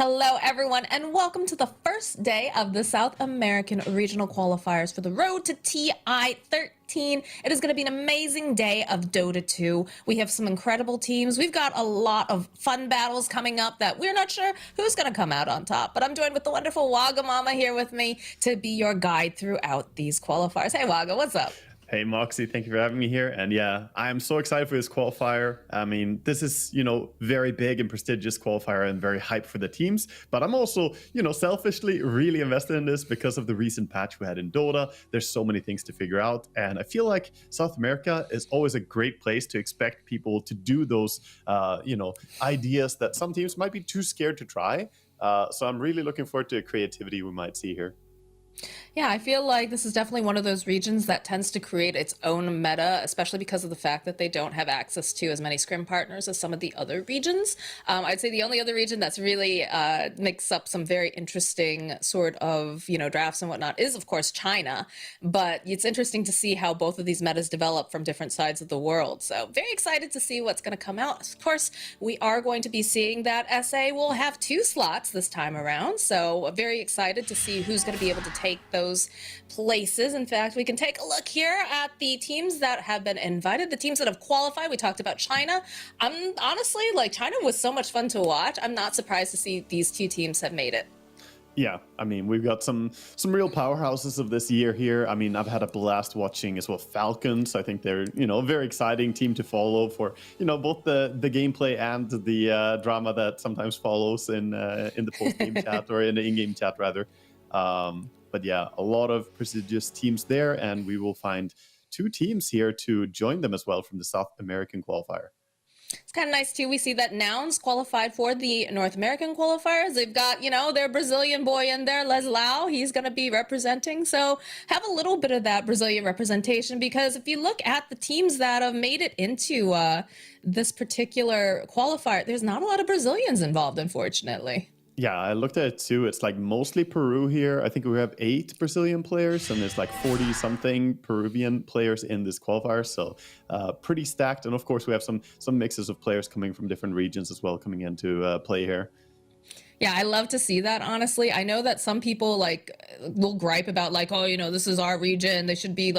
Hello, everyone, and welcome to the first day of the South American Regional Qualifiers for the road to TI13. It is going to be an amazing day of Dota 2. We have some incredible teams. We've got a lot of fun battles coming up that we're not sure who's going to come out on top. But I'm joined with the wonderful Wagamama here with me to be your guide throughout these qualifiers. Hey, Waga, what's up? Hey, Moxie, thank you for having me here. And yeah, I am so excited for this qualifier. I mean, this is, very big and prestigious qualifier and very hyped for the teams. But I'm also, selfishly really invested in this because of the recent patch we had in Dota. There's so many things to figure out. And I feel like South America is always a great place to expect people to do those, ideas that some teams might be too scared to try. So I'm really looking forward to the creativity we might see here. Yeah, I feel like this is definitely one of those regions that tends to create its own meta, especially because of the fact that they don't have access to as many scrim partners as some of the other regions. I'd say the only other region that's really makes up some very interesting sort of, drafts and whatnot is, of course, China. But it's interesting to see how both of these metas develop from different sides of the world. So very excited to see what's going to come out. Of course, we are going to be seeing that SA will have 2 slots this time around. So very excited to see who's going to be able to take those places. In fact, we can take a look here at the teams that have been invited, the teams that have qualified. We talked about China. I'm honestly, China was so much fun to watch. I'm not surprised to see these 2 teams have made it. Yeah, I mean, we've got some real powerhouses of this year here. I mean, I've had a blast watching as well Falcons. I think they're, a very exciting team to follow for, both the gameplay and the drama that sometimes follows in the post-game chat or in the in-game chat, rather. But yeah, a lot of prestigious teams there, and we will find 2 teams here to join them as well from the South American qualifier. It's kind of nice, too. We see that Nouns qualified for the North American qualifiers. They've got, their Brazilian boy in there, Leslau. He's going to be representing. So have a little bit of that Brazilian representation, because if you look at the teams that have made it into this particular qualifier, there's not a lot of Brazilians involved, unfortunately. Yeah, I looked at it too. It's mostly Peru here. I think we have 8 Brazilian players, and there's 40-something Peruvian players in this qualifier. So pretty stacked. And of course, we have some mixes of players coming from different regions as well coming into play here. Yeah, I love to see that, honestly. I know that some people will gripe about this is our region. They should be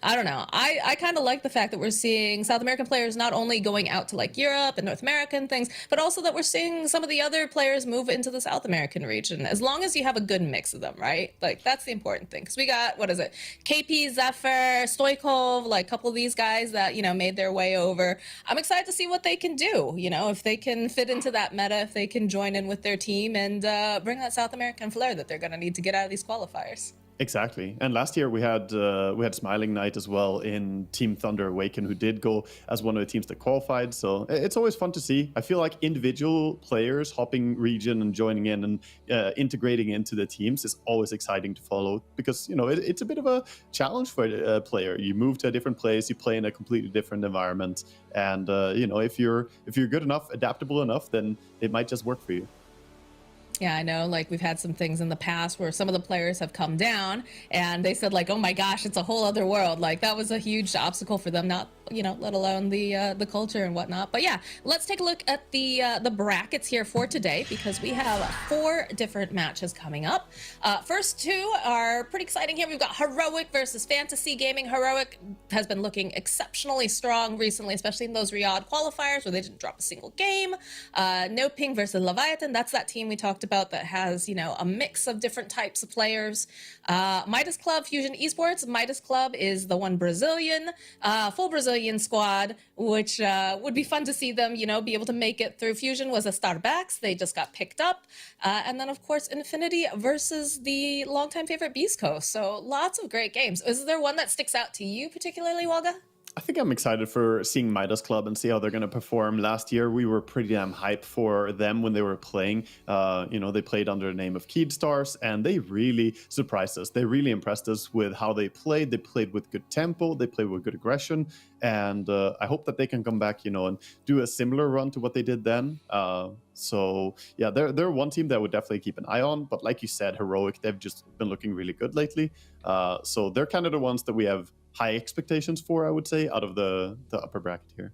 I don't know. I kind of like the fact that we're seeing South American players not only going out to Europe and North America and things, but also that we're seeing some of the other players move into the South American region, as long as you have a good mix of them, right? That's the important thing. Because we got, what is it? KP, Zephyr, Stoikov, a couple of these guys that, made their way over. I'm excited to see what they can do, if they can fit into that meta, if they can join in with their team and bring that South American flair that they're going to need to get out of these qualifiers. Exactly. And last year we had Smiling Knight as well in Team Thunder Awaken, who did go as one of the teams that qualified. So it's always fun to see. I feel like individual players hopping region and joining in and integrating into the teams is always exciting to follow, because it's a bit of a challenge for a player. You move to a different place, you play in a completely different environment, and if you're good enough, adaptable enough, then it might just work for you. Yeah, I know, we've had some things in the past where some of the players have come down and they said oh my gosh, it's a whole other world. That was a huge obstacle for them, not, let alone the culture and whatnot. But yeah, let's take a look at the brackets here for today, because we have 4 different matches coming up. First 2 are pretty exciting here. We've got Heroic versus Fantasy Gaming. Heroic has been looking exceptionally strong recently, especially in those Riyadh qualifiers where they didn't drop a single game. No Ping versus Levithan. That's that team we talked about that has, a mix of different types of players. Midas Club, Fusion Esports. Midas Club is the one Brazilian, full Brazilian squad, which would be fun to see them, be able to make it through. Fusion was a Starbacks. They just got picked up. And then, of course, Infinity versus the longtime favorite Beastcoast. So lots of great games. Is there one that sticks out to you particularly, Walga? I think I'm excited for seeing Midas Club and see how they're going to perform. Last year, we were pretty damn hyped for them when they were playing. They played under the name of Keydstars, and they really surprised us. They really impressed us with how they played. They played with good tempo. They played with good aggression. And I hope that they can come back, and do a similar run to what they did then. So yeah, they're one team that I would definitely keep an eye on. But like you said, Heroic, they've just been looking really good lately. So they're kind of the ones that we have high expectations for, I would say, out of the upper bracket here.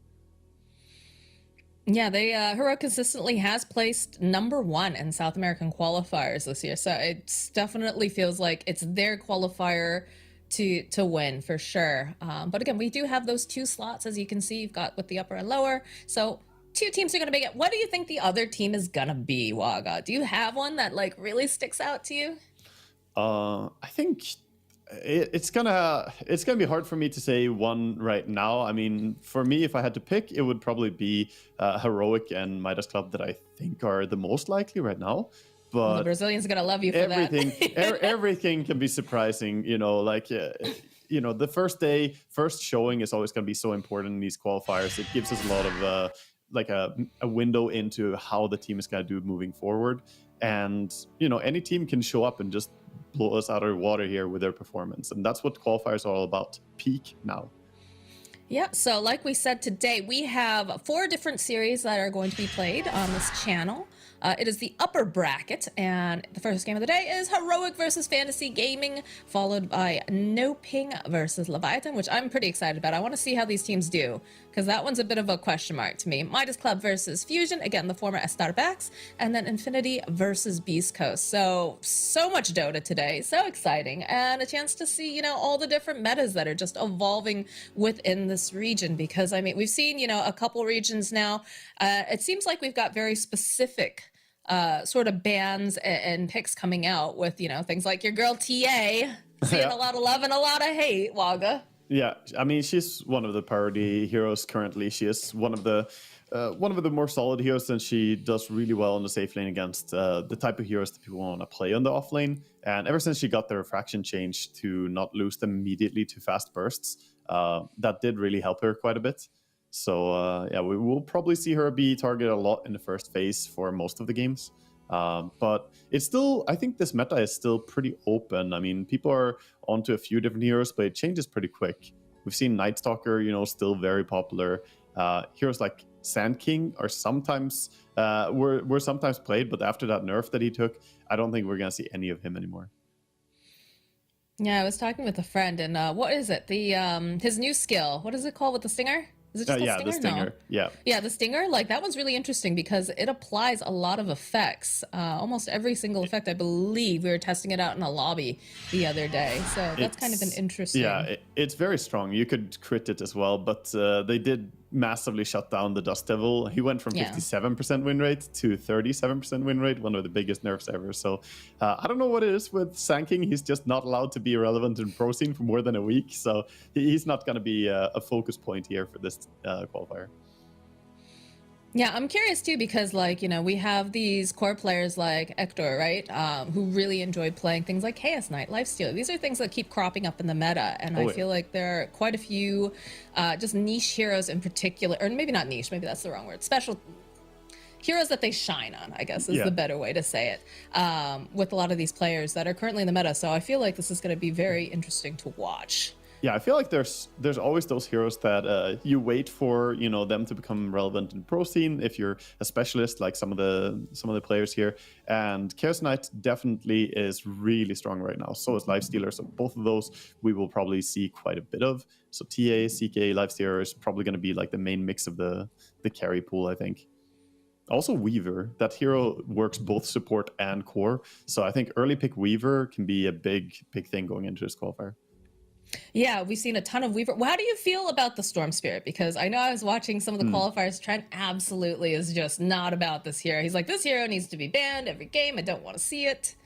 Yeah, they Hero consistently has placed #1 in South American qualifiers this year, so it definitely feels like it's their qualifier to win for sure. But again, we do have those two slots, as you can see, you've got with the upper and lower. So two teams are going to make it. What do you think the other team is going to be, Waga? Do you have one that like really sticks out to you? I think it's gonna be hard for me to say one right now. I mean, for me, if I had to pick, it would probably be Heroic and Midas Club that I think are the most likely right now. Well, the But Brazilians are going to love you for everything that. everything can be surprising, like the first day, first showing is always going to be so important in these qualifiers. It gives us a lot of like a window into how the team is going to do moving forward. And any team can show up and just blow us out of the water here with their performance, and that's what qualifiers are all about. Peak now. Yeah, so like we said today, we have 4 different series that are going to be played on this channel. It is the upper bracket, and the first game of the day is Heroic versus Fantasy Gaming, followed by No Ping versus Levithan, which I'm pretty excited about. I want to see how these teams do, because that one's a bit of a question mark to me. Midas Club versus Fusion, again, the former Starbacks, and then Infinity versus Beastcoast. So much Dota today, so exciting, and a chance to see, all the different metas that are just evolving within this region, because, I mean, we've seen, a couple regions now. It seems like we've got very specific sort of bans and picks coming out with, things like your girl TA seeing Yeah. a lot of love and a lot of hate, Waga. Yeah, I mean, she's one of the parody heroes currently. She is one of the more solid heroes, and she does really well in the safe lane against the type of heroes that people want to play on the off lane. And ever since she got the refraction change to not lose them immediately to fast bursts, that did really help her quite a bit. So yeah, we will probably see her be targeted a lot in the first phase for most of the games. But it's still, I think this meta is still pretty open. I mean, people are onto a few different heroes, but it changes pretty quick. We've seen Night Stalker, still very popular. Heroes like Sand King are sometimes were sometimes played, but after that nerf that he took, I don't think we're gonna see any of him anymore. Yeah, I was talking with a friend, and what is it? The his new skill. What is it called with the stinger? Is it just called Yeah, stinger? the Stinger. No. Yeah. Yeah, the stinger, like that one's really interesting because it applies a lot of effects. Almost every single effect, I believe. We were testing it out in a lobby the other day, so that's kind of an interesting. Yeah, it's very strong. You could crit it as well, but they did massively shut down the Dust Devil. He went from 57% win rate to 37% win rate, one of the biggest nerfs ever. So I don't know what it is with Sanking. He's just not allowed to be relevant in pro scene for more than a week, so he's not going to be a focus point here for this qualifier. Yeah, I'm curious too because, like, we have these core players like Hector, right, who really enjoy playing things like Chaos Knight, Lifesteal. These are things that keep cropping up in the meta, and I feel like there are quite a few just niche heroes in particular, or maybe not niche, maybe that's the wrong word, special heroes that they shine on, I guess is the better way to say it, with a lot of these players that are currently in the meta. So I feel like this is going to be very interesting to watch. Yeah, I feel like there's always those heroes that you wait for, them to become relevant in pro scene if you're a specialist, like some of the players here. And Chaos Knight definitely is really strong right now. So is Lifestealer. So both of those we will probably see quite a bit of. So TA, CK, Lifestealer is probably going to be like the main mix of the carry pool, I think. Also Weaver, that hero works both support and core. So I think early pick Weaver can be a big thing going into this qualifier. Yeah, we've seen a ton of Weaver. How do you feel about the Storm Spirit? Because I know I was watching some of the qualifiers. Trent absolutely is just not about this hero. He's like, this hero needs to be banned every game. I don't want to see it.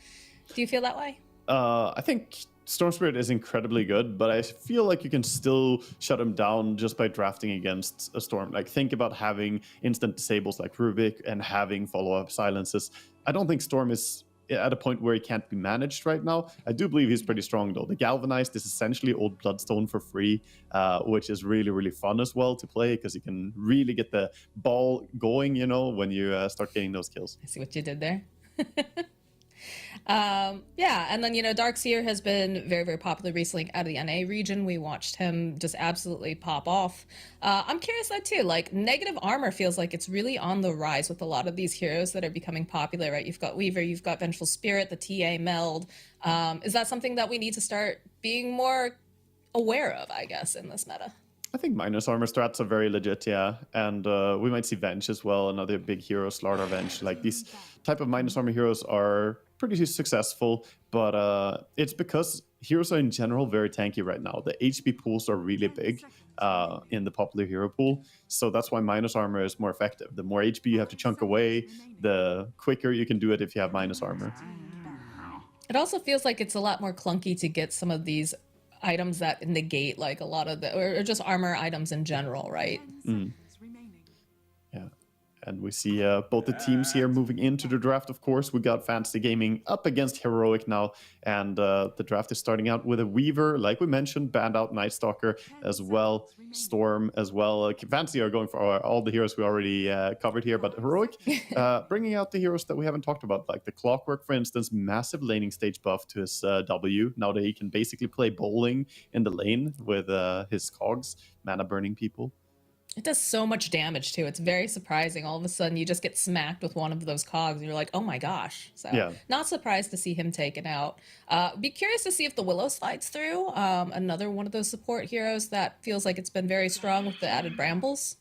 Do you feel that way? I think Storm Spirit is incredibly good, but I feel like you can still shut him down just by drafting against a Storm. Like, think about having instant disables like Rubik and having follow-up silences. I don't think Storm is at a point where he can't be managed right now. I do believe he's pretty strong, though. The Galvanized is essentially old Bloodstone for free, which is really, really fun as well to play because you can really get the ball going, when you start getting those kills. I see what you did there. Yeah, and then Darkseer has been very, very popular recently out of the NA region. We watched him just absolutely pop off. I'm curious though too, like negative armor feels like it's really on the rise with a lot of these heroes that are becoming popular, right? You've got Weaver, you've got Vengeful Spirit, the TA meld. Is that something that we need to start being more aware of, I guess, in this meta? I think minus armor strats are very legit, yeah. And we might see Venge as well, another big hero, Slardar Venge. Like these type of minus armor heroes are pretty successful, but it's because heroes are in general very tanky right now. The HP pools are really big in the popular hero pool, so that's why minus armor is more effective. The more HP you have to chunk away, the quicker you can do it if you have minus armor. It also feels like it's a lot more clunky to get some of these items that negate like a lot of the, or just armor items in general, right? Yeah. And we see both the teams here moving into the draft, of course. We got Fantasy Gaming up against Heroic now, and the draft is starting out with a Weaver, like we mentioned, banned out Night Stalker as well, Storm as well. Fantasy are going for all the heroes we already covered here, but Heroic bringing out the heroes that we haven't talked about, like the Clockwork, for instance, massive laning stage buff to his W. Now that he can basically play bowling in the lane with his cogs, mana burning people. It does so much damage too. It's very surprising. All of a sudden, you just get smacked with one of those cogs, and you're like, "Oh my gosh!" So, Yeah. not surprised to see him taken out. Be curious to see if the Willow slides through. Another one of those support heroes that feels like it's been very strong with the added brambles.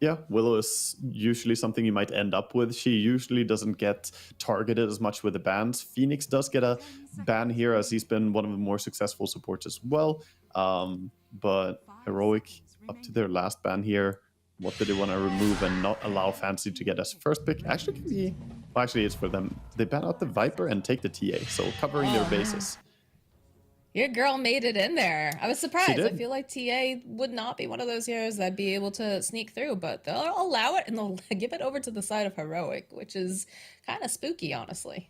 Yeah, Willow is usually something you might end up with. She usually doesn't get targeted as much with the bans. Phoenix does get a ban here, as he's been one of the more successful supports as well. But Heroic, up to their last ban here. What do they want to remove and not allow Fantasy to get as first pick? Actually, can be. Well, actually, it's for them. They ban out the Viper and take the TA, so covering their bases. Your girl made it in there. I was surprised. I did. feel like TA would not be one of those heroes that'd be able to sneak through, but they'll allow it and they'll give it over to the side of Heroic, which is kind of spooky, honestly.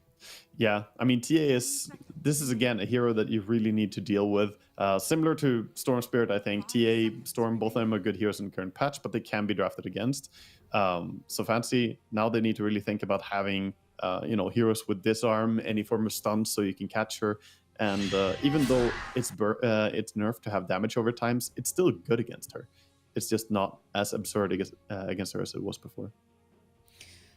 Yeah, I mean, this is again a hero that you really need to deal with. Similar to Storm Spirit, I think. TA, Storm, both of them are good heroes in the current patch, but they can be drafted against. So Fantasy, now they need to really think about having, heroes with disarm, any form of stun, so you can catch her. And even though it's nerfed to have damage over times, it's still good against her. It's just not as absurd against her as it was before.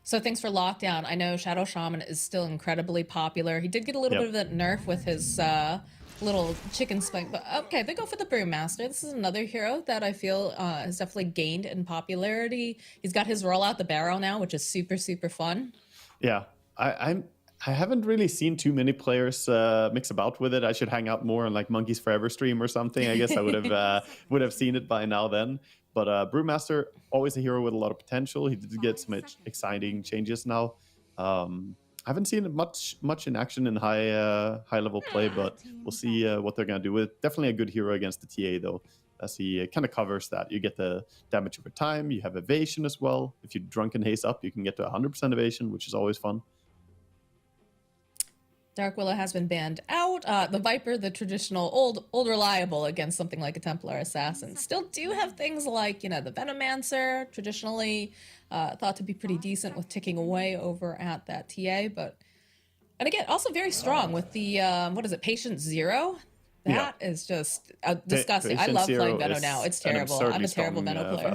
So things for Lockdown. I know Shadow Shaman is still incredibly popular. He did get a little bit of that nerf with his little chicken spike, but okay, they go for the Brewmaster. This is another hero that I feel has definitely gained in popularity. He's got his rollout the barrel now, which is super, super fun. Yeah, I haven't really seen too many players mix about with it. I should hang out more on like Monkeys Forever stream or something. I guess I would have seen it by now then. But Brewmaster, always a hero with a lot of potential. He did get some exciting changes now. I haven't seen it much in action in high level play, but we'll see what they're gonna do with it. Definitely a good hero against the TA though, as he kind of covers that. You get the damage over time. You have evasion as well. If you Drunken Haze up, you can get to 100% evasion, which is always fun. Dark Willow has been banned out. The Viper, the traditional old reliable against something like a Templar Assassin, still do have things like, the Venomancer, traditionally thought to be pretty decent with ticking away over at that TA. And again, also very strong with the, Patient Zero? That is just disgusting. I love playing Veno now. It's terrible. I'm a terrible Veno player.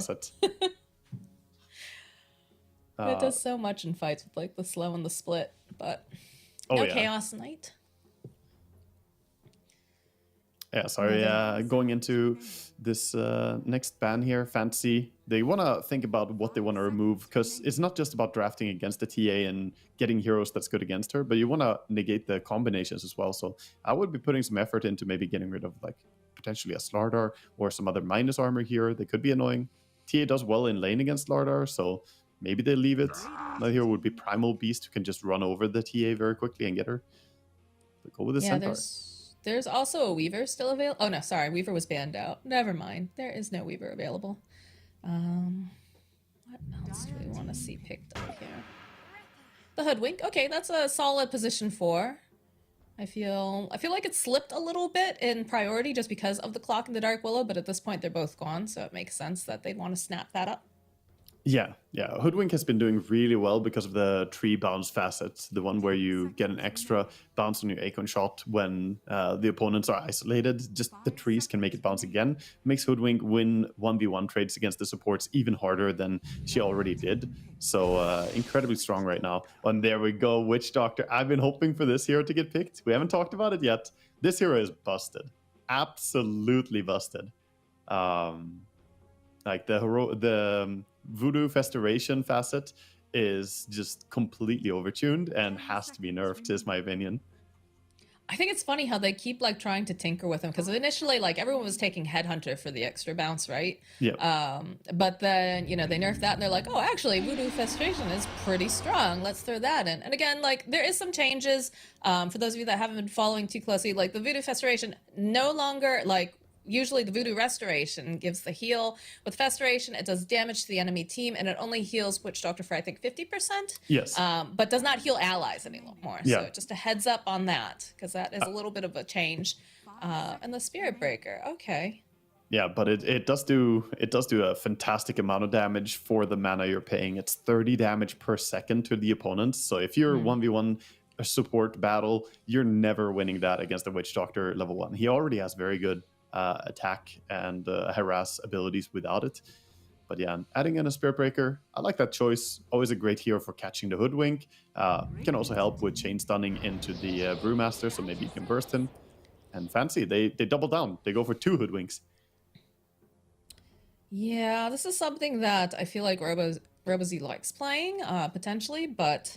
It does so much in fights with like the slow and the split, but... No Chaos Knight. Yeah, sorry. Going into this next ban here, Fantasy, they want to think about what they want to remove, because it's not just about drafting against the TA and getting heroes that's good against her, but you want to negate the combinations as well. So I would be putting some effort into maybe getting rid of like potentially a Slardar or some other minus armor here. They could be annoying. TA does well in lane against Slardar, so maybe they leave it. Another hero would be Primal Beast, who can just run over the TA very quickly and get her. But go with the Centaur. There's also a Weaver still available. Oh, no, sorry. Weaver was banned out. Never mind. There is no Weaver available. What else do we want to see picked up here? The Hoodwink. Okay, that's a solid position 4. I feel like it slipped a little bit in priority just because of the Clock and the Dark Willow, but at this point they're both gone, so it makes sense that they'd want to snap that up. Yeah. Hoodwink has been doing really well because of the tree bounce facet, the one where you get an extra bounce on your Acorn shot when the opponents are isolated. Just the trees can make it bounce again. Makes Hoodwink win 1v1 trades against the supports even harder than she already did. So incredibly strong right now. And there we go, Witch Doctor. I've been hoping for this hero to get picked. We haven't talked about it yet. This hero is busted. Absolutely busted. Like the Voodoo Festration facet is just completely overtuned and has to be nerfed, is my opinion. I think it's funny how they keep like trying to tinker with them because initially like everyone was taking Headhunter for the extra bounce, right? Yeah. But then they nerfed that and they're like, oh, actually, Voodoo Festration is pretty strong. Let's throw that in. And again, like there is some changes. For those of you that haven't been following too closely, like the Voodoo Festration no longer like. Usually the Voodoo Restoration gives the heal. With Festration, it does damage to the enemy team, and it only heals Witch Doctor for, I think, 50%. Yes. But does not heal allies anymore. Yeah. So just a heads up on that, because that is a little bit of a change. And the Spirit Breaker, okay. Yeah, but it does do a fantastic amount of damage for the mana you're paying. It's 30 damage per second to the opponents. So if you're 1v1 a support battle, you're never winning that against the Witch Doctor level 1. He already has very good attack and harass abilities without it. But yeah, adding in a Spirit Breaker, I like that choice. Always a great hero for catching the Hoodwink. Can also help with chain stunning into the Brewmaster, so maybe you can burst him. And fancy, they double down. They go for 2 Hoodwinks. Yeah, this is something that I feel like Robozy likes playing, potentially, but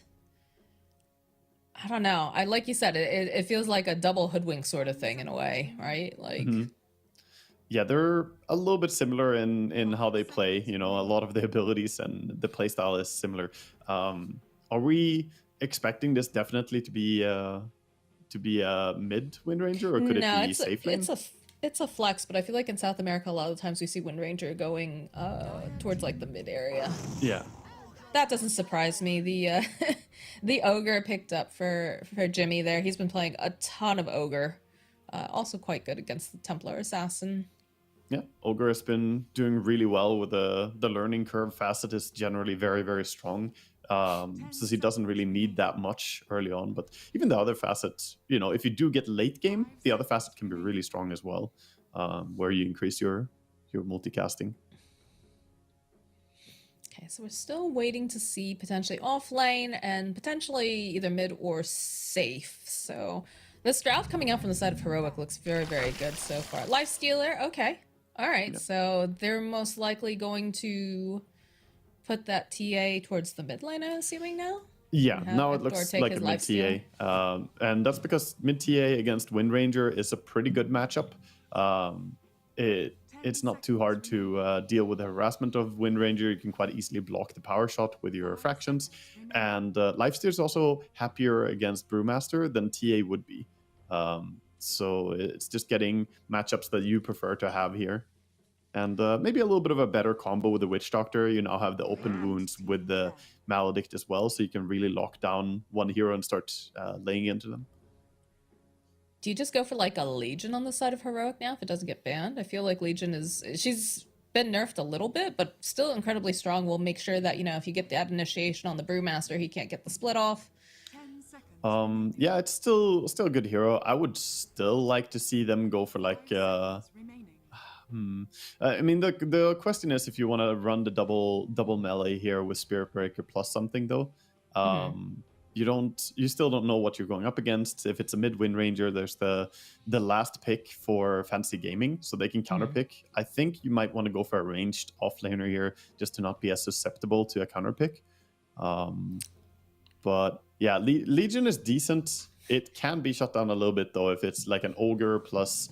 I don't know. Like you said, it feels like a double Hoodwink sort of thing in a way, right? Like... Yeah, they're a little bit similar in how they play. A lot of the abilities and the playstyle is similar. Are we expecting this definitely to be a mid Wind Ranger, or could it be safe lane? It's a flex, but I feel like in South America a lot of the times we see Wind Ranger going towards like the mid area. Yeah. That doesn't surprise me. The the Ogre picked up for Jimmy there. He's been playing a ton of Ogre. Also quite good against the Templar Assassin. Yeah, Ogre has been doing really well with the learning curve. Facet is generally very, very strong, since he doesn't really need that much early on. But even the other facets, if you do get late game, the other facet can be really strong as well, where you increase your multicasting. Okay, so we're still waiting to see potentially off lane and potentially either mid or safe. So this draft coming out from the side of Heroic looks very, very good so far. Lifestealer, okay. All right, yeah. So they're most likely going to put that TA towards the mid lane, I'm assuming now? Yeah, now it looks like a mid TA. And that's because mid TA against Wind Ranger is a pretty good matchup. It's not too hard to deal with the harassment of Wind Ranger. You can quite easily block the power shot with your fractions. And Lifesteal is also happier against Brewmaster than TA would be. So it's just getting matchups that you prefer to have here. And maybe a little bit of a better combo with the Witch Doctor. You now have the open wounds with the Maledict as well, so you can really lock down one hero and start laying into them. Do you just go for like a Legion on the side of Heroic now if it doesn't get banned? I feel like Legion she's been nerfed a little bit, but still incredibly strong. We'll make sure that, if you get that initiation on the Brewmaster, he can't get the split off. Yeah, it's still a good hero. I would still like to see them go for like I mean, the question is if you want to run the double melee here with Spirit Breaker plus something though. You still don't know what you're going up against. If it's a mid Wind Ranger, there's the last pick for Fantasy Gaming, so they can counter pick. I think you might want to go for a ranged offlaner here just to not be as susceptible to a counter pick. But yeah, Legion is decent. It can be shut down a little bit though if it's like an Ogre plus.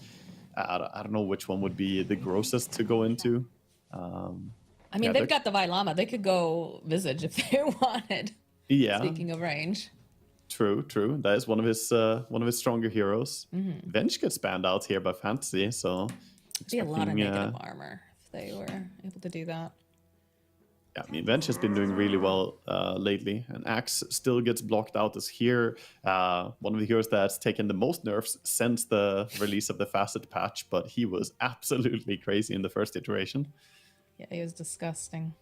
I don't know which one would be the grossest to go into. I mean, they've got the Vailama. They could go Visage if they wanted. Yeah. Speaking of range. True. That is one of his stronger heroes. Venge gets banned out here by Fantasy, so it'd be a lot of negative armor if they were able to do that. Yeah, I mean, Venge has been doing really well lately, and Axe still gets blocked out as here. One of the heroes that's taken the most nerfs since the release of the Facet patch, but he was absolutely crazy in the first iteration. Yeah, he was disgusting.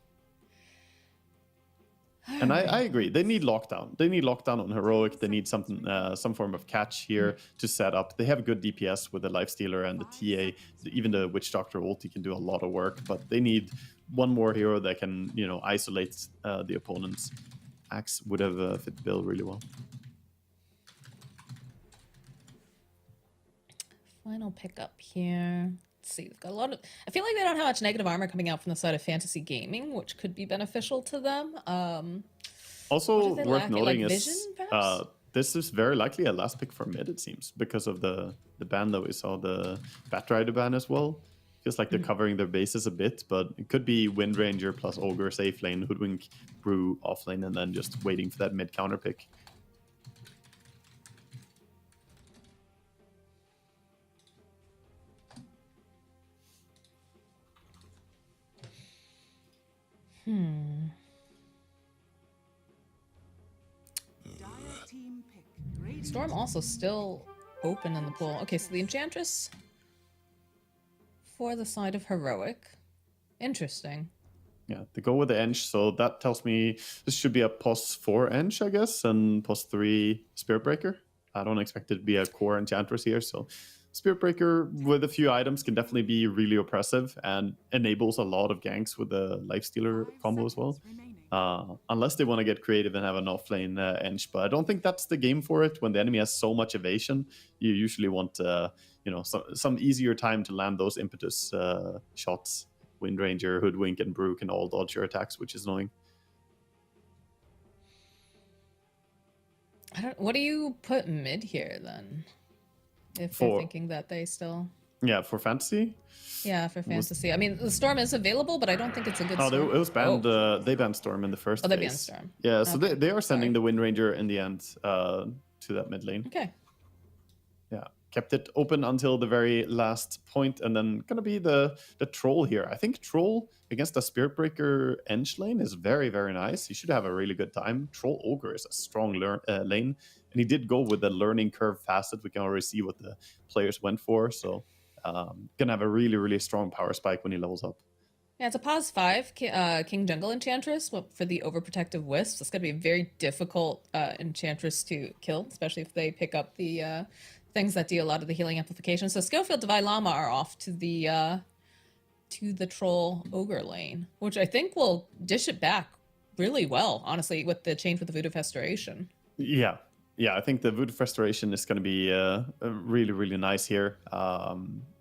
And I agree. They need lockdown. They need lockdown on Heroic. They need something, some form of catch here to set up. They have good DPS with the Lifestealer and the TA. Even the Witch Doctor ulti can do a lot of work, but they need one more hero that can, isolate the opponents. Axe would have fit the bill really well. Final pickup here. Let's Let's see. They've got a lot of. I feel like they don't have much negative armor coming out from the side of fantasy gaming, which could be beneficial to them. Also they worth lacking? noting Like is vision, perhaps? this is very likely a last pick for mid, it seems, because of the ban that we saw, the Batrider ban as well. Feels like they're covering their bases a bit, but it could be Wind Ranger plus Ogre safe lane, Hoodwink, Brew off lane, and then just waiting for that mid counter pick. Storm also still open in the pool. Okay, so the Enchantress for the side of Heroic. Interesting. Yeah, they go with the Ench, so that tells me this should be a +4 Ench, I guess, and +3 Spirit Breaker. I don't expect it to be a core Enchantress here, so Spirit Breaker with a few items can definitely be really oppressive and enables a lot of ganks with the Lifestealer combo as well. Unless they want to get creative and have an offlane Ench, but I don't think that's the game for it. When the enemy has so much evasion, you usually want some easier time to land those impetus shots. Wind Ranger, Hoodwink, and Brew can all dodge your attacks, which is annoying. What do you put mid here then? If you're thinking that they still. Yeah, for fantasy. Yeah, for fantasy. I mean, the Storm is available, but I don't think it's a good. Storm. It was banned. They banned Storm in the first. They banned Storm. Yeah, so okay. they are sending the Wind Ranger in the end to that mid lane. Okay. Yeah, kept it open until the very last point, and then gonna be the Troll here. I think Troll against the Spirit Breaker Ench lane is very, very nice. You should have a really good time. Troll Ogre is a strong lane, and he did go with the learning curve facet. We can already see what the players went for, so gonna have a really, really strong power spike when he levels up. Yeah, it's a +5 King Jungle Enchantress for the Overprotective Wisps. It's gonna be a very difficult Enchantress to kill, especially if they pick up the things that deal a lot of the healing amplification. So Skillfield, Divine Llama are off to the Troll Ogre lane, which I think will dish it back really well, honestly, with the change with the Voodoo Restoration. Yeah, I think the Voodoo Restoration is going to be really, really nice here.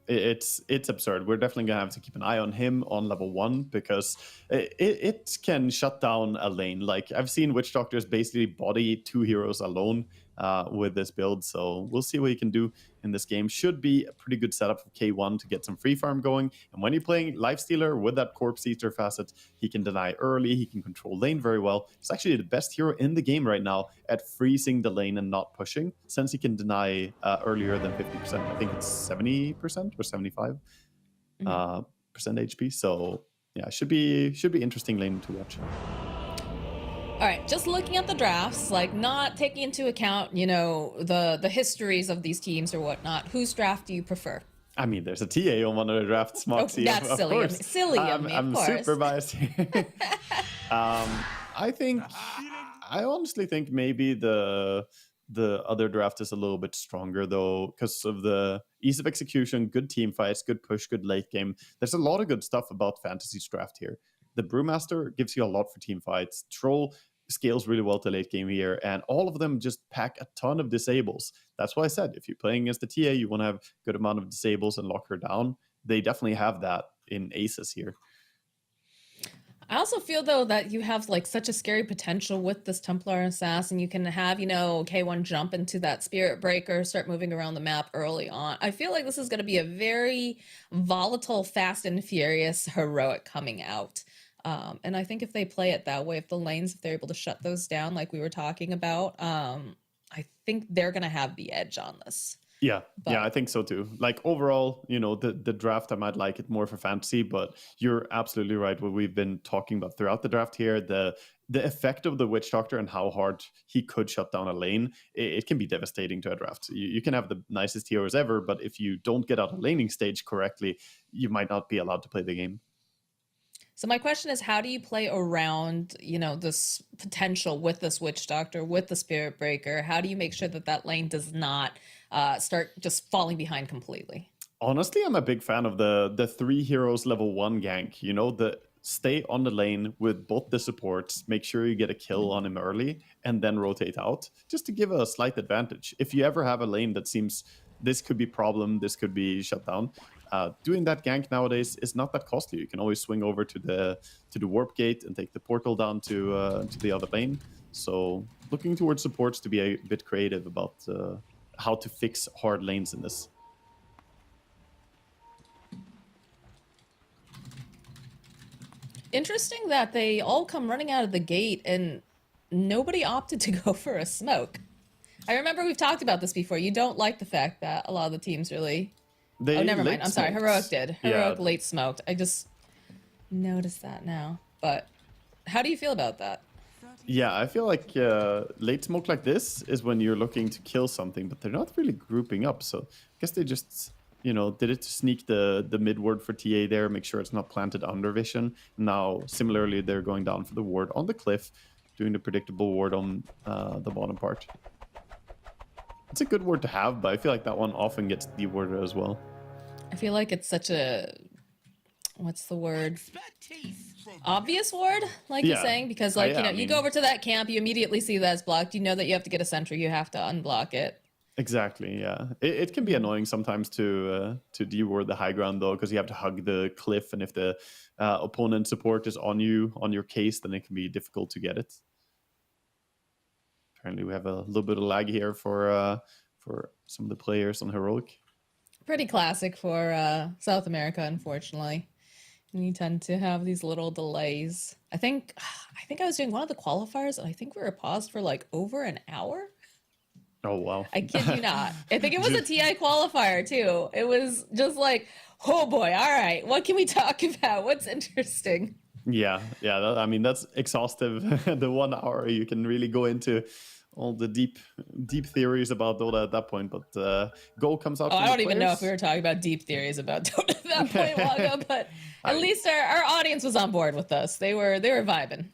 It's absurd. We're definitely going to have to keep an eye on him on level 1 because it can shut down a lane. Like, I've seen Witch Doctors basically body 2 heroes alone with this build, so we'll see what he can do in this game. Should be a pretty good setup for K1 to get some free farm going, and when you're playing Lifestealer with that Corpse Eater facet, he can deny early, he can control lane very well. He's actually the best hero in the game right now at freezing the lane and not pushing, since he can deny earlier than 50%. I think it's 70% or 75% HP, so yeah, should be interesting lane to watch. All right, just looking at the drafts, like not taking into account, the histories of these teams or whatnot. Whose draft do you prefer? I mean, there's a TA on one of the drafts, Moxie. That's silly. Of course. Silly of me, I'm of course. super biased here. I honestly think maybe the other draft is a little bit stronger, though, because of the ease of execution, good team fights, good push, good late game. There's a lot of good stuff about Fantasy's draft here. The Brewmaster gives you a lot for team fights. Troll scales really well to late game here, and all of them just pack a ton of disables. That's why I said if you're playing against the TA, you want to have a good amount of disables and lock her down. They definitely have that in aces here. I also feel, though, that you have like such a scary potential with this Templar Assassin. You can have, K1 jump into that Spirit Breaker, start moving around the map early on. I feel like this is going to be a very volatile, fast and furious Heroic coming out. And I think if they play it that way, if they're able to shut those down like we were talking about, I think they're going to have the edge on this. Yeah, I think so too. Like overall, the draft, I might like it more for fantasy, but you're absolutely right. What we've been talking about throughout the draft here, the effect of the Witch Doctor and how hard he could shut down a lane, it can be devastating to a draft. You can have the nicest heroes ever, but if you don't get out of laning stage correctly, you might not be allowed to play the game. So my question is, how do you play around, this potential with this Witch Doctor, with the Spirit Breaker? How do you make sure that lane does not start just falling behind completely? Honestly, I'm a big fan of the 3 heroes level 1 gank. Stay on the lane with both the supports, make sure you get a kill on him early, and then rotate out, just to give a slight advantage. If you ever have a lane that seems this could be problem, this could be shut down. Doing that gank nowadays is not that costly. You can always swing over to the warp gate and take the portal down to the other lane. So looking towards supports to be a bit creative about how to fix hard lanes in this. Interesting that they all come running out of the gate and nobody opted to go for a smoke. I remember we've talked about this before. You don't like the fact that a lot of the teams really... Oh, never mind. I'm sorry. Heroic did. Heroic late smoked. I just noticed that now. But how do you feel about that? Yeah, I feel like late smoke like this is when you're looking to kill something, but they're not really grouping up. So I guess they just, you know, did it to sneak the mid ward for TA there, make sure it's not planted under vision. Now, similarly, they're going down for the ward on the cliff, doing the predictable ward on the bottom part. It's a good ward to have, but I feel like that one often gets dewarded as well. I feel like it's such a... What's the word? Obvious ward, like you're saying, because like you know, you go over to that camp, you immediately see that it's blocked. You know that you have to get a sentry, you have to unblock it. Exactly, yeah. It can be annoying sometimes to deward the high ground though, because you have to hug the cliff, and if the opponent support is on you on your case, then it can be difficult to get it. Apparently, we have a little bit of lag here for some of the players on Heroic. Pretty classic for South America, unfortunately. And you tend to have these little delays. I think I was doing one of the qualifiers, and I think we were paused for like over an hour. Oh, wow. I kid you not. I think it was a TI qualifier, too. It was just like, oh, boy, all right, what can we talk about? What's interesting? Yeah. I mean, that's exhaustive. The 1 hour, you can really go into all the deep theories about Dota at that point, but goal comes out. Oh, I don't even know if we were talking about deep theories about Dota at that point long ago, but at least our audience was on board with us. They were vibing.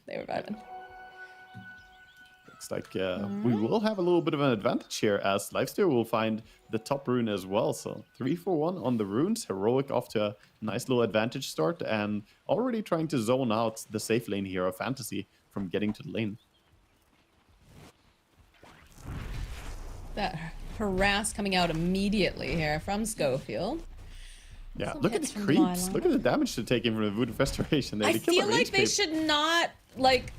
Looks like we will have a little bit of an advantage here, as Lifesteal will find the top rune as well. So 3-4-1 on the runes. Heroic off to a nice little advantage start, and already trying to zone out the safe lane here of Fantasy from getting to the lane. That harass coming out immediately here from Schofield. Yeah, look at the creeps. Look at the damage to take in from the Voodoo Restoration. I feel like they should not, like,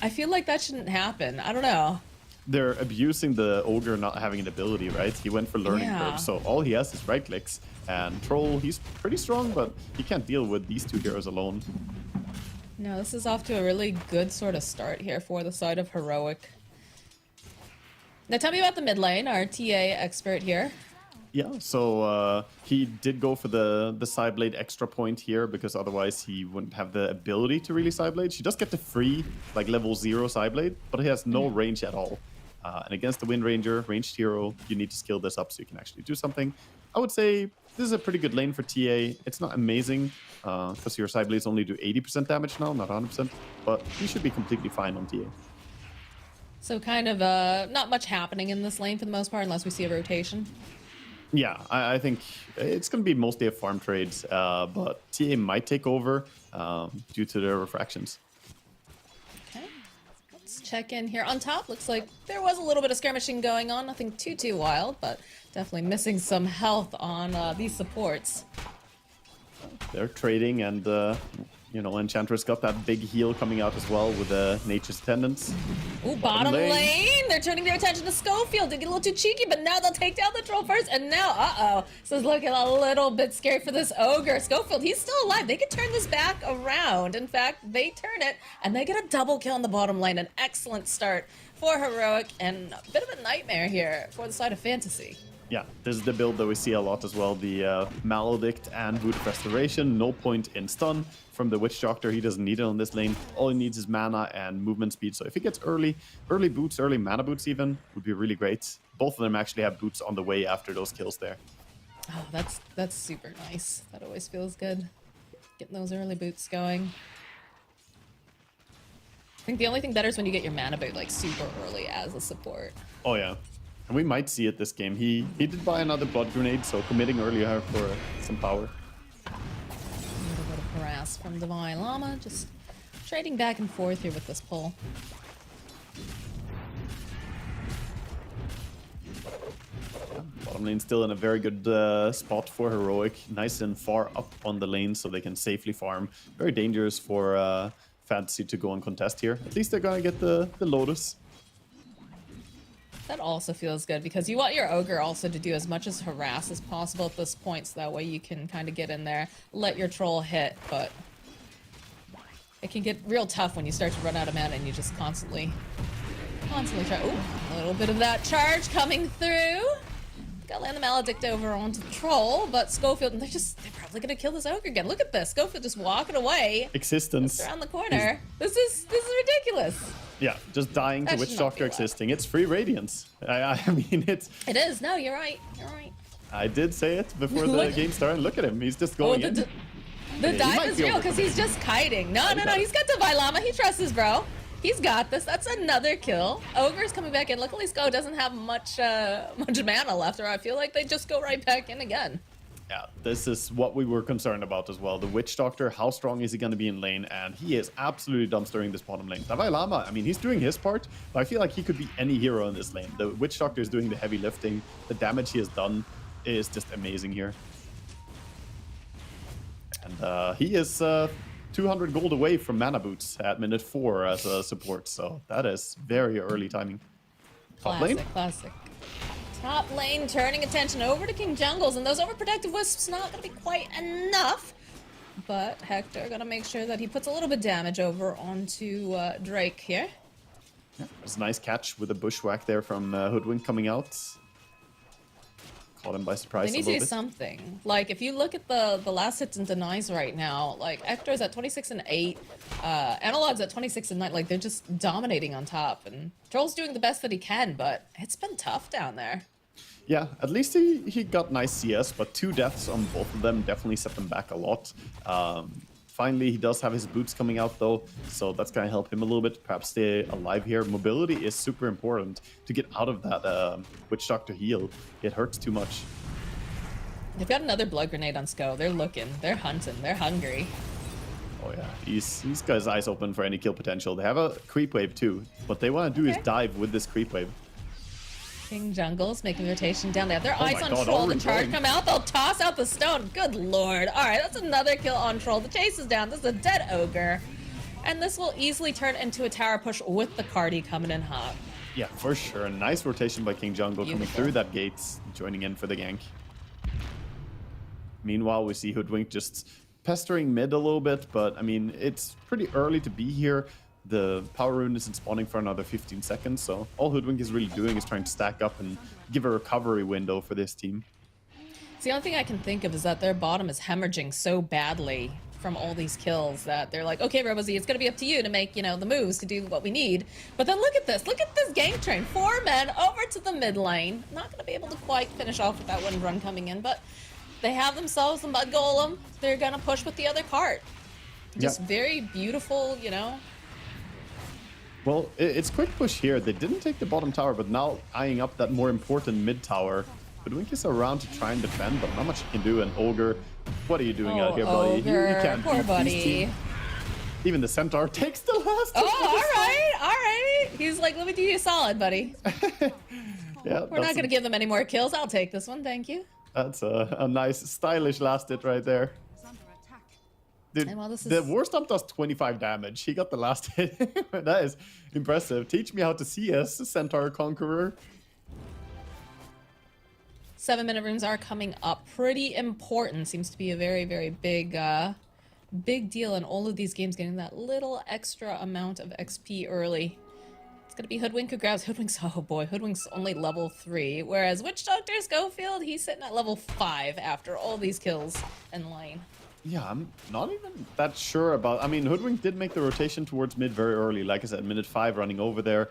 I feel like that shouldn't happen. I don't know. They're abusing the Ogre not having an ability, right? He went for learning curve, so all he has is right clicks. And Troll, he's pretty strong, but he can't deal with these two heroes alone. No, this is off to a really good sort of start here for the side of Heroic. Now tell me about the mid lane, our TA expert here. Yeah, so he did go for the Psyblade extra point here, because otherwise he wouldn't have the ability to really Psyblade. She does get the free, like, level 0 Psyblade, but he has no range at all. And against the Wind Ranger, ranged hero, you need to skill this up so you can actually do something. I would say this is a pretty good lane for TA. It's not amazing, because your Psyblades only do 80% damage now, not 100%, but you should be completely fine on TA. So kind of not much happening in this lane for the most part, unless we see a rotation. Yeah, I think it's going to be mostly a farm trade, but TA might take over due to their refractions. Okay, let's check in here. On top, looks like there was a little bit of skirmishing going on. Nothing too wild, but definitely missing some health on these supports. They're trading, and you know, Enchantress got that big heal coming out as well with Nature's Attendants. Ooh, bottom lane. They're turning their attention to Schofield. They get a little too cheeky, but now they'll take down the troll first. And now, this is looking a little bit scary for this Ogre. Schofield, he's still alive. They could turn this back around. In fact, they turn it, and they get a double kill in the bottom lane. An excellent start for Heroic, and a bit of a nightmare here for the side of Fantasy. Yeah, this is the build that we see a lot as well. The Maledict and Voodoo Restoration. No point in stun from the Witch Doctor. He doesn't need it on this lane. All he needs is mana and movement speed. So if he gets early boots, early mana boots even, would be really great. Both of them actually have boots on the way after those kills there. Oh, that's super nice. That always feels good. Getting those early boots going. I think the only thing better is when you get your mana boot like super early as a support. Oh yeah. And we might see it this game. He did buy another Blood Grenade, so committing earlier for some power. A little bit of harass from Divine Llama, just trading back and forth here with this pull. Bottom Bottom lane still in a very good spot for Heroic. Nice and far up on the lane so they can safely farm. Very dangerous for Fantasy to go and contest here. At least they're gonna get the Lotus. That also feels good because you want your Ogre also to do as much as harass as possible at this point, so that way you can kind of get in there, let your troll hit, but it can get real tough when you start to run out of mana and you just constantly try. Ooh, a little bit of that charge coming through. Gotta land the Maledict over onto the troll, but Schofield, they're probably gonna kill this Ogre again. Look at this, Schofield just walking away. Existence. Just around the corner. This is ridiculous. Yeah, just dying to That Witch should not Doctor be allowed. existing. It's free Radiance. I mean, It is. No, you're right. You're right. I did say it before the Look- game started. Look at him. He's just Oh, going in. the Yeah, he dive might is be real because he's overcommitted. just kiting. No, he got he's got Divine Llama. He trusts his bro. He's got this. That's another kill. Ogre's coming back in. Luckily, Sko doesn't have much mana left, or I feel like they just go right back in again. Yeah, this is what we were concerned about as well. The Witch Doctor, how strong is he going to be in lane? And he is absolutely dumpstering this bottom lane. Dalai Lama, I mean, he's doing his part, but I feel like he could be any hero in this lane. The Witch Doctor is doing the heavy lifting. The damage he has done is just amazing here. And he is 200 gold away from mana boots at minute 4 as a support, so that is very early timing. Top lane? Classic. Top lane turning attention over to King Jungles, and those overprotective wisps not going to be quite enough. But Hector going to make sure that he puts a little bit of damage over onto Drake here. Yeah, it was a nice catch with a bushwhack there from Hoodwink coming out. Caught him by surprise They need a to little do bit. something. Like, if you look at the last hits and denies right now, like, Hector's at 26 and 8, Analog's at 26 and 9. Like, they're just dominating on top. And Troll's doing the best that he can, but it's been tough down there. Yeah, at least he got nice CS, but 2 deaths on both of them definitely set them back a lot. Finally, he does have his boots coming out, though, so that's going to help him a little bit. Perhaps stay alive here. Mobility is super important to get out of that Witch Doctor heal. It hurts too much. They've got another blood grenade on Sko. They're looking. They're hunting. They're hungry. Oh yeah, he's got his eyes open for any kill potential. They have a creep wave too. What they want to do is dive with this creep wave. King Jungles making rotation down. They have their Oh eyes my on God, Troll. The already charge going. come out. They'll toss out the stone. Good lord. All right, that's another kill on Troll. The chase is down. This is a dead Ogre. And this will easily turn into a tower push with the Cardi coming in hot. Yeah, for sure. A nice rotation by King Jungle coming Beautiful. through that gate, joining in for the gank. Meanwhile, we see Hoodwink just pestering mid a little bit, but I mean, it's pretty early to be here. The power rune isn't spawning for another 15 seconds, so all Hoodwink is really doing is trying to stack up and give a recovery window for this team. So the only thing I can think of is that their bottom is hemorrhaging so badly from all these kills that they're like, okay, RoboZ, it's going to be up to you to make, you know, the moves to do what we need. But then look at this gank train. 4 men over to the mid lane. Not going to be able to quite finish off with that one run coming in, but they have themselves a mud golem. They're going to push with the other cart. Just very beautiful, you know. Well, it's quick push here. They didn't take the bottom tower, but now eyeing up that more important mid tower. Hoodwink is around to try and defend, but not much he can do. And Ogre, what are you doing out here, buddy? You can't Poor beat these buddy. teams. Even the Centaur takes the last. Oh, all right. He's like, let me do you a solid, buddy. Yeah, We're not going to give them any more kills. I'll take this one, thank you. That's a nice, stylish last hit right there. Dude, And while this the is- War Stomp does 25 damage. He got the last hit. That is impressive. Teach me how to CS, Centaur Conqueror. 7-minute runes are coming up. Pretty important. Seems to be a very, very big deal in all of these games, getting that little extra amount of XP early. It's going to be Hoodwink who grabs Hoodwink's. Oh boy, Hoodwink's only level 3, whereas Witch Doctor Schofield, he's sitting at level 5 after all these kills in lane. Yeah, I'm not even that sure about... I mean, Hoodwink did make the rotation towards mid very early. Like I said, minute 5 running over there.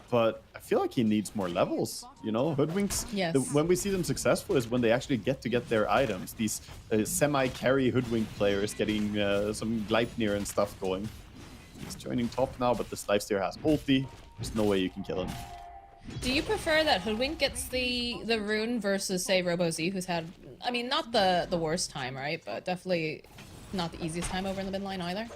But I feel like he needs more levels, you know? Hoodwinks, Yes. when we see them successful is when they actually get their items. These semi-carry Hoodwink players getting some Gleipnir and stuff going. He's joining top now, but this lifesteal has ulti. There's no way you can kill him. Do you prefer that Hoodwink gets the rune versus, say, RoboZ, who's had, I mean, not the worst time, right? But definitely not the easiest time over in the mid lane either.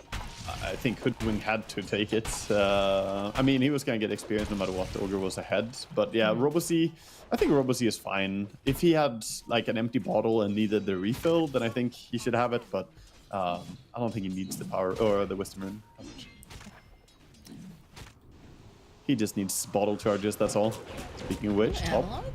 I think Hoodwink had to take it. I mean, he was going to get experience no matter what. The Ogre was ahead. But yeah, Robozy, I think Robozy is fine. If he had like an empty bottle and needed the refill, then I think he should have it. But I don't think he needs the power or the Wisdom Rune that much. He just needs bottle charges, that's all. Speaking of which, top.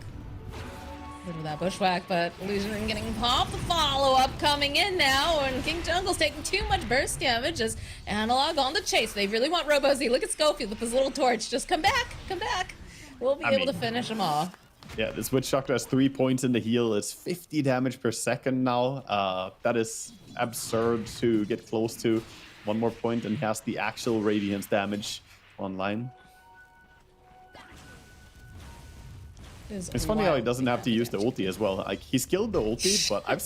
Bit of that bushwhack, but Illusion Ring getting popped. The follow-up coming in now, and King Jungle's taking too much burst damage as Analog on the chase. They really want Robozy. Look at Schofield with his little torch. Just come back, come back. We'll be able to finish him off. Yeah, this Witch Doctor has 3 points in the heal. It's 50 damage per second now. That is absurd to get close to. 1 more point, and he has the actual Radiance damage online. It's funny how he doesn't have to use the ulti as well. Like, he skilled the ulti, but I've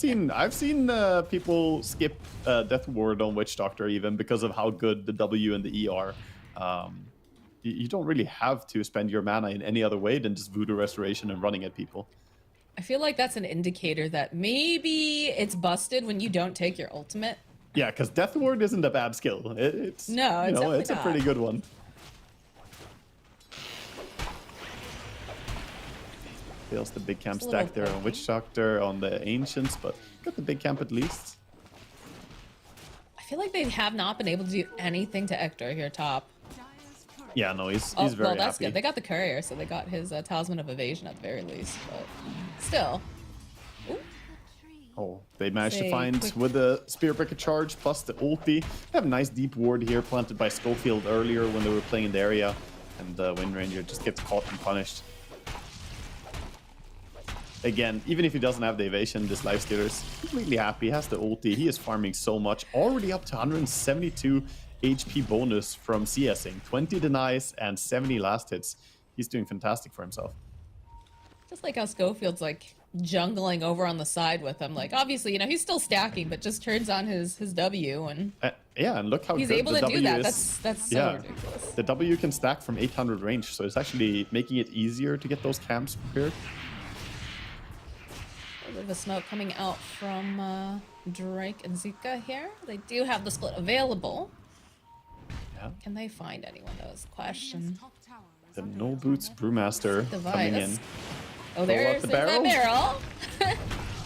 seen people skip Death Ward on Witch Doctor even because of how good the W and the E are. You don't really have to spend your mana in any other way than just Voodoo Restoration and running at people. I feel like that's an indicator that maybe it's busted when you don't take your ultimate. Yeah, because Death Ward isn't a bad skill. It's a pretty good one. Fails the big camp stack there on Witch Doctor, on the Ancients, but got the big camp at least. I feel like they have not been able to do anything to Ector here top. Yeah, no, he's very well, that's happy. good. They got the courier, so they got his Talisman of Evasion at the very least, but still. Ooh. Oh, they managed to find with the Spirit Breaker charge plus the ulti. They have a nice deep ward here planted by Schofield earlier when they were playing in the area, and Wind Ranger just gets caught and punished. Again, even if he doesn't have the evasion, this Lifestealer is completely happy. He has the ulti. He is farming so much. Already up to 172 HP bonus from CSing. 20 denies and 70 last hits. He's doing fantastic for himself. Just like how Schofield's like jungling over on the side with him. Like, obviously, you know, he's still stacking, but just turns on his W and... yeah, and look how he's good able the to W do that. is. That's so ridiculous. The W can stack from 800 range, so it's actually making it easier to get those camps prepared. A bit of a smoke coming out from Drake and Zika here. They do have the split available. Yeah. Can they find anyone? That was the question. The No Boots Brewmaster coming in. Oh, there's the barrel.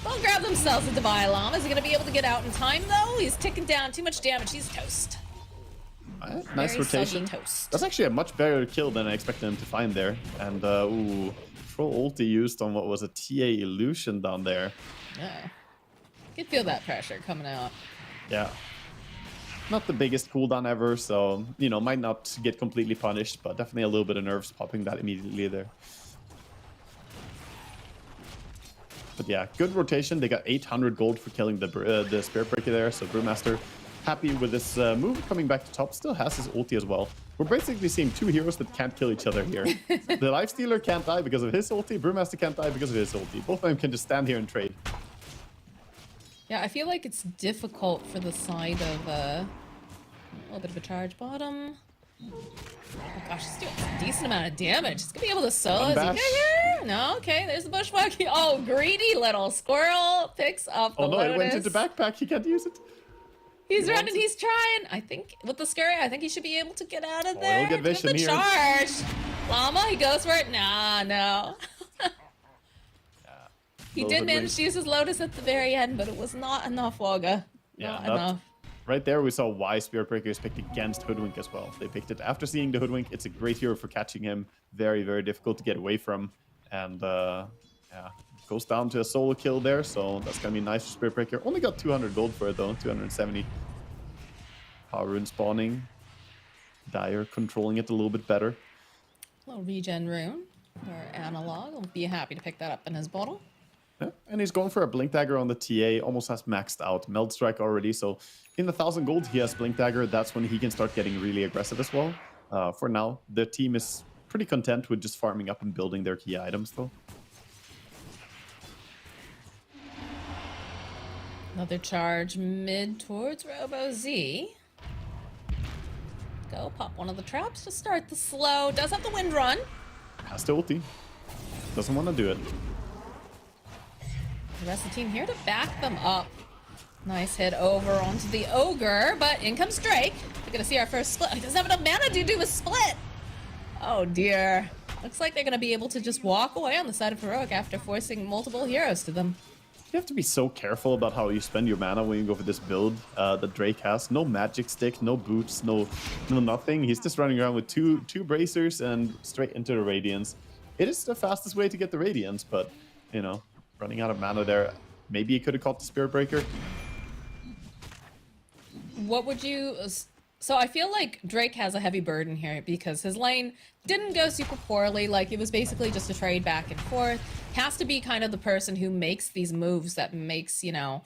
They'll grab themselves a Divine Llama. Is he going to be able to get out in time, though? He's ticking down too much damage. He's toast. Nice rotation. Toast. That's actually a much better kill than I expected him to find there. And, ooh, full ulti used on what was a TA illusion down there. Yeah. You can feel that pressure coming out. Yeah. Not the biggest cooldown ever, so, you know, might not get completely punished, but definitely a little bit of nerves popping that immediately there. But yeah, good rotation. They got 800 gold for killing the Spirit Breaker there, so Brewmaster happy with this move. Coming back to top, still has his ulti as well. We're basically seeing two heroes that can't kill each other here. The Lifestealer can't die because of his ulti, Brewmaster can't die because of his ulti. Both of them can just stand here and trade. Yeah, I feel like it's difficult for the side of a little bit of a charge bottom. Oh gosh, it's doing a decent amount of damage. It's gonna be able to solo. No, okay, there's the bushwhack. Oh, greedy little squirrel picks up the Lotus. It went into backpack. He can't use it. He's running. He's trying. I think with the scurry, I think he should be able to get out of there. He'll get vision here. Charge. Llama, he goes for it. Nah, no. He did manage to use his Lotus at the very end, but it was not enough, Wogga. Not enough. Right there, we saw why Spirit Breaker is picked against Hoodwink as well. They picked it after seeing the Hoodwink. It's a great hero for catching him. Very, very difficult to get away from. And yeah, goes down to a solo kill there. So that's going to be nice for Spirit Breaker. Only got 200 gold for it though, 270. Power rune spawning. Dire controlling it a little bit better. A little regen rune or analog. I'll be happy to pick that up in his bottle. Yeah, and he's going for a Blink Dagger on the TA, almost has maxed out Meld Strike already, so in the 1000 gold he has Blink Dagger. That's when he can start getting really aggressive as well. For now, the team is pretty content with just farming up and building their key items though. Another charge mid towards Robo-Z. Go pop one of the traps to start the slow. Does have the wind run. Has to ulti. Doesn't want to do it. The rest of the team here to back them up. Nice hit over onto the Ogre, but in comes Drake. We're gonna see our first split. He doesn't have enough mana to do a split. Oh dear. Looks like they're gonna be able to just walk away on the side of Heroic after forcing multiple heroes to them. You have to be so careful about how you spend your mana when you go for this build that Drake has. No magic stick, no boots, no nothing. He's just running around with two bracers and straight into the Radiance. It is the fastest way to get the Radiance, but, you know, running out of mana there. Maybe he could have caught the Spirit Breaker. What would you... So I feel like Drake has a heavy burden here because his lane didn't go super poorly. Like, it was basically just a trade back and forth. Has to be kind of the person who makes these moves that makes, you know,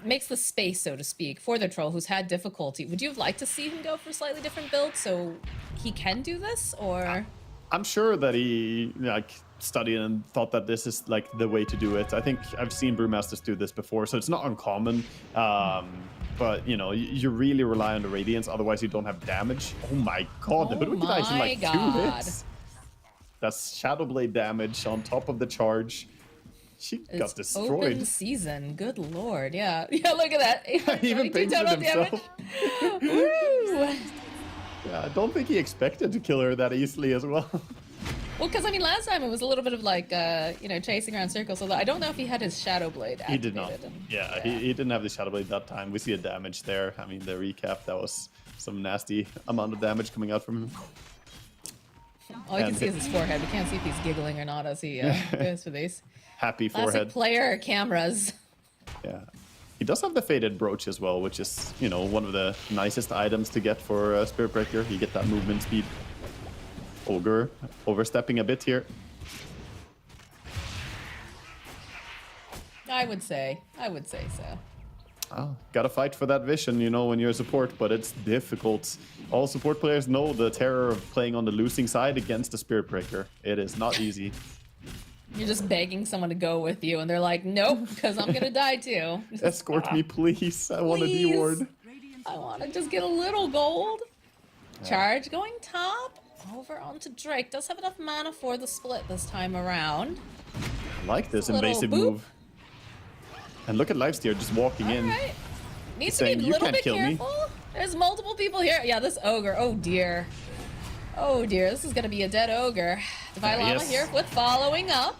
makes the space, so to speak, for the troll who's had difficulty. Would you have liked to see him go for a slightly different build so he can do this, or...? I'm sure that he, like, studied and thought that this is, like, the way to do it. I think I've seen Brewmasters do this before, so it's not uncommon. But, you know, you really rely on the Radiance, otherwise you don't have damage. Oh my god, the Hoodwink dies in like 2 hits. That's Shadowblade damage on top of the charge. She got destroyed. Open season, good lord, yeah. Yeah, look at that. He even painted himself. Woo! Yeah, I don't think he expected to kill her that easily as well. Well, because, I mean, last time it was a little bit of, like, you know, chasing around circles, although I don't know if he had his Shadow Blade activated. He did not. Yeah, he didn't have the Shadow Blade that time. We see a damage there. I mean, the recap, that was some nasty amount of damage coming out from him. All you can see is his forehead. We can't see if he's giggling or not as he goes for these. Happy Classic forehead. player cameras. Yeah. He does have the Faded Brooch as well, which is, you know, one of the nicest items to get for Spirit Breaker. You get that movement speed. Ogre overstepping a bit here. I would say so. Oh, gotta fight for that vision, you know, when you're a support, but it's difficult. All support players know the terror of playing on the losing side against the Spirit Breaker. It is not easy. You're just begging someone to go with you, and they're like, nope, because I'm gonna die too. Escort me, please. I want a D-ward. I want to just get a little gold. Charge going top. Over onto Drake. Does have enough mana for the split this time around. I like this invasive move. And look at Lifesteer just walking in. Right. Needs to be a little bit careful. There's multiple people here. Yeah, this Ogre. Oh dear. Oh dear. This is going to be a dead Ogre. Divine Llama here with following up.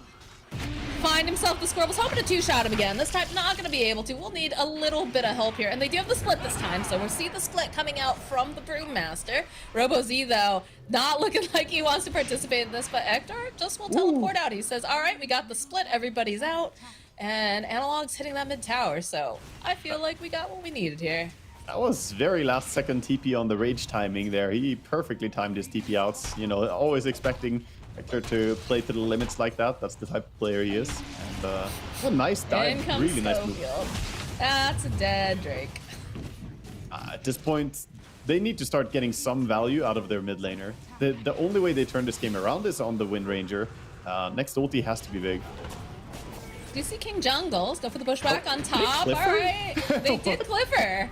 Find himself the Squirrel. Was hoping to two-shot him again. This time, not going to be able to. We'll need a little bit of help here. And they do have the split this time, so we'll see the split coming out from the Brewmaster. RoboZ, though, not looking like he wants to participate in this, but Hector just will teleport out. He says, all right, we got the split. Everybody's out. And Analog's hitting that mid-tower, so I feel like we got what we needed here. That was very last-second TP on the Rage timing there. He perfectly timed his TP outs. You know, always expecting Hector to play to the limits like that. That's the type of player he is. And a nice dive. Really nice move. That's a dead Drake. At this point, they need to start getting some value out of their mid laner. The only way they turn this game around is on the Wind Ranger. Next ulti has to be big. Do you see King Jungles go for the bushwhack on top? All Clipper? right, they did Clipper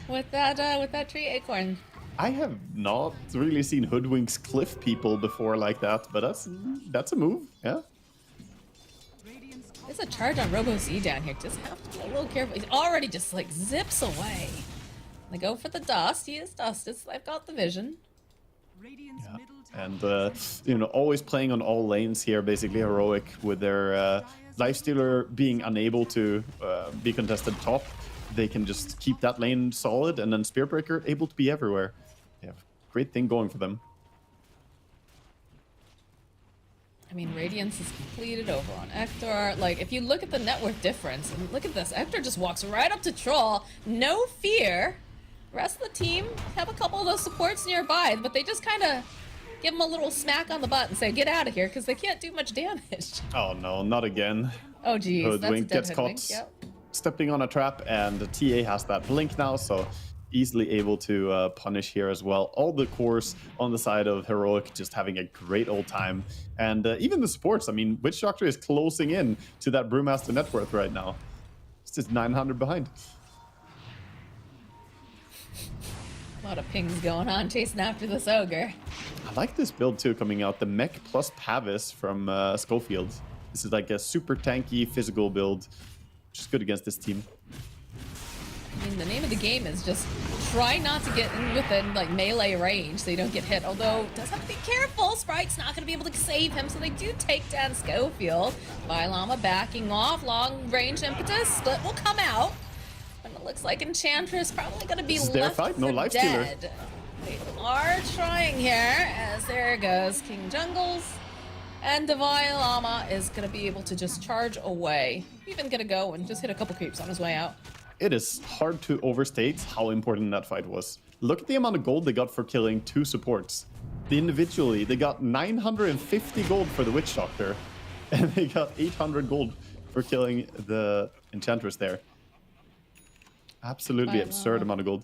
with that tree acorn. I have not really seen Hoodwinks cliff people before like that, but that's a move, yeah. There's a charge on RoboZ down here. Just have to be a little careful. He's already just like zips away. They go for the dust. He is dusted. So I've got the vision. Yeah. And you know, always playing on all lanes here, basically Heroic with their Lifestealer being unable to be contested top. They can just keep that lane solid, and then Spirit Breaker able to be everywhere. They have a great thing going for them. I mean, Radiance is completed over on Hector. Like, if you look at the net worth difference, and look at this, Hector just walks right up to Troll, no fear. Rest of the team have a couple of those supports nearby, but they just kind of give him a little smack on the butt and say, get out of here, because they can't do much damage. Oh no, not again. Oh geez, Hoodwink that's a dead gets caught stepping on a trap, and the TA has that blink now, so easily able to punish here as well. All the cores on the side of Heroic just having a great old time. And even the supports, I mean, Witch Doctor is closing in to that Brewmaster net worth right now. It's just 900 behind. A lot of pings going on, chasing after this Ogre. I like this build too coming out, the Mech plus Pavis from Schofield. This is like a super tanky physical build. which is good against this team. I mean, the name of the game is just try not to get in within like melee range so you don't get hit. Although, does have to be careful. Sprite's not going to be able to save him, so they do take down Schofield. Llama backing off, long range impetus. Split will come out. And it looks like Enchantress probably going to be left fight. No for life dead. stealer. They are trying here, as there goes King Jungles. And Divine Llama is going to be able to just charge away. Even going to go and just hit a couple creeps on his way out. It is hard to overstate how important that fight was. Look at the amount of gold they got for killing 2 supports. Individually, they got 950 gold for the Witch Doctor, and they got 800 gold for killing the Enchantress there. Absolutely absurd amount of gold.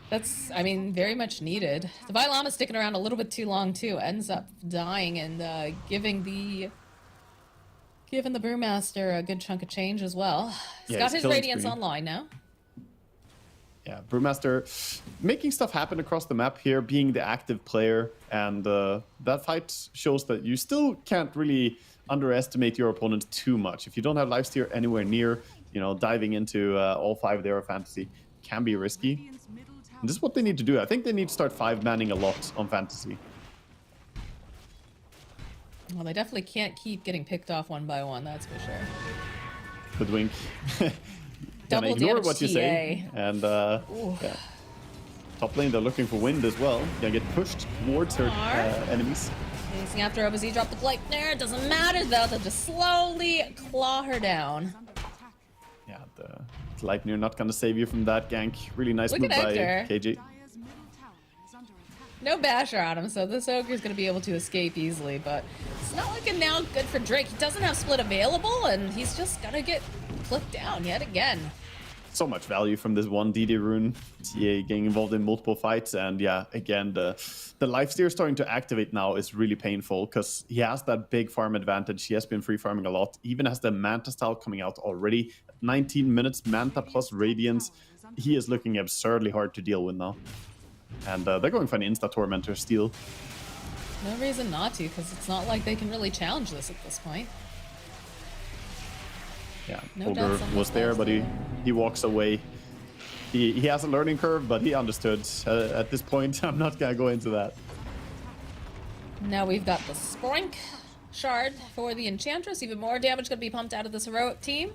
That's, I mean, very much needed. The Llama sticking around a little bit too long, too. Ends up dying and giving the Brewmaster a good chunk of change as well. He's got his Radiance online now. Yeah, Brewmaster making stuff happen across the map here, being the active player. And that fight shows that you still can't really underestimate your opponent too much. If you don't have lifesteal anywhere near, you know, diving into all 5 there of Fantasy can be risky. And this is what they need to do. I think they need to start 5-manning a lot on Fantasy. Well, they definitely can't keep getting picked off one by one, that's for sure. Good wink. Double ignore damage what you TA. say. And yeah. Top lane, they're looking for wind as well. Gonna get pushed towards her enemies. Chasing after OBZ, drop the Gleipnir. Doesn't matter though, they'll just slowly claw her down. Yeah, the Gleipnir not gonna save you from that gank. Really nice Look move at by Hector. KJ. No basher on him, so this Ogre's going to be able to escape easily, but it's not looking now good for Drake. He doesn't have split available, and he's just going to get clipped down yet again. So much value from this one DD rune. TA getting involved in multiple fights, and yeah, again, the lifesteal starting to activate now is really painful because he has that big farm advantage. He has been free farming a lot, even has the Manta style coming out already. 19 minutes, Manta plus Radiance. He is looking absurdly hard to deal with now. And they're going for an Insta-Tormentor steal. No reason not to, because it's not like they can really challenge this at this point. Yeah, No Ogre was there, but he walks away. He has a learning curve, but he understood. At this point, I'm not going to go into that. Now we've got the Sprink Shard for the Enchantress. Even more damage going to be pumped out of this heroic team.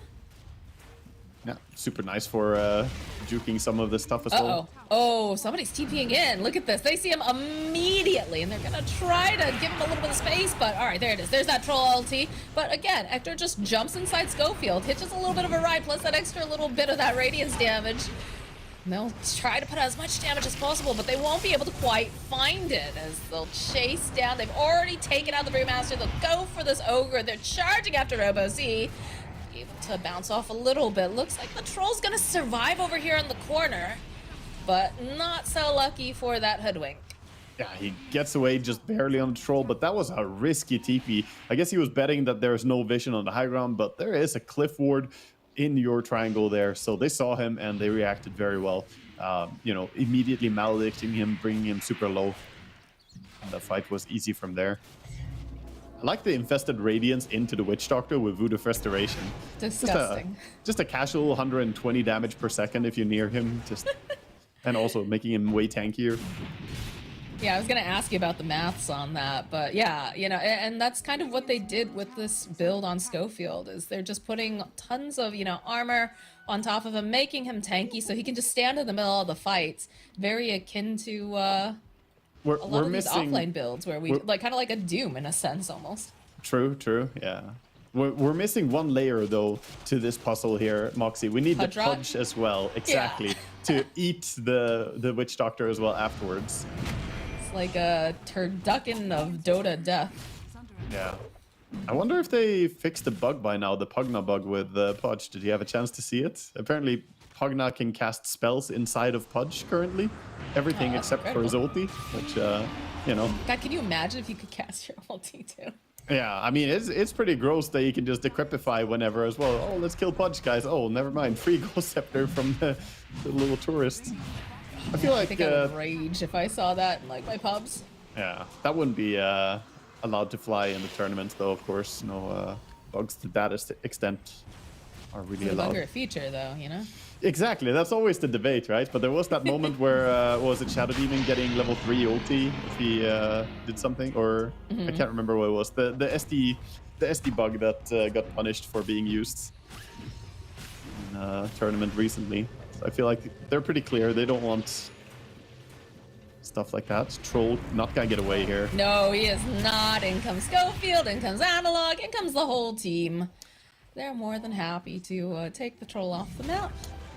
Yeah, super nice for juking some of the stuff as well. Oh, somebody's TPing in. Look at this. They see him immediately, and they're going to try to give him a little bit of space, but all right, there it is. There's that troll LT. But again, Hector just jumps inside Schofield, hitches a little bit of a ride, plus that extra little bit of that Radiance damage. And they'll try to put out as much damage as possible, but they won't be able to quite find it as they'll chase down. They've already taken out the Brewmaster. They'll go for this Ogre. They're charging after RoboZ. Able to bounce off a little bit. Looks like the troll's gonna survive over here in the corner, but not so lucky for that hoodwink. Yeah, he gets away just barely on the troll, but that was a risky TP. I guess he was betting that there's no vision on the high ground, but there is a cliff ward in your triangle there, so they saw him and they reacted very well. You know, immediately maledicting him, bringing him super low. And the fight was easy from there. I like the infested Radiance into the Witch Doctor with Voodoo Restoration. Disgusting. Just a casual 120 damage per second if you're near him. And also making him way tankier. Yeah, I was gonna ask you about the maths on that, but yeah, you know, and that's kind of what they did with this build on Schofield, is they're just putting tons of, you know, armor on top of him, making him tanky so he can just stand in the middle of the fights. Very akin to a lot of these offlane builds where we like kind of like a Doom in a sense almost. True, yeah. We're missing one layer though to this puzzle here, Moxie. We need Pudge the rot? Pudge as well, exactly, to eat the Witch Doctor as well afterwards. It's like a turducken of Dota death. Yeah. I wonder if they fixed the bug by now, the Pugna bug with Pudge. Did you have a chance to see it? Apparently, Pugna can cast spells inside of Pudge currently. Everything except for his ulti, which, you know. God, can you imagine if you could cast your ulti too? Yeah, I mean, it's pretty gross that you can just decrepify whenever as well. Oh, let's kill Pudge, guys. Oh, never mind. Free Ghost Scepter from the little tourist. I feel like... I think I would rage if I saw that in, like, my pubs. Yeah, that wouldn't be allowed to fly in the tournaments, though, of course. No bugs to that extent. are really It's a allowed. bugger feature, though, you know? Exactly, that's always the debate, right? But there was that moment where was it Shadow Demon getting level 3 ulti if he did something, or I can't remember what it was. The SD bug that got punished for being used in a tournament recently. So I feel like they're pretty clear. They don't want stuff like that. Troll not gonna get away here. No, he is not. In comes Schofield, in comes Analog, in comes the whole team. They're more than happy to take the troll off the map.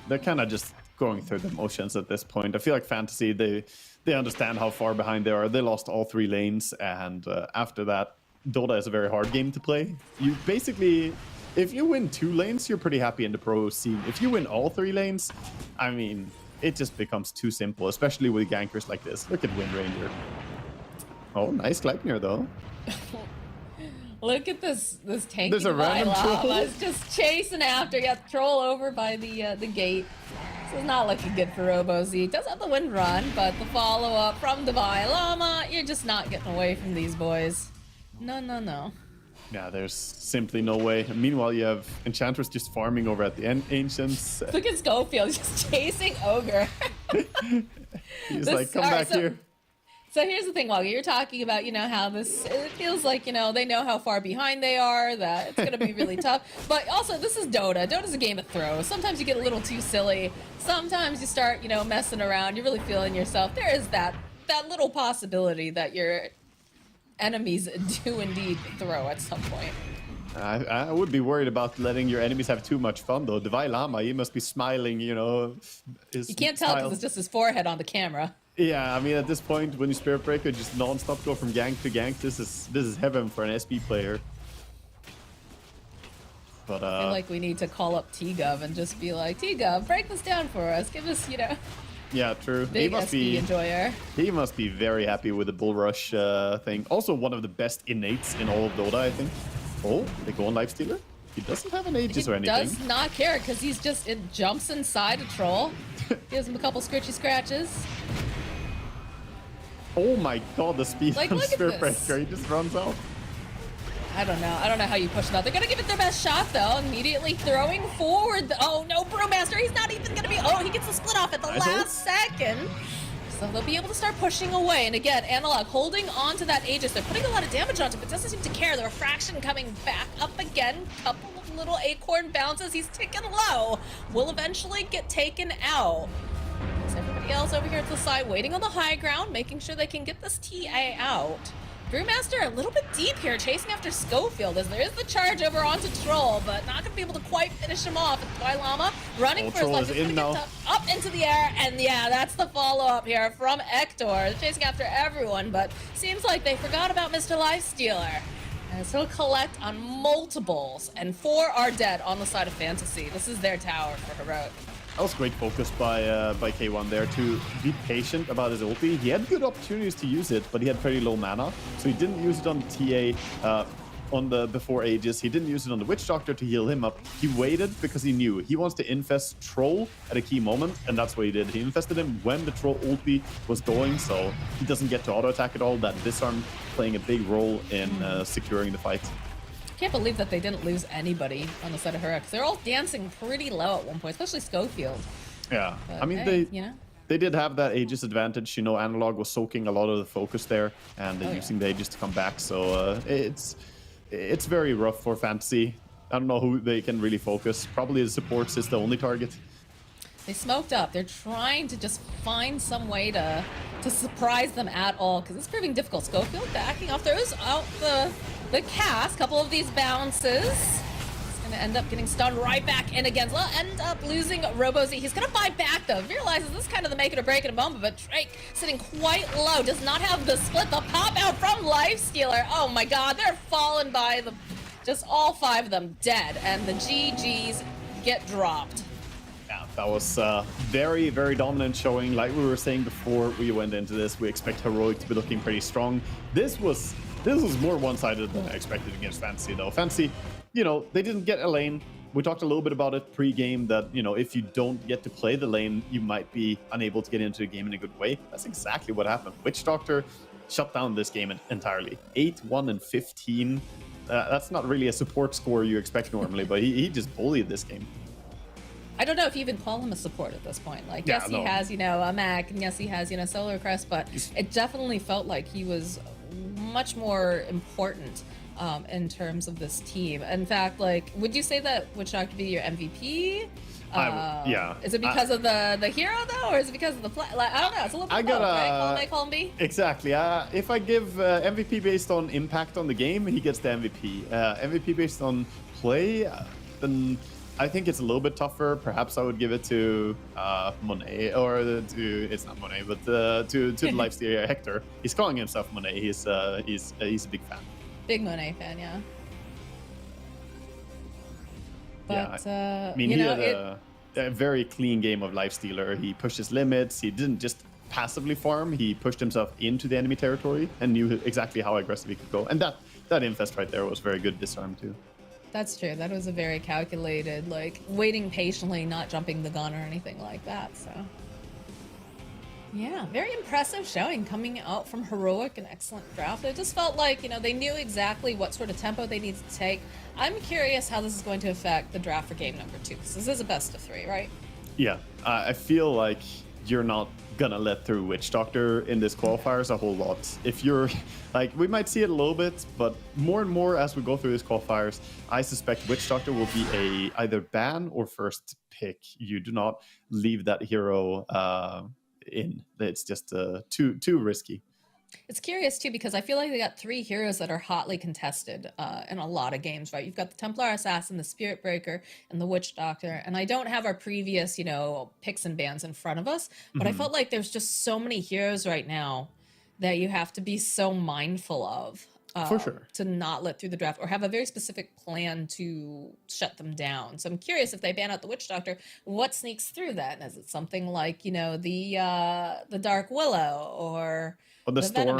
They're kind of just going through the motions at this point. I feel like Fantasy, they understand how far behind they are. They lost all 3 lanes, and after that, Dota is a very hard game to play. You basically, if you win 2 lanes, you're pretty happy in the pro scene. If you win all 3 lanes, I mean, it just becomes too simple, especially with gankers like this. Look at Wind Ranger. Oh, nice Gleipnir though. Look at this tanky There's a random troll. It's just chasing after. Got the troll over by the gate. This is not looking good for RoboZ. Does have the wind run, but the follow-up from Divine Llama, you're just not getting away from these boys. No, no, no. Yeah, there's simply no way. Meanwhile, you have Enchantress just farming over at the Ancients. Look at Schofield just chasing Ogre. He's like, come back here. So here's the thing, Woggy. You're talking about, how it feels like, they know how far behind they are, that it's going to be really tough. But also, this is Dota. Dota's a game of throws. Sometimes you get a little too silly. Sometimes you start, messing around. You're really feeling yourself. There is that little possibility that your enemies do indeed throw at some point. I would be worried about letting your enemies have too much fun, though. Divine Llama, he must be smiling, You can't tell because it's just his forehead on the camera. Yeah, I mean, at this point, when you Spirit Breaker just non-stop go from gank to gank, this is heaven for an SP player. But I feel like we need to call up T-Gov and just be like, T-Gov, break this down for us. Give us, yeah, true. Big SP enjoyer. He must be very happy with the Bull Rush thing. Also, one of the best innates in all of Dota, I think. Oh, they go on Lifestealer? He doesn't have an Aegis or anything. He does not care because it jumps inside a troll. Gives him a couple scritchy scratches. Oh my god, the speed on Spirit this. Breaker. He just runs out. I don't know how you push them out. They're going to give it their best shot, though. Immediately throwing forward. Oh, no, Brewmaster. He's not even going to be... Oh, he gets the split off at the last second. So they'll be able to start pushing away. And again, Analog holding on to that Aegis. They're putting a lot of damage onto it, but doesn't seem to care. The refraction coming back up again. Couple of little acorn bounces. He's ticking low. Will eventually get taken out. There's everybody else over here to the side, waiting on the high ground, making sure they can get this TA out. Brewmaster a little bit deep here, chasing after Schofield, as there is the charge over onto Troll, but not going to be able to quite finish him off. And Divine Llama running for his life. He's going to get up into the air, and yeah, that's the follow-up here from Ector. Chasing after everyone, but seems like they forgot about Mr. Lifestealer. As he'll collect on multiples, and 4 are dead on the side of Fantasy. This is their tower for Heroic. That was great focus by K1 there to be patient about his ulti. He had good opportunities to use it, but he had pretty low mana, so he didn't use it on the TA on the before Aegis. He didn't use it on the Witch Doctor to heal him up. He waited because he knew he wants to infest Troll at a key moment, and that's what he did. He infested him when the Troll ulti was going, so he doesn't get to auto attack at all. That disarm playing a big role in securing the fight. Can't believe that they didn't lose anybody on the side of Heroic. They're all dancing pretty low at one point, especially Schofield. Yeah, but, I mean, hey, they did have that Aegis advantage. Analog was soaking a lot of the focus there, and using the Aegis to come back. So it's very rough for Fantasy. I don't know who they can really focus. Probably the supports is the only target. They smoked up. They're trying to just find some way to surprise them at all, because it's proving difficult. Schofield backing off, throws out the cast. Couple of these bounces. He's going to end up getting stunned right back in again. Well, end up losing RoboZ. He's going to buy back, though. Realizes this is kind of the make it or break in a moment, but Drake sitting quite low. Does not have the split. The pop out from Lifestealer. Oh my god, they're fallen by just all 5 of them dead, and the GGs get dropped. Yeah, that was very, very dominant showing. Like we were saying before we went into this, we expect Heroic to be looking pretty strong. This was more one-sided than I expected against Fantasy, though. Fantasy, they didn't get a lane. We talked a little bit about it pre-game that, if you don't get to play the lane, you might be unable to get into the game in a good way. That's exactly what happened. Witch Doctor shut down this game entirely. 8-1 and 15. That's not really a support score you expect normally, but he just bullied this game. I don't know if you even call him a support at this point. Like, Yeah, yes, no. he has, a Mac, and yes, he has, Solar Crest, but it definitely felt like he was much more important in terms of this team. In fact, like, would you say that Witch Doctor be your MVP? Yeah. Is it because of the hero though, or is it because of the play? Like, I don't know. It's a little bit of both, right? Column A, column B. Exactly. If I give MVP based on impact on the game, he gets the MVP. MVP based on play, then I think it's a little bit tougher. Perhaps I would give it to Monet, or it's not Monet, but to the lifestealer Hector. He's calling himself Monet. He's a big fan. Big Monet fan, yeah. But, I mean, he had a very clean game of Lifestealer. He pushed his limits. He didn't just passively farm. He pushed himself into the enemy territory and knew exactly how aggressive he could go. And that infest right there was very good disarm too. That's true. That was a very calculated, like, waiting patiently, not jumping the gun or anything like that, so... Yeah, very impressive showing coming out from Heroic, an excellent draft. It just felt like, they knew exactly what sort of tempo they needed to take. I'm curious how this is going to affect the draft for game number 2, because this is a best of 3, right? Yeah, I feel like you're not gonna let through Witch Doctor in this qualifiers a whole lot. If you're, like, we might see it a little bit, but more and more as we go through these qualifiers, I suspect Witch Doctor will be a either ban or first pick. You do not leave that hero in. It's just too risky. It's curious too, because I feel like they got 3 heroes that are hotly contested in a lot of games, right? You've got the Templar Assassin, the Spirit Breaker, and the Witch Doctor. And I don't have our previous, picks and bans in front of us, but I felt like there's just so many heroes right now that you have to be so mindful of. For sure. To not let through the draft, or have a very specific plan to shut them down. So I'm curious, if they ban out the Witch Doctor, what sneaks through that? Is it something like, the Dark Willow, or the Storm?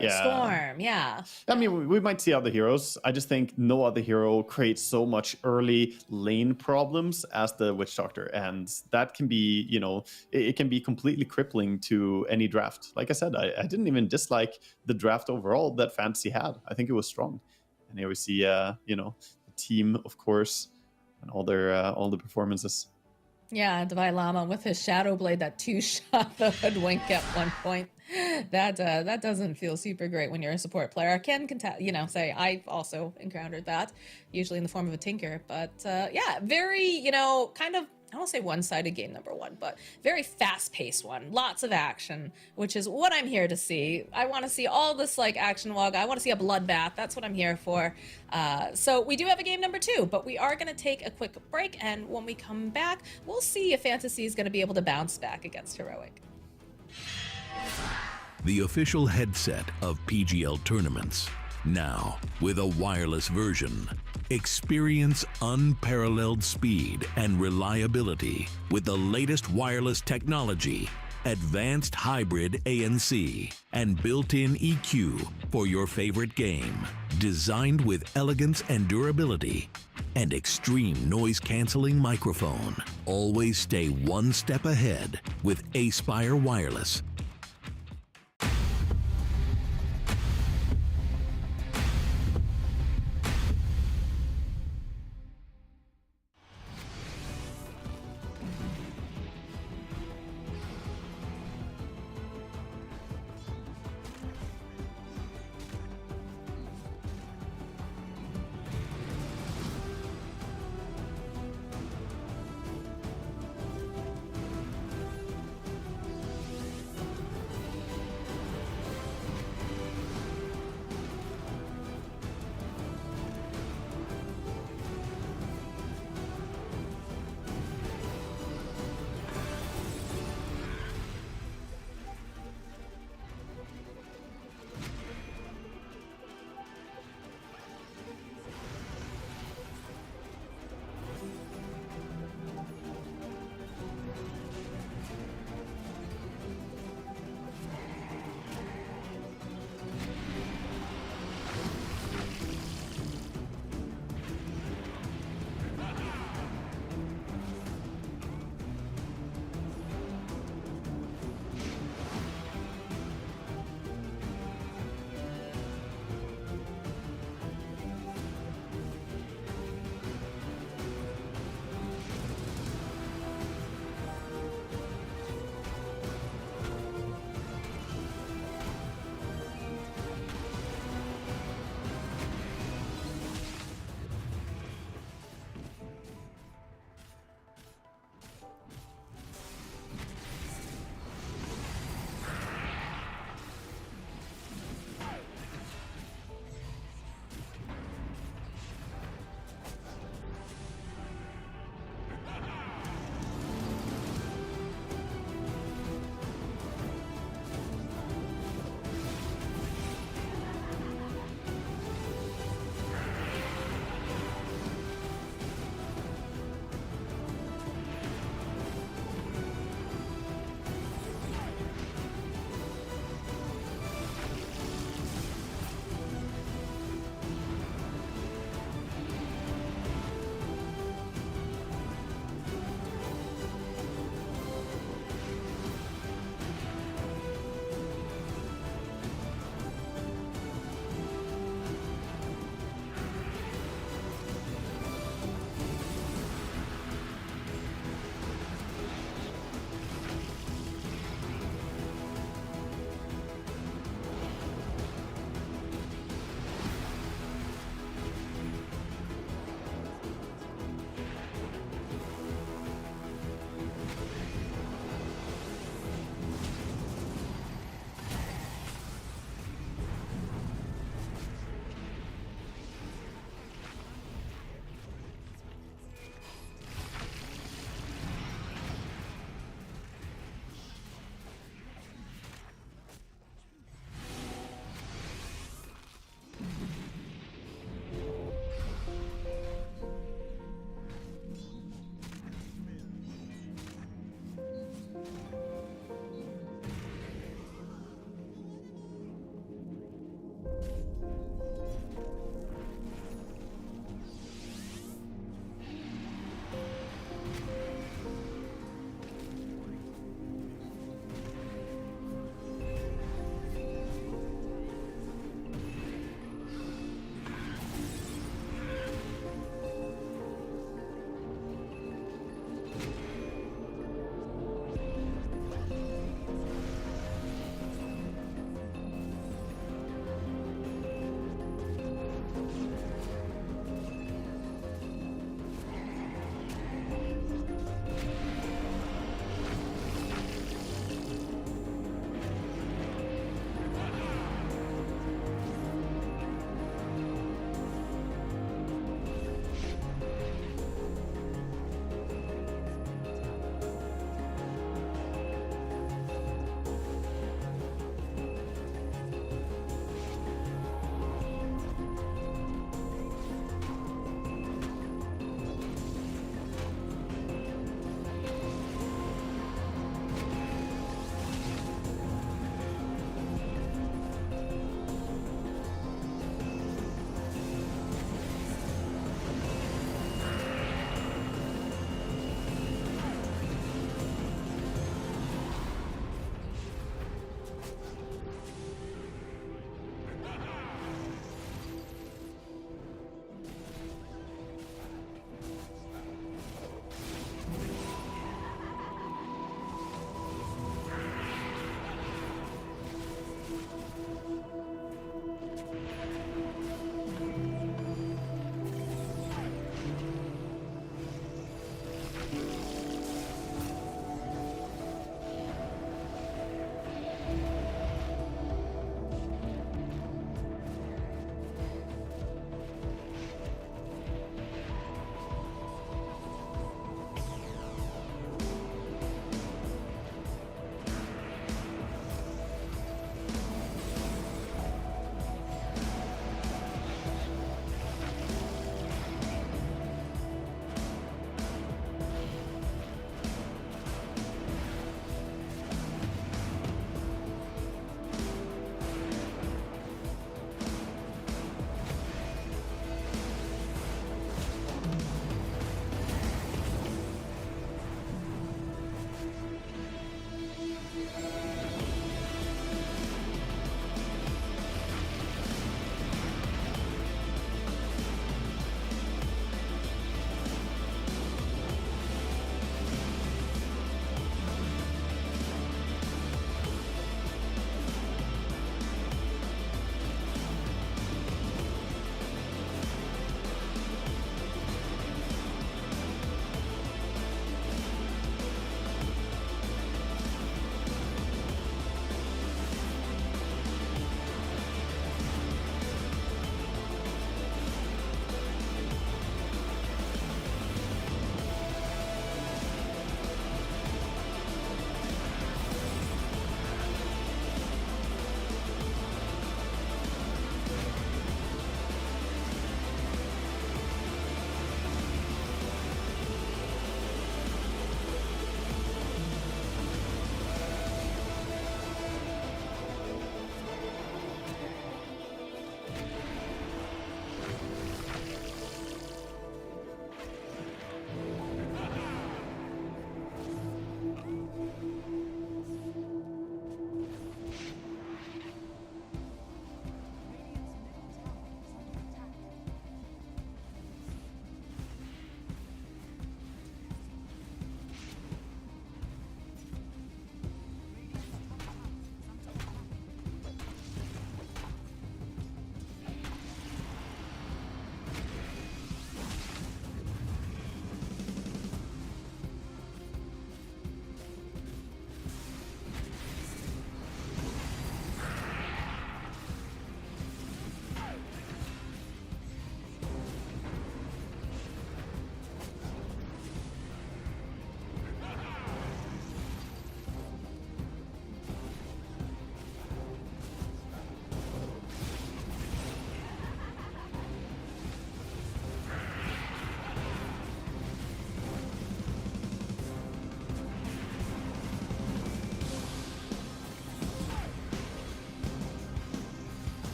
Yeah. Storm, yeah. I mean, we might see other heroes. I just think no other hero creates so much early lane problems as the Witch Doctor, and that can be, it can be completely crippling to any draft. Like I said, I didn't even dislike the draft overall that Fantasy had. I think it was strong. And here we see, the team, of course, and all the performances. Yeah, Divine Llama with his Shadow Blade that 2-shot the Hoodwink at one point. That doesn't feel super great when you're a support player. I can say I've also encountered that, usually in the form of a Tinker. But yeah, very, kind of, I don't say one-sided game number 1, but very fast-paced one. Lots of action, which is what I'm here to see. I want to see all this, like, action log. I want to see a bloodbath. That's what I'm here for. So we do have a game number 2, but we are going to take a quick break, and when we come back, we'll see if Fantasy is going to be able to bounce back against Heroic. The official headset of PGL tournaments. Now, with a wireless version. Experience unparalleled speed and reliability with the latest wireless technology, advanced hybrid ANC, and built-in EQ for your favorite game. Designed with elegance and durability, and extreme noise-canceling microphone. Always stay one step ahead with Aspire Wireless.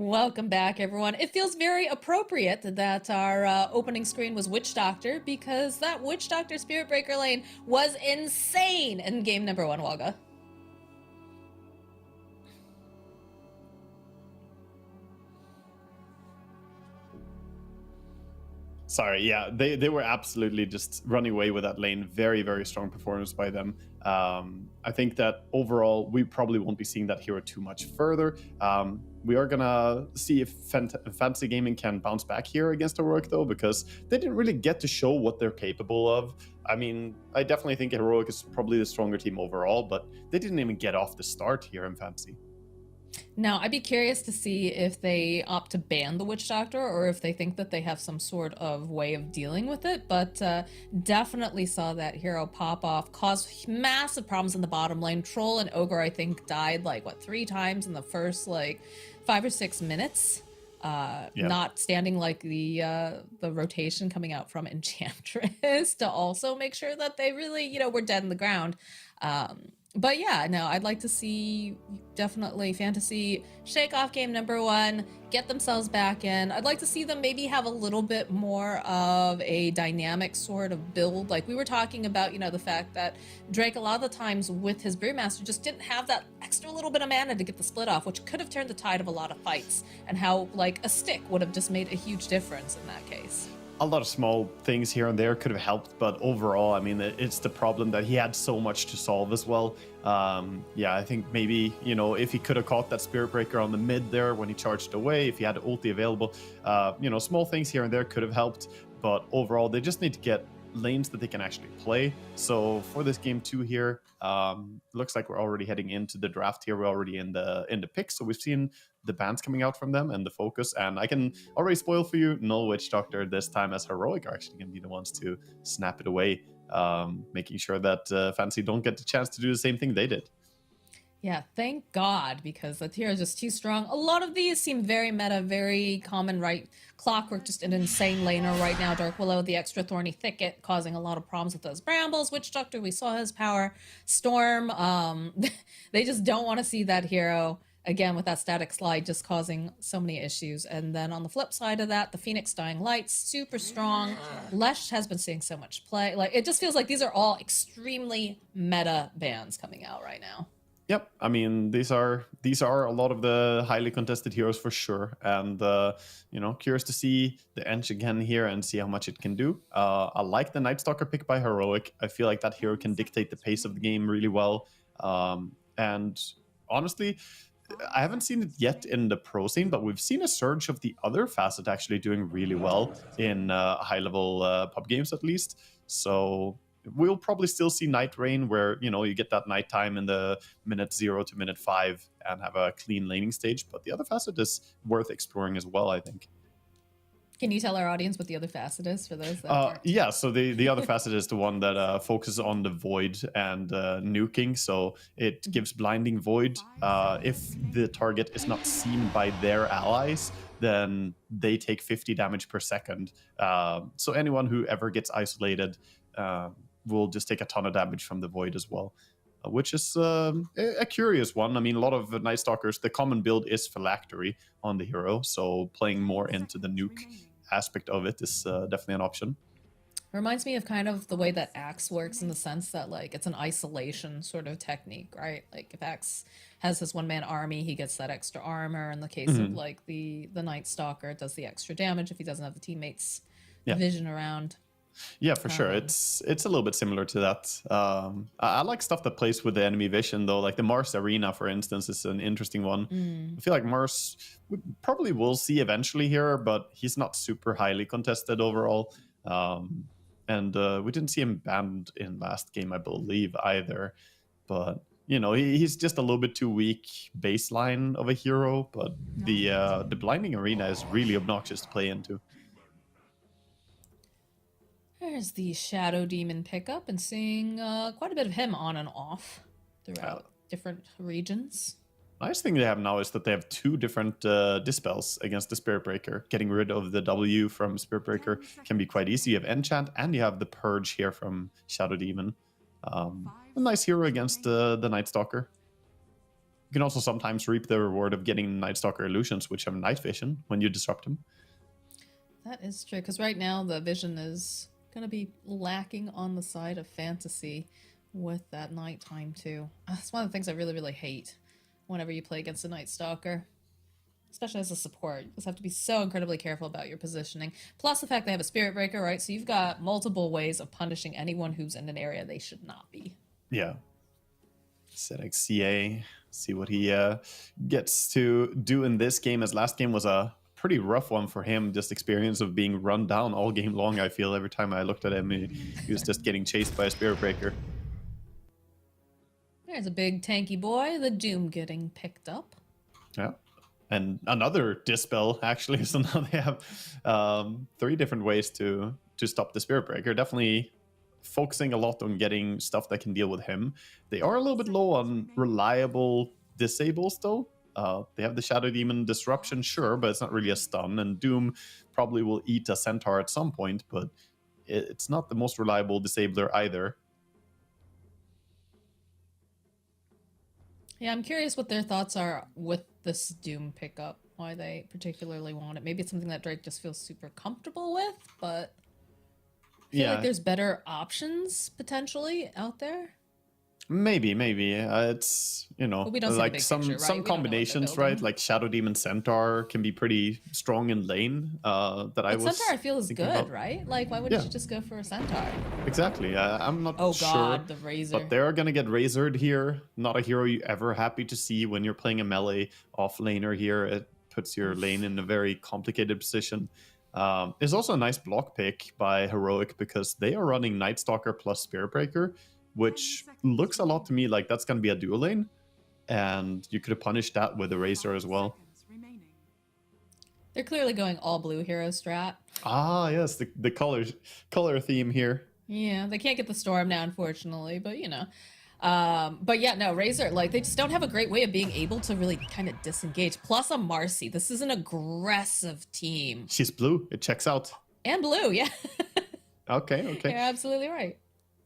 Welcome back, everyone. It feels very appropriate that our opening screen was Witch Doctor, because that Witch Doctor Spirit Breaker lane was insane in game number 1, Wagga. Sorry, yeah, they were absolutely just running away with that lane. Very, very strong performance by them. I think that overall, we probably won't be seeing that hero too much further. We are gonna see if Fantasy Gaming can bounce back here against Heroic, though, because they didn't really get to show what they're capable of. I mean, I definitely think Heroic is probably the stronger team overall, but they didn't even get off the start here in Fantasy. Now, I'd be curious to see if they opt to ban the Witch Doctor, or if they think that they have some sort of way of dealing with it, but definitely saw that hero pop off, cause massive problems in the bottom lane. Troll and Ogre, I think, died, like, what, 3 times in the first, like, 5 or 6 minutes? Not standing like the rotation coming out from Enchantress to also make sure that they really, you know, were dead in the ground. But yeah, no, I'd like to see definitely Fantasy shake off game number 1, get themselves back in. I'd like to see them maybe have a little bit more of a dynamic sort of build. Like we were talking about, you know, the fact that Drake a lot of the times with his Brewmaster just didn't have that extra little bit of mana to get the split off, which could have turned the tide of a lot of fights, and how like a stick would have just made a huge difference in that case. A lot of small things here and there could have helped, but overall, I mean, it's the problem that he had so much to solve as well. Yeah, I think maybe, you know, if he could have caught that Spirit Breaker on the mid there when he charged away, if he had ulti available, you know, small things here and there could have helped, but overall, they just need to get lanes that they can actually play. So for this game 2 here, looks like we're already heading into the draft here. We're already in the picks, so we've seen the bans coming out from them and the focus, and I can already spoil for you, no Witch Doctor this time, as Heroic are actually going to be the ones to snap it away, making sure that Fantasy don't get the chance to do the same thing they did. Yeah, thank God, because the tier is just too strong. A lot of these seem very meta, very common, right? Clockwork, just an insane laner right now. Dark Willow, the extra thorny thicket, causing a lot of problems with those brambles. Witch Doctor, we saw his power. Storm, they just don't want to see that hero. Again, with that static slide, just causing so many issues. And then on the flip side of that, the Phoenix Dying Light, super strong. Lesh has been seeing so much play. Like, it just feels like these are all extremely meta bans coming out right now. Yep, I mean, these are a lot of the highly contested heroes for sure, and you know, curious to see the Ench again here and see how much it can do. I like the Night Stalker pick by Heroic. I feel like that hero can dictate the pace of the game really well, and honestly, I haven't seen it yet in the pro scene, but we've seen a surge of the other facet actually doing really well in high-level pub games at least. So we'll probably still see Night Rain, where, you know, you get that nighttime in the minute 0 to minute 5 and have a clean laning stage. But the other facet is worth exploring as well, I think. Can you tell our audience what the other facet is for those that yeah, so the other facet is the one that focuses on the void and nuking. So it gives blinding void. If the target is not seen by their allies, then they take 50 damage per second. So anyone who ever gets isolated will just take a ton of damage from the void as well, which is a curious one. I mean, a lot of Night Stalkers, the common build is phylactery on the hero, so playing more into the nuke aspect of it is definitely an option. Reminds me of kind of the way that Axe works, in the sense that, like, it's an isolation sort of technique, right? Like, if Axe has his one-man army, he gets that extra armor. In the case of, like, the Night Stalker, it does the extra damage if he doesn't have the teammates' vision around. Yeah, for sure. It's a little bit similar to that. I like stuff that plays with the enemy vision, though. Like the Mars Arena, for instance, is an interesting one. I feel like Mars we probably will see eventually here, but he's not super highly contested overall. And we didn't see him banned in last game, I believe, either. But, you know, he's just a little bit too weak baseline of a hero. But the Blinding Arena is really obnoxious to play into. There's the Shadow Demon pickup, and seeing quite a bit of him on and off throughout different regions. Nice thing they have now is that they have 2 different dispels against the Spirit Breaker. Getting rid of the W from Spirit Breaker can be quite easy. You have Enchant, and you have the Purge here from Shadow Demon. A nice hero against the Night Stalker. You can also sometimes reap the reward of getting Night Stalker illusions, which have night vision when you disrupt them. That is true, because right now the vision is going to be lacking on the side of fantasy with that nighttime too. That's one of the things I really, really hate whenever you play against a Night Stalker. Especially as a support. You just have to be so incredibly careful about your positioning. Plus the fact they have a Spirit Breaker, right? So you've got multiple ways of punishing anyone who's in an area they should not be. Yeah. Setting CA, see what he gets to do in this game, as last game was a pretty rough one for him. Just experience of being run down all game long, I feel. Every time I looked at him, he was just getting chased by a Spirit Breaker. There's a big tanky boy, the Doom getting picked up. Yeah. And another Dispel, actually. So now they have 3 different ways to stop the Spirit Breaker. Definitely focusing a lot on getting stuff that can deal with him. They are a little bit low on reliable disables, though. They have the Shadow Demon Disruption, sure, but it's not really a stun. And Doom probably will eat a Centaur at some point, but it's not the most reliable disabler either. Yeah, I'm curious what their thoughts are with this Doom pickup. Why they particularly want it. Maybe it's something that Drake just feels super comfortable with, but I feel like there's better options potentially out there. Maybe. It's, you know, But we don't see the like big some picture, right? We don't know what they're combinations, building. right? Like Shadow Demon Centaur can be pretty strong in lane. But Centaur I feel is thinking good, about. right? Like, why wouldn't you just go for a Centaur? Exactly. I'm not Oh sure. god, the Razor. But they're going to get Razored here. Not a hero you ever happy to see when you're playing a melee off laner here. It puts your lane in a very complicated position. It's also a nice block pick by Heroic because they are running Night Stalker plus Spirit Breaker, which looks a lot to me like that's going to be a dual lane. And you could have punished that with a Razor as well. They're clearly going all blue hero strat. Ah, yes, the color theme here. Yeah, they can't get the storm now, unfortunately, but you know. But yeah, no, Razor, like, they just don't have a great way of being able to really kind of disengage. Plus a Marcy. This is an aggressive team. She's blue. It checks out. And blue, yeah. Okay. You're absolutely right.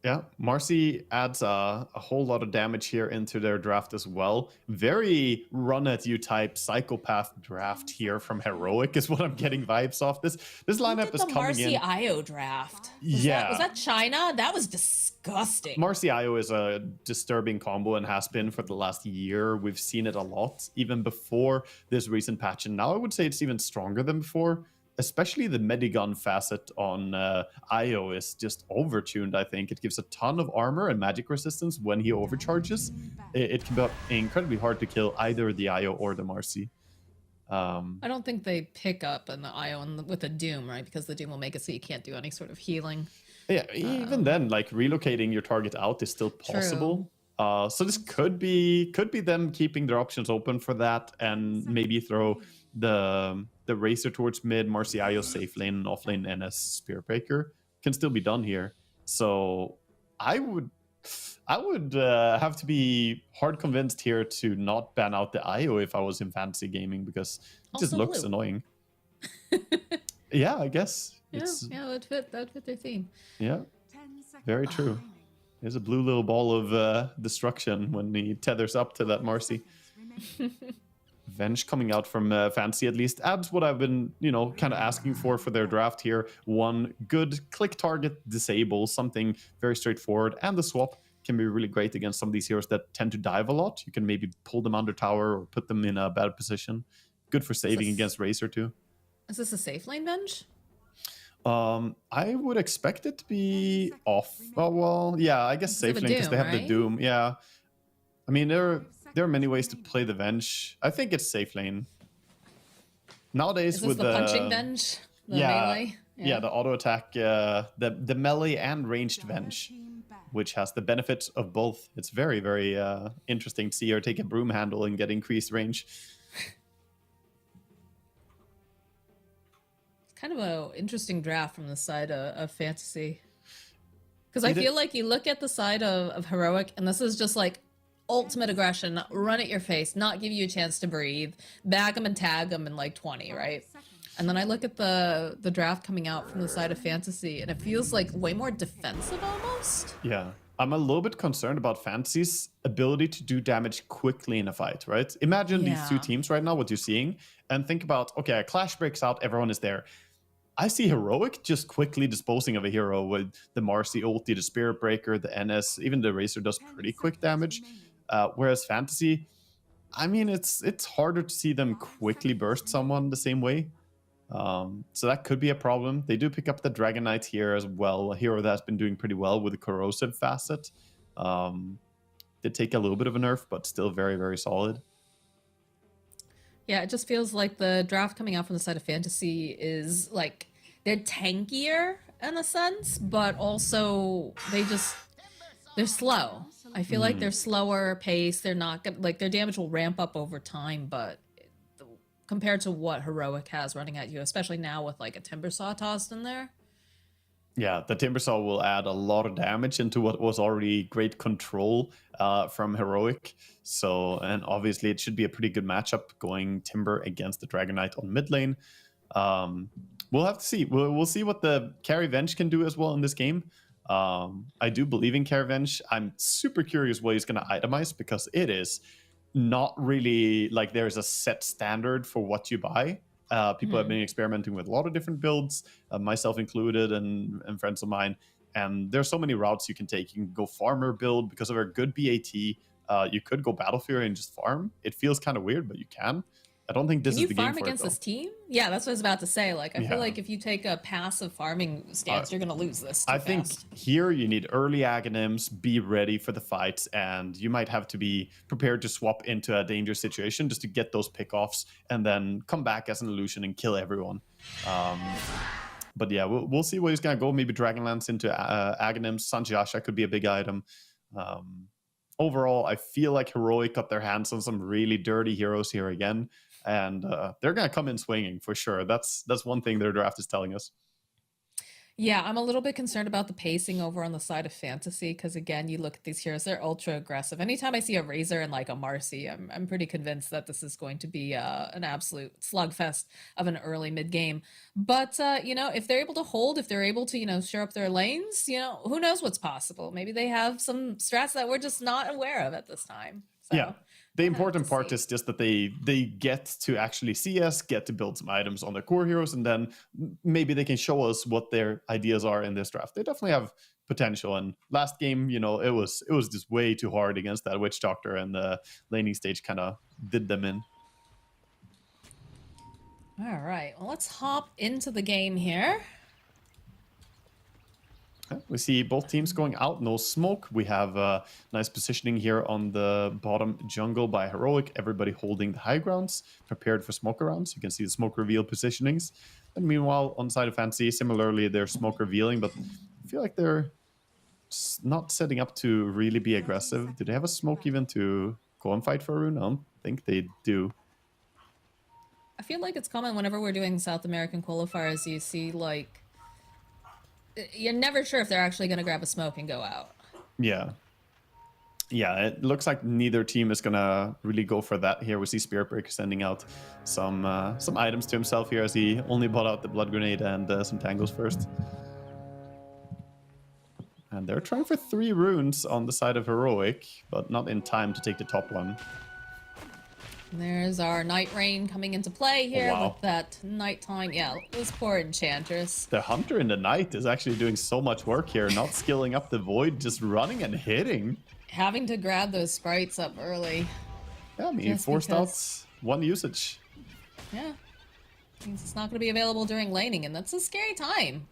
Yeah, Marcy adds a whole lot of damage here into their draft as well. Very run-at-you type psychopath draft here from Heroic is what I'm getting vibes off. This lineup is the coming Marcy in. IO draft. Was that China? That was disgusting. Marcy IO is a disturbing combo and has been for the last year. We've seen it a lot, even before this recent patch. And now I would say it's even stronger than before. Especially the Medigun facet on IO is just overtuned, I think. It gives a ton of armor and magic resistance when he overcharges. It can be incredibly hard to kill either the IO or the Marcy. I don't think they pick up in the IO with the Doom, right? Because the Doom will make it so you can't do any sort of healing. Yeah, even then, like, relocating your target out is still possible. So this could be them keeping their options open for that, and maybe throw the Razor towards mid, Marcy IO safe lane, off lane NS Spirit Breaker can still be done here. So I would have to be hard convinced here to not ban out the IO if I was in fantasy gaming, because it just looks annoying. Yeah, I guess. Yeah, that would fit their theme. Yeah, very true. There's a blue little ball of destruction when he tethers up to that Marcy. Venge coming out from Fantasy, at least, adds what I've been, kind of asking for their draft here. One good click target disable, something very straightforward, and the swap can be really great against some of these heroes that tend to dive a lot. You can maybe pull them under tower or put them in a bad position. Good for saving against Razor too. Is this a safe lane Venge? I would expect it to be off. Oh, well, yeah, I guess safe lane because they have the Doom. Yeah, I mean there are many ways to play the Venge. I think it's safe lane. Nowadays, is this with the punching Venge? The melee? Yeah, the auto attack, the melee and ranged Venge, which has the benefit of both. It's very, very interesting to see her take a broom handle and get increased range. It's kind of an interesting draft from the side of fantasy. Because I feel like you look at the side of Heroic, and this is just like ultimate aggression, run at your face, not give you a chance to breathe, bag them and tag them in like 20, right? And then I look at the draft coming out from the side of fantasy, and it feels like way more defensive almost. Yeah. I'm a little bit concerned about Fantasy's ability to do damage quickly in a fight, right? Imagine these two Yeah. teams right now, what you're seeing, and think about, okay, a clash breaks out, everyone is there. I see Heroic just quickly disposing of a hero with the Marcy ulti, the Spirit Breaker, the NS, even the Razor does pretty quick damage. Whereas Fantasy, I mean, it's harder to see them quickly burst someone the same way. So that could be a problem. They do pick up the Dragon Knight here as well, a hero that's been doing pretty well with the corrosive facet. Did take a little bit of a nerf, but still very, very solid. Yeah, it just feels like the draft coming out from the side of Fantasy is like they're tankier in a sense, but also they're slow. I feel like they're slower pace. They're not gonna, like their damage will ramp up over time, but compared to what Heroic has running at you, especially now with like a Timbersaw tossed in there. Yeah, the Timbersaw will add a lot of damage into what was already great control from Heroic. So, and obviously it should be a pretty good matchup going Timber against the Dragon Knight on mid lane. We'll have to see. We'll see what the Carry Venge can do as well in this game. I do believe in Carry Venge. I'm super curious what he's going to itemize because it is not really like there's a set standard for what you buy. People have been experimenting with a lot of different builds, myself included, and friends of mine. And there's so many routes you can take. You can go farmer build because of a good BAT. You could go Battle Fury and just farm. It feels kind of weird, but you can. I don't think this Can is you the game farm for against it, this team? Yeah, that's what I was about to say. Like, I Yeah. feel like if you take a passive farming stance, you're gonna lose this. I think here you need early Aghanims, be ready for the fights, and you might have to be prepared to swap into a dangerous situation just to get those pickoffs and then come back as an illusion and kill everyone. But yeah, we'll see where he's going to go. Maybe Dragonlance into Aghanims. Sanjiasha could be a big item. Overall, I feel like Heroic got their hands on some really dirty heroes here again. And they're going to come in swinging for sure. That's one thing their draft is telling us. Yeah, I'm a little bit concerned about the pacing over on the side of Fantasy because again, you look at these heroes; they're ultra aggressive. Anytime I see a Razor and like a Marcy, I'm pretty convinced that this is going to be an absolute slugfest of an early mid game. But you know, if they're able to hold, if they're able to shore up their lanes, who knows what's possible? Maybe they have some strats that we're just not aware of at this time. So, yeah. The we'll have important to part see. is just that they get to actually see us, get to build some items on their core heroes, and then maybe they can show us what their ideas are in this draft. They definitely have potential. And last game, it was just way too hard against that Witch Doctor, and the laning stage kind of did them in. All right, well, let's hop into the game here. We see both teams going out, no smoke. We have nice positioning here on the bottom jungle by Heroic. Everybody holding the high grounds, prepared for smoke rounds. You can see the smoke reveal positionings. And meanwhile, on the side of Fantasy, similarly, they're smoke revealing, but I feel like they're not setting up to really be aggressive. Do they have a smoke even to go and fight for a rune? I don't think they do. I feel like it's common whenever we're doing South American qualifiers, you see like you're never sure if they're actually going to grab a smoke and go out. Yeah. Yeah, it looks like neither team is going to really go for that here. We see Spirit Breaker sending out some items to himself here as he only bought out the Blood Grenade and some Tangles first. And they're trying for 3 runes on the side of Heroic, but not in time to take the top one. There's our Night Rain coming into play here wow. with that nighttime. Yeah, those poor Enchantress. The Hunter in the Night is actually doing so much work here, not skilling up the Void, just running and hitting. Having to grab those sprites up early. Yeah, I mean, he forced out 1 usage. Yeah. Means it's not going to be available during laning, and that's a scary time.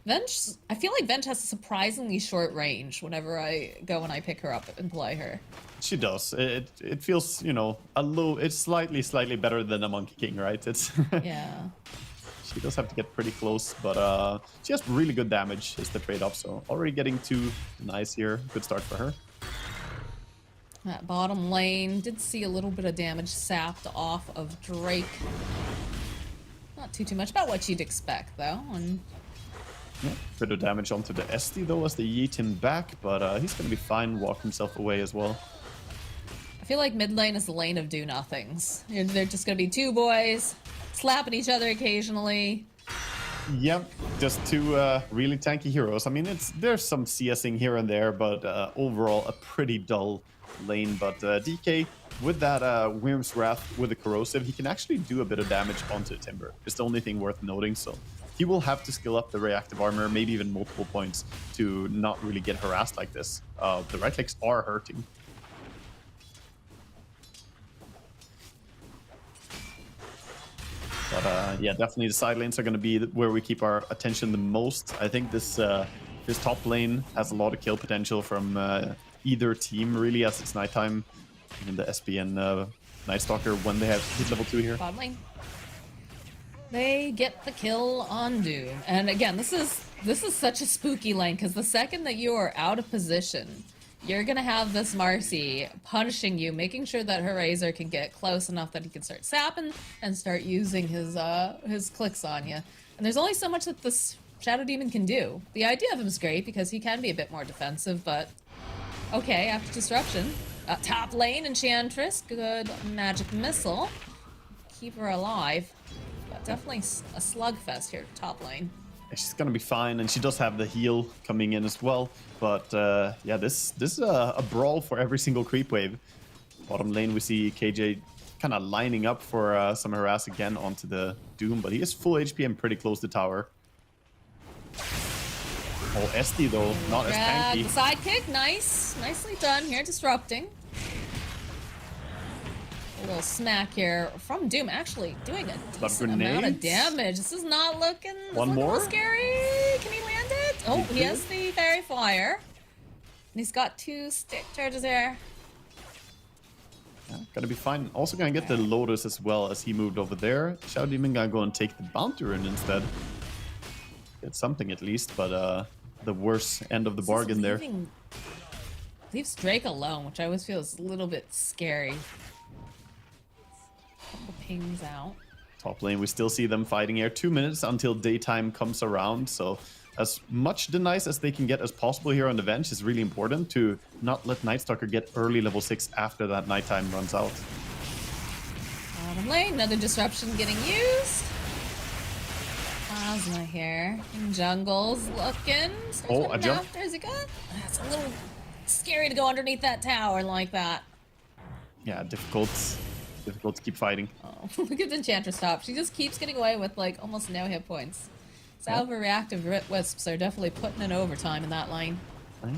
Venge, I feel like Venge has a surprisingly short range whenever I go and I pick her up and play her. She does. It feels, a little. It's slightly better than a Monkey King, right? It's Yeah. She does have to get pretty close, but she has really good damage. Is the trade-off. So already getting 2 nice here. Good start for her. That bottom lane did see a little bit of damage sapped off of Drake. Not too much about what you'd expect though. And yeah, bit of damage onto the SD though as they yeet him back, but he's gonna be fine. Walk himself away as well. I feel like mid lane is the lane of do-nothings. They're just going to be 2 boys, slapping each other occasionally. Yep, just two really tanky heroes. I mean, there's some CSing here and there, but overall a pretty dull lane. But DK, with that Wyrm's Wrath with the Corrosive, he can actually do a bit of damage onto Timber. It's the only thing worth noting. So he will have to skill up the reactive armor, maybe even multiple points, to not really get harassed like this. The right clicks are hurting. But yeah, definitely the side lanes are going to be where we keep our attention the most. I think this top lane has a lot of kill potential from either team, really, as it's nighttime. Even the SP and Night Stalker, when they have hit level 2 here. Bottom lane. They get the kill on Doom. And again, this is such a spooky lane, because the second that you are out of position, you're gonna have this Marcy punishing you, making sure that her Razor can get close enough that he can start sapping and start using his clicks on you. And there's only so much that this Shadow Demon can do. The idea of him is great because he can be a bit more defensive, but okay, after disruption, top lane Enchantress, good magic missile, keep her alive. But definitely a slugfest here, top lane. She's gonna be fine, and she does have the heal coming in as well. But yeah, this is a brawl for every single creep wave. Bottom lane, we see KJ kind of lining up for some harass again onto the Doom, but he is full HP and pretty close to tower. Oh, SD though, not as tanky. The sidekick, nicely done here, disrupting. A little smack here from Doom, actually doing a decent amount of damage. This is not looking, One more? A little scary. Can he land it? Oh, he has the Fairy Flyer. And he's got 2 stick charges there. Yeah, gonna be fine. Also gonna get the Lotus as well as he moved over there. Shadow Demon gonna go and take the Bounty Rune instead. Get something at least, but the worst end of the bargain there. Leaves Drake alone, which I always feel is a little bit scary. Couple pings out. Top lane, we still see them fighting here. 2 minutes until daytime comes around, so as much denies as they can get as possible here on the bench is really important to not let Night Stalker get early level 6 after that nighttime runs out. Bottom lane, another disruption getting used. Plasma here. In jungle's looking. Oh, a jump. There's a gun. That's a little scary to go underneath that tower like that. Yeah, difficult to keep fighting. Oh, look at the Enchantress top. She just keeps getting away with like almost no hit points. Salva reactive wisps are definitely putting in overtime in that lane.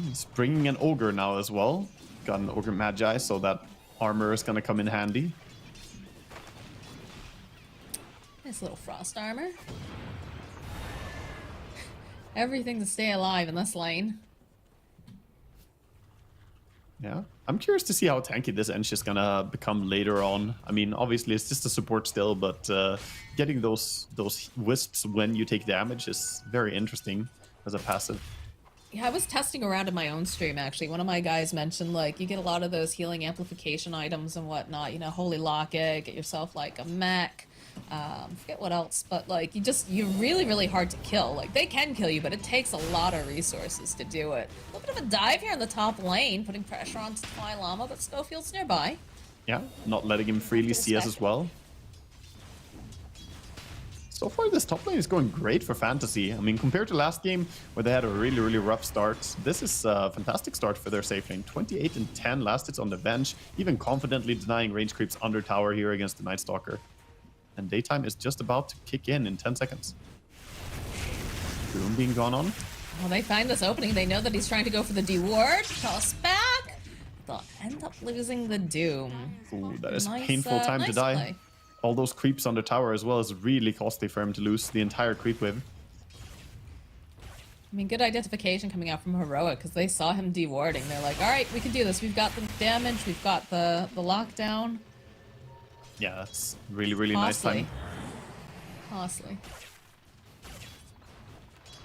He's bringing an Ogre now as well. Got an Ogre Magi, so that armor is going to come in handy. Nice little frost armor. Everything to stay alive in this lane. Yeah, I'm curious to see how tanky this Ench is gonna become later on. I mean, obviously it's just a support still, but getting those wisps when you take damage is very interesting as a passive. Yeah, I was testing around in my own stream, actually. One of my guys mentioned, like, you get a lot of those healing amplification items and whatnot. You know, Holy Locket, get yourself, like, a mech. Forget what else, but, like, you're really, really hard to kill. Like, they can kill you, but it takes a lot of resources to do it. A little bit of a dive here in the top lane, putting pressure on Twilight Llama, but Schofield's nearby. Yeah, not letting him freely CS as well. So far, this top lane is going great for Fantasy. I mean, compared to last game, where they had a really, really rough start, this is a fantastic start for their safe lane. 28 and 10 last hits on the bench, even confidently denying range creeps under tower here against the Night Stalker. And daytime is just about to kick in 10 seconds. Doom being gone on. Well, they find this opening. They know that he's trying to go for the D-ward. Toss back. They'll end up losing the Doom. Ooh, that is a painful time to die. Play. All those creeps on the tower as well is really costly for him to lose the entire creep wave. I mean, good identification coming out from Heroic, because they saw him dewarding. They're like, all right, we can do this. We've got the damage. We've got the lockdown. Yeah, that's really, really Costly. nice time. Costly.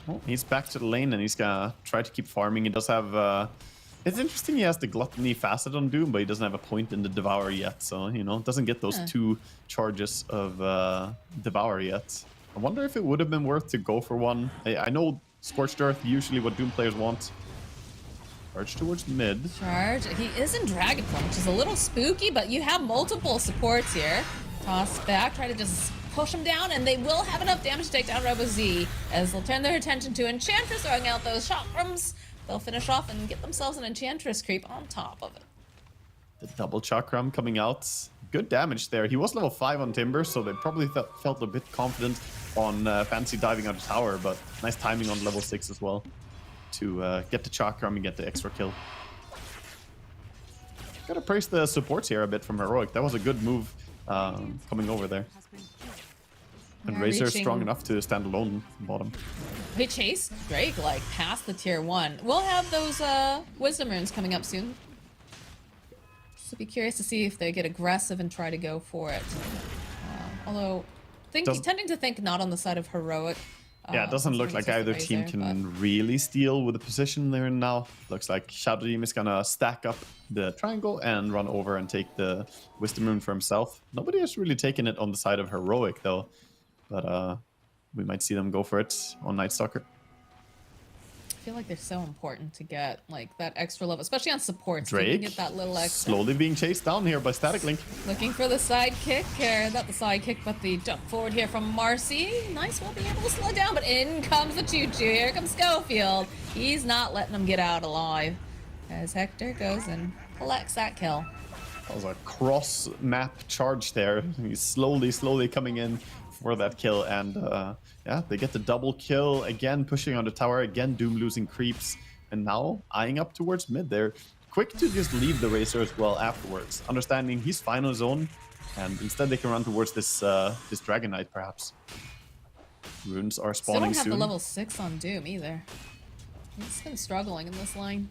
Well, he's back to the lane and he's gonna try to keep farming. He does have... It's interesting he has the Gluttony facet on Doom, but he doesn't have a point in the Devour yet. So, you know, doesn't get those 2 charges of Devour yet. I wonder if it would have been worth to go for one. I know Scorched Earth, usually what Doom players want. Charge towards mid. Charge. He is in Dragonfly, which is a little spooky, but you have multiple supports here. Toss back, try to just push him down, and they will have enough damage to take down Robo-Z as they'll turn their attention to Enchantress, throwing out those chakrams. They'll finish off and get themselves an Enchantress creep on top of it. The double chakram coming out. Good damage there. He was level 5 on Timber, so they probably felt a bit confident on Fancy diving out the tower, but nice timing on level 6 as well to get the chakram and get the extra kill. Gotta praise the supports here a bit from Heroic. That was a good move coming over there. And Razor is strong enough to stand alone bottom. They chase Drake like past the tier 1. We'll have those Wisdom Runes coming up soon. So be curious to see if they get aggressive and try to go for it. Although, tending to think not on the side of Heroic. Yeah, it doesn't look like either team can really steal with the position they're in now. Looks like Shadow Team is gonna stack up the triangle and run over and take the Wisdom Rune for himself. Nobody has really taken it on the side of Heroic though, but we might see them go for it on Night Stalker. I feel like they're so important to get like that extra level, especially on supports. Drake You can get that little extra. slowly being chased down here by Static Link. Looking for the sidekick, or not the sidekick, but the jump forward here from Marcy. Nice, will be able to slow down, but in comes the choo-choo. Here comes Schofield. He's not letting them get out alive as Hector goes and collects that kill. That was a cross map charge there. He's slowly coming in for that kill, and yeah, they get the double kill again, pushing on the tower again. Doom losing creeps, and now eyeing up towards mid. They're quick to just leave the Razor as well afterwards, understanding he's fine on his own, and instead they can run towards this this Dragon Knight perhaps. Runes are spawning soon. Still don't have the level 6 on Doom either. He's been struggling in this line.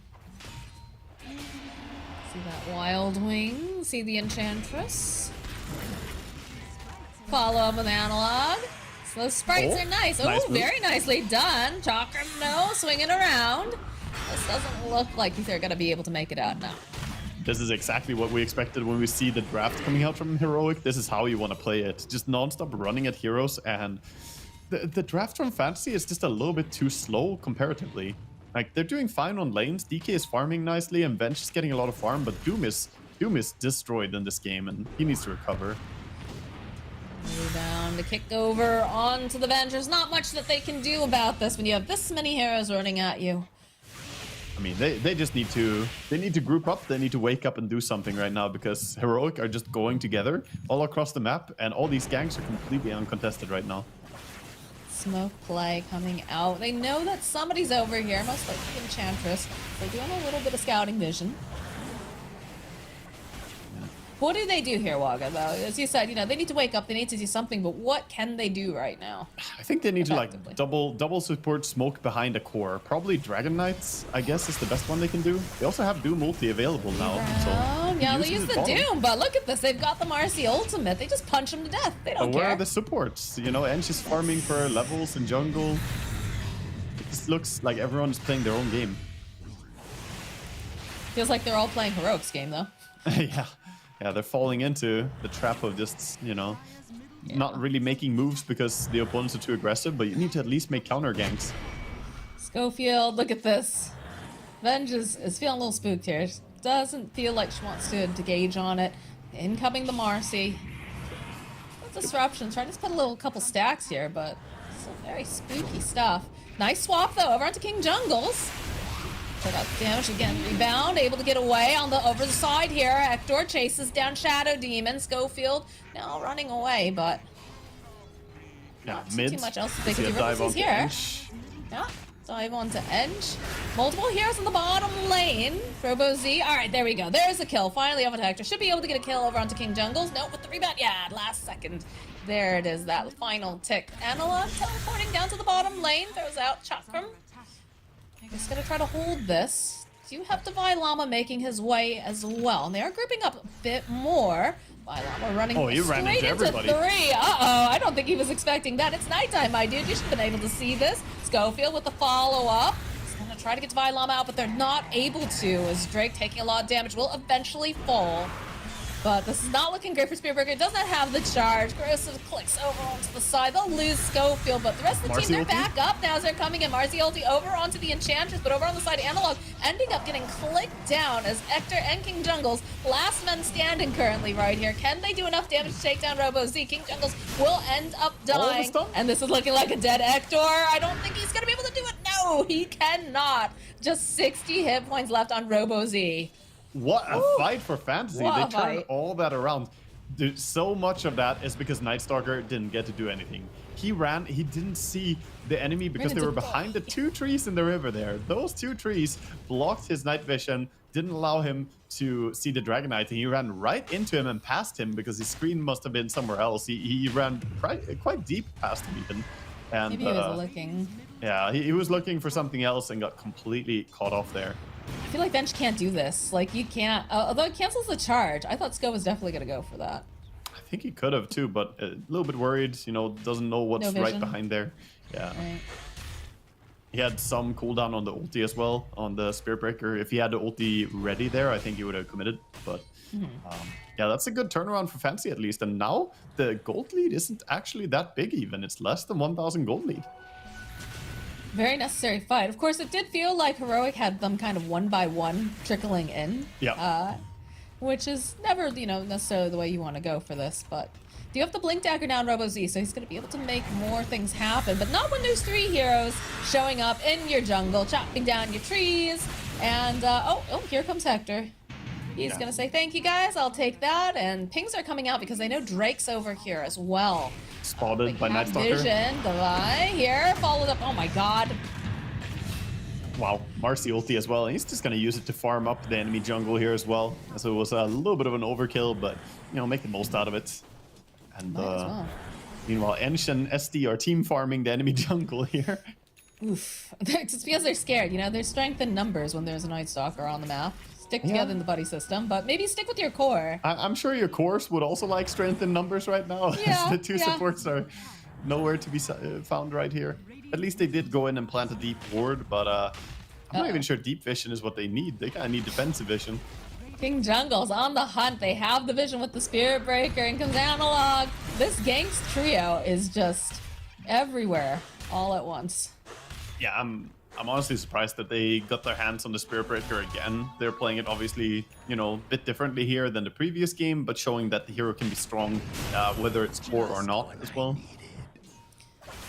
See that Wild Wing, see the Enchantress. Follow up with Analog. So those sprites are nice. Nice Oh, move. very nicely done. Chakram, no, swinging around. This doesn't look like they're going to be able to make it out now. This is exactly what we expected when we see the draft coming out from Heroic. This is how you want to play it. Just non-stop running at heroes, and the draft from Fantasy is just a little bit too slow comparatively. Like, they're doing fine on lanes. DK is farming nicely, and Bench is getting a lot of farm, but Doom is destroyed in this game, and he needs to recover. Rebound, the kick over onto the bench. There's not much that they can do about this when you have this many heroes running at you. I mean, they just need to group up. They need to wake up and do something right now, because Heroic are just going together all across the map, and all these ganks are completely uncontested right now. Smoke play coming out. They know that somebody's over here, most likely Enchantress. They're doing a little bit of scouting vision. What do they do here, Waga, though? As you said, you know, they need to wake up, they need to do something, but what can they do right now? I think they need to like double support smoke behind a core. Probably Dragon Knights, I guess, is the best one they can do. They also have Doom ulti available now. So yeah, they use the Doom, but look at this. They've got the Marcy ultimate. They just punch him to death. They don't care. Where are the supports? You know, Ench is farming for levels in jungle. It just looks like everyone's playing their own game. Feels like they're all playing Heroic's game, though. Yeah, they're falling into the trap of just, you know, not really making moves because the opponents are too aggressive, but you need to at least make counter ganks. Schofield, look at this. Venge is feeling a little spooked here. Doesn't feel like she wants to gauge on it. Incoming the Marcy. Disruptions, trying to put a couple stacks here, but some very spooky stuff. Nice swap, though, over onto King Jungles. Put up damage again. Rebound, able to get away over the side here. Hector chases down Shadow Demon. Schofield now running away, but not mid. too much else that they can do. He's here. Yeah, dive onto Edge. Multiple heroes in the bottom lane. Robo-Z. All right, there we go. There's a kill. Finally over to Hector. Should be able to get a kill over onto King Jungles. No, with the rebound. Yeah, last second. There it is, that final tick. Analog teleporting down to the bottom lane. Throws out Chakram. I'm just gonna try to hold this. Do have Divine Llama making his way as well. And they are grouping up a bit more. Divine Llama running straight into three. Uh-oh, I don't think he was expecting that. It's nighttime, my dude. You should have been able to see this. Schofield with the follow-up. He's gonna try to get Divine Llama out, but they're not able to, as Drake, taking a lot of damage, will eventually fall. But this is not looking great for Spearbreaker. It does not have the charge. Corrosive clicks over onto the side. They'll lose Schofield, but the rest of the team, they're back up now as they're coming in. Marcy ulti over onto the Enchantress, but over on the side, Analog ending up getting clicked down as Ector and King Jungles, last men standing currently right here. Can they do enough damage to take down Robo Z? King Jungles will end up dying, and this is looking like a dead Ector. I don't think he's going to be able to do it. No, he cannot. Just 60 hit points left on Robo Z. What a fight for Fantasy. They turned all that around. Dude, so much of that is because Nightstalker didn't get to do anything. He didn't see the enemy because they were behind the 2 trees in the river there. Those 2 trees blocked his night vision, didn't allow him to see the Dragon Knight, and he ran right into him and past him because his screen must have been somewhere else. He ran quite deep past him even. And, maybe he was looking. Yeah, he was looking for something else and got completely caught off there. I feel like Bench can't do this. Like, you can't, although it cancels the charge. I thought Sko was definitely going to go for that. I think he could have too, but a little bit worried, you know, doesn't know what's right behind there. Yeah. Right. He had some cooldown on the ulti as well, on the Spearbreaker. If he had the ulti ready there, I think he would have committed. But yeah, that's a good turnaround for Fantasy at least. And now the gold lead isn't actually that big even. It's less than 1,000 gold lead. Very necessary fight. Of course, it did feel like Heroic had them kind of one by one trickling in. Yeah. Which is never, you know, necessarily the way you want to go for this. But you have the Blink Dagger now on Robo Z, so he's going to be able to make more things happen. But not when there's 3 heroes showing up in your jungle, chopping down your trees. And, oh, here comes Hector. He's going to say, thank you, guys. I'll take that. And pings are coming out because I know Drake's over here as well. Spotted by Nightstalker. Vision, Devi here, followed up. Oh my god. Wow, Marcy ulti as well. And he's just going to use it to farm up the enemy jungle here as well. So it was a little bit of an overkill, but, you know, make the most out of it. And meanwhile, Ensh and SD are team farming the enemy jungle here. Oof. It's because they're scared, you know, there's strength in numbers when there's a Nightstalker on the map. Stick together in the buddy system, but maybe stick with your core. I'm sure your cores would also like strength in numbers right now. Yeah, The 2 supports are nowhere to be found right here. At least they did go in and plant a deep ward, but I'm not even sure deep vision is what they need. They kind of need defensive vision. King Jungle's on the hunt. They have the vision with the Spirit Breaker, and comes Analog. This Ganks trio is just everywhere all at once. Yeah, I'm honestly surprised that they got their hands on the Spirit Breaker again. They're playing it obviously, you know, a bit differently here than the previous game, but showing that the hero can be strong, whether it's core or not as well.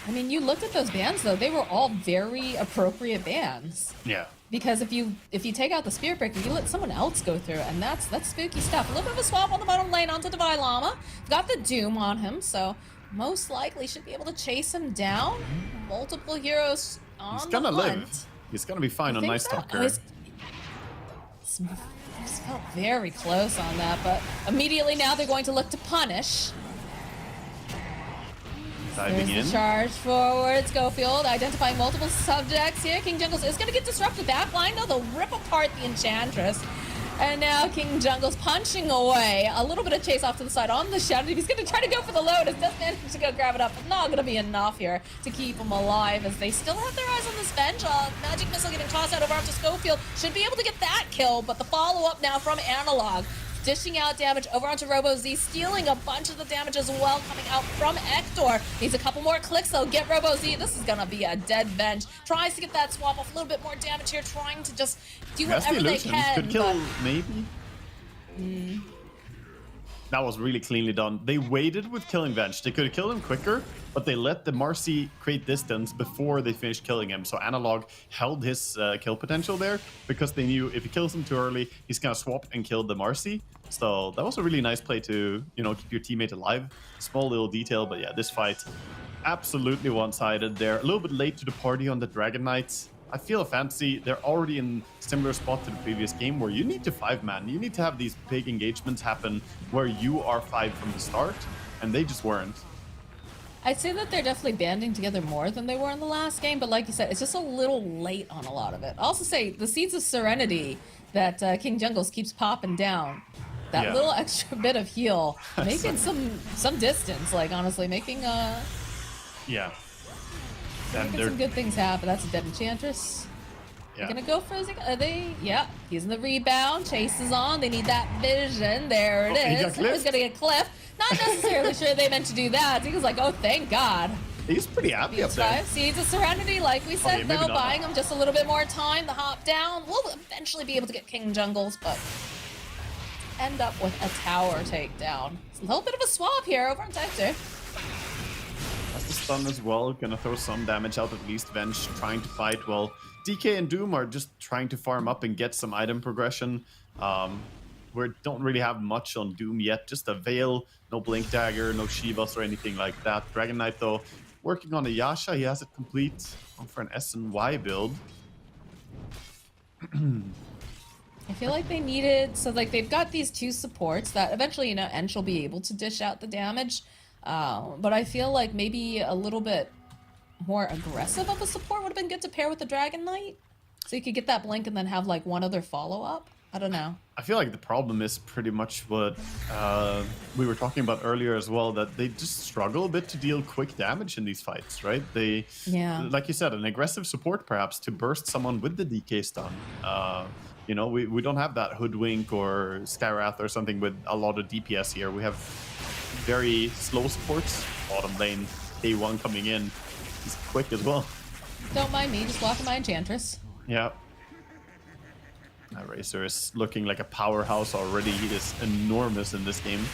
I mean, you looked at those bans though; they were all very appropriate bans. Yeah. Because if you take out the Spirit Breaker, you let someone else go through, and that's spooky stuff. A little bit of a swap on the bottom lane onto Devi Llama. Got the Doom on him, so most likely should be able to chase him down. Multiple heroes on the hunt. He's gonna live. He's gonna be fine on Nightstalker. So. Just felt very close on that, but immediately now they're going to look to punish. Diving in. The charge forward. Schofield identifying multiple subjects here. King Jungles is going to get disrupted. Backline, though, they'll rip apart the Enchantress. And now King Jungles punching away. A little bit of chase off to the side on the Shadow. He's going to try to go for the Lotus. Does manage to go grab it up, but not going to be enough here to keep him alive as they still have their eyes on this bench. Magic Missile getting tossed out over onto Schofield. Should be able to get that kill, but the follow-up now from Analog. Dishing out damage over onto Robo Z, stealing a bunch of the damage as well coming out from Ector. Needs a couple more clicks though, get Robo Z. This is gonna be a dead bench. Tries to get that swap off, a little bit more damage here, trying to just do whatever they can. Could kill, maybe? That was really cleanly done. They waited with killing Venge. They could have killed him quicker, but they let the Marcy create distance before they finished killing him. So Analog held his kill potential there because they knew if he kills him too early, he's gonna swap and kill the Marcy. So that was a really nice play to, you know, keep your teammate alive. Small little detail, but yeah, this fight absolutely one-sided. They're a little bit late to the party on the Dragon Knights. I feel a Fantasy, they're already in similar spot to the previous game where you need to 5-man. You need to have these big engagements happen where you are 5 from the start, and they just weren't. I'd say that they're definitely banding together more than they were in the last game, but like you said, it's just a little late on a lot of it. I'll also say the Seeds of Serenity that King Jungles keeps popping down, that little extra bit of heal, making some distance, like honestly, making yeah. Making some good things happen. That's a dead Enchantress. They're gonna go for are they? Yeah, using the rebound. Chase is on. They need that vision. There it is. He's gonna get clipped. Not necessarily sure they meant to do that. He was like, oh, thank God. He's pretty happy up there. 5 Seeds of Serenity, like we said, maybe though, not. buying him just a little bit more time. The hop down. We'll eventually be able to get King Jungles, but end up with a tower takedown. It's a little bit of a swap here over on Type 2. That's the stun as well. Gonna throw some damage out at least. Venge trying to fight. Well, DK and Doom are just trying to farm up and get some item progression. We don't really have much on Doom yet. Just a Veil, no Blink Dagger, no Shivas or anything like that. Dragon Knight though, working on a Yasha. He has it complete. Going for an S and Y build. I feel like they needed, so like they've got these 2 supports that eventually, you know, Ench will be able to dish out the damage. But I feel like maybe a little bit more aggressive of a support would have been good to pair with the Dragon Knight. So you could get that blink and then have like one other follow-up. I don't know. I feel like the problem is pretty much what we were talking about earlier as well, that they just struggle a bit to deal quick damage in these fights, right? They, like you said, an aggressive support perhaps to burst someone with the DK stun. You know, we don't have that Hoodwink or Skywrath or something with a lot of DPS here. We have very slow supports. Bottom lane, Day1 coming in. He's quick as well. Don't mind me, just blocking my Enchantress. Yeah. Razor is looking like a powerhouse already. He is enormous in this game.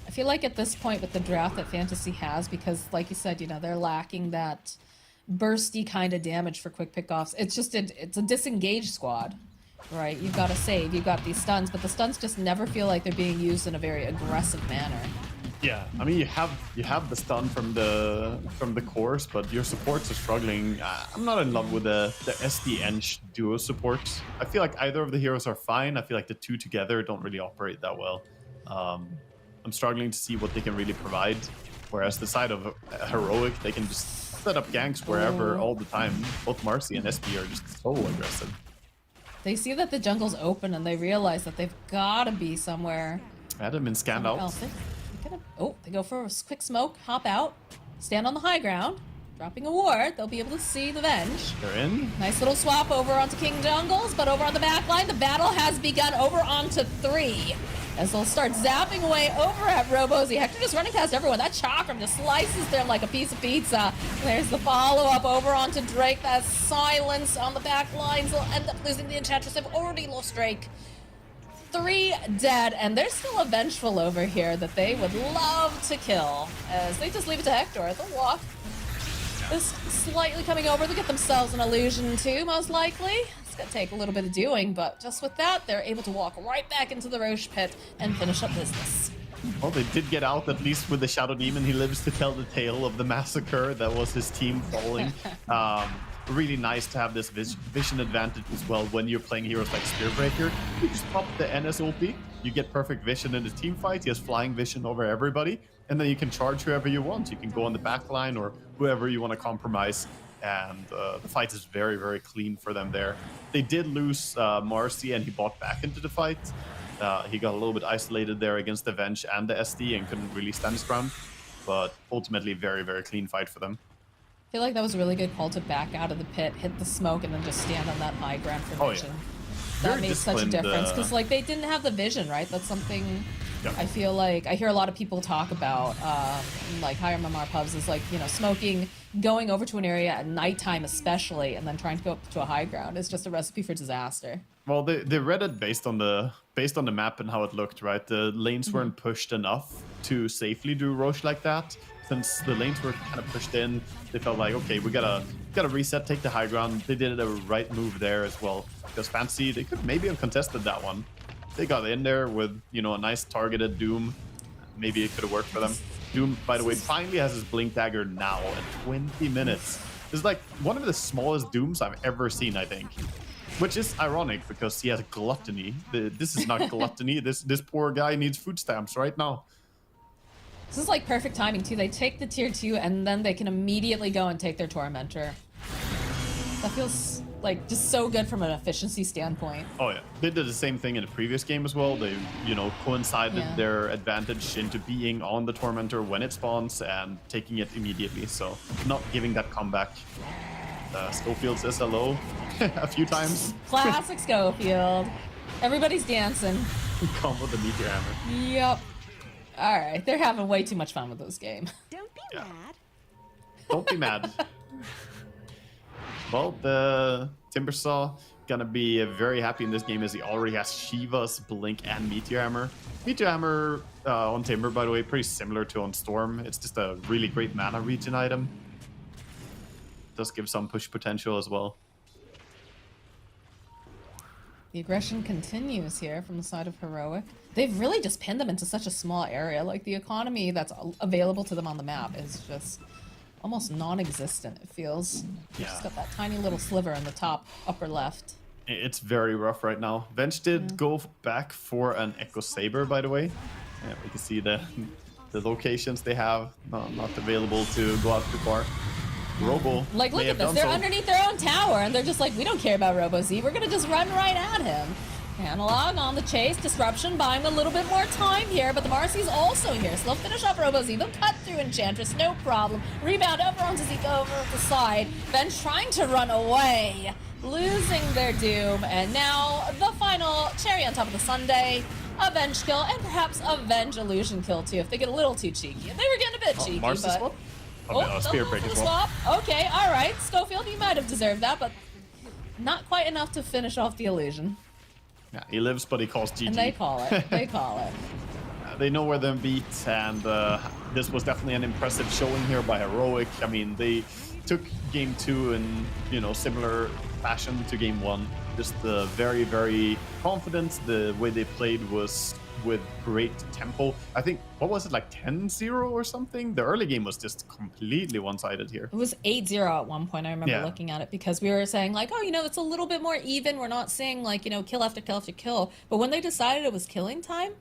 I feel like at this point with the draft that Fantasy has, because like you said, you know, they're lacking that bursty kind of damage for quick pickoffs. It's just it's a disengaged squad, right? You've got to save, you've got these stuns, but the stuns just never feel like they're being used in a very aggressive manner. Yeah, I mean you have the stun from the course, but your supports are struggling. I'm not in love with the SD Ench duo support. I feel like either of the heroes are fine. I feel like the 2 together don't really operate that well. I'm struggling to see what they can really provide. Whereas the side of Heroic, they can just set up ganks wherever all the time. Both Marcy and SP are just so aggressive. They see that the jungle's open and they realize that they've got to be somewhere. Adam and scanned out. Oh, they go for a quick smoke, hop out, stand on the high ground, dropping a ward. They'll be able to see the Venge. They're in. Nice little swap over onto King Jungles, but over on the back line, the battle has begun over onto 3. As they'll start zapping away over at Robozy. Hector just running past everyone. That chakram just slices them like a piece of pizza. There's the follow-up over onto Drake. That silence on the back lines. They'll end up losing the Enchantress. They've already lost Drake. 3 dead, and they're still a vengeful over here that they would love to kill. As they just leave it to Hector. They'll walk. Just slightly coming over. They'll get themselves an illusion too, most likely. It's gonna take a little bit of doing, but just with that, they're able to walk right back into the Roche pit and finish up business. Well, they did get out, at least with the Shadow Demon. He lives to tell the tale of the massacre that was his team falling. Really nice to have this vision advantage as well when you're playing heroes like Spearbreaker. You just pop the NS ulti, you get perfect vision in the team fight. He has flying vision over everybody, and then you can charge whoever you want. You can go on the back line or whoever you want to compromise, and the fight is very, very clean for them there. They did lose Marcy, and he bought back into the fight. He got a little bit isolated there against the Venge and the SD and couldn't really stand his ground, but ultimately very, very clean fight for them. I feel like that was a really good call to back out of the pit, hit the smoke, and then just stand on that high ground formation. Oh, yeah. That Very made such a difference because, like, they didn't have the vision, right? That's something I feel like I hear a lot of people talk about, like higher MMR pubs, is like, you know, smoking, going over to an area at nighttime especially, and then trying to go up to a high ground is just a recipe for disaster. Well, they read it based on the map and how it looked, right? The lanes weren't pushed enough to safely do Roche like that. Since the lanes were kind of pushed in, they felt like, okay, we gotta reset, take the high ground. They did a right move there as well. Because Fancy, they could maybe have contested that one. They got in there with, you know, a nice targeted Doom. Maybe it could have worked for them. Doom, by the way, finally has his Blink Dagger now at 20 minutes. This is like one of the smallest Dooms I've ever seen, I think. Which is ironic because he has gluttony. This is not gluttony. This poor guy needs food stamps right now. This is like perfect timing too. They take the tier 2 and then they can immediately go and take their Tormentor. That feels like just so good from an efficiency standpoint. Oh yeah, they did the same thing in the previous game as well. They, you know, coincided their advantage into being on the Tormentor when it spawns and taking it immediately. So not giving that comeback. Schofield says hello a few times. Classic Schofield. Everybody's dancing. Combo the meteor hammer. Yep. All right, they're having way too much fun with this game. Don't be Yeah. mad. Don't be mad. Well, the Timbersaw gonna be very happy in this game as he already has Shiva's Blink and Meteor Hammer. Meteor Hammer on Timber, by the way, pretty similar to on Storm. It's just a really great mana regen item. Does give some push potential as well. The aggression continues here from the side of Heroic. They've really just pinned them into such a small area. Like, the economy that's available to them on the map is just almost non-existent, it feels. They've just got that tiny little sliver in the top upper left. It's very rough right now. Venge did go back for an Echo Saber, by the way. Yeah, we can see the locations they have. Not available to go out too far. Robo. Like, look may at have this. done They're so. underneath their own tower, and they're just like, we don't care about Robo-Z. We're going to just run right at him. Analog on the chase. Disruption buying a little bit more time here, but the Marcy's also here. So they'll finish up Robo-Z. They'll cut through Enchantress, no problem. Rebound over onto Zeke over the side. Venge trying to run away, losing their doom, and now the final cherry on top of the sundae. A Venge kill, and perhaps a Venge illusion kill too, if they get a little too cheeky. And they were getting a bit cheeky, Marcy but... swap? Oh, Spirit Break as well. swap. Okay, all right. Schofield, you might have deserved that, but not quite enough to finish off the illusion. Yeah, he lives, but he calls GG. And they call it. They call it. They know where they're beat, and this was definitely an impressive showing here by Heroic. I mean, they took game 2 in, similar fashion to game 1. Just very, very confident. The way they played was with great tempo. I think, what was it, like 10-0 or something? The early game was just completely one-sided here. It was 8-0 at one point. I remember Yeah. looking at it because we were saying like, oh, it's a little bit more even. We're not seeing like, kill after kill after kill. But when they decided it was killing time,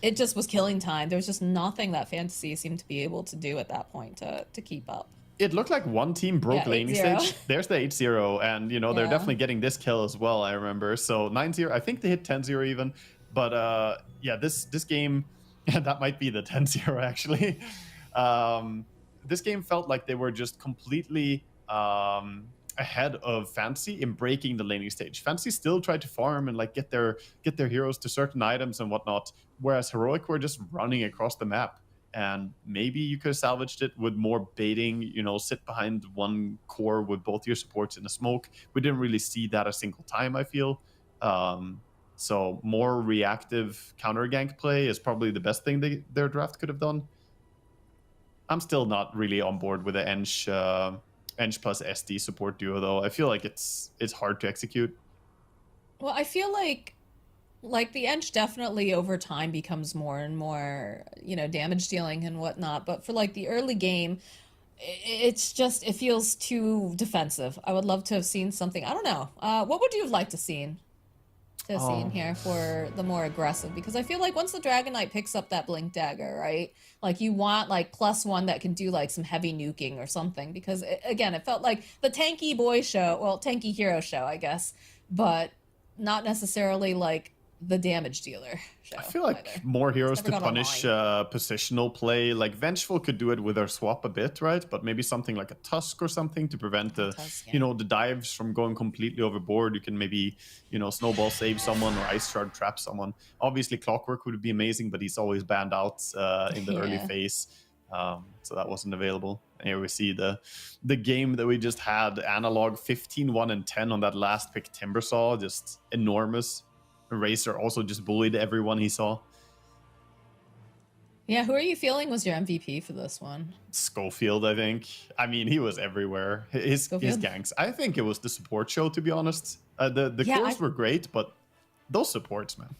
it just was killing time. There was just nothing that Fantasy seemed to be able to do at that point to keep up. It looked like one team broke Yeah, laning 8-0. stage. There's the 8-0, and they're Yeah. definitely getting this kill as well, I remember. So 9-0, I think they hit 10-0 even. But yeah, this game, that might be the 10-0 actually. This game felt like they were just completely ahead of Fantasy in breaking the laning stage. Fantasy still tried to farm and like get their heroes to certain items and whatnot, whereas Heroic were just running across the map. And maybe you could have salvaged it with more baiting, sit behind one core with both your supports in the smoke. We didn't really see that a single time, I feel. So more reactive counter gank play is probably the best thing their draft could have done. I'm still not really on board with the Eng plus SD support duo, though. I feel like it's hard to execute. Well, I feel like the Eng definitely over time becomes more and more, damage dealing and whatnot. But for like the early game, it feels too defensive. I would love to have seen something. I don't know. What would you have liked to seen here for the more aggressive? Because I feel like once the Dragon Knight picks up that Blink Dagger, right? Like you want like +1 that can do like some heavy nuking or something. Because again, it felt like the tanky boy show, well, tanky hero show, I guess, but not necessarily like the damage dealer show. I feel like either. more heroes Never to got punish positional play. Like Vengeful could do it with her swap a bit, right? But maybe something like a Tusk or something to prevent the Tusk, yeah. the dives from going completely overboard. You can maybe snowball save someone or ice shard trap someone. Obviously Clockwork would be amazing, but he's always banned out in the early Yeah. phase, so that wasn't available. And here we see the game that we just had. Analog 15-1-10 on that last pick. Timbersaw, just enormous. Racer also just bullied everyone he saw. Yeah, who are you feeling was your MVP for this one? Schofield, I think. I mean, he was everywhere. His Schofield? ganks. I think it was the support show, to be honest. The Yeah, cores were great, but those supports, man.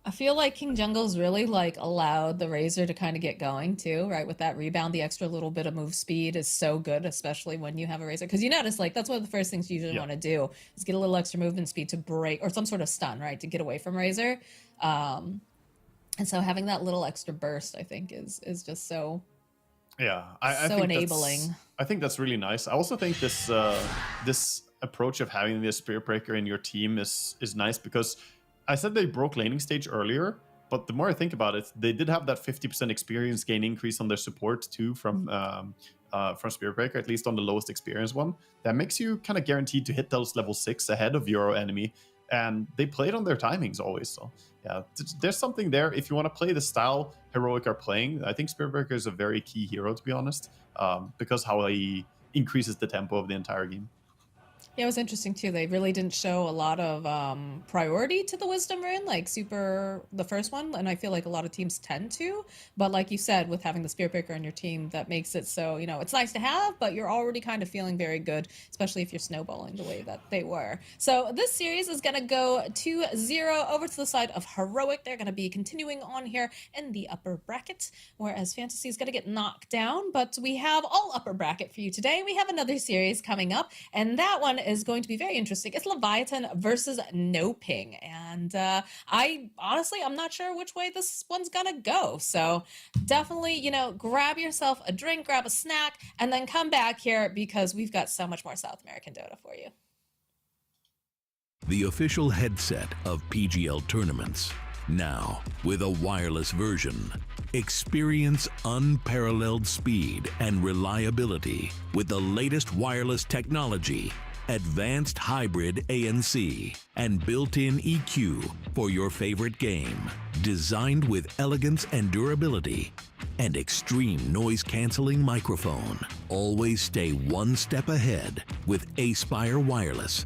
I feel like King Jungle's really like allowed the Razor to kind of get going too, right? With that rebound, the extra little bit of move speed is so good, especially when you have a Razor. Because you notice like that's one of the first things you usually want to do is get a little extra movement speed to break or some sort of stun, right? To get away from Razor. And so having that little extra burst, I think, is just so I so think enabling. I think that's really nice. I also think this this approach of having the Spirit Breaker in your team is nice because I said they broke laning stage earlier, but the more I think about it, they did have that 50% experience gain increase on their support too from from Spiritbreaker, at least on the lowest experience one, that makes you kind of guaranteed to hit those level 6 ahead of your enemy. And they played on their timings always. So yeah, there's something there. If you want to play the style Heroic are playing, I think Spiritbreaker is a very key hero, to be honest, because how he increases the tempo of the entire game. Yeah, it was interesting too. They really didn't show a lot of priority to the Wisdom Rune, like the first one, and I feel like a lot of teams tend to. But like you said, with having the Spirit Breaker on your team, that makes it so, it's nice to have, but you're already kind of feeling very good, especially if you're snowballing the way that they were. So this series is going to go 2-0 over to the side of Heroic. They're going to be continuing on here in the upper bracket, whereas Fantasy is going to get knocked down. But we have all upper bracket for you today. We have another series coming up, and that one is going to be very interesting. It's Leviathan versus No Ping. And I'm not sure which way this one's gonna go. So definitely, grab yourself a drink, grab a snack, and then come back here because we've got so much more South American Dota for you. The official headset of PGL tournaments. Now, with a wireless version. Experience unparalleled speed and reliability with the latest wireless technology, advanced hybrid ANC, and built-in EQ for your favorite game. Designed with elegance and durability, and extreme noise-canceling microphone. Always stay one step ahead with Aspire Wireless.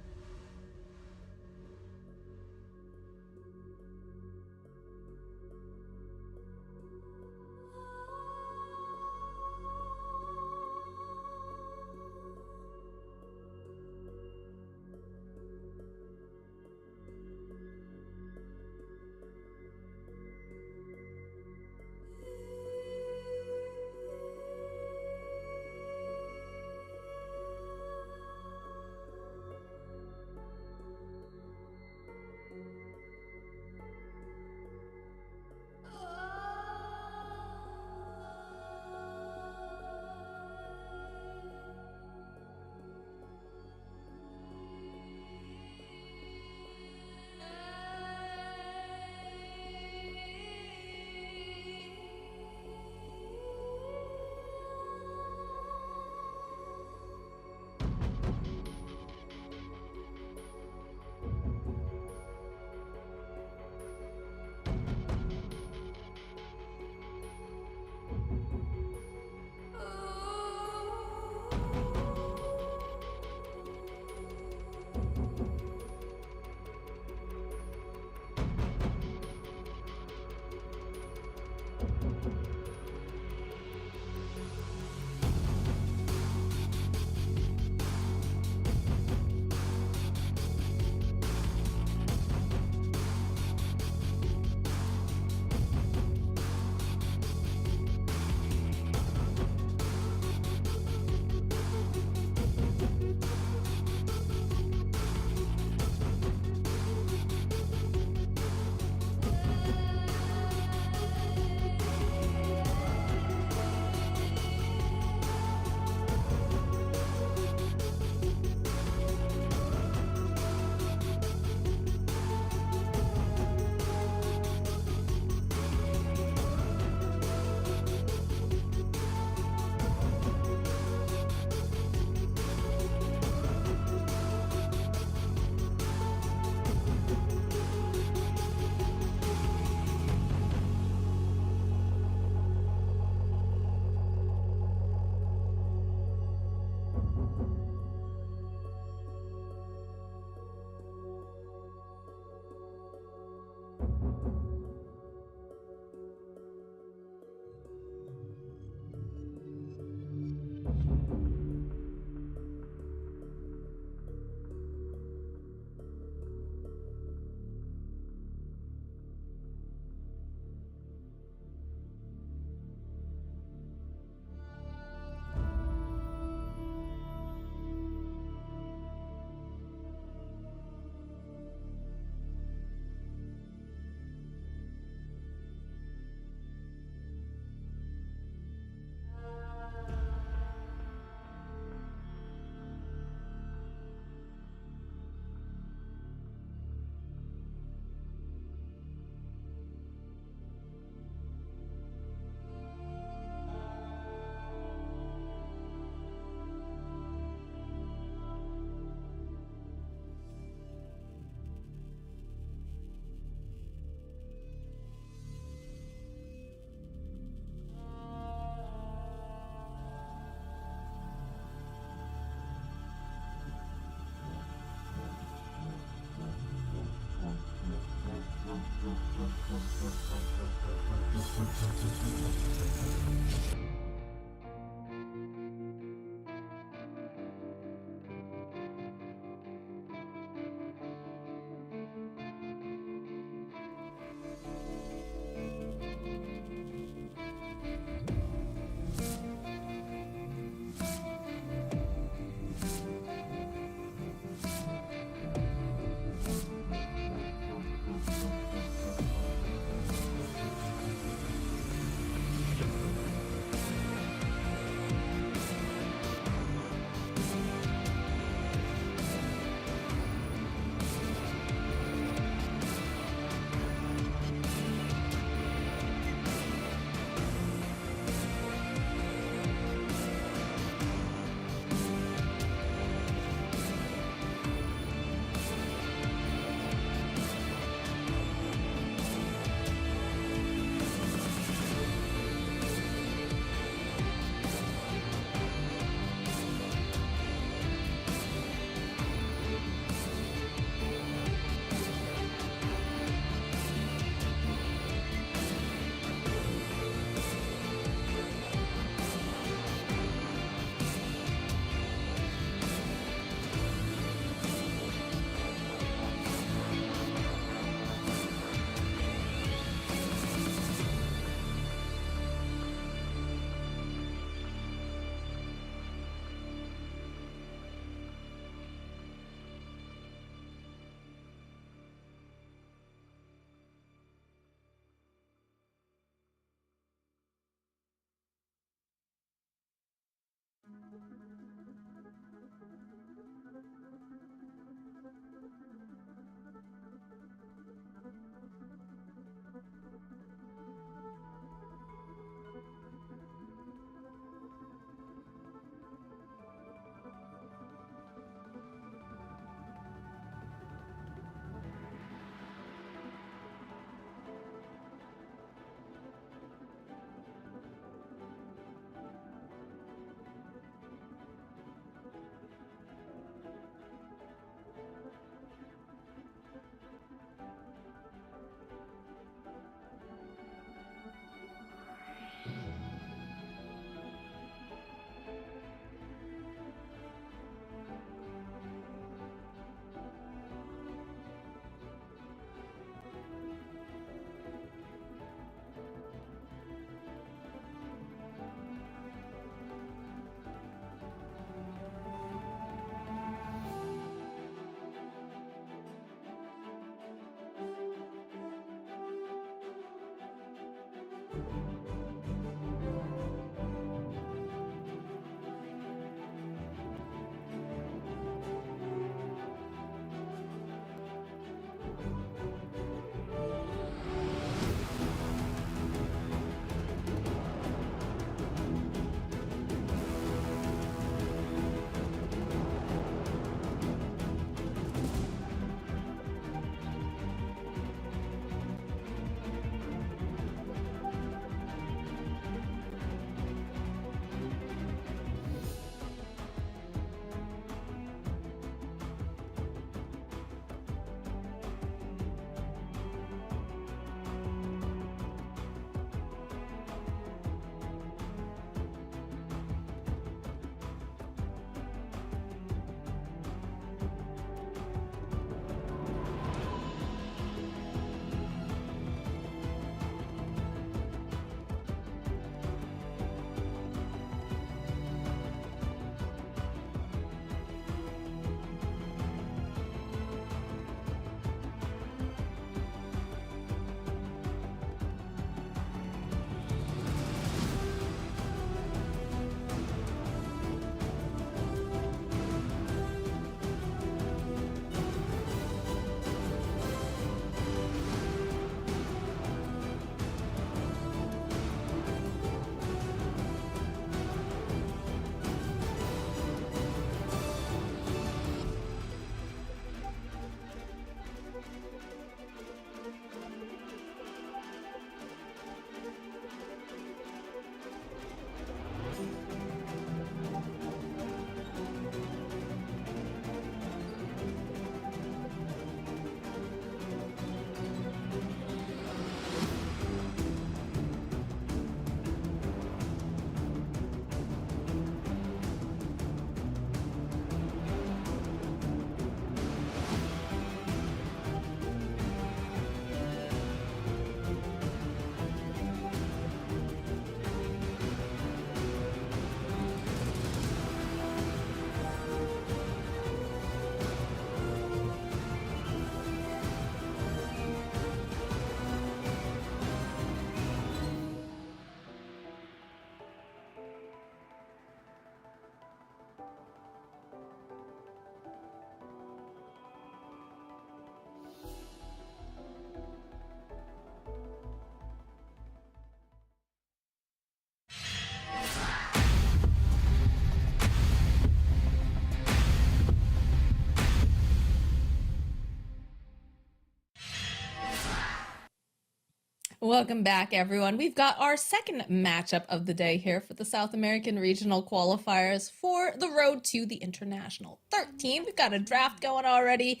Welcome back, everyone. We've got our second matchup of the day here for the South American Regional Qualifiers for the road to the International 13. We've got a draft going already.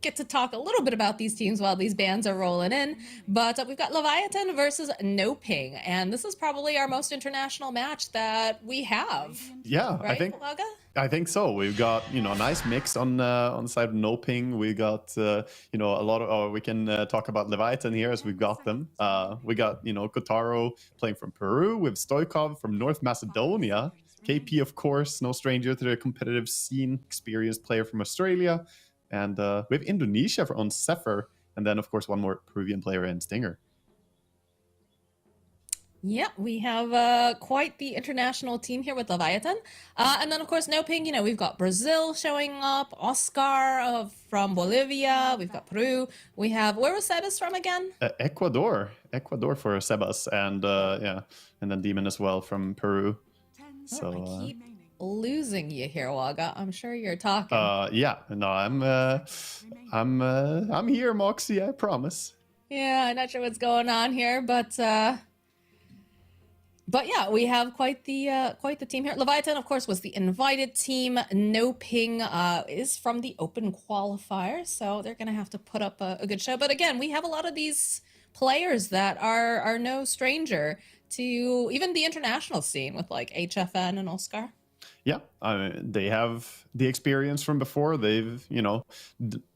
Get to talk a little bit about these teams while these bands are rolling in. But we've got Levithan versus No Ping, and this is probably our most international match that we have. Yeah, Right, Laga? I think so. We've got a nice mix on the side of No Ping. We got a lot of. Oh, we can talk about Leviathan here as we've got them. We got Kotaro playing from Peru. We have Stoikov from North Macedonia. KP, of course, no stranger to the competitive scene, experienced player from Australia, and we have Indonesia on Zephyr, and then of course one more Peruvian player in Stinger. Yeah, we have quite the international team here with Leviathan. And then, of course, No Ping, we've got Brazil showing up, Oscar from Bolivia, we've got Peru, we have, where was Sebas from again? Ecuador for Sebas, and and then Demon as well from Peru. So I keep losing you here, Waga. I'm sure you're talking. I'm here, Moxie, I promise. Yeah, I'm not sure what's going on here, but yeah, we have quite the team here. Leviathan, of course, was the invited team. No Ping is from the open qualifier, so they're going to have to put up a good show. But again, we have a lot of these players that are no stranger to even the international scene with like HFN and Oscar. Yeah, they have the experience from before. They've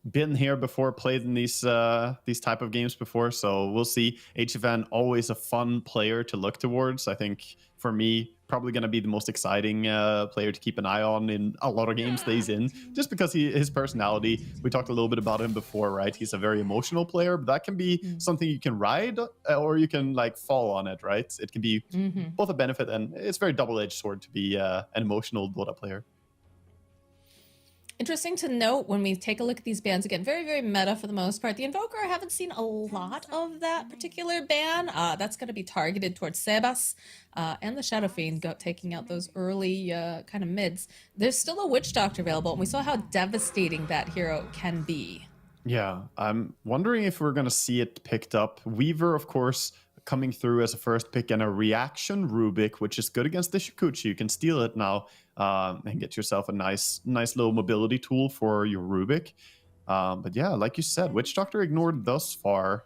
been here before, played in these type of games before. So we'll see. HFN always a fun player to look towards. I think for me, probably going to be the most exciting player to keep an eye on in a lot of games that he's in, just because his personality. We talked a little bit about him before, right? He's a very emotional player, but that can be something you can ride or you can like fall on it, right? It can be both a benefit, and it's very double-edged sword to be an emotional Dota player. Interesting to note when we take a look at these bans again, very, very meta for the most part. The Invoker, I haven't seen a lot of that particular ban. That's going to be targeted towards Sebas and the Shadow Fiend taking out those early kind of mids. There's still a Witch Doctor available, and we saw how devastating that hero can be. Yeah, I'm wondering if we're going to see it picked up. Weaver, of course, coming through as a first pick, and a reaction Rubik, which is good against the Shikuchi. You can steal it now and get yourself a nice little mobility tool for your Rubik. But yeah, like you said, Witch Doctor ignored thus far.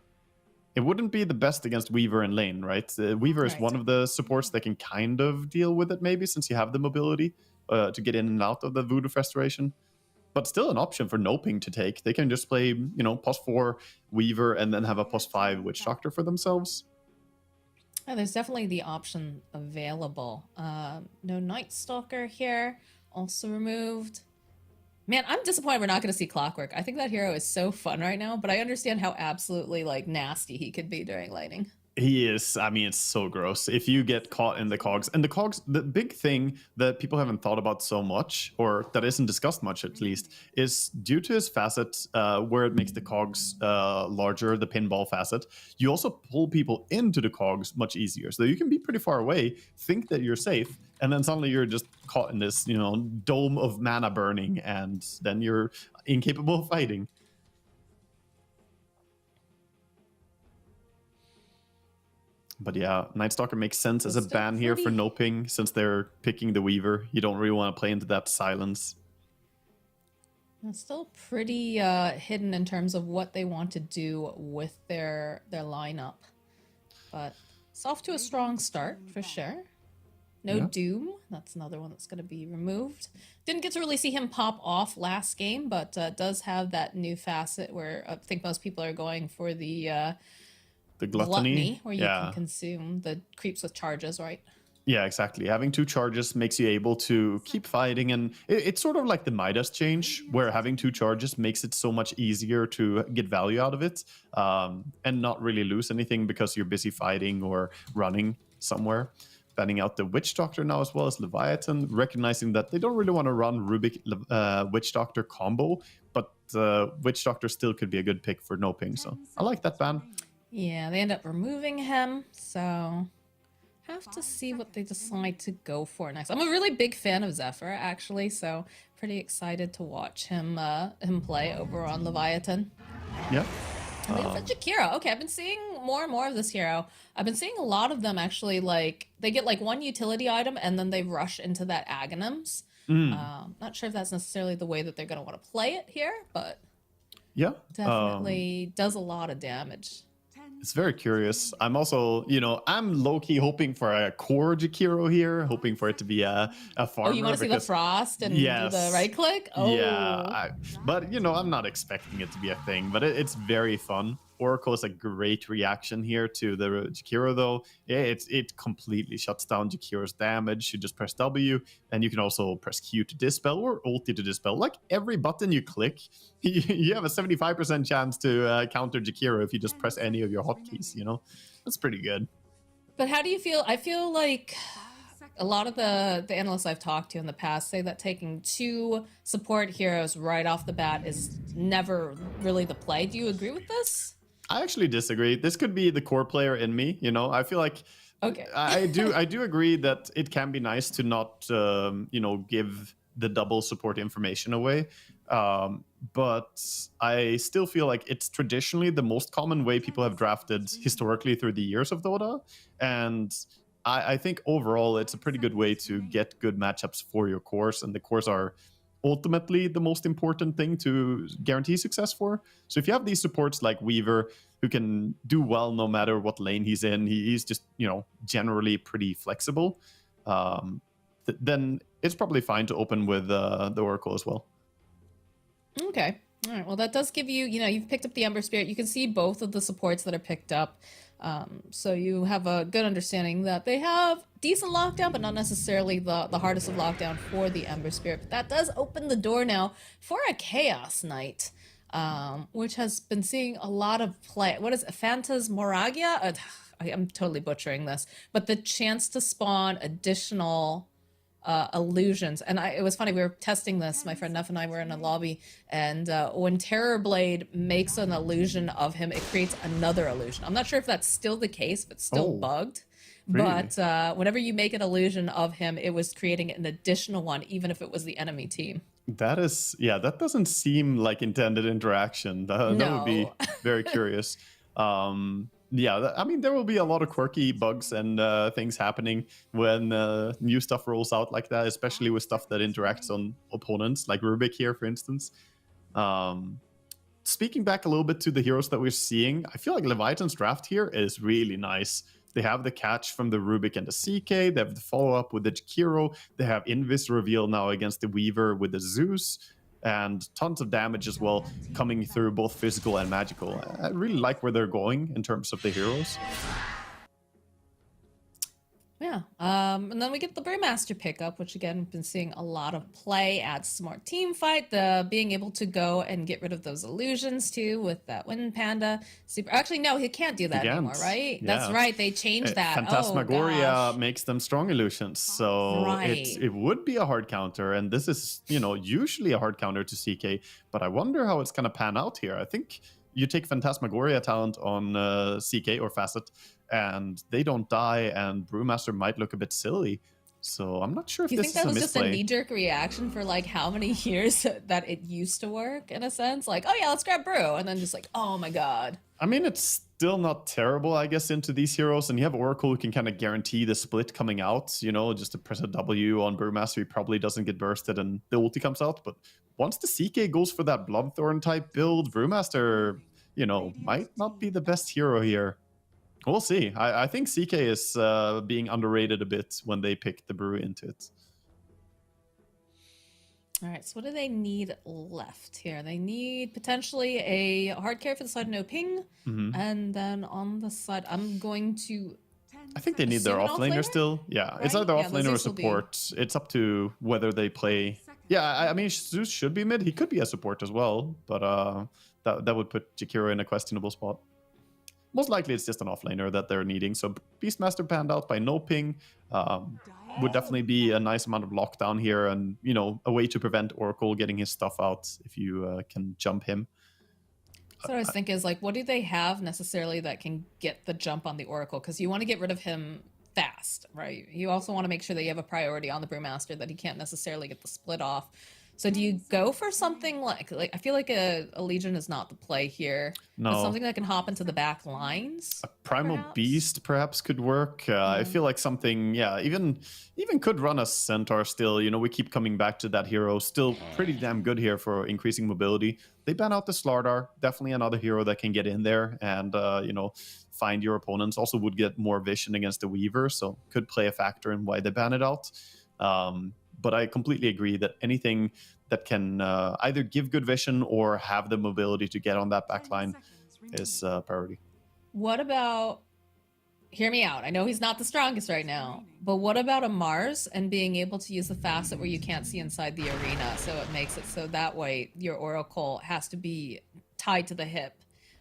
It wouldn't be the best against Weaver in lane, right? Weaver is one of the supports that can kind of deal with it, maybe, since you have the mobility to get in and out of the Voodoo Restoration. But still an option for No Ping to take. They can just play, +4 Weaver and then have a +5 Witch Doctor for themselves. Yeah, there's definitely the option available. No Night Stalker here, also removed. Man, I'm disappointed we're not going to see Clockwork. I think that hero is so fun right now, but I understand how absolutely nasty he could be during laning. He is. I mean, it's so gross. If you get caught in the cogs, and the cogs, the big thing that people haven't thought about so much, or that isn't discussed much at least, is due to his facet, where it makes the cogs larger, the pinball facet, you also pull people into the cogs much easier. So you can be pretty far away, think that you're safe, and then suddenly you're just caught in this, dome of mana burning, and then you're incapable of fighting. But yeah, Night Stalker makes sense as a ban here for No Ping, since they're picking the Weaver. You don't really want to play into that silence. It's still pretty hidden in terms of what they want to do with their lineup. But it's off to a strong start, for sure. No Doom. That's another one that's going to be removed. Didn't get to really see him pop off last game, but does have that new facet where I think most people are going for the gluttony, where you can consume the creeps with charges, right? Yeah, exactly. Having 2 charges makes you able to keep fighting, and it's sort of like the Midas change, where having 2 charges makes it so much easier to get value out of it, and not really lose anything because you're busy fighting or running somewhere. Banning out the Witch Doctor now, as well as Leviathan, recognizing that they don't really want to run Rubik Witch Doctor combo, but Witch Doctor still could be a good pick for No Ping, so I like that ban. Yeah, they end up removing him, so have to see what they decide to go for next. I'm a really big fan of Zephyr, actually, so pretty excited to watch him play over on Leviathan. Yeah. And they have a Jakiro. Okay, I've been seeing more and more of this hero. I've been seeing a lot of them actually, like, they get like one utility item and then they rush into that Aghanims. Mm, Not sure if that's necessarily the way that they're going to want to play it here, but yeah. definitely does a lot of damage. It's very curious. I'm also, I'm low-key hoping for a core Jakiro here, hoping for it to be a Oh, you farmer want to see the because frost and do the yes. right click? Yeah, Oh. but I'm not expecting it to be a thing, but it's very fun. Oracle is a great reaction here to the Jakiro, though. Yeah, it completely shuts down Jakiro's damage. You just press W, and you can also press Q to dispel or ulti to dispel. Like every button you click, you have a 75% chance to counter Jakiro if you just press any of your hotkeys. That's pretty good. But how do you feel? I feel like a lot of the analysts I've talked to in the past say that taking 2 support heroes right off the bat is never really the play. Do you agree with this? I actually disagree. This could be the core player in me. I feel like Okay. I do agree that it can be nice to not give the double support information away. But I still feel like it's traditionally the most common way people have drafted historically through the years of Dota. And I think overall it's a pretty good way to get good matchups for your cores, and the cores are ultimately the most important thing to guarantee success for. So if you have these supports like Weaver, who can do well no matter what lane he's in, he's just, generally pretty flexible, then it's probably fine to open with the Oracle as well. Okay. All right. Well, that does give you, you've picked up the Ember Spirit. You can see both of the supports that are picked up. So you have a good understanding that they have decent lockdown, but not necessarily the hardest of lockdown for the Ember Spirit. But that does open the door now for a Chaos Knight, which has been seeing a lot of play. What is it? Phantasmagoria? I'm totally butchering this, but the chance to spawn additional illusions. And it was funny, we were testing this, my friend Neff and I were in a lobby, and when Terrorblade makes an illusion of him, it creates another illusion. I'm not sure if that's still the case, but still bugged. Really? But whenever you make an illusion of him, it was creating an additional one, even if it was the enemy team. That doesn't seem like intended interaction. That would be very curious. There will be a lot of quirky bugs and things happening when new stuff rolls out like that, especially with stuff that interacts on opponents, like Rubik here, for instance. Speaking back a little bit to the heroes that we're seeing, I feel like Levithan's draft here is really nice. They have the catch from the Rubik and the CK. They have the follow-up with the Jakiro. They have Invis reveal now against the Weaver with the Zeus. And tons of damage as well, coming through both physical and magical. I really like where they're going in terms of the heroes. Yeah, and then we get the Brewmaster pickup, which again, we've been seeing a lot of play, adds some more team fight, the being able to go and get rid of those illusions too with that Wind Panda. Actually, no, he can't do that anymore, right? Yeah. That's right, they changed that. Phantasmagoria makes them strong illusions, so it would be a hard counter, and this is, usually a hard counter to CK, but I wonder how it's going to pan out here. I think you take Phantasmagoria talent on CK or Facet, and they don't die, and Brewmaster might look a bit silly. So I'm not sure if this is a misplay. Do you think that was just a knee-jerk reaction for like how many years that it used to work, in a sense? Like, oh yeah, let's grab Brew, and then just like, oh my god. I mean, it's still not terrible, I guess, into these heroes, and you have Oracle who can kind of guarantee the split coming out, just to press a W on Brewmaster, he probably doesn't get bursted and the ulti comes out. But once the CK goes for that Bloodthorn type build, Brewmaster, might not be the best hero here. We'll see. I think CK is being underrated a bit when they pick the Brew into it. All right, so what do they need left here? They need potentially a hard carry for the side of no ping, and then on the side, I'm going to... I think they need their offlaner still. Yeah, right? It's either offlaner or support. It's up to whether they play... Yeah, I mean, Zeus should be mid. He could be a support as well, but that would put Jakiro in a questionable spot. Most likely it's just an offlaner that they're needing. So Beastmaster panned out by no ping would definitely be a nice amount of lockdown here, and a way to prevent Oracle getting his stuff out if you can jump him. So what I was thinking is, like, what do they have necessarily that can get the jump on the Oracle? Because you want to get rid of him fast, right? You also want to make sure that you have a priority on the Brewmaster, that he can't necessarily get the split off. So do you go for something like I feel like a Legion is not the play here, but No. something that can hop into the back lines? Primal perhaps? Beast perhaps could work. I feel like something, yeah, even could run a Centaur still. We keep coming back to that hero. Still pretty damn good here for increasing mobility. They ban out the Slardar. Definitely another hero that can get in there and, find your opponents. Also would get more vision against the Weaver, so could play a factor in why they ban it out. But I completely agree that anything that can either give good vision or have the mobility to get on that back line is priority. What about, hear me out, I know he's not the strongest right now, but what about a Mars and being able to use the facet where you can't see inside the arena, so it makes it so that way your Oracle has to be tied to the hip,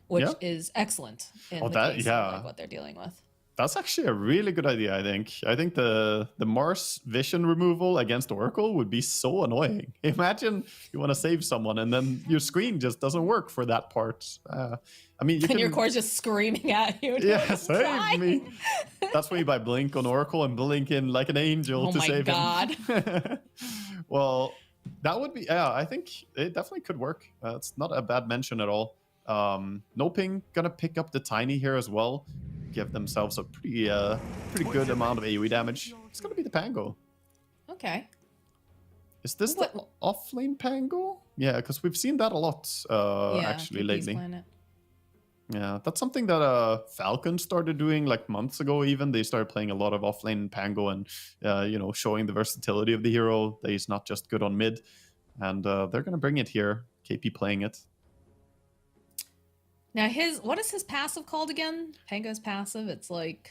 which is excellent in the case of like what they're dealing with. That's actually a really good idea, I think. I think the Mars vision removal against Oracle would be so annoying. Imagine you want to save someone and then your screen just doesn't work for that part. I mean, your core's just screaming at you. Yeah, save me. That's when you buy Blink on Oracle and blink in like an angel to save him. Oh my god. Well, that would be, I think it definitely could work. It's not a bad mention at all. No Ping gonna pick up the Tiny here as well. Give themselves a pretty good amount of AoE damage. It's gonna be the Pango. Okay. Is this the offlane Pango? Yeah, because we've seen that a lot actually lately. Yeah, that's something that Falcon started doing like months ago even. They started playing a lot of offlane Pango and, showing the versatility of the hero. That he's not just good on mid. And they're going to bring it here. KP playing it. Now what is his passive called again? Pango's passive, it's like...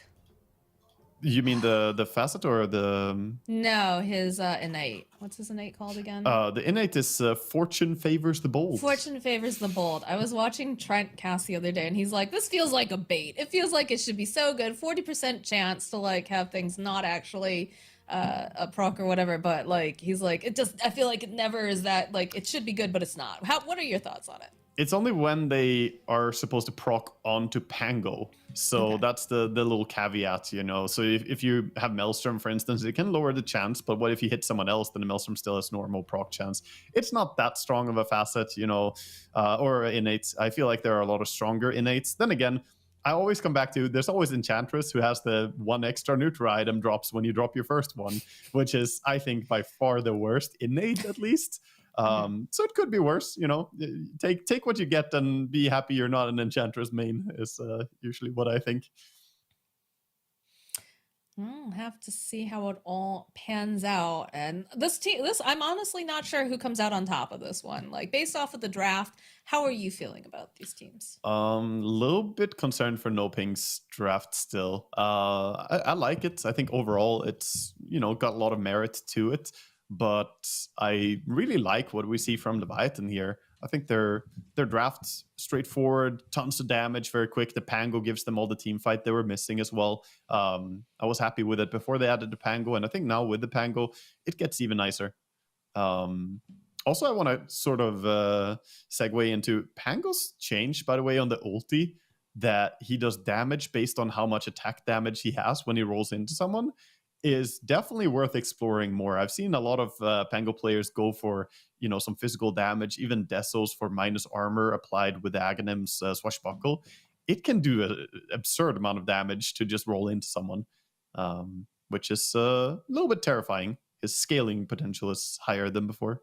You mean the facet or the... No, his innate. What's his innate called again? The innate is Fortune Favors the Bold. Fortune Favors the Bold. I was watching Trent cast the other day, and he's like, this feels like a bait. It feels like it should be so good. 40% chance to, like, have things not actually a proc or whatever, but, like, he's like, I feel like it never is that, like, it should be good, but it's not. What are your thoughts on it? It's only when they are supposed to proc onto Pango. So that's the little caveat, So if you have Maelstrom, for instance, it can lower the chance. But what if you hit someone else, then the Maelstrom still has normal proc chance. It's not that strong of a facet, or innate. I feel like there are a lot of stronger innates. Then again, I always come back to, there's always Enchantress who has the one extra neutral item drops when you drop your first one, which is, I think, by far the worst innate, at least. So it could be worse, take what you get and be happy you're not an Enchantress main is usually what I think. I'll have to see how it all pans out. And this I'm honestly not sure who comes out on top of this one. Like, based off of the draft, how are you feeling about these teams? Little bit concerned for No Ping's draft still. I like it. I think overall it's, got a lot of merit to it. But I really like what we see from Leviathan here. I think their draft's straightforward, tons of damage, very quick. The Pango gives them all the team fight they were missing as well. I was happy with it before they added the Pango, and I think now with the Pango, it gets even nicer. Also, I want to sort of segue into Pango's change, by the way, on the ulti, that he does damage based on how much attack damage he has when he rolls into someone. Is definitely worth exploring more. I've seen a lot of Pango players go for, some physical damage, even Desos for minus armor applied with Aghanim's Swashbuckle. It can do an absurd amount of damage to just roll into someone, which is a little bit terrifying. His scaling potential is higher than before.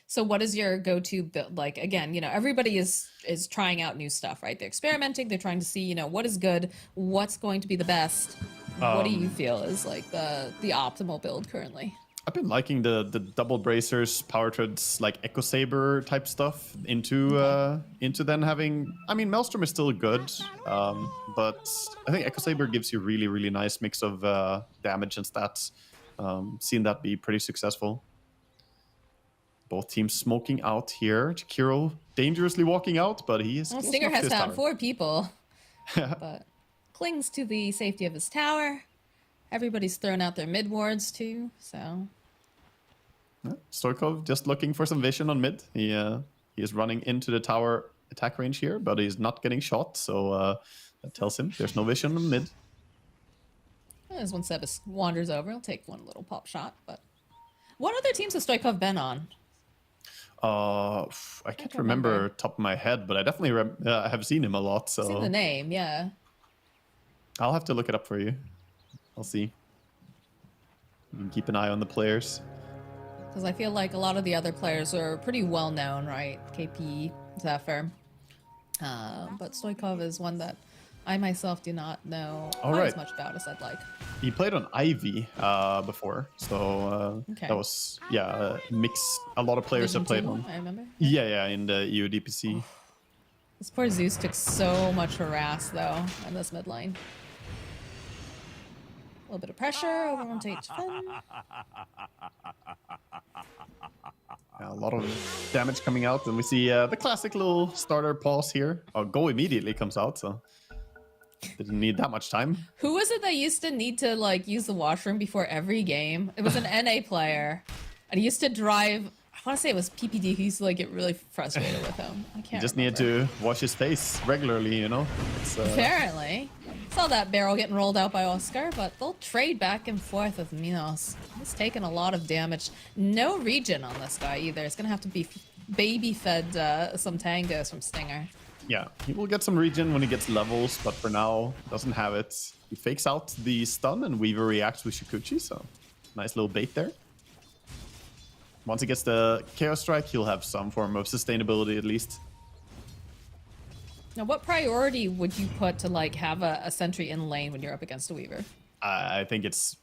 So what is your go-to build? Like, again, everybody is trying out new stuff, right? They're experimenting. They're trying to see, what is good, what's going to be the best. What do you feel is like the optimal build currently? I've been liking the double bracers, power treads, like Echo Saber type stuff into then having. I mean, Maelstrom is still good, but I think Echo Saber gives you really, really nice mix of damage and stats. Seen that be pretty successful. Both teams smoking out here. Jakiro dangerously walking out, but he is. Well, Stinger has found 4 people, but clings to the safety of his tower. Everybody's thrown out their mid wards too, so. Stoikov just looking for some vision on mid. He is running into the tower attack range here, but he's not getting shot, so that tells him there's no vision on mid. As when Sebas wanders over, he'll take one little pop shot. But what other teams has Stoikov been on? I can't remember top of my head, but I definitely have seen him a lot. So Seen the name, yeah. I'll have to look it up for you. I'll see. You can keep an eye on the players. Because I feel like a lot of the other players are pretty well known, right? KP, Zephyr. But Stoikov is one that I myself do not know quite as much about as I'd like. He played on Ivy before, so that was mix. A lot of players have played on. I remember. Yeah, in the EU DPC. This poor Zeus took so much harass though in this mid lane. A little bit of pressure over onto HFN. A lot of damage coming out, and we see the classic little starter pause here. Oh, go immediately comes out, so didn't need that much time. Who was it that used to need to like use the washroom before every game? It was an NA player, and he used to drive. I want to say it was PPD. He used to like get really frustrated with him. I can't. He just needed to wash his face regularly, you know. Apparently, saw that barrel getting rolled out by Oscar, but they'll trade back and forth with Minos. He's taken a lot of damage. No regen on this guy either. It's gonna have to be baby fed some tangos from Stinger. Yeah, he will get some regen when he gets levels, but for now, doesn't have it. He fakes out the stun, and Weaver reacts with Shikuchi, so nice little bait there. Once he gets the Chaos Strike, he'll have some form of sustainability at least. Now, what priority would you put to like have a sentry in lane when you're up against a Weaver? I think it's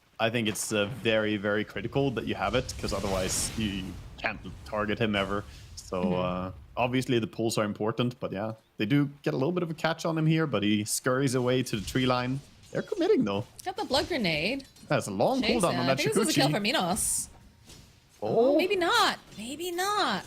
very, very critical that you have it, because otherwise you can't target him ever. So obviously the pulls are important, but yeah, they do get a little bit of a catch on him here, but he scurries away to the tree line. They're committing though. Got the blood grenade. That's a long cooldown on that Shikuchi. I think this is a kill for Minos. Oh, maybe not. Maybe not.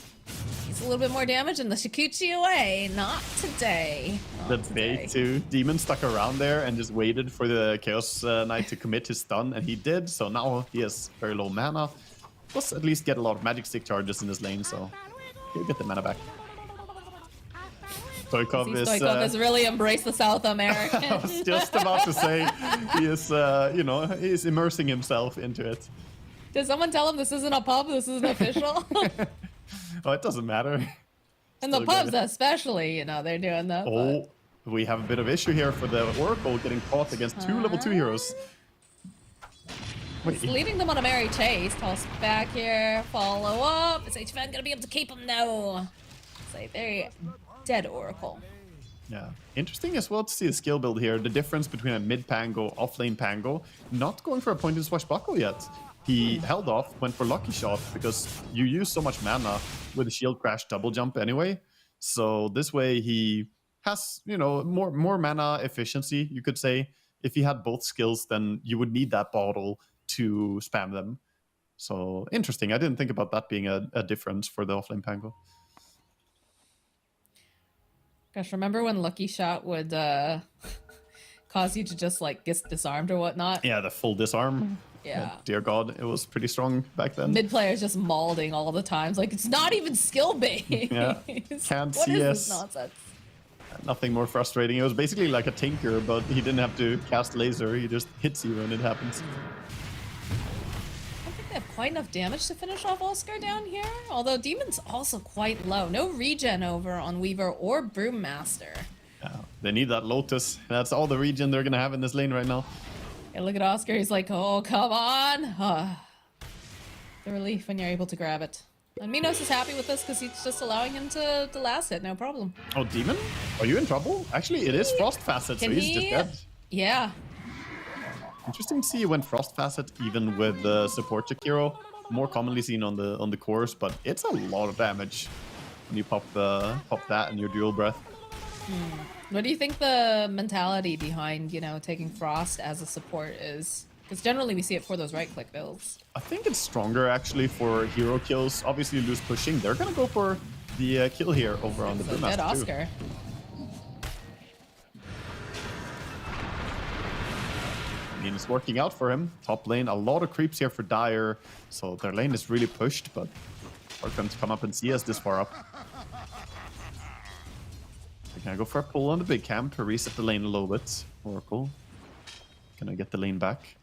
He's a little bit more damage and the Shikuchi away. Not today. The bait too. Demon stuck around there and just waited for the Chaos Knight to commit his stun, and he did. So now he has very low mana. Plus at least get a lot of magic stick charges in his lane, so he'll get the mana back. Stoikov has really embraced the South American. I was just about to say, he is, he's immersing himself into it. Did someone tell him this isn't a pub? This isn't official? Oh, it doesn't matter. And the pubs especially, they're doing that. Oh, we have a bit of issue here for the Oracle getting caught against two level 2 heroes. He's leading them on a merry chase. Toss back here. Follow up. Is HFN going to be able to keep him? No. It's a very dead Oracle. Yeah. Interesting as well to see the skill build here. The difference between a mid Pango, off lane Pango, not going for a point in swashbuckle yet. He held off, went for Lucky Shot, because you use so much mana with a shield crash double jump anyway. So this way he has, more mana efficiency, you could say. If he had both skills, then you would need that bottle to spam them. So interesting. I didn't think about that being a difference for the offlane Pango. Gosh, remember when Lucky Shot would cause you to just like get disarmed or whatnot? Yeah, the full disarm. Yeah. Dear God, it was pretty strong back then. Mid players just malding all the times. Like, it's not even skill based. Yeah. Can't What CS. is this nonsense? Nothing more frustrating. It was basically like a tinker, but he didn't have to cast laser. He just hits you when it happens. I don't think they have quite enough damage to finish off Oscar down here. Although Demon's also quite low. No regen over on Weaver or Broommaster. Yeah, they need that Lotus. That's all the regen they're going to have in this lane right now. Yeah, look at Oscar. He's like, oh, come on. The relief when you're able to grab it. And Minos is happy with this because he's just allowing him to last hit, no problem. Oh, Demon? Are you in trouble? Actually, it is Frost Facet, so he's just dead. Yeah. Interesting to see you went Frost Facet even with the support Jakiro. More commonly seen on the cores, but it's a lot of damage when you pop that in your dual breath. What do you think the mentality behind, taking Frost as a support is? Because generally we see it for those right-click builds. I think it's stronger actually for hero kills. Obviously, you lose pushing. They're gonna go for the kill here over on the Brewmaster dead Oscar. I mean, it's working out for him. Top lane, a lot of creeps here for Dire. So their lane is really pushed, but hard for them to come up and see us this far up. They're gonna go for a pull on the big camp to reset the lane a little bit. Oracle gonna get the lane back.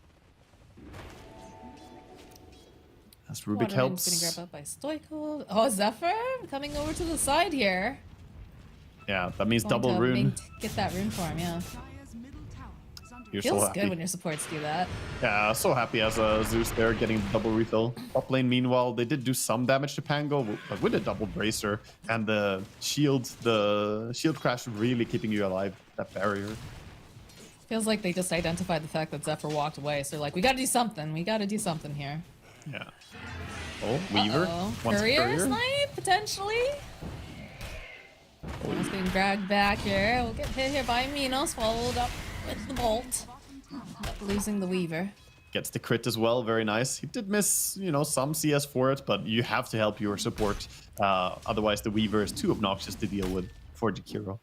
As Rubik helps. Getting grabbed up by Stoikov. Oh, Zephyr coming over to the side here. Yeah, that means Going double to rune. Get that rune for him, yeah. You're so Feels happy. good when your supports do that. Yeah, so happy as a Zeus there getting the double refill. Top lane, meanwhile, they did do some damage to Pango, but with a double bracer and the shield crash really keeping you alive. That barrier. Feels like they just identified the fact that Zephyr walked away, so they're like, we gotta do something. We gotta do something here. Yeah. Oh, Weaver. Wants a Courier snipe, potentially? Almost being dragged back here. We'll get hit here by Minos, followed up with the bolt. Up losing the Weaver. Gets the crit as well. Very nice. He did miss, you know, some CS for it, but you have to help your support. Otherwise, the Weaver is too obnoxious to deal with for Jakiro.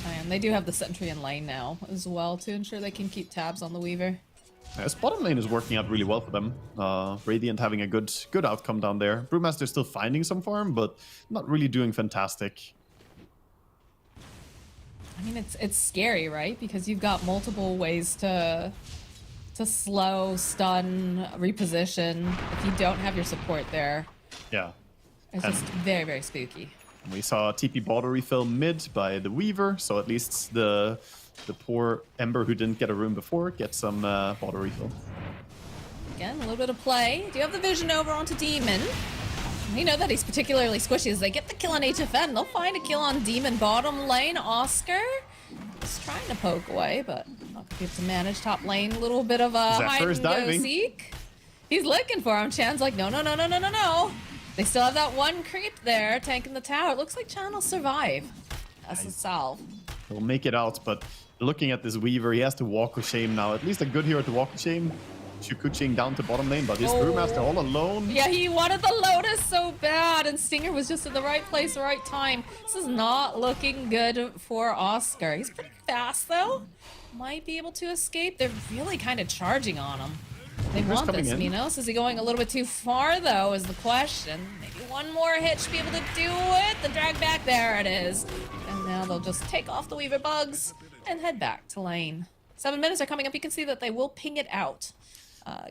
And they do have the sentry in lane now as well to ensure they can keep tabs on the Weaver. This bottom lane is working out really well for them. Radiant having a good outcome down there. Brewmaster still finding some farm, but not really doing fantastic. I mean, it's scary, right? Because you've got multiple ways to slow, stun, reposition if you don't have your support there. Yeah. It's just very, very spooky. We saw TP bottle refill mid by the Weaver, so at least the poor Ember who didn't get a room before gets some bottle refill. Again, a little bit of play. Do you have the vision over onto Demon? We know that he's particularly squishy. As they get the kill on HFN, they'll find a kill on Demon bottom lane. Oscar is trying to poke away, but not good to manage top lane. A little bit of a hide and go seek. He's looking for him. Chan's like, no, no, no, no, no, no, no. They still have that one creep there, tanking the tower. It looks like Chan will survive. That's the salve. He'll make it out, but looking at this Weaver, he has to walk with shame now. At least a good hero to walk with shame. Shukuching down to bottom lane, but this Brewmaster all alone. Yeah, he wanted the Lotus so bad, and Stinger was just in the right place, the right time. This is not looking good for Oscar. He's pretty fast, though. Might be able to escape. They're really kind of charging on him. They want this, Minos. Is he going a little bit too far, though, is the question. Maybe one more hit should be able to do it. The drag back, there it is. And now they'll just take off the Weaver bugs and head back to lane. 7 minutes are coming up. You can see that they will ping it out.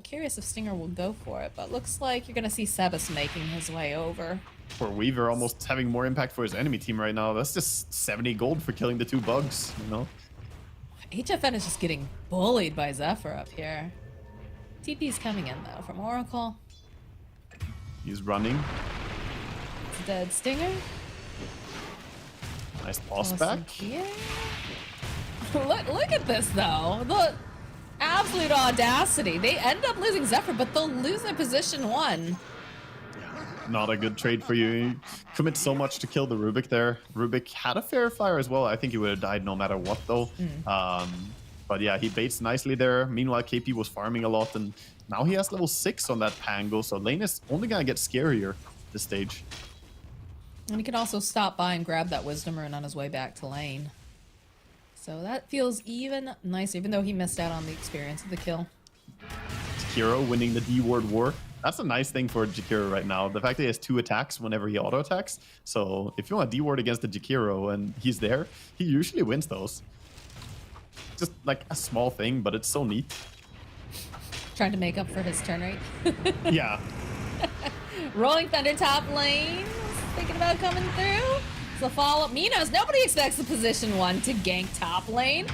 Curious if Stinger will go for it, but looks like you're going to see Sebas making his way over. Poor Weaver almost having more impact for his enemy team right now. That's just 70 gold for killing the 2 bugs, you know? HFN is just getting bullied by Zephyr up here. TP's coming in, though, from Oracle. He's running. It's a dead Stinger. Nice boss back. Yeah. Look at this, though. The absolute audacity. They end up losing Zephyr, but they'll lose their position 1. Not a good trade for you. You commit so much to kill the Rubik there. Rubik had a fair fire as well. I think he would have died no matter what, though. But yeah, he baits nicely there. Meanwhile, KP was farming a lot, and now he has level 6 on that Pango, so lane is only gonna get scarier this stage. And he can also stop by and grab that Wisdom Rune on his way back to lane. So that feels even nicer, even though he missed out on the experience of the kill. Jakiro winning the D-Ward war. That's a nice thing for Jakiro right now. The fact that he has 2 attacks whenever he auto-attacks. So if you want a D-Ward against the Jakiro and he's there, he usually wins those. Just like a small thing, but it's so neat. Trying to make up for his turn rate. Yeah. Rolling Thunder top lane. Thinking about coming through. So follow Minos. Nobody expects the position 1 to gank top lane.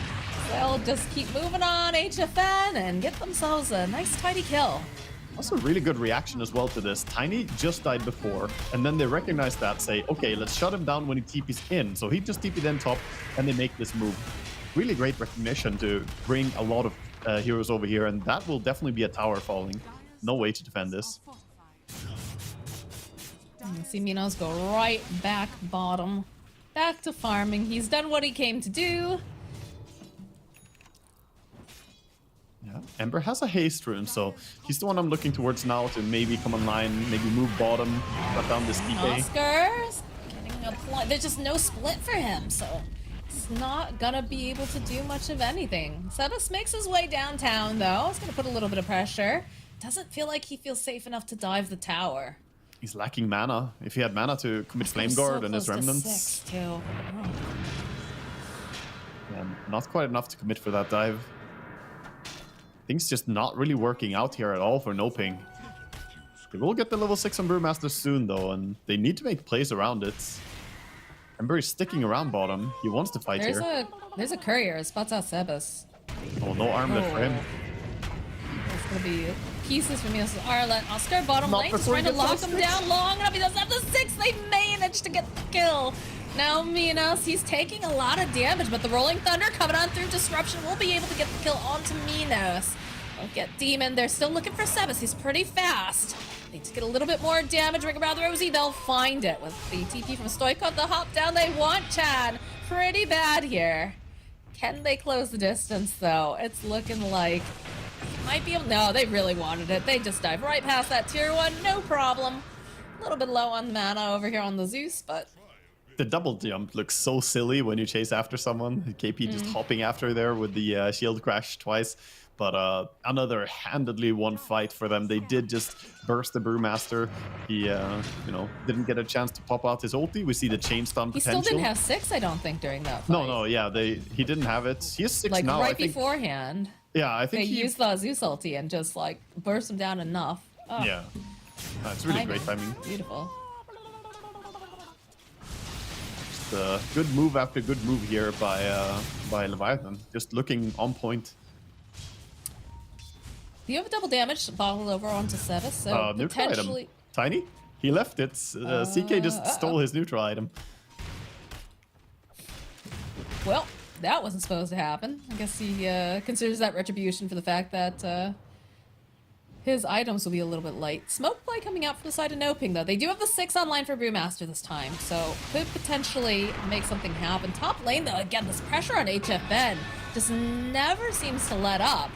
They'll just keep moving on HFN and get themselves a nice tidy kill. Also really good reaction as well to this. Tiny just died before, and then they recognize that, say, okay, let's shut him down when he TP's in. So he just TP'd in top, and they make this move. Really great recognition to bring a lot of heroes over here, and that will definitely be a tower falling. No way to defend this. You see Minos go right back bottom. Back to farming. He's done what he came to do. Yeah, Ember has a haste rune, so he's the one I'm looking towards now to maybe come online, maybe move bottom, cut down this DK. Oscar's getting a point. There's just no split for him, so he's not gonna be able to do much of anything. Sebas makes his way downtown, though. He's gonna put a little bit of pressure. Doesn't feel like he feels safe enough to dive the tower. He's lacking mana. If he had mana to commit Flame Guard and his remnants. 6 too. Oh. Yeah, not quite enough to commit for that dive. Things just not really working out here at all for No Ping. They will get the level 6 on Brewmaster soon, though, and they need to make plays around it. Ember's sticking around bottom. He wants to fight here. There's a courier. It spots out Sebas. Oh, no arm left for him. It's gonna be pieces from Minos' Arlet. Oscar bottom Not lane, just before he trying to gets lock the him 6. down long enough. He doesn't have the 6. They managed to get the kill. Now Minos, he's taking a lot of damage, but the Rolling Thunder coming on through Disruption will be able to get the kill onto Minos. They'll get Demon. They're still looking for Sebas. He's pretty fast. Need to get a little bit more damage. Ring around the Rosie. They'll find it with the TP from Stoikov. The hop down they want, Chad. Pretty bad here. Can they close the distance, though? It's looking like might be able. No, they really wanted it. They just dive right past that tier 1. No problem. A little bit low on mana over here on the Zeus, but The double jump looks so silly when you chase after someone. KP just hopping after there with the shield crash twice. But another handedly won fight for them. They did just burst the Brewmaster. He, didn't get a chance to pop out his ulti. We see the chain stun he potential. still didn't have 6, I don't think, during that fight. No, yeah, he didn't have it. He has 6 Like now. right I think. beforehand, Yeah, I they think he used the Zeus ulti and just like burst him down enough. Oh, Yeah, it's really great timing. Beautiful. Just good move after good move here by Leviathan. Just looking on point. Do you have a double damage bottle over onto Sebas? So Neutral potentially. item. Tiny? He left it. CK just stole his neutral item. Well, that wasn't supposed to happen. I guess he considers that retribution for the fact that his items will be a little bit light. Smoke play coming out from the side of No Ping, though. They do have the 6 online for Brewmaster this time, so could potentially make something happen. Top lane, though, again, this pressure on HFN just never seems to let up.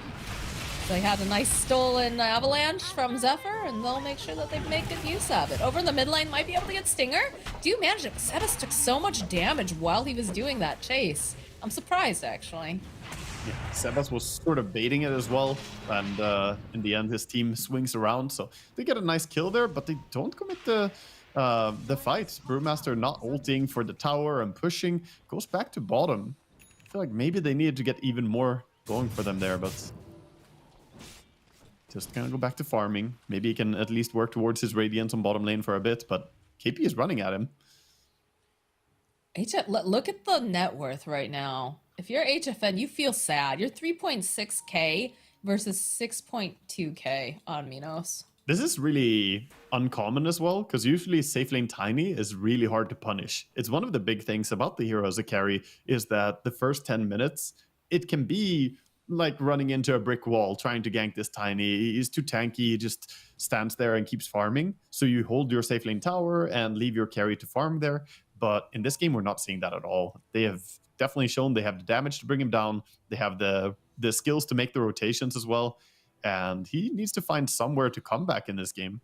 They had a nice stolen avalanche from Zephyr, and they'll make sure that they make good use of it. Over in the mid lane, might be able to get Stinger. Do manage it. Sebas took so much damage while he was doing that chase. I'm surprised, actually. Yeah, Sebas was sort of baiting it as well, and in the end, his team swings around, so they get a nice kill there, but they don't commit the fight. Brewmaster not ulting for the tower and pushing, goes back to bottom. I feel like maybe they needed to get even more going for them there, but just gonna go back to farming. Maybe he can at least work towards his Radiance on bottom lane for a bit, but KP is running at him. Look at the net worth right now. If you're HFN, you feel sad. You're 3.6k versus 6.2k on Minos. This is really uncommon as well, because usually safe lane Tiny is really hard to punish. It's one of the big things about the hero as a carry is that the first 10 minutes, it can be like running into a brick wall trying to gank this Tiny. He's too tanky, he just stands there and keeps farming. So you hold your safe lane tower and leave your carry to farm there. But in this game, we're not seeing that at all. They have definitely shown they have the damage to bring him down. They have the skills to make the rotations as well. And he needs to find somewhere to come back in this game.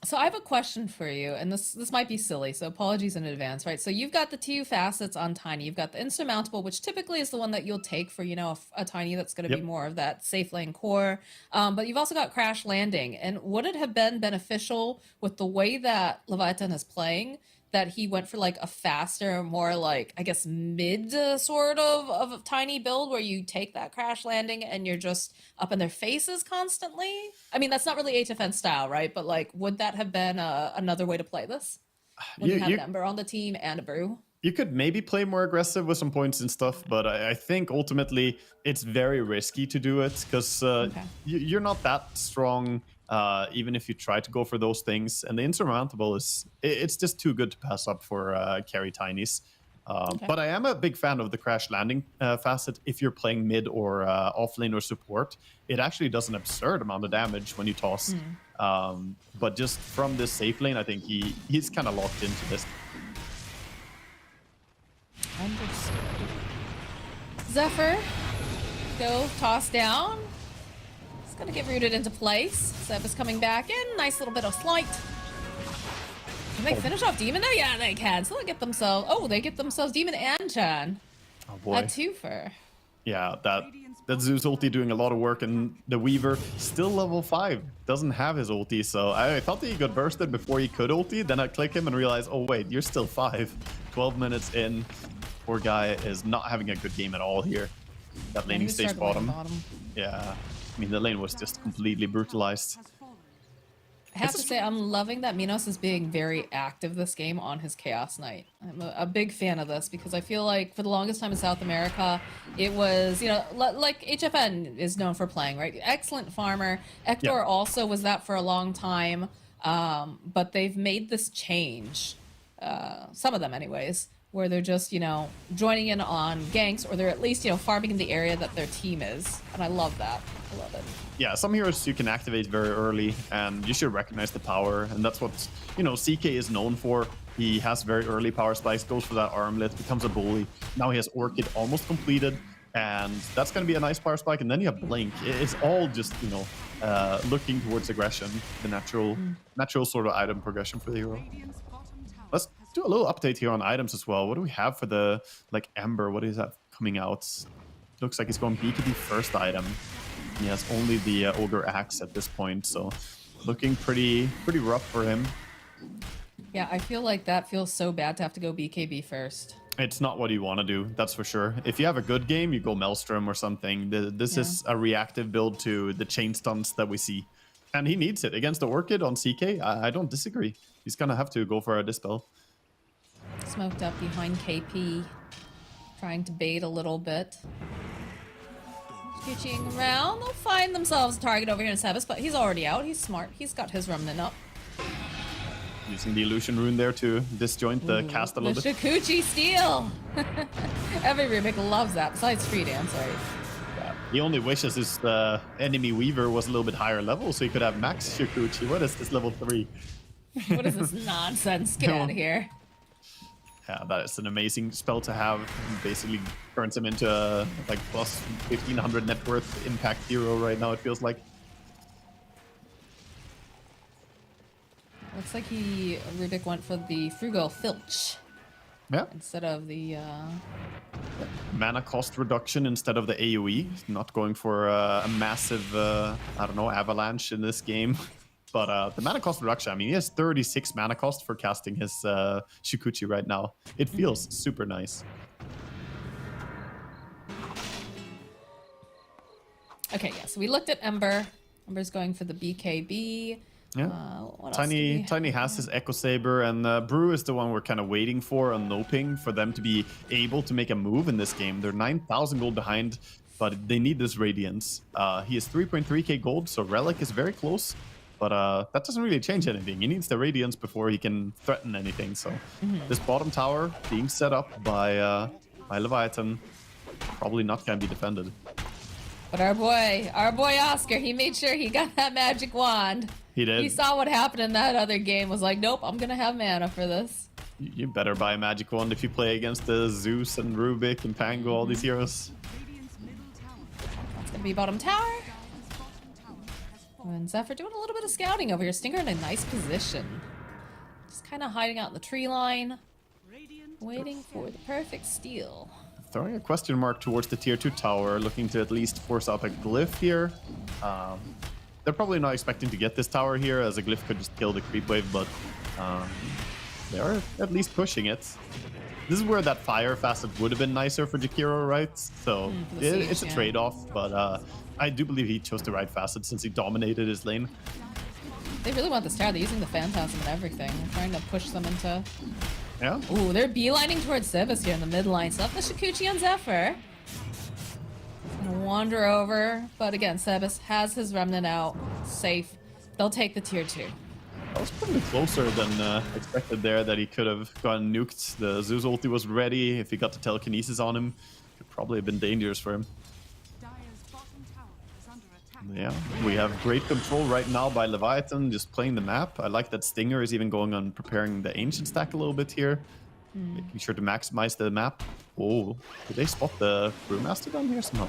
So I have a question for you, and this might be silly, so apologies in advance, right? So you've got the 2 facets on Tiny. You've got the Insurmountable, which typically is the one that you'll take for, a Tiny that's going to be more of that safe lane core. But you've also got Crash Landing. And would it have been beneficial with the way that Leviathan is playing that he went for like a faster, more like, I guess, mid sort of a Tiny build where you take that Crash Landing and you're just up in their faces constantly? I mean, that's not really HFN style, right? But like, would that have been another way to play this? When you have an Ember on the team and a Brew? You could maybe play more aggressive with some points and stuff, but I think ultimately it's very risky to do it because you're not that strong. Even if you try to go for those things, and the Insurmountable it's just too good to pass up for carry Tinies. But I am a big fan of the Crash Landing facet if you're playing mid or off lane or support. It actually does an absurd amount of damage when you toss. But just from this safe lane, I think he's kind of locked into this. Understood. Zephyr, go toss down. Gonna get rooted into place. Seb is coming back in. Nice little bit of slight. Can they finish off Demon now? Yeah, they can. So they get themselves. Oh, they get themselves Demon and Chan. Oh boy. A twofer. Yeah, that Zeus ulti doing a lot of work, and the Weaver still level 5. Doesn't have his ulti, so I thought that he got bursted before he could ulti. Then I click him and realize, oh wait, you're still 5. 12 minutes in. Poor guy is not having a good game at all here. That laning stage bottom. Yeah. I mean, the lane was just completely brutalized. I have to say, I'm loving that Minos is being very active this game on his Chaos Knight. I'm a big fan of this because I feel like for the longest time in South America, it was, you know, like HFN is known for playing, right? Excellent farmer. Ektor also was that for a long time, but they've made this change, some of them anyways, where they're just, you know, joining in on ganks, or they're at least, you know, farming in the area that their team is. And I love that. I love it. Yeah, some heroes you can activate very early, and you should recognize the power, and that's what, you know, CK is known for. He has very early power spikes, goes for that armlet, becomes a bully. Now he has Orchid almost completed, and that's going to be a nice power spike. And then you have Blink. It's all just, you know, looking towards aggression, the natural sort of item progression for the hero. Let's do a little update here on items as well. What do we have for the, like, Ember? What is that coming out? Looks like he's going BKB first item. He has only the Ogre Axe at this point, so looking pretty rough for him. Yeah, I feel like that feels so bad to have to go BKB first. It's not what you want to do, that's for sure. If you have a good game, you go Maelstrom or something. This is a reactive build to the chain stunts that we see. And he needs it. Against the Orchid on CK, I don't disagree. He's going to have to go for a Dispel. Smoked up behind KP, trying to bait a little bit. Scooching around, they'll find themselves a target over here in Sebas, but he's already out. He's smart. He's got his remnant up. Using the illusion rune there to disjoint the cast a little bit. The Shikuchi steal! Every Rubik loves that, besides Free Dance, right? Yeah. He only wishes his enemy Weaver was a little bit higher level so he could have max Shikuchi. What is this, level 3? What is this nonsense? Get out of here. Yeah, that is an amazing spell to have. Basically turns him into a like plus 1500 net worth impact hero right now, it feels like. Looks like Rubik went for the Frugal Filch. Yeah. Instead of the mana cost reduction instead of the AoE. Not going for a massive, I don't know, avalanche in this game. But the mana cost reduction, I mean, he has 36 mana cost for casting his Shikuchi right now. It feels super nice. Okay, yeah, so we looked at Ember. Ember's going for the BKB. Yeah. Tiny has his Echo Saber, and Brew is the one we're kind of waiting for on Noping for them to be able to make a move in this game. They're 9,000 gold behind, but they need this Radiance. He is 3.3k gold, so Relic is very close. But that doesn't really change anything. He needs the Radiance before he can threaten anything. So this bottom tower being set up by Levithan, probably not going to be defended. But our boy Oscar, he made sure he got that magic wand. He did. He saw what happened in that other game, was like, nope, I'm going to have mana for this. You better buy a magic wand if you play against the Zeus and Rubik and Pango, all these heroes. That's going to be bottom tower. And Zephyr doing a little bit of scouting over here. Stinger in a nice position. Just kind of hiding out in the tree line. Waiting for the perfect steal. Throwing a question mark towards the tier 2 tower, looking to at least force out a glyph here. They're probably not expecting to get this tower here, as a glyph could just kill the creep wave, but they are at least pushing it. This is where that fire facet would have been nicer for Jakiro, right? So it's a trade-off, but I do believe he chose the right facet since he dominated his lane. They really want this tower. They're using the Phantasm and everything. They're trying to push them into... Yeah. Ooh, they're beelining towards Sebas here in the mid line. So up the Shikuchi on Zephyr. He's gonna wander over, but again, Sebas has his remnant out. Safe. They'll take the tier 2. That was probably closer than expected there, that he could have gotten nuked. The Zeus ulti was ready. If he got the telekinesis on him, it could probably have been dangerous for him. Yeah, we have great control right now by Levithan, just playing the map. I like that Stinger is even going on preparing the Ancient stack a little bit here. Making sure to maximize the map. Oh, did they spot the Brewmaster down here somehow?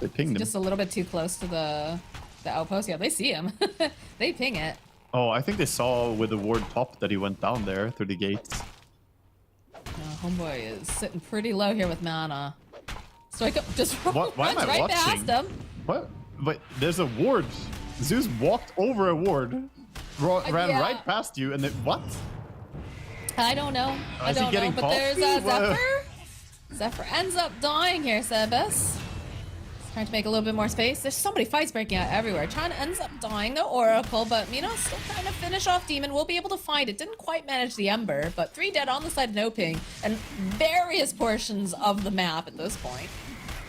They pinged him. Just a little bit too close to the outpost. Yeah, they see him. They ping it. Oh, I think they saw with the ward pop that he went down there through the gates. Homeboy is sitting pretty low here with mana. So I just why am I right watching? past him. What? But there's a ward. Zeus walked over a ward, ran right past you, and then what? I don't know. I don't know. But there's Zephyr. Zephyr ends up dying here, Sebas. Trying to make a little bit more space. There's so many fights breaking out everywhere. Chan ends up dying the Oracle, but Minos still trying to finish off Demon. We'll be able to find it. Didn't quite manage the Ember, but 3 dead on the side of No Ping and various portions of the map at this point.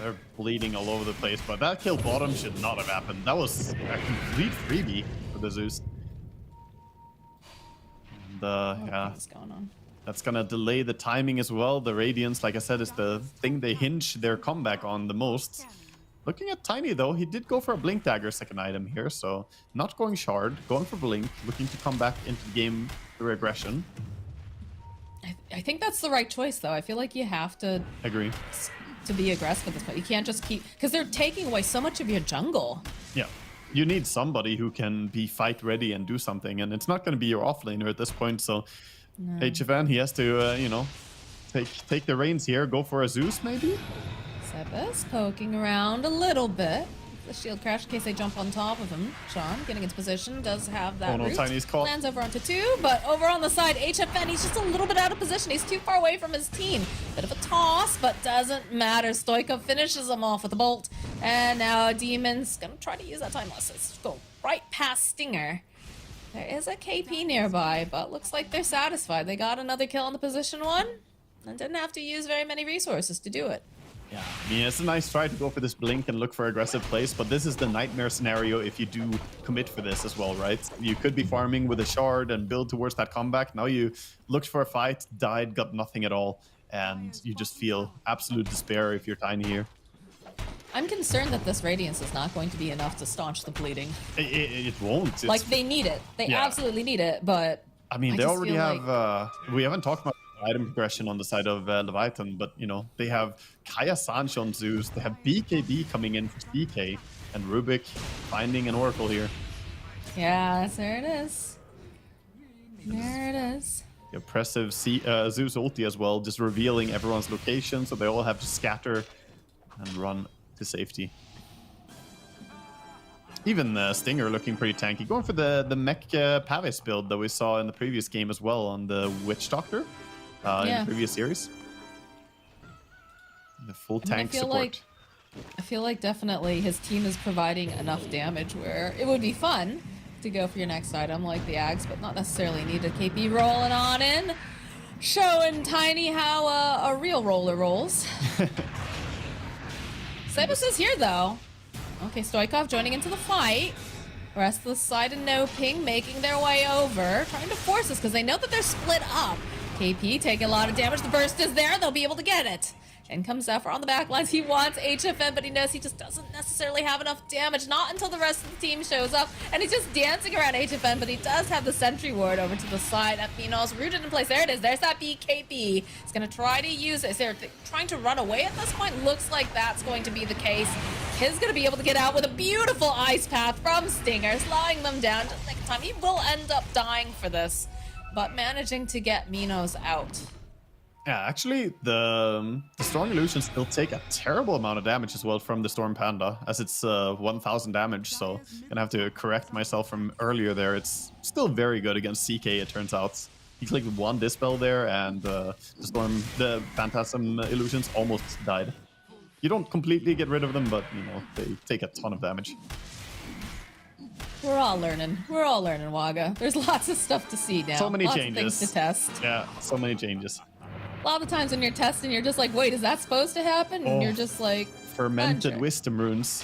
They're bleeding all over the place, but that kill bottom should not have happened. That was a complete freebie for the Zeus. And yeah, What's going on? that's gonna delay the timing as well. The Radiance, like I said, is the thing they hinge their comeback on the most. Looking at Tiny though, he did go for a Blink Dagger second item here, so not going Shard, going for Blink, looking to come back into the game through aggression. I think that's the right choice, though. I feel like you have to Agree. be aggressive at this point. You can't just keep... Because they're taking away so much of your jungle. Yeah. You need somebody who can be fight ready and do something, and it's not going to be your offlaner at this point, so HFN, he has to, you know, take the reins here, go for a Zeus maybe? Sebas poking around a little bit. The shield crash in case they jump on top of him. Sean getting into position, does have that root. Tiny's caught. Lands over onto 2, but over on the side, HFN, he's just a little bit out of position. He's too far away from his team. Bit of a toss, but doesn't matter. Stoikov finishes him off with a bolt. And now Demon's gonna try to use that time loss. Let's go right past Stinger. There is a KP nearby, but looks like they're satisfied. They got another kill on the position 1 and didn't have to use very many resources to do it. Yeah, I mean, it's a nice try to go for this blink and look for aggressive plays, but this is the nightmare scenario if you do commit for this as well, right? You could be farming with a shard and build towards that comeback. Now you looked for a fight, died, got nothing at all, and you just feel absolute despair if you're Tiny here. I'm concerned that this Radiance is not going to be enough to staunch the bleeding. It won't. Like, they need it. They absolutely need it, but... I mean, they already have... like... we haven't talked about item progression on the side of Levithan, but, you know, they have Kaya Sancho on Zeus, they have BKB coming in for CK, and Rubik finding an Oracle here. Yeah, there it is. There it is. The oppressive Zeus ulti as well, just revealing everyone's location, so they all have to scatter and run to safety. Even Stinger looking pretty tanky, going for the mech Pavis build that we saw in the previous game as well on the Witch Doctor in the previous series. The full tank support. I feel like definitely his team is providing enough damage where it would be fun to go for your next item like the Axe, but not necessarily need a KP rolling on in. Showing Tiny how a real roller rolls. Sebas is here though. Okay, Stoikov joining into the fight. Rest of the side and No Ping making their way over. Trying to force this because they know that they're split up. KP taking a lot of damage. The burst is there. They'll be able to get it. In comes Zephyr on the back lines. He wants HFN, but he knows he just doesn't necessarily have enough damage. Not until the rest of the team shows up. And he's just dancing around HFN, but he does have the sentry ward over to the side. Minos rooted in place. There it is. There's that BKB. He's going to try to use it. They're trying to run away at this point. Looks like that's going to be the case. Kid's going to be able to get out with a beautiful ice path from Stinger, slowing them down just like time. He will end up dying for this, but managing to get Minos out. Yeah, actually, the Storm Illusions still take a terrible amount of damage as well from the Storm Panda, as it's 1,000 damage, so I'm gonna have to correct myself from earlier there. It's still very good against CK, it turns out. He clicked one Dispel there, and the Phantasm Illusions almost died. You don't completely get rid of them, but, you know, they take a ton of damage. We're all learning. We're all learning, Waga. There's lots of stuff to see now. So many lots changes. Of things to test. Yeah, so many changes. A lot of times when you're testing, you're just like, wait, is that supposed to happen? And you're just like, fermented wisdom runes.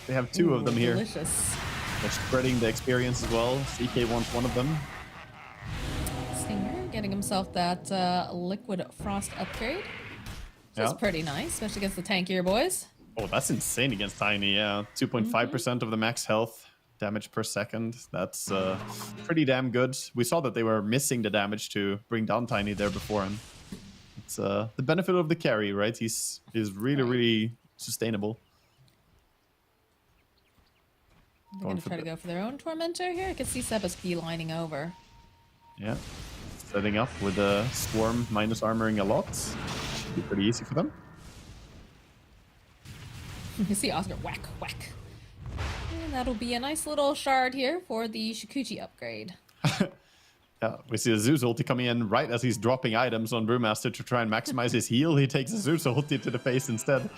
They have two of them here. Delicious. They're spreading the experience as well. CK wants one of them. Stinger getting himself that liquid frost upgrade. Which is pretty nice, especially against the tankier boys. Oh, that's insane against Tiny, yeah. 2.5% of the max health. Damage per second. That's pretty damn good. We saw that they were missing the damage to bring down Tiny there before, and it's the benefit of the carry, right? He's really, really sustainable. They're going to try to go for their own Tormentor here. I can see Sebas lining over. Yeah. Setting up with a Swarm minus armoring a lot. Should be pretty easy for them. You see Oscar whack, whack. And that'll be a nice little shard here for the Shikuchi upgrade. Yeah, we see a Zeus ulti coming in right as he's dropping items on Brewmaster to try and maximize his heal. He takes a Zeus ulti to the face instead.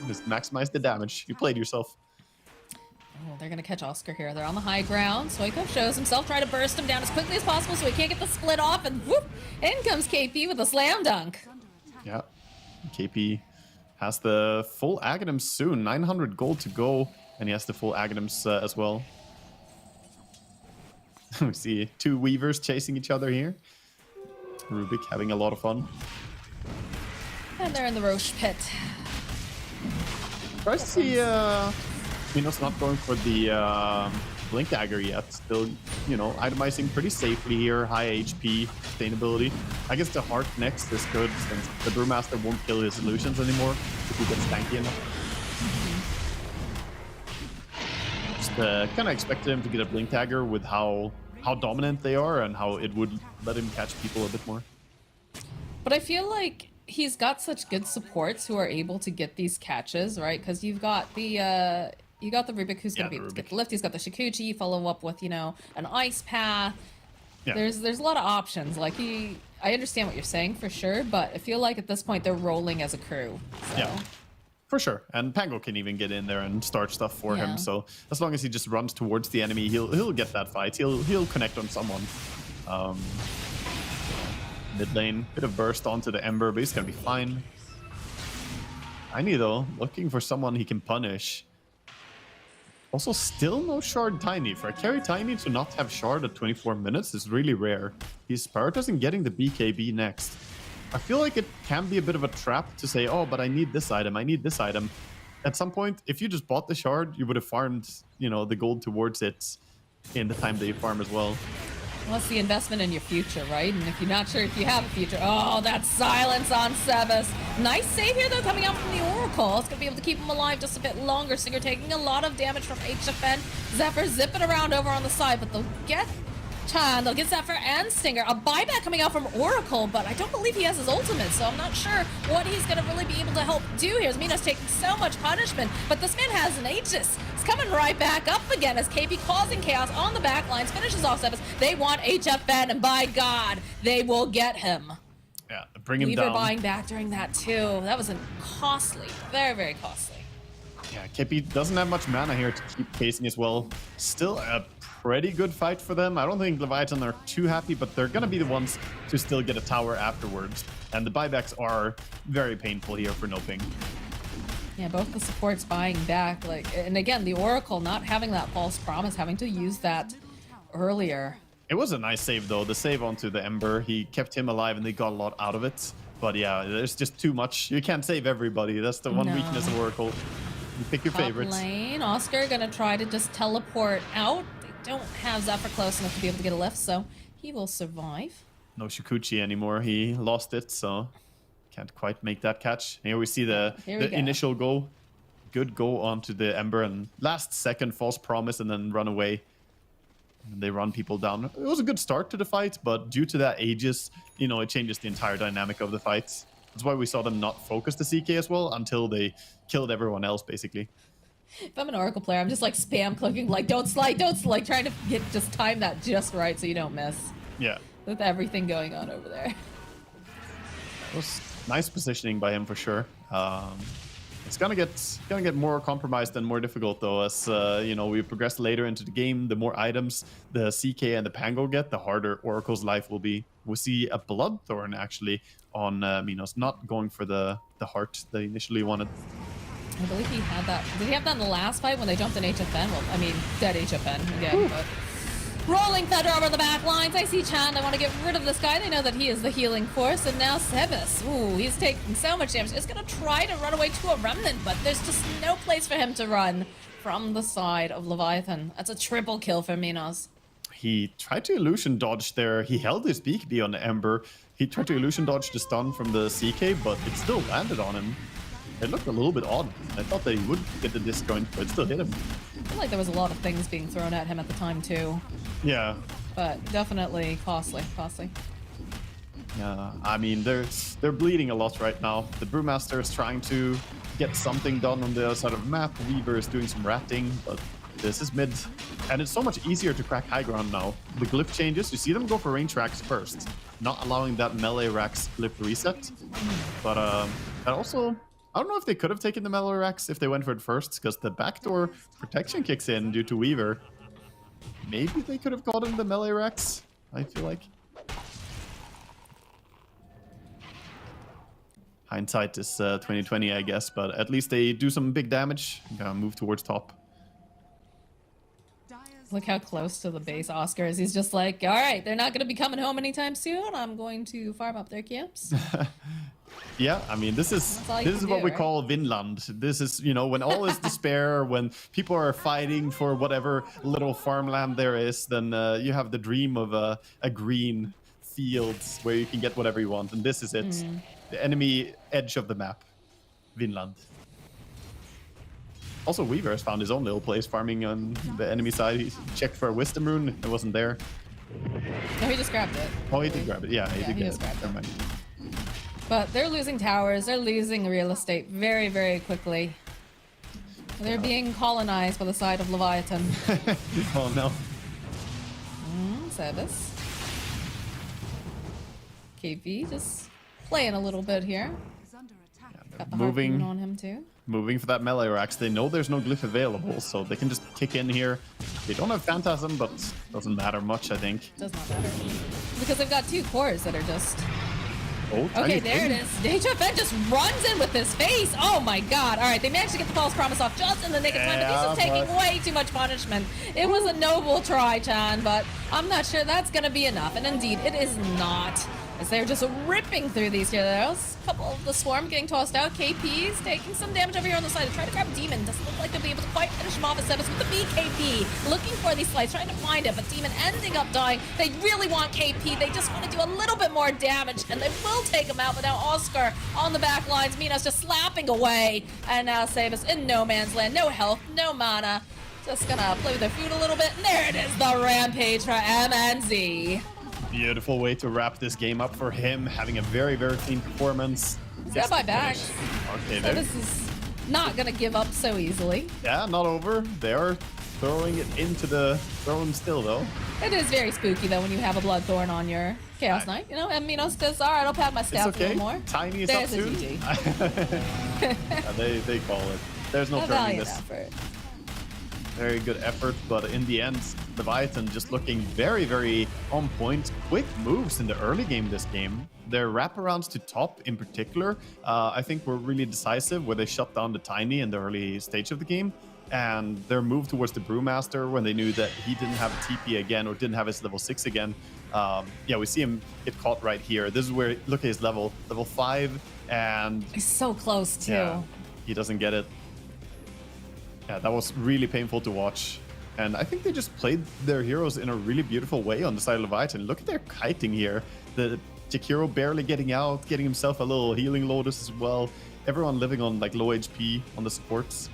Just maximize the damage. You played yourself. Oh, they're gonna catch Oscar here. They're on the high ground. Stoikov shows himself, try to burst him down as quickly as possible so he can't get the split off, and whoop! In comes KP with a slam dunk. Yeah, KP has the full Aghanims soon. 900 gold to go, and he has the full Aghanims as well. We see two Weavers chasing each other here. Rubik having a lot of fun. And they're in the Roche pit. Surprised to see Minos not going for the Blink Dagger yet. Still, you know, itemizing pretty safely here. High HP, sustainability. I guess the Heart next is good since the Brewmaster won't kill his illusions anymore if he gets tanky enough. Just kind of expected him to get a Blink Dagger with how dominant they are and how it would let him catch people a bit more. But I feel like he's got such good supports who are able to get these catches, right? Because you've got the Rubik who's going to be able to get the lift. He's got the Shikuchi, follow up with, you know, an ice path. Yeah. There's a lot of options. Like I understand what you're saying for sure, but I feel like at this point they're rolling as a crew. So. Yeah, for sure. And Pango can even get in there and start stuff for him. So as long as he just runs towards the enemy, he'll get that fight. He'll connect on someone. Mid lane, bit of burst onto the Ember, but he's gonna be fine. Tiny though, looking for someone he can punish. Also, still no Shard Tiny. For a carry Tiny to not have Shard at 24 minutes is really rare. He's prioritizing getting the BKB next. I feel like it can be a bit of a trap to say, oh, but I need this item, I need this item. At some point, if you just bought the Shard, you would have farmed, you know, the gold towards it in the time that you farm as well. Well, it's the investment in your future, right? And if you're not sure if you have a future, oh, that silence on Sebas. Nice save here, though, coming out from the Oracle. It's going to be able to keep him alive just a bit longer. Singer taking a lot of damage from HFN. Zephyr zipping around over on the side, but they'll get Chan. They'll get Zephyr and Stinger. A buyback coming out from Oracle, but I don't believe he has his ultimate, so I'm not sure what he's going to really be able to help do here. Mina's taking so much punishment, but this man has an Aegis. He's coming right back up again as KP causing chaos on the back lines, finishes off Sebas. They want HFN, and by God, they will get him. Yeah, bring him Weaver down. buying back during that too. That was costly, very, very costly. Yeah, KP doesn't have much mana here to keep casing as well. Still a pretty good fight for them. I don't think Levithan are too happy, but they're gonna be the ones to still get a tower afterwards. And the buybacks are very painful here for no ping. Yeah, both the supports buying back, like, and again, the Oracle not having that false promise, having to use that earlier. It was a nice save though. The save onto the Ember, he kept him alive and they got a lot out of it. But yeah, there's just too much. You can't save everybody. That's the one weakness of Oracle. You pick your favorites. Lane, Oscar gonna try to just teleport out. They don't have Zephyr close enough to be able to get a lift, so he will survive. No Shikuchi anymore. He lost it, so can't quite make that catch. Here we see the initial go. Good go onto the Ember and last second false promise and then run away. And they run people down. It was a good start to the fight, but due to that Aegis, you know, it changes the entire dynamic of the fight. That's why we saw them not focus the CK as well until they killed everyone else, basically. If I'm an Oracle player, I'm just like spam clicking, like don't slide, trying to just time that just right so you don't miss. Yeah. With everything going on over there. It was nice positioning by him for sure. It's gonna get more compromised and more difficult though, as you know, we progress later into the game. The more items the CK and the Pango get, the harder Oracle's life will be. We see a Bloodthorn actually on Minos, not going for the heart they initially wanted. I believe he had that. Did he have that in the last fight when they jumped in HFN? Well, I mean, dead HFN again, but... Rolling Thunder over the back lines. I see Chan. They want to get rid of this guy. They know that he is the healing force. And now Sebas. Ooh, he's taking so much damage. He's going to try to run away to a Remnant, but there's just no place for him to run from the side of Leviathan. That's a triple kill for Minos. He tried to illusion dodge there. He held his BKB on the Ember. He tried to illusion dodge the stun from the CK, but it still landed on him. It looked a little bit odd. I thought they would get the disjoint, but it still hit him. I feel like there was a lot of things being thrown at him at the time, too. Yeah. But definitely costly. Yeah, I mean, they're bleeding a lot right now. The Brewmaster is trying to get something done on the other side of the map. Weaver is doing some ratting, but this is mid. And it's so much easier to crack high ground now. The glyph changes, you see them go for range racks first, not allowing that melee racks glyph reset. But that also I don't know if they could have taken the Melee Rex if they went for it first, because the backdoor protection kicks in due to Weaver. Maybe they could have gotten the Melee Rex, I feel like. Hindsight is 2020, I guess, but at least they do some big damage. Move towards top. Look how close to the base Oscar is. He's just like, all right, they're not going to be coming home anytime soon. I'm going to farm up their camps. Yeah, I mean, this is what we call Vinland. This is, you know, when all is despair, when people are fighting for whatever little farmland there is, then you have the dream of a green field where you can get whatever you want. And this is it. The enemy edge of the map, Vinland. Also, Weaver has found his own little place farming on the enemy side. He checked for a wisdom rune. It wasn't there. No, he just grabbed it. Oh, he did grab it. Yeah, he did get it. Never mind. But they're losing towers. They're losing real estate very, very quickly. They're being colonized by the side of Leviathan. Oh, no. Service. KP just playing a little bit here. Got the harpoon on him too. Moving for that melee racks. They know there's no glyph available, so they can just kick in here. They don't have Phantasm, but doesn't matter much, I think. Does not matter. Because they've got two cores that are just... Oh, okay, there it is. HFN just runs in with his face. Oh my god. All right, they managed to get the false promise off just in the nick of time, but this is taking way too much punishment. It was a noble try, Chan, but I'm not sure that's going to be enough. And indeed, it is not. As they're just ripping through these heroes. A couple of the swarm getting tossed out. KP's taking some damage over here on the side. Trying to grab Demon. Doesn't look like they'll be able to quite finish him off at Sebas with the BKP. Looking for these slides, trying to find it, but Demon ending up dying. They really want KP. They just want to do a little bit more damage, and they will take him out. But now Oscar on the back lines. Mina's just slapping away. And now Sebas in no man's land. No health, no mana. Just gonna play with their food a little bit. And there it is, the rampage for MNZ. Beautiful way to wrap this game up for him, having a very, very clean performance. Got my back. Okay, so this is not gonna give up so easily. Yeah, not over. They are throwing it into the throne still, though. It is very spooky, though, when you have a Bloodthorn on your Chaos Knight. You know, and Minos says, all right, I'll pad my staff a little more. Tiny is up soon. Yeah, they call it. There's no turning this. Effort. Very good effort, but in the end, Leviathan just looking very, very on point. Quick moves in the early game this game. Their wraparounds to top in particular, I think were really decisive, where they shut down the Tiny in the early stage of the game. And their move towards the Brewmaster when they knew that he didn't have a TP again or didn't have his level 6 again. Yeah, we see him get caught right here. This is where, look at his level 5, and... He's so close, too. Yeah, he doesn't get it. Yeah, that was really painful to watch. And I think they just played their heroes in a really beautiful way on the side of Leviathan. Look at their kiting here. The Jakiro barely getting out, getting himself a little healing Lotus as well. Everyone living on like low HP on the supports.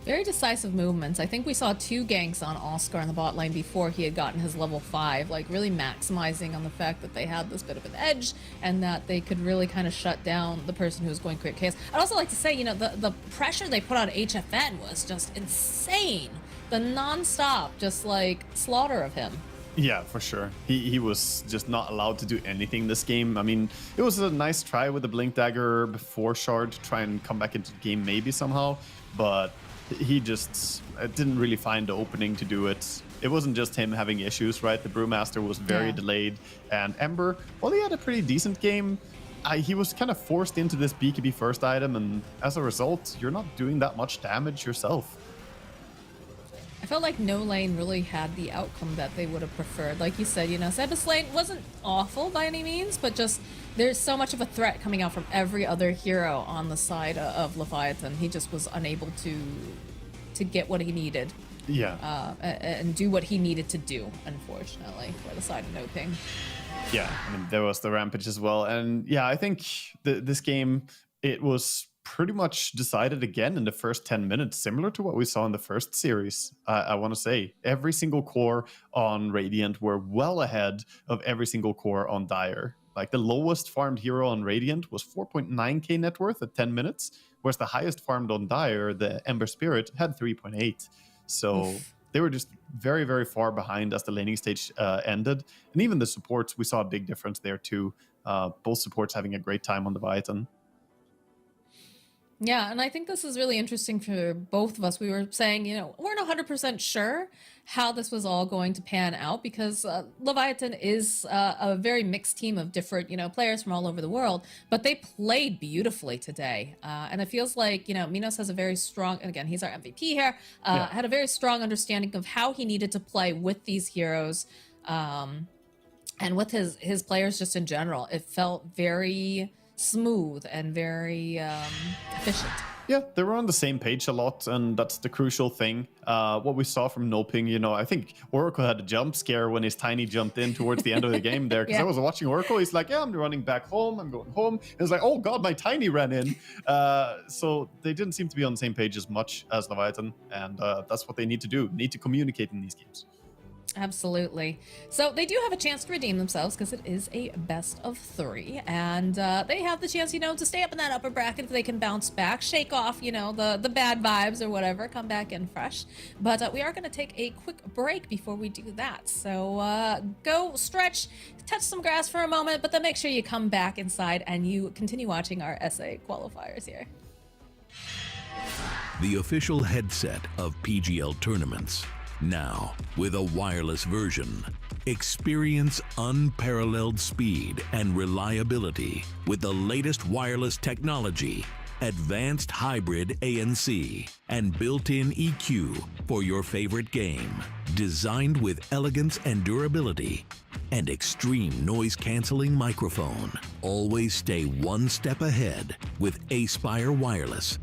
Very decisive movements. I think we saw 2 ganks on Oscar in the bot lane before he had gotten his level 5, like really maximizing on the fact that they had this bit of an edge and that they could really kind of shut down the person who was going to create chaos. I'd also like to say, you know, the pressure they put on HFN was just insane. The non-stop, just like slaughter of him. Yeah, for sure. He was just not allowed to do anything this game. I mean, it was a nice try with the Blink Dagger before Shard to try and come back into the game maybe somehow, but he just didn't really find the opening to do it. It wasn't just him having issues, right? The Brewmaster was very delayed, and Ember, well, he had a pretty decent game. He was kind of forced into this BKB first item, and as a result, you're not doing that much damage yourself. I felt like no lane really had the outcome that they would have preferred. Like you said, you know, Sebas lane wasn't awful by any means, but just there's so much of a threat coming out from every other hero on the side of Leviathan. He just was unable to get what he needed. Yeah. And do what he needed to do, unfortunately, for the side of no ping. Yeah, I mean, there was the Rampage as well. And yeah, I think this game, it was pretty much decided again in the first 10 minutes, similar to what we saw in the first series. I want to say every single core on Radiant were well ahead of every single core on Dire. Like the lowest farmed hero on Radiant was 4.9k net worth at 10 minutes, whereas the highest farmed on Dire, the Ember Spirit, had 3.8. So they were just very, very far behind as the laning stage ended. And even the supports, we saw a big difference there too. Both supports having a great time on the Leviathan. Yeah, and I think this is really interesting for both of us. We were saying, we're not 100% sure how this was all going to pan out because Leviathan is a very mixed team of different, players from all over the world, but they played beautifully today. And it feels like, Minos has a very strong, and again, he's our MVP here, had a very strong understanding of how he needed to play with these heroes and with his players just in general. It felt very smooth and very efficient. Yeah, they were on the same page a lot, and that's the crucial thing. What we saw from Noping, I think Oracle had a jump scare when his Tiny jumped in towards the end of the game there, because I was watching Oracle. He's like, yeah, I'm running back home. I'm going home. And it's like, oh God, my Tiny ran in. So they didn't seem to be on the same page as much as Leviathan, and that's what they need to do. Need to communicate in these games. Absolutely. So they do have a chance to redeem themselves because it is a best of 3, and they have the chance, to stay up in that upper bracket if they can bounce back, shake off, the bad vibes or whatever, come back in fresh. But we are going to take a quick break before we do that. So go stretch, touch some grass for a moment, but then make sure you come back inside and you continue watching our SA qualifiers here. The official headset of PGL tournaments. Now, with a wireless version, experience unparalleled speed and reliability with the latest wireless technology, advanced hybrid ANC, and built-in EQ for your favorite game. Designed with elegance and durability, and extreme noise-canceling microphone. Always stay one step ahead with Aspire Wireless.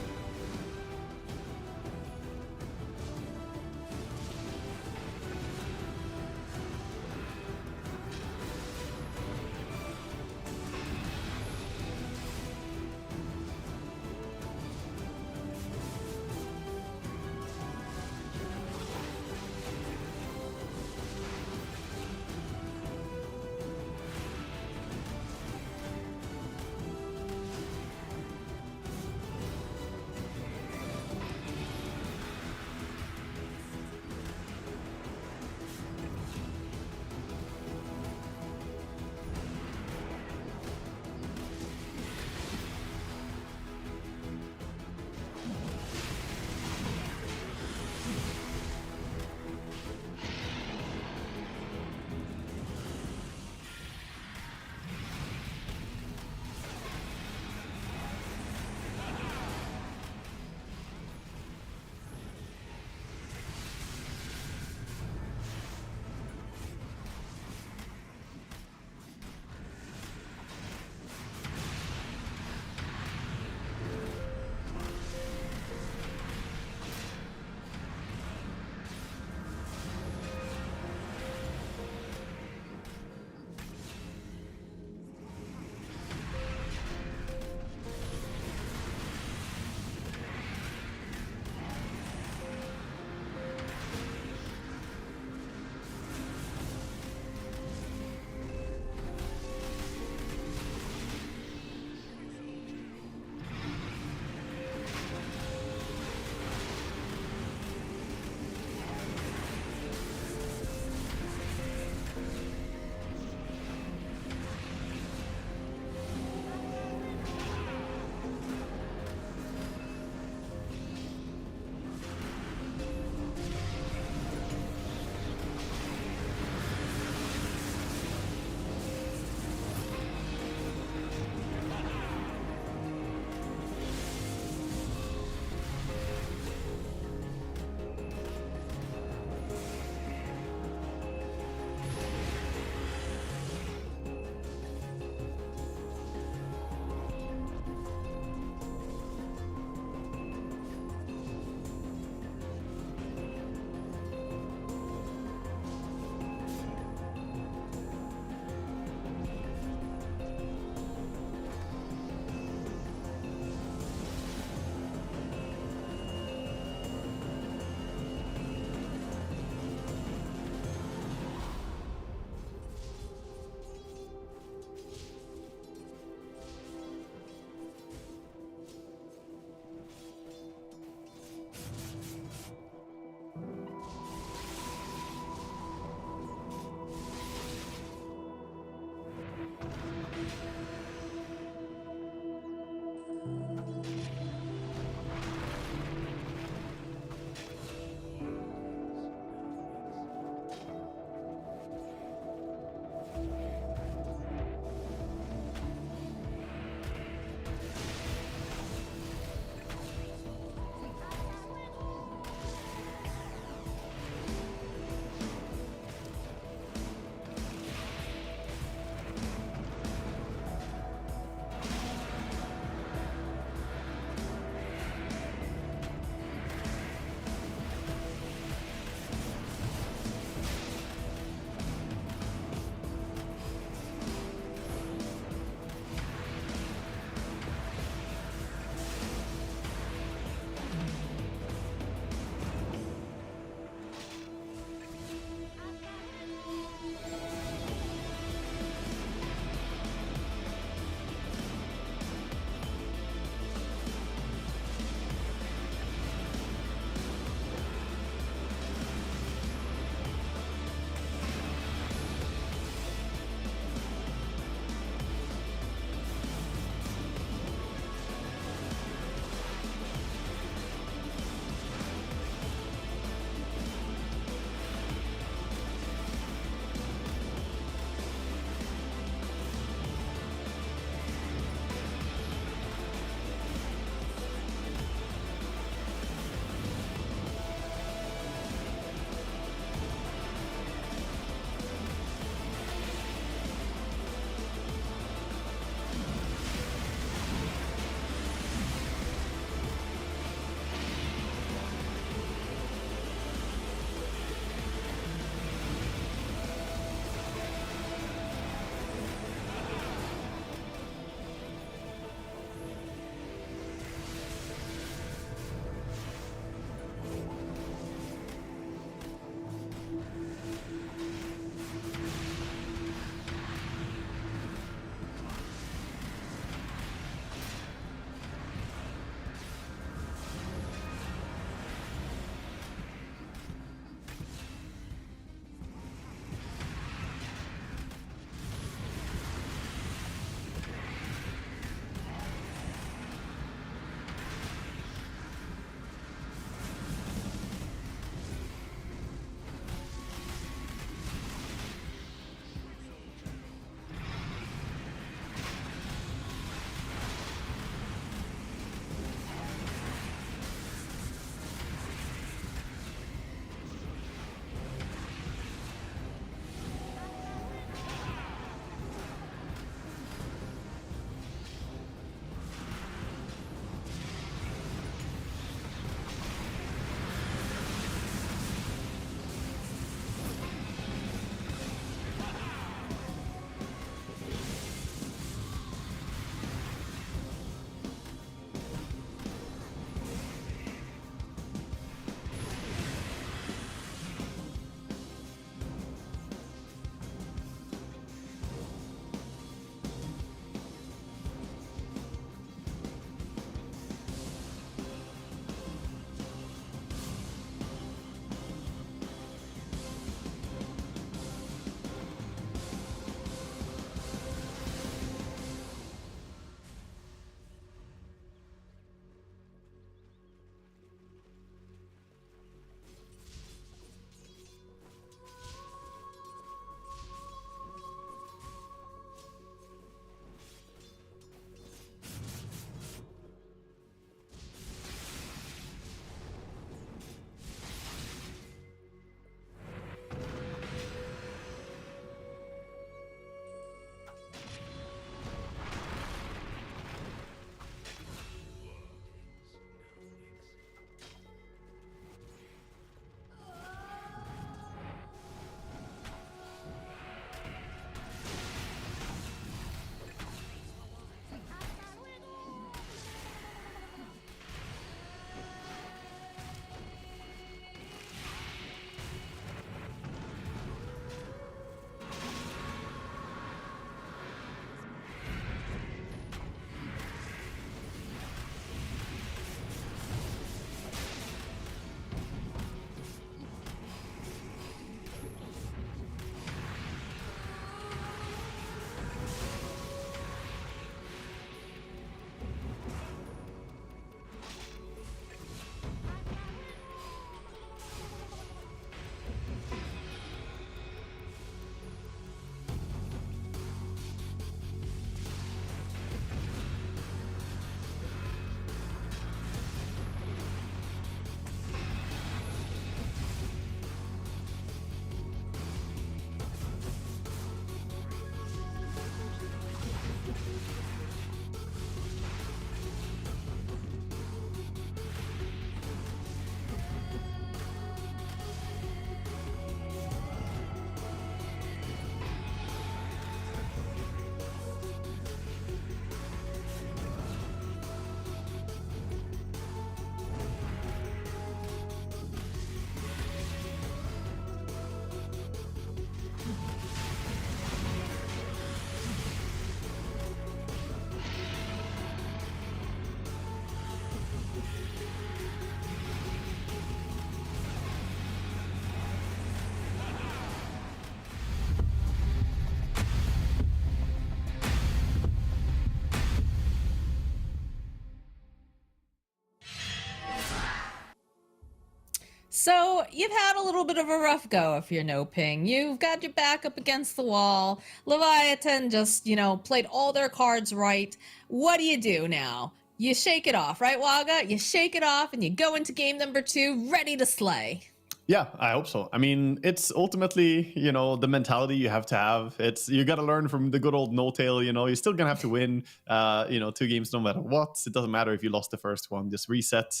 So you've had a little bit of a rough go if you're no ping. You've got your back up against the wall. Leviathan just, played all their cards right. What do you do now? You shake it off, right, Waga? You shake it off and you go into game number 2 ready to slay. Yeah, I hope so. I mean, it's ultimately, the mentality you have to have. You got to learn from the good old no-tail, you're still going to have to win, 2 games no matter what. It doesn't matter if you lost the first one, just reset.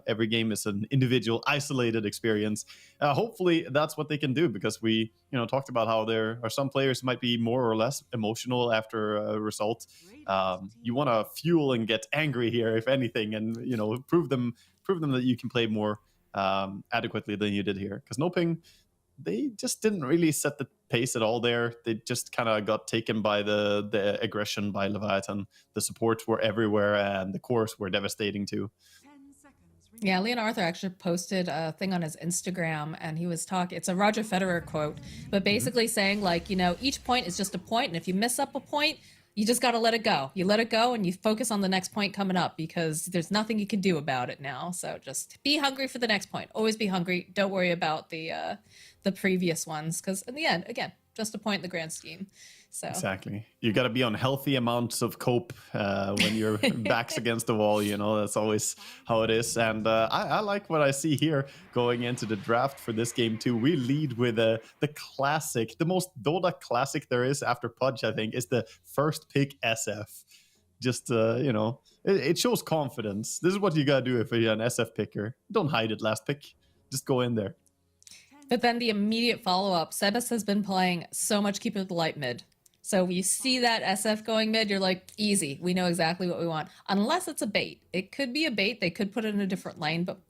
Every game is an individual, isolated experience. Hopefully that's what they can do, because we, talked about how there are some players who might be more or less emotional after a result. You want to fuel and get angry here, if anything, and, prove them that you can play more adequately than you did here, because Noping, they just didn't really set the pace at all there. They just kind of got taken by the aggression by Leviathan. The supports were everywhere and the cores were devastating too. Yeah, Leon Arthur actually posted a thing on his Instagram, and he was talking, it's a Roger Federer quote, but basically saying, like, each point is just a point, and if you miss up a point, you just got to let it go. You let it go and you focus on the next point coming up, because there's nothing you can do about it now. So just be hungry for the next point. Always be hungry. Don't worry about the previous ones, because in the end, again, just a point in the grand scheme. So exactly, you got to be on healthy amounts of cope when your back's against the wall. That's always how it is. And I like what I see here going into the draft for this game too. We lead with the classic, the most Dota classic there is after Pudge, I think, is the first pick SF. Just it shows confidence. This is what you gotta do if you're an SF picker. Don't hide it last pick, just go in there. But then the immediate follow-up, Sebas has been playing so much Keeper of the Light mid. So you see that SF going mid, you're like, easy. We know exactly what we want. Unless it's a bait. It could be a bait. They could put it in a different lane, but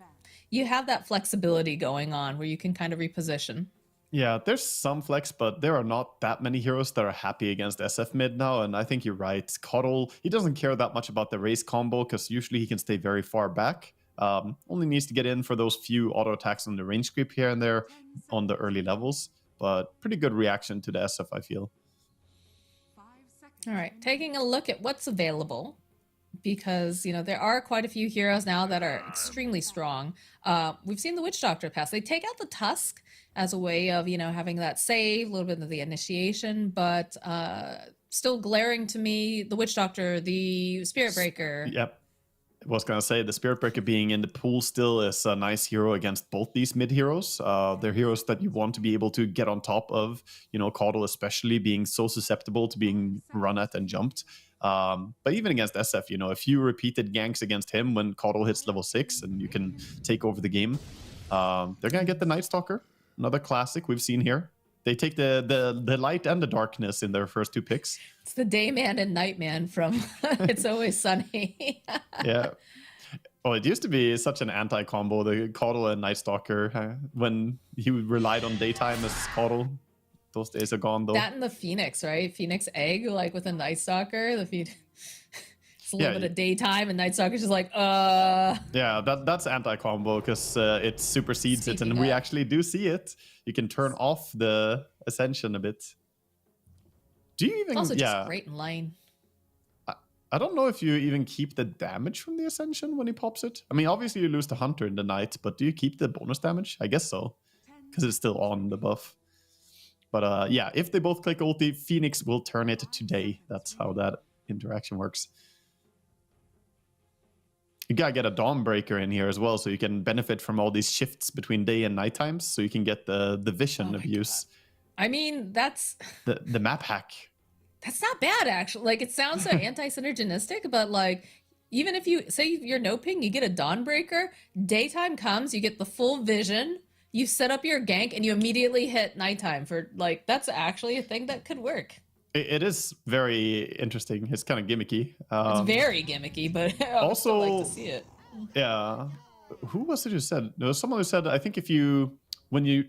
you have that flexibility going on where you can kind of reposition. Yeah, there's some flex, but there are not that many heroes that are happy against SF mid now, and I think you're right. Coddle, he doesn't care that much about the race combo, because usually he can stay very far back. Only needs to get in for those few auto attacks on the range creep here and there on the early levels, but pretty good reaction to the SF, I feel. All right, taking a look at what's available, because, there are quite a few heroes now that are extremely strong. We've seen the Witch Doctor pass. They take out the Tusk as a way of, having that save, a little bit of the initiation, but still glaring to me, the Witch Doctor, the Spirit Breaker. Yep. I was going to say, the Spirit Breaker being in the pool still is a nice hero against both these mid heroes. They're heroes that you want to be able to get on top of, Caudle especially being so susceptible to being run at and jumped. But even against SF, a few repeated ganks against him when Caudle hits level 6 and you can take over the game. They're going to get the Night Stalker, another classic we've seen here. They take the light and the darkness in their first 2 picks. It's the Dayman and Nightman from It's Always Sunny. Yeah. Oh, it used to be such an anti-combo, the Caudle and Night Stalker, when he relied on daytime as Caudle. Those days are gone, though. That and the Phoenix, right? Phoenix Egg, like with a Night Stalker. It's a little bit of daytime, and Night Stalker's just like, Yeah, that's anti-combo, because it supersedes it, and we actually do see it. You can turn off the Ascension a bit. Do you even... It's also just great in lane. I don't know if you even keep the damage from the Ascension when he pops it. I mean, obviously you lose the Hunter in the night, but do you keep the bonus damage? I guess so, because it's still on the buff. But yeah, if they both click ulti, Phoenix will turn it today. That's how that interaction works. You gotta get a Dawnbreaker in here as well, so you can benefit from all these shifts between day and night times, so you can get the vision of use. I mean, that's... The map hack. That's not bad, actually. Like, it sounds so anti-synergistic, but, like, even if you... Say you're no ping, you get a Dawnbreaker, daytime comes, you get the full vision, you set up your gank, and you immediately hit nighttime for, like, that's actually a thing that could work. It is very interesting. It's kind of gimmicky. It's very gimmicky, but I also like to see it. Yeah. Who was it who said? There was someone who said, I think when you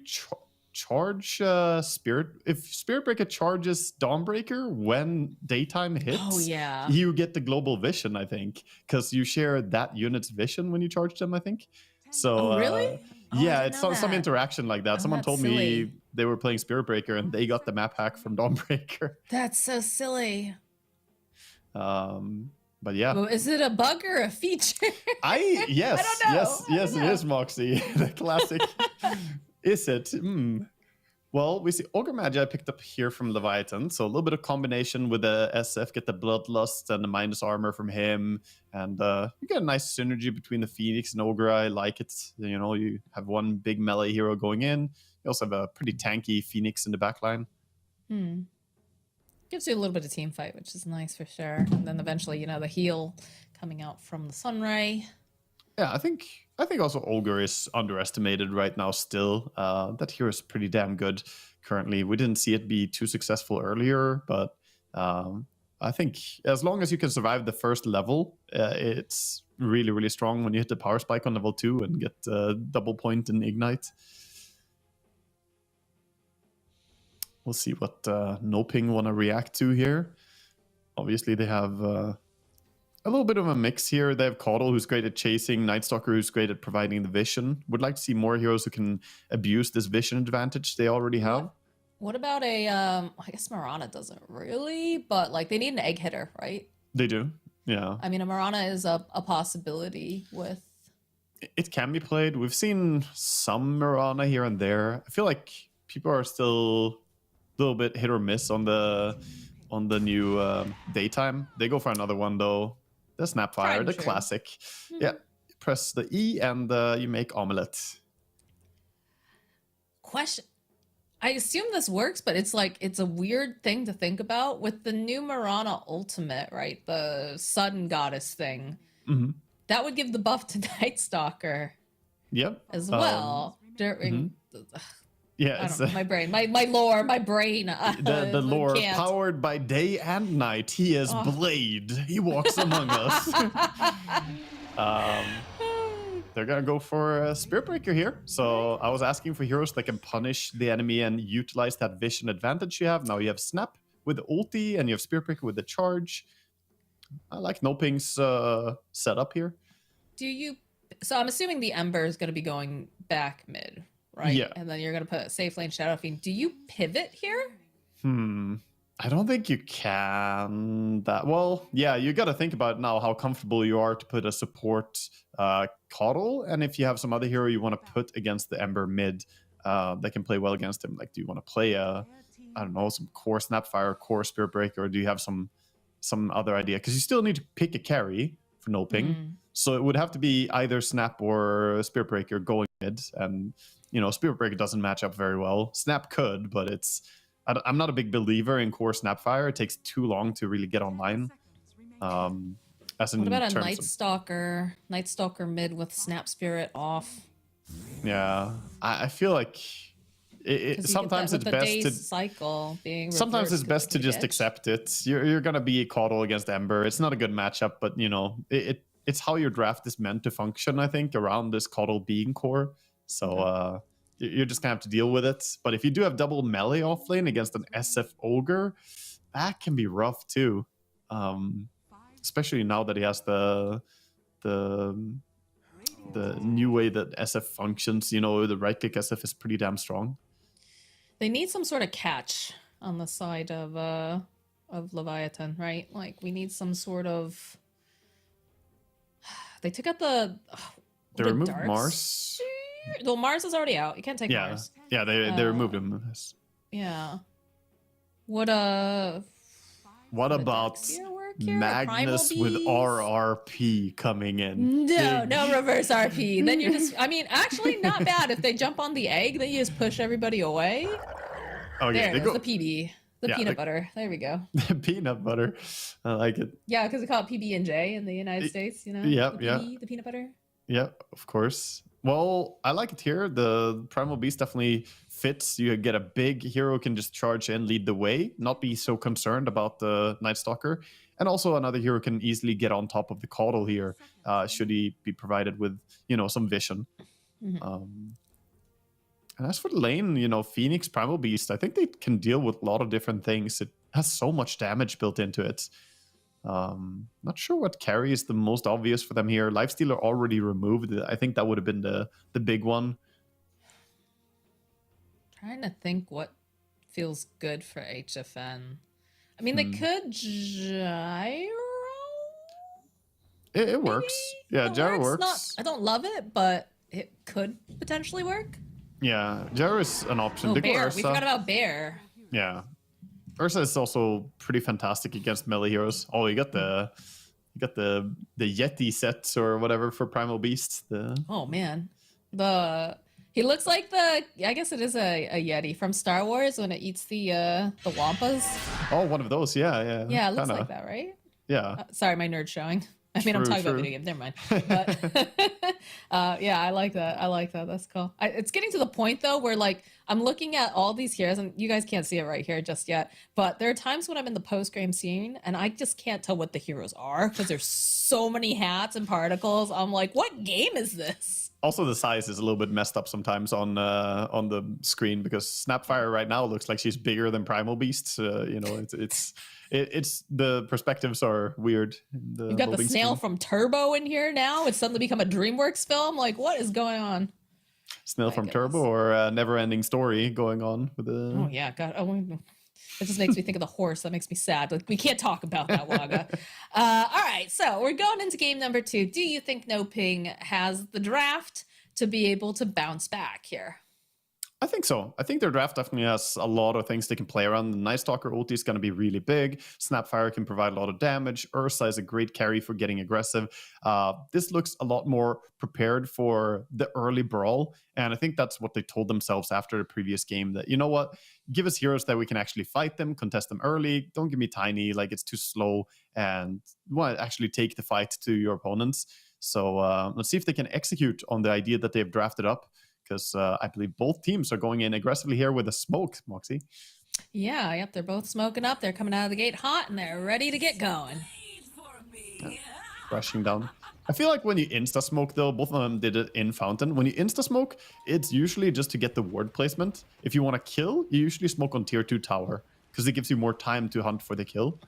charge if Spirit Breaker charges Dawnbreaker when daytime hits, you get the global vision, I think, because you share that unit's vision when you charge them, I think. So really? Yeah, it's some interaction like that. Someone told me they were playing Spirit Breaker and they got the map hack from Dawnbreaker. That's so silly. But yeah, Well, is it a bug or a feature? yes, I don't know. yes, it is Moxie, the classic. Is it? Well, we see Ogre Magi picked up here from Leviathan, so a little bit of combination with the SF, get the Bloodlust and the minus armor from him, and you get a nice synergy between the Phoenix and Ogre. I like it. You know, you have one big melee hero going in. You also have a pretty tanky Phoenix in the backline. Gives you a little bit of team fight, which is nice for sure. And then eventually, you know, the heal coming out from the Sunray. Yeah, I think also Ogre is underestimated right now still. That hero is pretty damn good currently. We didn't see it be too successful earlier, but I think as long as you can survive the first level, it's really, really strong when you hit the power spike on level 2 and get double point and ignite. We'll see what Noping want to react to here. Obviously, they have a little bit of a mix here. They have Caudle, who's great at chasing, Nightstalker, who's great at providing the vision. Would like to see more heroes who can abuse this vision advantage they already have. What about a, I guess Mirana doesn't really, but like they need an egg hitter, right? They do, yeah. I mean, a Mirana is a possibility with... It can be played. We've seen some Mirana here and there. I feel like people are still a little bit hit or miss on the new daytime. They go for another one though. The Snapfire, the classic. Yeah, press the E and you make omelette. Question. I assume this works, but it's like, it's a weird thing to think about with the new Mirana ultimate, right? The sun goddess thing. That would give the buff to Nightstalker. Yep. As well. During... Yeah, I don't know, my brain, my lore, my brain. The lore, powered by day and night. He is Blade. He walks among us. They're gonna go for a Spirit Breaker here. So I was asking for heroes that can punish the enemy and utilize that vision advantage you have. Now you have Snap with the ulti, and you have Spirit Breaker with the charge. I like Noping's setup here. So I'm assuming the Ember is gonna be going back mid, right? Yeah. And then you're going to put safe lane Shadow Fiend. Do you pivot here? I don't think you can. Well, yeah, you got to think about now how comfortable you are to put a support Caudle, and if you have some other hero you want to put against the Ember mid that can play well against him. Like, do you want to play I don't know, some core Snapfire, core Spirit Breaker, or do you have some other idea? Because you still need to pick a carry for Noping. So it would have to be either Snap or Spirit Breaker going mid, and you know, Spirit Breaker doesn't match up very well. Snap could, but I'm not a big believer in core Snapfire. It takes too long to really get online. What about a Nightstalker? Nightstalker mid with Snap Spirit off. Yeah, I feel like sometimes it's best to cycle being. Sometimes it's best to just accept it. You're gonna be Caudle against Ember. It's not a good matchup, but you know, it's how your draft is meant to function. I think around this Caudle being core. So you're just gonna have to deal with it. But if you do have double melee offlane against an SF Ogre, that can be rough too. Especially now that he has the new way that SF functions. You know, the right click SF is pretty damn strong. They need some sort of catch on the side of Leviathan, right? Like we need some sort of. They took out the. They removed Mars. Well, Mars is already out. You can't take Mars. Yeah, they removed him. Yeah. What about Magnus with RRP coming in? No reverse RP. Then you're just, I mean, actually not bad. If they jump on the egg, then you just push everybody away. Okay, There's the PB. The peanut butter. There we go. Peanut butter. I like it. Yeah, because they call it PB&J in the United States, you know? The peanut butter. Yeah, of course. Well, I like it here. The Primal Beast definitely fits. You get a big hero who can just charge in, lead the way, not be so concerned about the Nightstalker. And also another hero can easily get on top of the Caudle here, should he be provided with, you know, some vision. And as for the lane, you know, Phoenix, Primal Beast, I think they can deal with a lot of different things. It has so much damage built into it. Not sure what carry is the most obvious for them here. Lifestealer already removed. I think that would have been the big one. Trying to think what feels good for HFN. I mean, they could gyro. It works. Yeah, It Jaro works. works. I don't love it, but it could potentially work. Yeah, Jaro is an option. Oh, They go Bear. Ursa. We forgot about Bear. Yeah. Ursa is also pretty fantastic against melee heroes. Oh, you got the Yeti sets or whatever for Primal Beasts. Oh man, he looks like I guess it is a Yeti from Star Wars when it eats the Wampas. Oh, one of those. Yeah. Yeah, it looks Kinda. like that, right? Yeah. Sorry, my nerd showing. I mean, I'm talking about video games. Never mind. But yeah, I like that. I like that. That's cool. It's getting to the point though where like I'm looking at all these heroes, and you guys can't see it right here just yet. But there are times when I'm in the post-game scene, and I just can't tell what the heroes are because there's so many hats and particles. I'm like, what game is this? Also, the size is a little bit messed up sometimes on the screen because Snapfire right now looks like she's bigger than Primal Beasts. You know, it's the perspectives are weird. You've got the snail from Turbo in here now. It's suddenly become a DreamWorks film. Like, what is going on? Snail from Turbo or Never Ending Story going on with the. Oh yeah, God. Oh, it just makes me think of the horse. That makes me sad. Like, we can't talk about that, Waga. All right, so we're going into game number 2. Do you think No Ping has the draft to be able to bounce back here? I think so. I think their draft definitely has a lot of things they can play around. The Night Stalker ulti is going to be really big. Snapfire can provide a lot of damage. Ursa is a great carry for getting aggressive. This looks a lot more prepared for the early brawl. And I think that's what they told themselves after the previous game, that, you know what, give us heroes that we can actually fight them, contest them early. Don't give me Tiny, like it's too slow. And you want to actually take the fight to your opponents. So let's see if they can execute on the idea that they've drafted up. Because I believe both teams are going in aggressively here with a smoke, Moxie. Yeah, yep, they're both smoking up. They're coming out of the gate hot, and they're ready to get going. Rushing down. I feel like when you insta-smoke, though, both of them did it in Fountain. When you insta-smoke, it's usually just to get the ward placement. If you want to kill, you usually smoke on tier 2 tower, because it gives you more time to hunt for the kill.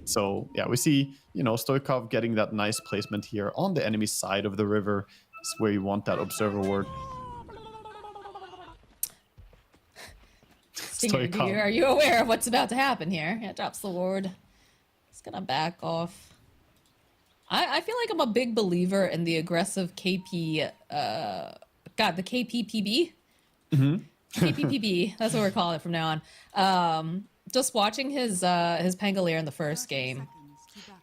So, yeah, we see, Stoikov getting that nice placement here on the enemy side of the river. Where you want that observer ward. Stinger, are you aware of what's about to happen here? Yeah, drops the ward. It's gonna back off. I feel like I'm a big believer in the aggressive KP. The KPPB. KPPB. That's what we're calling it from now on. Just watching his Pangolier in the first game.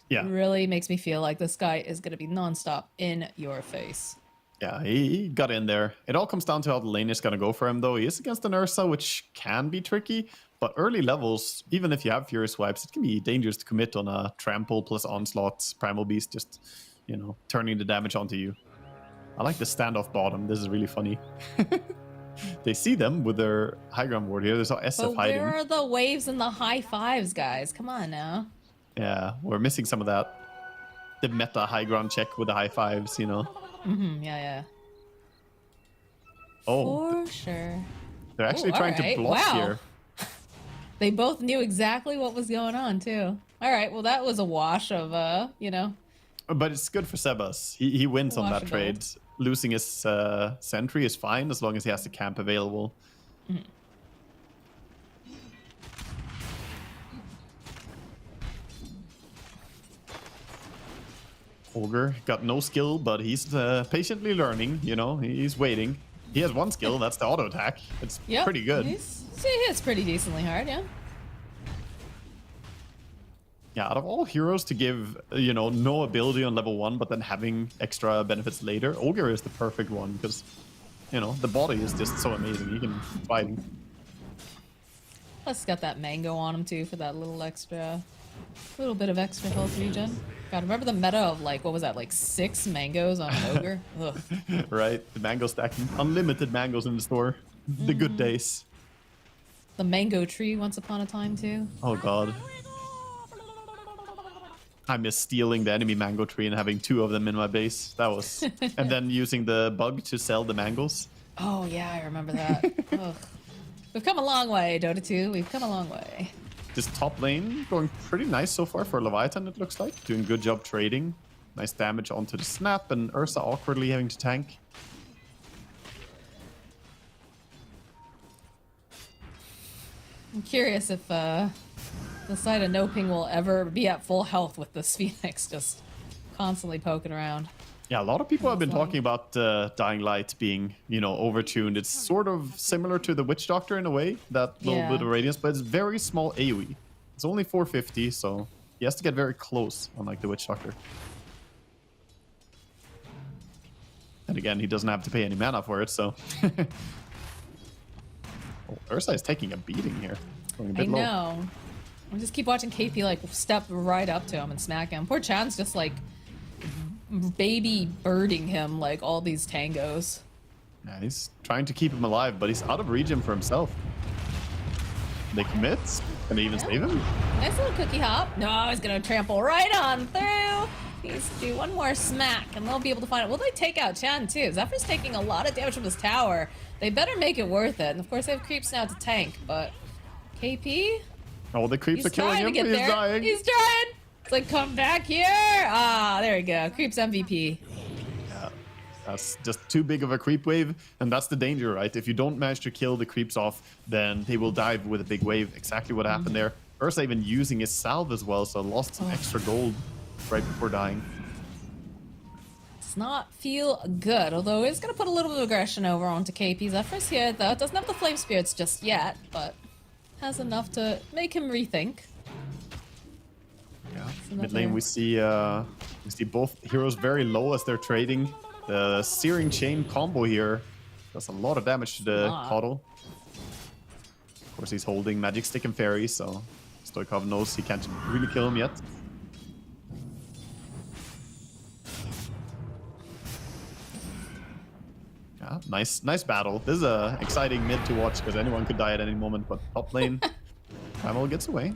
Yeah. Really makes me feel like this guy is gonna be nonstop in your face. Yeah, he got in there. It all comes down to how the lane is going to go for him, though. He is against an Ursa, which can be tricky. But early levels, even if you have Fury Swipes, it can be dangerous to commit on a Trample plus Onslaught Primal Beast, just, turning the damage onto you. I like the standoff bottom. This is really funny. They see them with their high ground ward here. There's our SF hiding. Where are the waves and the high fives, guys? Come on now. Yeah, we're missing some of that. The meta high ground check with the high fives, Yeah. Oh, for sure. They're actually trying to block here. They both knew exactly what was going on too. All right, well that was a wash of But it's good for Sebas. He wins on that trade. Losing his sentry is fine as long as he has the camp available. Ogre got no skill, but he's patiently learning, he's waiting. He has one skill, that's the auto attack. It's pretty good. He hits pretty decently hard, yeah. Yeah, out of all heroes to give, no ability on level 1, but then having extra benefits later, Ogre is the perfect one because, the body is just so amazing. He can keep fighting. Plus, it's got that mango on him too for that little bit of extra health regen. God, remember the meta of what was that, 6 mangoes on an ogre? Ugh. Right, the mango stacking. Unlimited mangoes in the store. The good days. The mango tree once upon a time too. Oh god. I miss stealing the enemy mango tree and having 2 of them in my base. That was... and then using the bug to sell the mangoes. Oh yeah, I remember that. Ugh. We've come a long way, Dota 2. We've come a long way. This top lane going pretty nice so far for Levithan, it looks like. Doing a good job trading. Nice damage onto the snap, and Ursa awkwardly having to tank. I'm curious if the side of No Ping will ever be at full health with this Phoenix just constantly poking around. Yeah, a lot of people have been talking about Dying Light being, you know, overtuned. It's sort of similar to the Witch Doctor in a way, that little Yeah. bit of radius, but it's very small AoE. It's only 450, so he has to get very close, unlike the Witch Doctor. And again, he doesn't have to pay any mana for it, so... Oh, Ursa is taking a beating here. Going a bit I low. know. I just keep watching KP like step right up to him and smack him. Poor Chan's just like baby birding him like all these tangos. Yeah, he's trying to keep him alive, but he's out of regen for himself. They commit. Can they even save him? Nice little cookie hop. No, he's gonna trample right on through. Needs to do one more smack and they'll be able to find it. Will they take out Chan too? Zephyr's taking a lot of damage from his tower. They better make it worth it. And of course they have creeps now to tank, but KP? Oh, the creeps He's are killing trying him. to get He's there. dying. He's trying. It's like, come back here. Ah, there we go. Creeps MVP. Yeah, that's just too big of a creep wave, and that's the danger, right? If you don't manage to kill the creeps off, then they will dive with a big wave. Exactly what happened there. Ursa even using his salve as well, so lost some extra gold right before dying. Does not feel good, although it's going to put a little bit of aggression over onto KP. Zephyr's here, though. It doesn't have the flame spirits just yet, but has enough to make him rethink. Yeah, another- mid lane we see both heroes very low as they're trading. The Searing Chain combo here does a lot of damage to the lot. Coddle. Of course, he's holding Magic Stick and Fairy, so Stoikov knows he can't really kill him yet. Yeah, nice battle. This is a exciting mid to watch because anyone could die at any moment, but top lane, Primal gets away.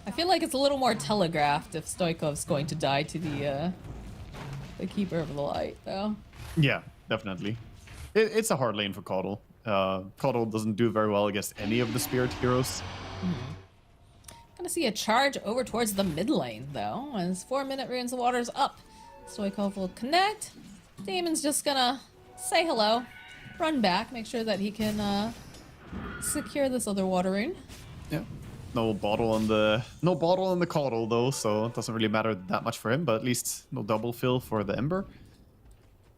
I feel like it's a little more telegraphed if Stoikov's going to die to the Keeper of the Light, though. Yeah, definitely. It's a hard lane for Coddle. Coddle doesn't do very well against any of the spirit heroes. Gonna see a charge over towards the mid lane, though, as 4-minute Runes of Water's up. Stoikov will connect. Damon's just gonna say hello, run back, make sure that he can secure this other water rune. Yeah. No bottle on the Coddle though, so it doesn't really matter that much for him, but at least no double fill for the Ember.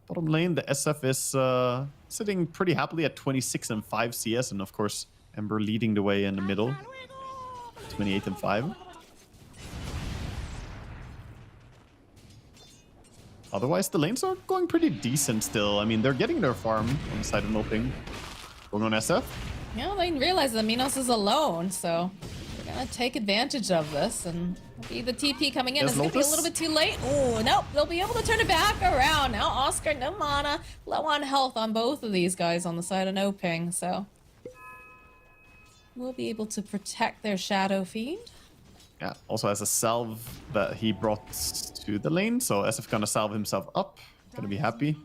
Bottom lane, the SF is sitting pretty happily at 26 and 5 CS, and of course Ember leading the way in the middle, 28 and 5. Otherwise, the lanes are going pretty decent still. I mean, they're getting their farm on the side of Noping. Going on SF. Yeah, they realize that Minos is alone, so they're gonna take advantage of this, and be the TP coming in. There's It's gonna be a Lotus. little bit too late. Oh, nope, they'll be able to turn it back around. Now Oscar, no mana, low on health on both of these guys on the side of Noping, so we'll be able to protect their Shadow Fiend. Yeah, also has a salve that he brought to the lane, so SF gonna salve himself up. Gonna be happy.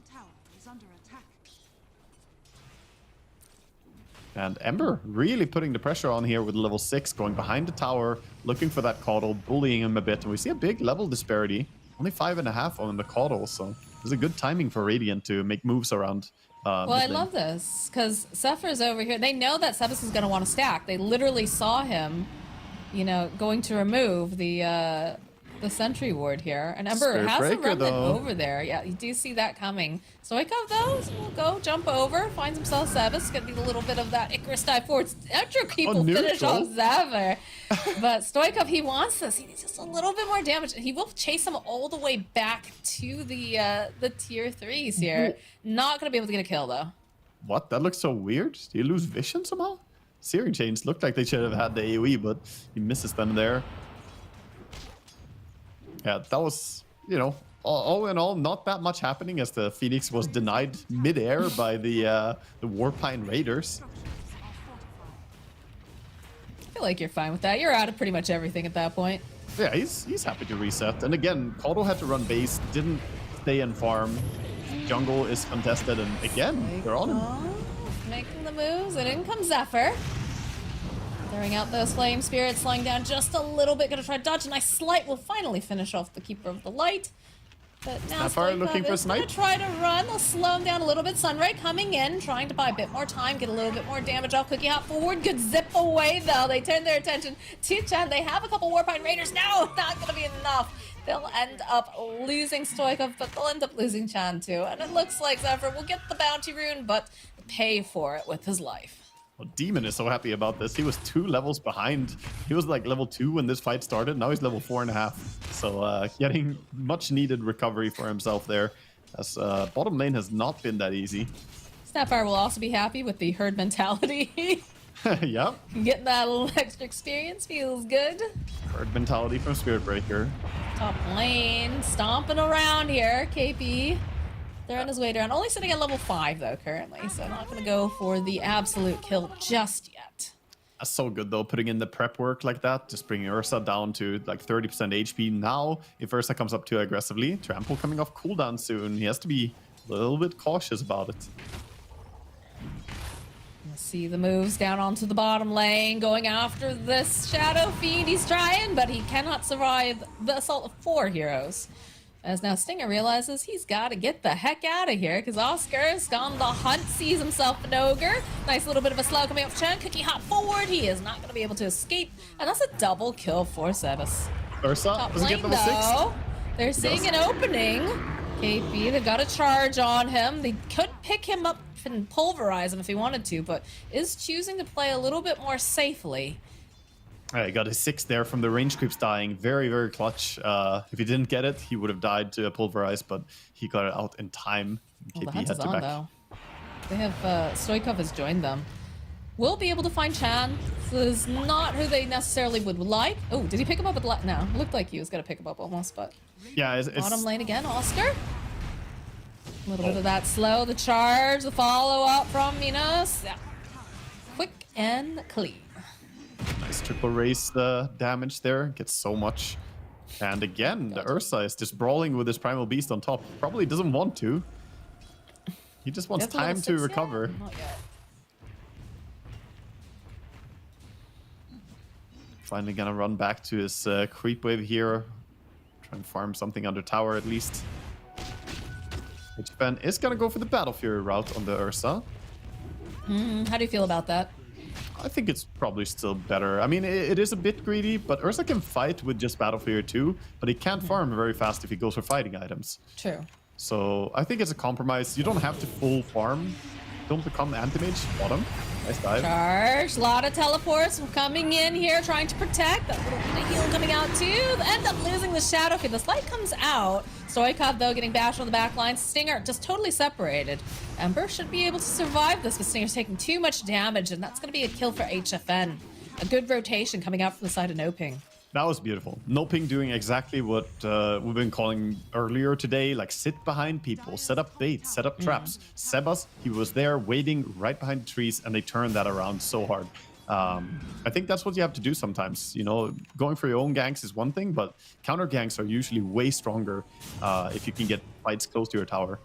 And Ember really putting the pressure on here with level 6, going behind the tower, looking for that Coddle, bullying him a bit. And we see a big level disparity. Only 5.5 on the Coddle, so it's a good timing for Radiant to make moves around. Well, I love this, because Zephyr's over here. They know that Sebas is going to want to stack. They literally saw him, you know, going to remove the sentry ward here. And Ember Spirit has a Breaker, remnant though. over there. Yeah, you do see that coming. Stoikov, though, will go, jump over, finds himself Sebas. Gonna be a little bit of that Icarus dive forward. After people finish neutral. off Zephyr. But Stoikov, he wants this. He needs just a little bit more damage. He will chase him all the way back to the tier 3s here. Not gonna be able to get a kill, though. What? That looks so weird. Do you lose vision somehow? Searing Chains looked like they should have had the AoE, but he misses them there. Yeah, that was, you know, all in all, not that much happening as the Phoenix was denied mid-air by the Warpine Raiders. I feel like you're fine with that. You're out of pretty much everything at that point. Yeah, he's happy to reset. And again, Coddle had to run base, didn't stay in farm. Jungle is contested, and again, they're on him. Making the moves, and in comes Zephyr. Throwing out those flame spirits, slowing down just a little bit. Gonna try to dodge. A nice slight will finally finish off the Keeper of the Light. But now Snapfire looking for is gonna snipe. try to run. They'll slow him down a little bit. Sunray coming in, trying to buy a bit more time, get a little bit more damage off. Cookie hop forward. Good zip away though. They turn their attention to Chen. They have a couple Warpine Raiders. No, not gonna be enough They'll end up losing Stoikov, but they'll end up losing Chan too. And it looks like Zephyr will get the bounty rune, but pay for it with his life. Well, Demon is so happy about this. He was 2 levels behind. He was like level 2 when this fight started. Now he's level 4.5. So getting much needed recovery for himself there. As bottom lane has not been that easy. Snapfire will also be happy with the herd mentality. Yep. Getting that little extra experience feels good. Herd mentality from Spirit Breaker. Top lane, stomping around here, KP. Throwing his weight around. Only sitting at level 5 though currently, so not going to go for the absolute kill just yet. That's so good though, putting in the prep work like that, just bringing Ursa down to like 30% HP. Now, if Ursa comes up too aggressively, Trample coming off cooldown soon. He has to be a little bit cautious about it. See the moves down onto the bottom lane, going after this Shadow Fiend. He's trying, but he cannot survive the assault of 4 heroes. As now Stinger realizes he's got to get the heck out of here, because Oscar's gone the hunt, sees himself an ogre. Nice little bit of a slow coming up for Chen. Cookie hop forward. He is not going to be able to escape, and that's a double kill for Sebas. Ursa Top doesn't lane get level 6. though, they're seeing an opening. KP, they've got a charge on him. They could pick him up and pulverize him if he wanted to, but is choosing to play a little bit more safely. He got his 6 there from the range creeps dying. Very, very clutch. If he didn't get it, he would have died to a pulverize, but he got it out in time. Well, the KP hunt had is to on back. though. They have Stoikov has joined them. We'll be able to find Chan. This is not who they necessarily would like. Oh, did he pick him up at the no? Looked like he was gonna pick him up almost, but Yeah, it's bottom lane again, Oscar. A little bit of that slow, the charge, the follow up from Minos. Yeah. Quick and clean. nice triple raise damage there. Gets so much. And again, the Ursa is just brawling with his Primal Beast on top. Probably doesn't want to. He just wants Get level time to 6 yet? recover. Not yet. Finally gonna run back to his creep wave here. Try and farm something under tower at least. HFN is gonna go for the Battle Fury route on the Ursa. How do you feel about that? I think it's probably still better. I mean, it is a bit greedy, but Ursa can fight with just Battle Fury too, but he can't farm very fast if he goes for fighting items. True. So I think it's a compromise. You don't have to full farm. Don't become anti-mage. Bottom. Nice dive. Charge. A lot of teleports coming in here, trying to protect. That little bit of heal coming out too. They end up losing the Shadow Fiend. The Light comes out. Stoikov, though, getting bashed on the back line. Stinger just totally separated. Ember should be able to survive this, but Stinger's taking too much damage, and that's going to be a kill for HFN. A good rotation coming out from the side of Noping. That was beautiful. Noping doing exactly what we've been calling earlier today, like sit behind people, set up baits, set up traps. Sebas, he was there waiting right behind the trees, and they turned that around so hard. I think that's what you have to do sometimes. You know, going for your own ganks is one thing, but counter ganks are usually way stronger if you can get fights close to your tower.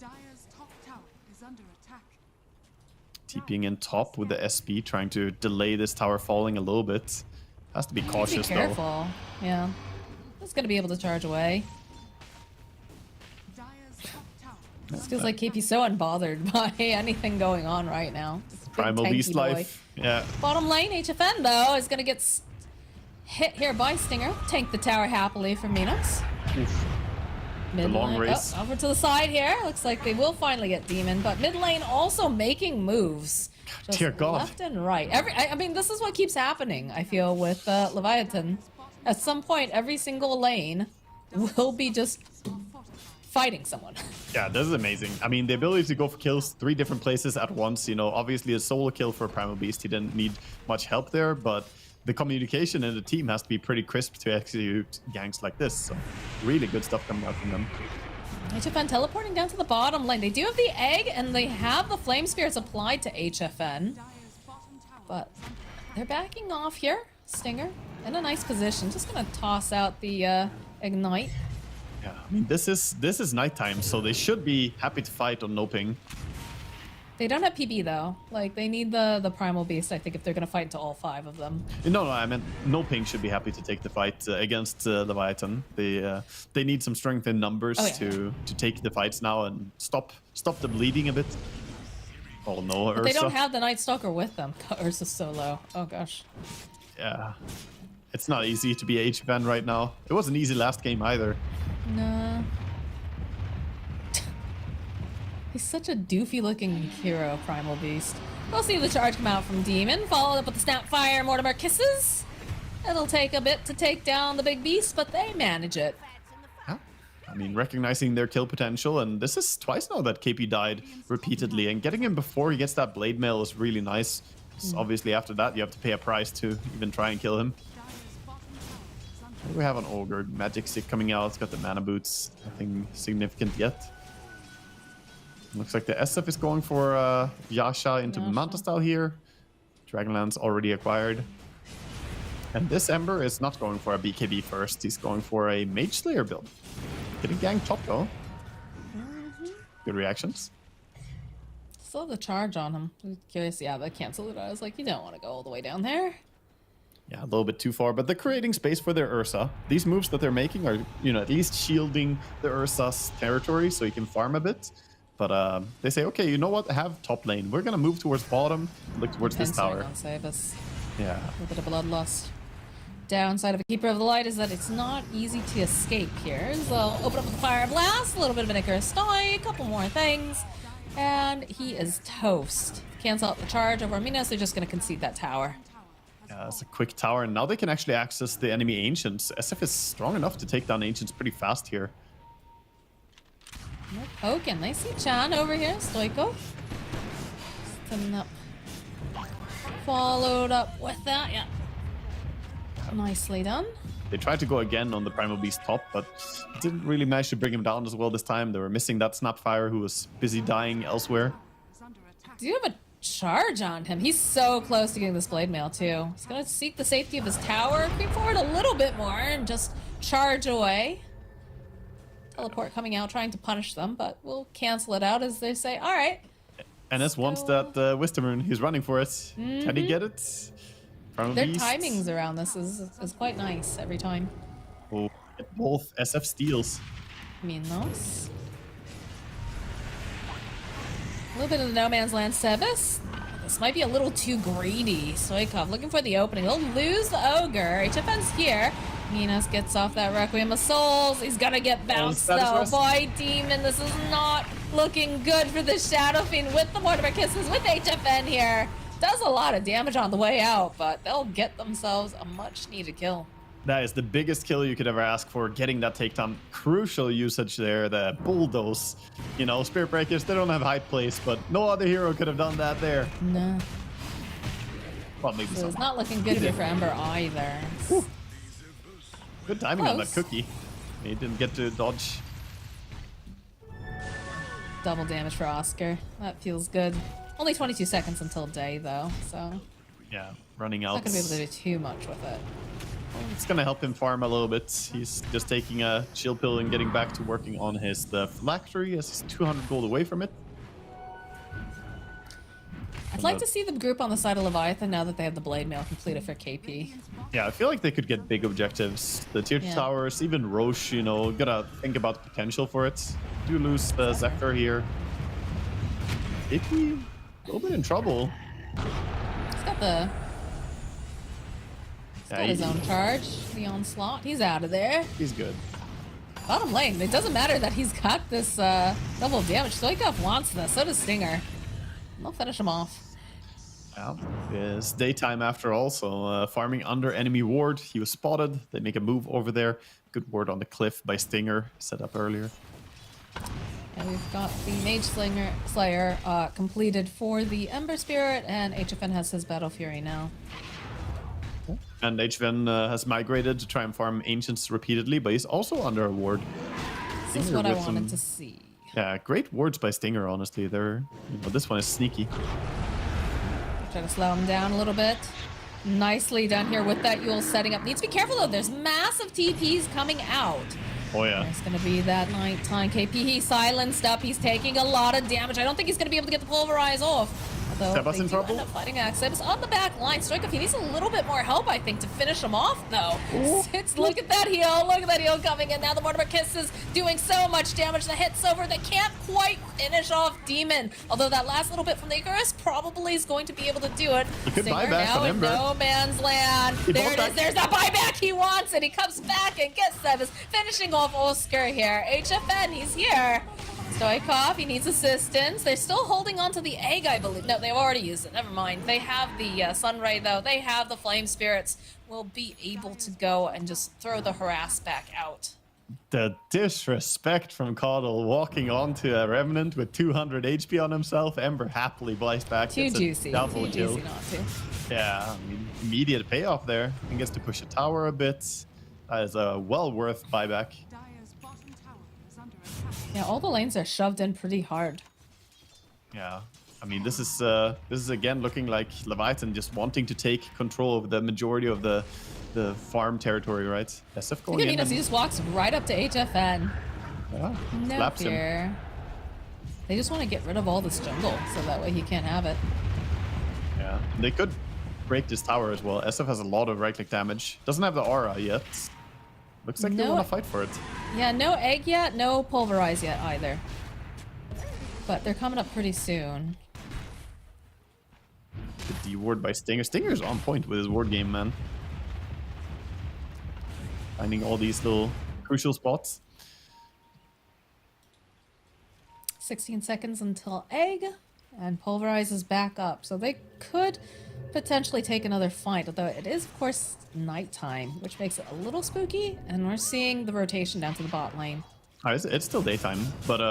Dire's top tower is under attack. TPing in top with the SB, trying to delay this tower falling a little bit. Has to be cautious Be careful. Yeah. It's going to be able to charge away. Dire's top tower This feels like KP's so unbothered by anything going on right now. Just a big Primal tanky Beast boy. life. Yeah. Bottom lane, HFN, though, is going to get hit here by Stinger. Tank the tower happily for Minos. Oof. Mid long lane- race. over to the side here. Looks like they will finally get Demon, but mid lane also making moves. Just dear God. left and right. I mean, this is what keeps happening, I feel, with Leviathan. At some point, every single lane will be just fighting someone. Yeah, this is amazing. I mean, the ability to go for kills 3 different places at once, you know, obviously a solo kill for Primal Beast, he didn't need much help there, but the communication in the team has to be pretty crisp to execute ganks like this. So really good stuff coming out from them. HFN teleporting down to the bottom lane. They do have the egg, and they have the flame spirits applied to HFN, but they're backing off here. Stinger in a nice position. Just gonna toss out the ignite. Yeah, I mean, this is nighttime, so they should be happy to fight on Noping. They don't have PB though. Like they need the primal beast, I think, if they're gonna fight into all 5 of them. No, I meant Noping should be happy to take the fight against Leviathan. They need some strength in numbers to take the fights now and stop the bleeding a bit. Oh no, But Ursa. they don't have the Night Stalker with them. Ursa's so low. Oh gosh. Yeah. It's not easy to be HFN right now. It wasn't easy last game either. No. He's such a doofy looking hero, Primal Beast. We'll see the charge come out from Demon, followed up with the Snapfire Mortimer Kisses. It'll take a bit to take down the big beast, but they manage it. Yeah. I mean, recognizing their kill potential, and this is twice now that KP died repeatedly, and getting him before he gets that blade mail is really nice. Obviously, after that, you have to pay a price to even try and kill him. We have an Ogre Magic Stick coming out. It's got the mana boots. Nothing significant yet. Looks like the SF is going for Yasha into Manta style here. Dragonlance already acquired. And this Ember is not going for a BKB first. He's going for a Mage Slayer build. Getting ganked top though. Good reactions. Still have the charge on him. I'm curious, yeah, the cancel it. I was like, you don't want to go all the way down there. Yeah, a little bit too far, but they're creating space for their Ursa. These moves that they're making are, you know, at least shielding the Ursa's territory so he can farm a bit. But they say, okay, you know what? Have top lane. We're going to move towards bottom, look towards this tower. Save us. Yeah. A little bit of bloodlust. Downside of a Keeper of the Light is that it's not easy to escape here. So open up with the Fire Blast, a little bit of an Icarus Stoi, a couple more things, and he is toast. Cancel out the charge over Amina, so they're just going to concede that tower. Yeah, it's a quick tower, and now they can actually access the enemy Ancients. SF is strong enough to take down Ancients pretty fast here. No poking. They see Chan over here, Stoikov. Standing up. Followed up with that, yeah. Nicely done. They tried to go again on the Primal Beast top, but didn't really manage to bring him down as well this time. They were missing that Snapfire, who was busy dying elsewhere. Do you have a charge on him? He's so close to getting this blade mail too. He's gonna seek the safety of his tower, creep forward a little bit more, and just charge away. Teleport coming out, trying to punish them, but we'll cancel it out as they say, all right. NS wants that Wisdom Rune. He's running for it. Can he get it? Primal Their Beast. timings around this is quite nice every time. Oh, both SF steals. Minos. A little bit of the No Man's Land Sebas. This might be a little too greedy. Stoikov looking for the opening. He'll lose the Ogre. HFN's here. Minos gets off that Requiem of Souls. He's gonna get bounced though. Boy, Demon, this is not looking good for the Shadow Fiend with the Mortimer Kisses with HFN here. Does a lot of damage on the way out, but they'll get themselves a much needed kill. That is the biggest kill you could ever ask for, getting that takedown. Crucial usage there, the bulldoze. You know, Spirit Breakers, they don't have high place, but no other hero could have done that there. No. Well, maybe So some. it's not looking good here for Ember either. Whew. Good timing on that Close. cookie. He didn't get to dodge. Double damage for Oscar. That feels good. Only 22 seconds until day though, so Yeah, running out. not gonna be able to do too much with it. It's gonna help him farm a little bit. He's just taking a chill pill and getting back to working on his phylactery as he's 200 gold away from it. I'd like to see them group on the side of Leviathan now that they have the blade mail completed for KP. Yeah, I feel like they could get big objectives. The tier 2 Yeah. towers, even Roche, you know, gotta think about the potential for it. Do lose the Zephyr here. KP, a little bit in trouble. He's got the... He's got his own charge. The onslaught. He's out of there. He's good. Bottom lane, it doesn't matter that he's got this double damage. Stoikov wants this, so does Stinger. They'll finish him off. Yeah, it's daytime after all, so farming under enemy ward. He was spotted. They make a move over there. Good ward on the cliff by Stinger, set up earlier. And we've got the Mage Slayer completed for the Ember Spirit, and HFN has his Battle Fury now. And HVN has migrated to try and farm Ancients repeatedly, but he's also under a ward. This is Stinger what I with wanted some- to see. Yeah, great wards by Stinger, honestly. They're, you know, this one is sneaky. Try to slow him down a little bit. Nicely done here with that Yule setting up. Needs to be careful though, there's massive TPs coming out. Oh yeah. There's gonna be that nighttime KP. He's silenced up, he's taking a lot of damage. I don't think he's gonna be able to get the pulverize off. Although Sebas they in do trouble? end up fighting Sebas on the back line. Stoikov, he needs a little bit more help, I think, to finish him off, though. Look at that heal. Look at that heal coming in. Now the Mortimer Kiss is doing so much damage. The hit's over. They can't quite finish off Demon. Although that last little bit from the Icarus probably is going to be able to do it. He could Singer buy back now on in Ember. no man's land. He There bought it is. back. There's that buyback. He wants it. He comes back and gets Sebas, finishing off Oscar here. HFN, he's here. Stoikov, he needs assistance. They're still holding on to the egg, I believe. No, they've already used it. Never mind. They have the Sunray, though. They have the Flame Spirits. Will be able to go and just throw the harass back out. The disrespect from Caudle walking onto a Remnant with 200 HP on himself. Ember happily buys back. Too gets a juicy. double Too kill. juicy not to. Yeah, I mean, immediate payoff there. He gets to push a tower a bit. That is a well worth buyback. Dire's bottom tower is under attack. Yeah, all the lanes are shoved in pretty hard. Yeah, I mean, this is again looking like Leviathan just wanting to take control of the majority of the farm territory, right? SF going Look at in. Venus, he just walks right up to HFN. Yeah, No slaps him. fear. They just want to get rid of all this jungle, so that way he can't have it. Yeah, they could break this tower as well. SF has a lot of right-click damage. Doesn't have the aura yet. Looks like they No. want to fight for it. Yeah, no egg yet, no pulverize yet either. But they're coming up pretty soon. The D ward by Stinger. Stinger's on point with his ward game, man. Finding all these little crucial spots. 16 seconds until egg, and pulverize is back up. So they could potentially take another fight, although it is, of course, nighttime, which makes it a little spooky, and we're seeing the rotation down to the bot lane. Oh, it's still daytime, but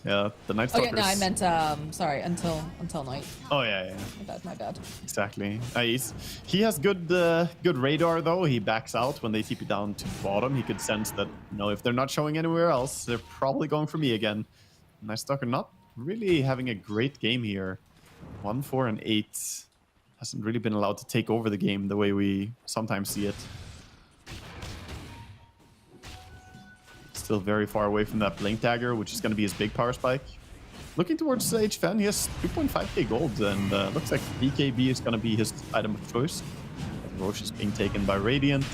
yeah, the Night Oh Stalkers. yeah, no, I meant sorry, until night. Oh yeah, My bad. exactly. He has good radar though. He backs out when they TP down to bottom. He could sense that if they're not showing anywhere else, they're probably going for me again. Night Stalker not really having a great game here. 1, 4, and 8 hasn't really been allowed to take over the game the way we sometimes see it. Still very far away from that Blink Dagger, which is going to be his big power spike. Looking towards HFN, he has 2.5k gold, and looks like BKB is going to be his item of choice. Roche is being taken by Radiant.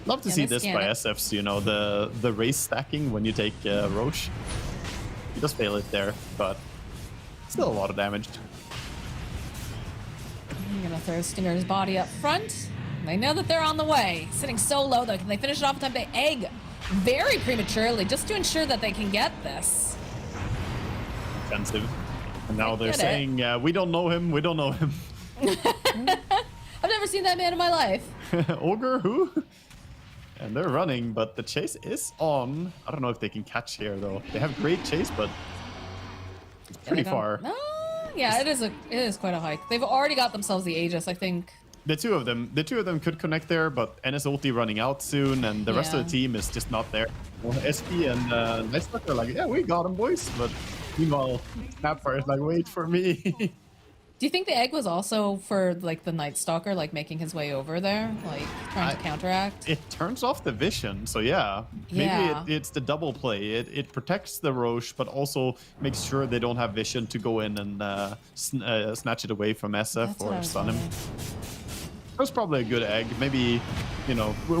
Love to Yeah, see they this scan by it. SFs, the race stacking when you take Roche. He does fail it there, but still a lot of damage. I'm gonna throw Stinger's body up front. They know that they're on the way. Sitting so low though, can they finish it off in time? They egg very prematurely just to ensure that they can get this. Offensive. And now they're get it. saying, we don't know him, we don't know him. I've never seen that man in my life. Ogre, who? And they're running, but the chase is on. I don't know if they can catch here, though. They have great chase, but it's pretty far. Yeah, it is quite a hike. They've already got themselves the Aegis, I think. The two of them could connect there, but NS ulti running out soon, and the rest of the team is just not there. Well, SP and Night Stalker are like, yeah, we got him, boys. But meanwhile, Snapfire is like, wait for me. Do you think the egg was also for like the Night Stalker, like making his way over there, like trying to counteract? It turns off the vision, so yeah. Yeah. Maybe it's the double play. It protects the Roche, but also makes sure they don't have vision to go in and snatch it away from SF That's what I or was stun him. wondering. That's probably a good egg. Maybe,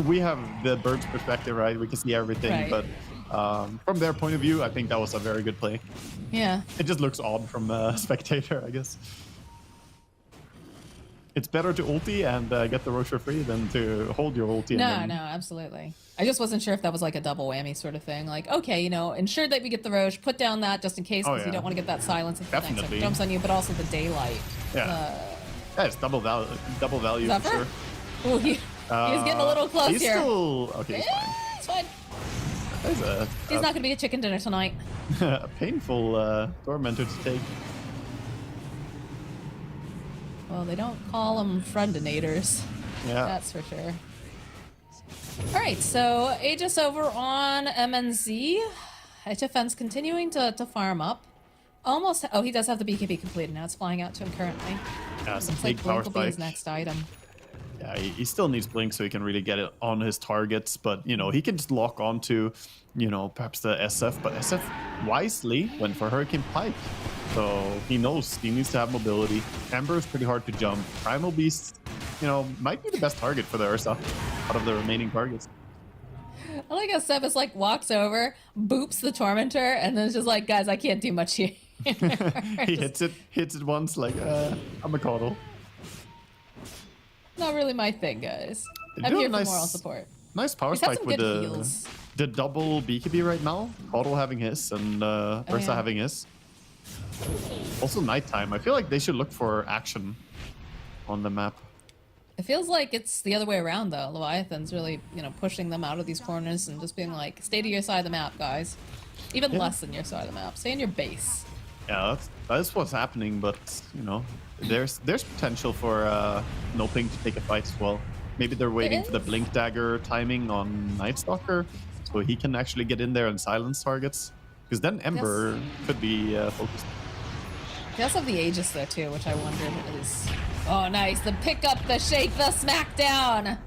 we have the bird's perspective, right? We can see everything, Right. but from their point of view, I think that was a very good play. Yeah. It just looks odd from a spectator, I guess. It's better to ulti and get the Roche for free than to hold your ulti. No, and no, then... absolutely. I just wasn't sure if that was like a double whammy sort of thing. Like, okay, ensure that we get the Roche, put down that just in case, because you don't want to get that silence if the next Definitely. one jumps on you, but also the daylight. Yeah. Yeah, it's double value for Zephyr? sure. Ooh, he's getting a little close He's here. still... Okay, he's fine. It's fine. That is He's not going to be a chicken dinner tonight. a painful tormentor to take. Well, they don't call them friendinators. Yeah. That's for sure. All right, so Aegis over on MNZ. HFN's continuing to farm up. Almost. Oh, he does have the BKB completed now. It's flying out to him currently. Yeah, some Looks big like power Blink will be his spike. next item. Yeah, he still needs Blink so he can really get it on his targets, but he can just lock onto, perhaps the SF, but SF wisely went for Hurricane Pike. So he knows he needs to have mobility. Ember is pretty hard to jump. Primal Beast, you know, might be the best target for the Ursa out of the remaining targets. I like how Sebas like walks over, boops the Tormentor, and then it's just like, guys, I can't do much here. He hits it once, like, I'm a coddle. Not really my thing, guys. They I'm do here have for nice- moral support. Nice power He's had spike some with good heals. the double BKB right now. Coddle having his and Ursa yeah. having his. Also nighttime. I feel like they should look for action on the map. It feels like it's the other way around, though. Leviathan's really, you know, pushing them out of these corners and just being like, stay to your side of the map, guys. Even less than your side of the map. Stay in your base. Yeah, that's what's happening, but you know, there's potential for no ping to take a fight as well. Maybe they're waiting for the blink dagger timing on Night Stalker, so he can actually get in there and silence targets. Because then Ember could be focused. They also have the Aegis there too, which I wondered is. Oh, nice! The pick up, the shake, the smackdown.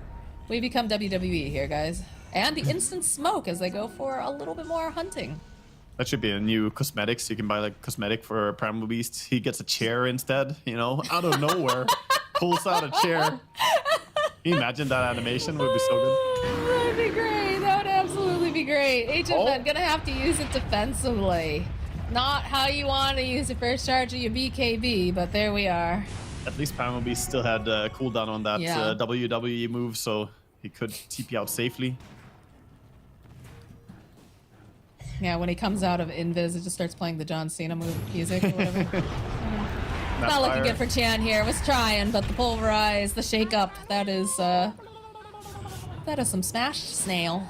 We become WWE here, guys, and the instant smoke as they go for a little bit more hunting. That should be a new cosmetics. You can buy like cosmetic for Primal Beast. He gets a chair instead, you know, out of nowhere, pulls out a chair. Can you imagine that animation? Would be so good. That'd be great. That would absolutely be great. HFN gonna have to use it defensively. Not how you want to use it first charge of your BKB, but there we are. At least Primal Beast still had cooldown on that Yeah. WWE move, so he could TP out safely. Yeah, when he comes out of Invis, it just starts playing the John Cena music or whatever. Not looking good for Chan here. Was trying, but the pulverize, the shake up, that is some smashed snail.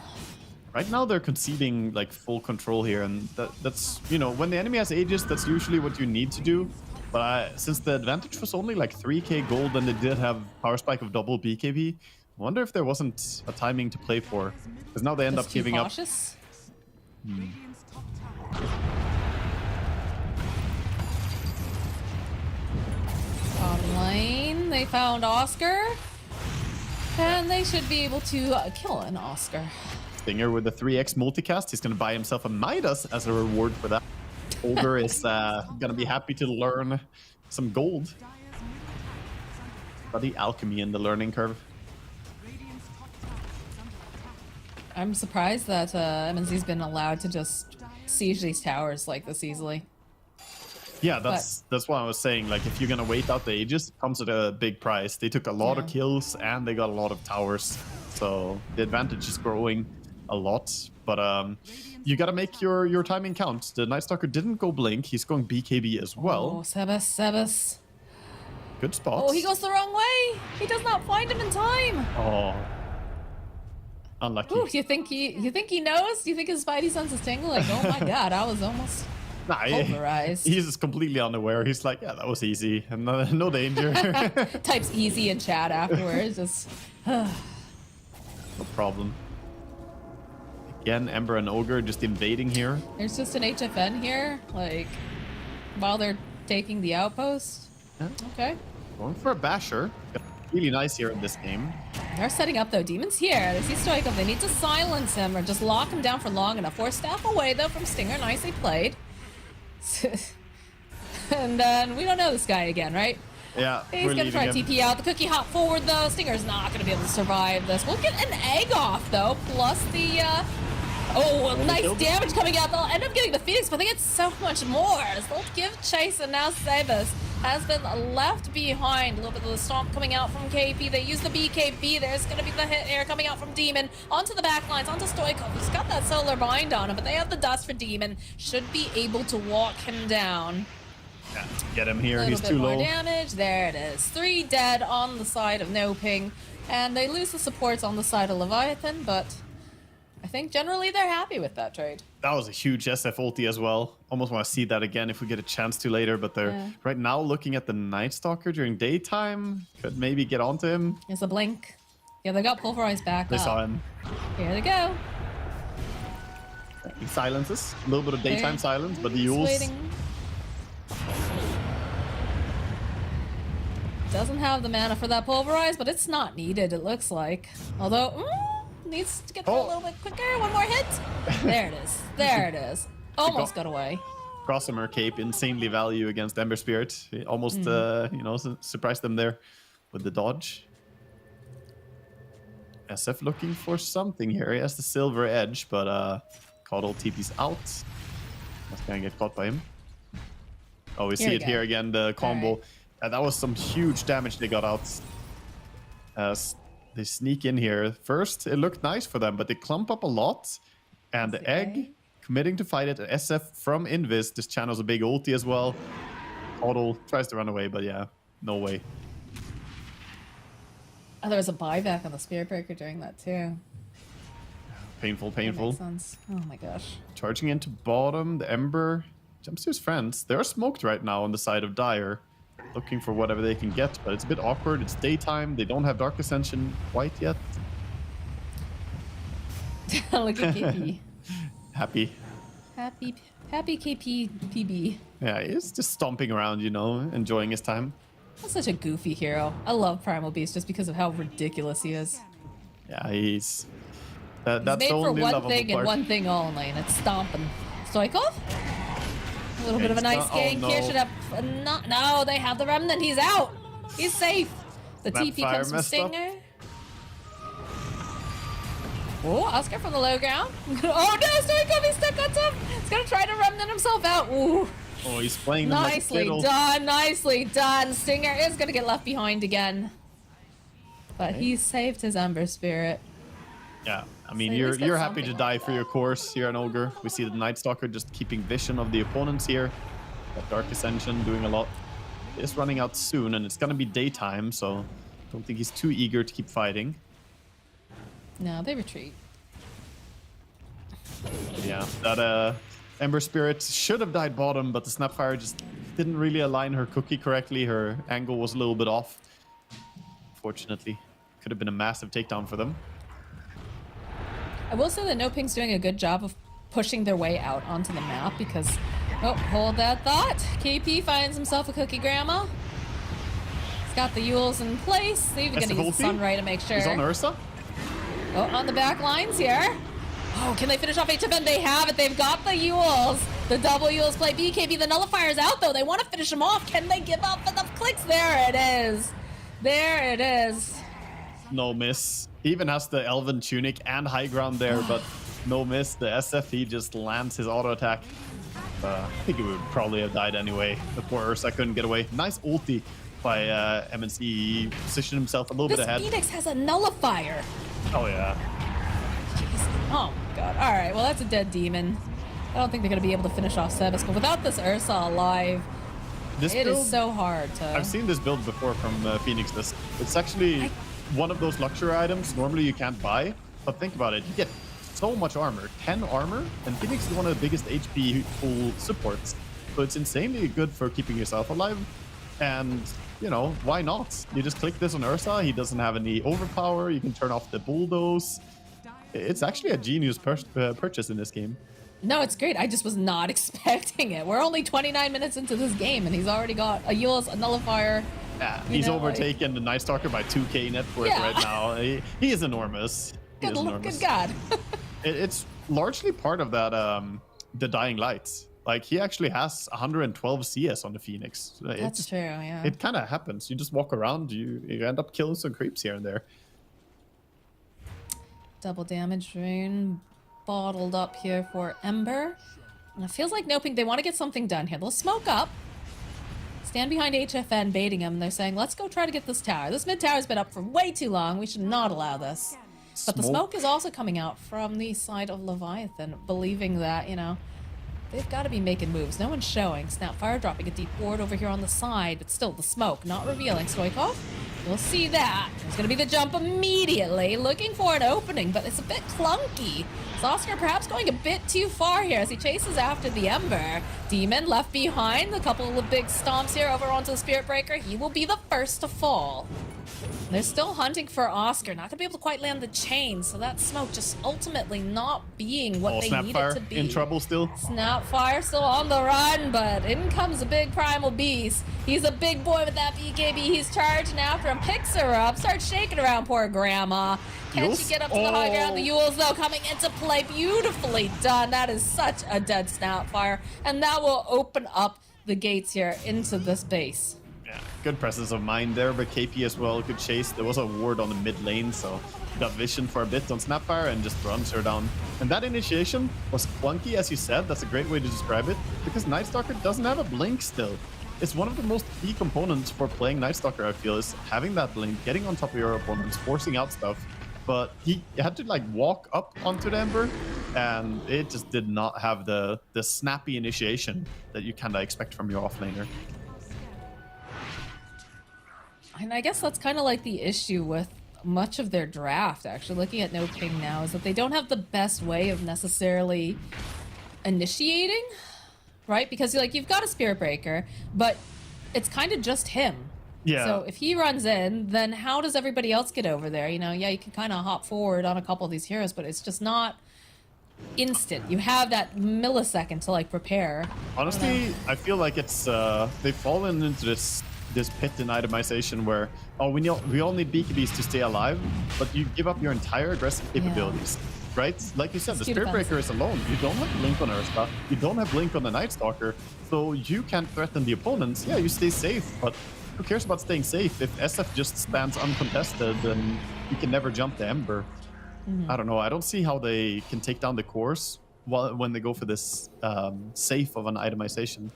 Right now they're conceding like full control here, and that's, you know, when the enemy has Aegis, that's usually what you need to do. But since the advantage was only like 3k gold and they did have power spike of double BKB, I wonder if there wasn't a timing to play for, because now they end Just up too giving cautious? Radiant's top tower. Bottom lane, they found Oscar, and they should be able to kill an Oscar. up Stinger with the 3x multicast. He's gonna buy himself a Midas as a reward for that. Ogre is gonna be happy to learn some gold. Dire's middle tower is under attack. Study alchemy in the learning curve. Radiant's top tower is under attack. I'm surprised that MNZ's been allowed to just siege these towers like this easily. Yeah, that's why I was saying, like, if you're gonna wait out the Aegis, it comes at a big price. They took a lot of kills and they got a lot of towers, so the advantage is growing a lot. But you gotta make your timing count. The Night Stalker didn't go blink; he's going BKB as Oh, well. Sebas. Good spots. Oh, he goes the wrong way. He does not find him in time. Oh, unlucky. Ooh, you think he knows? Do you think his spidey sense is tingling? Like, oh my god, I was almost Nah, pulverized. he's just completely unaware. He's like, yeah, that was easy, and no danger. Types easy in chat afterwards. Just No problem. Again, Ember and Ogre just invading here. there's just an HFN here, like while they're taking the outpost. Yeah. Okay. Going for a basher. Really nice here in this game. They're setting up though. Demon's here. They see Stoikov. They need to silence him or just lock him down for long enough. Force staff away though from Stinger. Nicely played. And then we don't know this guy again, right? Yeah, He's we're gonna try leaving TP him. out. The cookie hop forward though. Stinger's not gonna be able to survive this. We'll get an egg off though, plus the nice killed him. damage coming out. They'll end up getting the Phoenix, but they get so much more. So they'll give chase, and now Sebas has been left behind. A little bit of the stomp coming out from KP. They use the BKB. There's gonna be the hit air coming out from Demon onto the back lines, onto Stoikov. He's got that solar bind on him, but they have the dust for Demon. Should be able to walk him down. Yeah, get him here. A He's little bit too more low. damage. There it is. 3 dead on the side of No Ping. And they lose the supports on the side of Leviathan, but I think generally they're happy with that trade. That was a huge SF ulti as well. Almost want to see that again if we get a chance to later, but they're right now looking at the Night Stalker during daytime. Could maybe get onto him. There's a blink. Yeah, they got pulverized back They up. saw him. Here they go. He silences. A little bit of daytime Okay. silence, but the He's Yules. waiting. Doesn't have the mana for that pulverize, but it's not needed, it looks like. Although, needs to get there a little bit quicker. One more hit. There it is. There it is. Almost got away. Gossamer Cape insanely value against Ember Spirit. It almost, you know, surprised them there with the dodge. SF looking for something here. He has the silver edge, but Caudal TP's out. That's gonna get caught by him. Oh, we see it here again, the combo. Right. That was some huge damage they got out. They sneak in here. First, it looked nice for them, but they clump up a lot. And the egg committing to fight it. SF from Invis. This channels a big ulti as well. Caudal tries to run away, but yeah, no way. Oh, there was a buyback on the Spirit Breaker during that too. Painful, That painful. makes sense. Oh my gosh. Charging into bottom. The Ember jumps to his friends. They're smoked right now on the side of Dire. Looking for whatever they can get, but it's a bit awkward. It's daytime. They don't have Dark Ascension quite yet. Look at KP. Happy. Happy KP PB. Yeah, he's just stomping around, you know, enjoying his time. That's such a goofy hero. I love Primal Beast just because of how ridiculous he is. Yeah, he's... that's He's made the for only one lovable thing and part. one thing only, and it's stomping. Stoikov? A little bit of a nice gank no. here. Should have... No, they have the remnant. He's out. He's safe. The TP Snapfire comes from messed up. Stinger. Oh, Oscar from the low ground. Oh no, Stoikov, he's stuck on top. He's gonna try to remnant himself out. Ooh. Oh, he's playing them like a Nicely fiddle. done, nicely done. Stinger is gonna get left behind again. But he saved his Ember Spirit. Yeah, I mean, So at least you're that's happy to something. die for your course here in Ogre. We see the Night Stalker just keeping vision of the opponents here. That Dark Ascension doing a lot. It's running out soon, and it's gonna be daytime, so don't think he's too eager to keep fighting. No, they retreat. Yeah, that Ember Spirit should have died bottom, but the Snapfire just didn't really align her cookie correctly. Her angle was a little bit off. Fortunately, could have been a massive takedown for them. I will say that No Ping's doing a good job of pushing their way out onto the map because... Oh, hold that thought. KP finds himself a cookie grandma. He's got the Yules in place. They're even gonna use the Sunray to make sure. He's on Ursa. Oh, on the back lines here. Oh, can they finish off HFN? They have it. They've got the Yules. The double Yules play BKB. The Nullifier's out, though. They want to finish him off. Can they give up enough clicks? There it is. There it is. No miss. He even has the Elven Tunic and High Ground there, but no miss. The SF, he just lands his auto attack. I think he would probably have died anyway. The poor Ursa couldn't get away. Nice ulti by MNC. He positioned himself a little bit ahead. This Phoenix has a Nullifier. Oh, yeah. Jeez. Oh, my God. All right, well, that's a dead demon. I don't think they're going to be able to finish off Sebas, but without this Ursa alive, it is so hard to... I've seen this build before from Phoenix. It's actually one of those luxury items normally you can't buy, but think about it. You get so much armor, 10 armor, and Phoenix is one of the biggest HP pool supports. So it's insanely good for keeping yourself alive. And, you know, why not? You just click this on Ursa. He doesn't have any overpower. You can turn off the bulldoze. It's actually a genius purchase in this game. No, it's great. I just was not expecting it. We're only 29 minutes into this game, and he's already got a Yules, a Nullifier. Yeah, he's overtaken the Night Stalker by 2k net worth right now. He is enormous. Good God. It's largely part of that, the Dying Lights. Like, he actually has 112 CS on the Phoenix. That's true, yeah. It kind of happens. You just walk around, you end up killing some creeps here and there. Double damage rune bottled up here for Ember. And it feels like Noping, they want to get something done here. They'll smoke up, stand behind HFN, baiting him. They're saying, let's go try to get this tower. This mid tower's been up for way too long. We should not allow this. But the smoke is also coming out from the side of Leviathan, believing that, you know, they've got to be making moves. No one's showing. Snapfire dropping a deep ward over here on the side, but still the smoke not revealing. Stoikov, you'll see that. There's going to be the jump immediately, looking for an opening, but it's a bit clunky. Oscar perhaps going a bit too far here as he chases after the Ember. Demon left behind. A couple of big stomps here over onto the Spirit Breaker. He will be the first to fall. They're still hunting for Oscar. Not gonna be able to quite land the chain, so that smoke just ultimately not being what they need it to be. In trouble still. Snapfire still on the run, but in comes a big primal beast. He's a big boy with that BKB. He's charging after him, picks her up, starts shaking around poor grandma. Can she get up to the high ground? The Yules, though, coming into play. Beautifully done. That is such a dead Snapfire, and that will open up the gates here into this base. Yeah, good presence of mind there, but KP as well, good chase. There was a ward on the mid lane, so got vision for a bit on Snapfire and just runs her down. And that initiation was clunky, as you said. That's a great way to describe it, because Night Stalker doesn't have a blink still. It's one of the most key components for playing Night Stalker, I feel, is having that blink, getting on top of your opponents, forcing out stuff. But he had to like walk up onto the Ember, and it just did not have the snappy initiation that you kind of expect from your offlaner. And I guess that's kind of like the issue with much of their draft, actually. Looking at No King now, is that they don't have the best way of necessarily initiating, right? Because like you've got a Spirit Breaker, but it's kind of just him. Yeah. So if he runs in, then how does everybody else get over there? You know, yeah, you can kind of hop forward on a couple of these heroes, but it's just not instant. You have that millisecond to like prepare. Honestly, I feel like it's they've fallen into this pit in itemization where we all need BKBs to stay alive, but you give up your entire aggressive capabilities. Right? Like you said, the Spirit Breaker is alone. You don't have Blink on Ursa, you don't have Blink on the Night Stalker, so you can't threaten the opponents. Yeah, you stay safe, but who cares about staying safe if SF just stands uncontested and you can never jump the Ember? I don't know. I don't see how they can take down the course when they go for this safe of an itemization.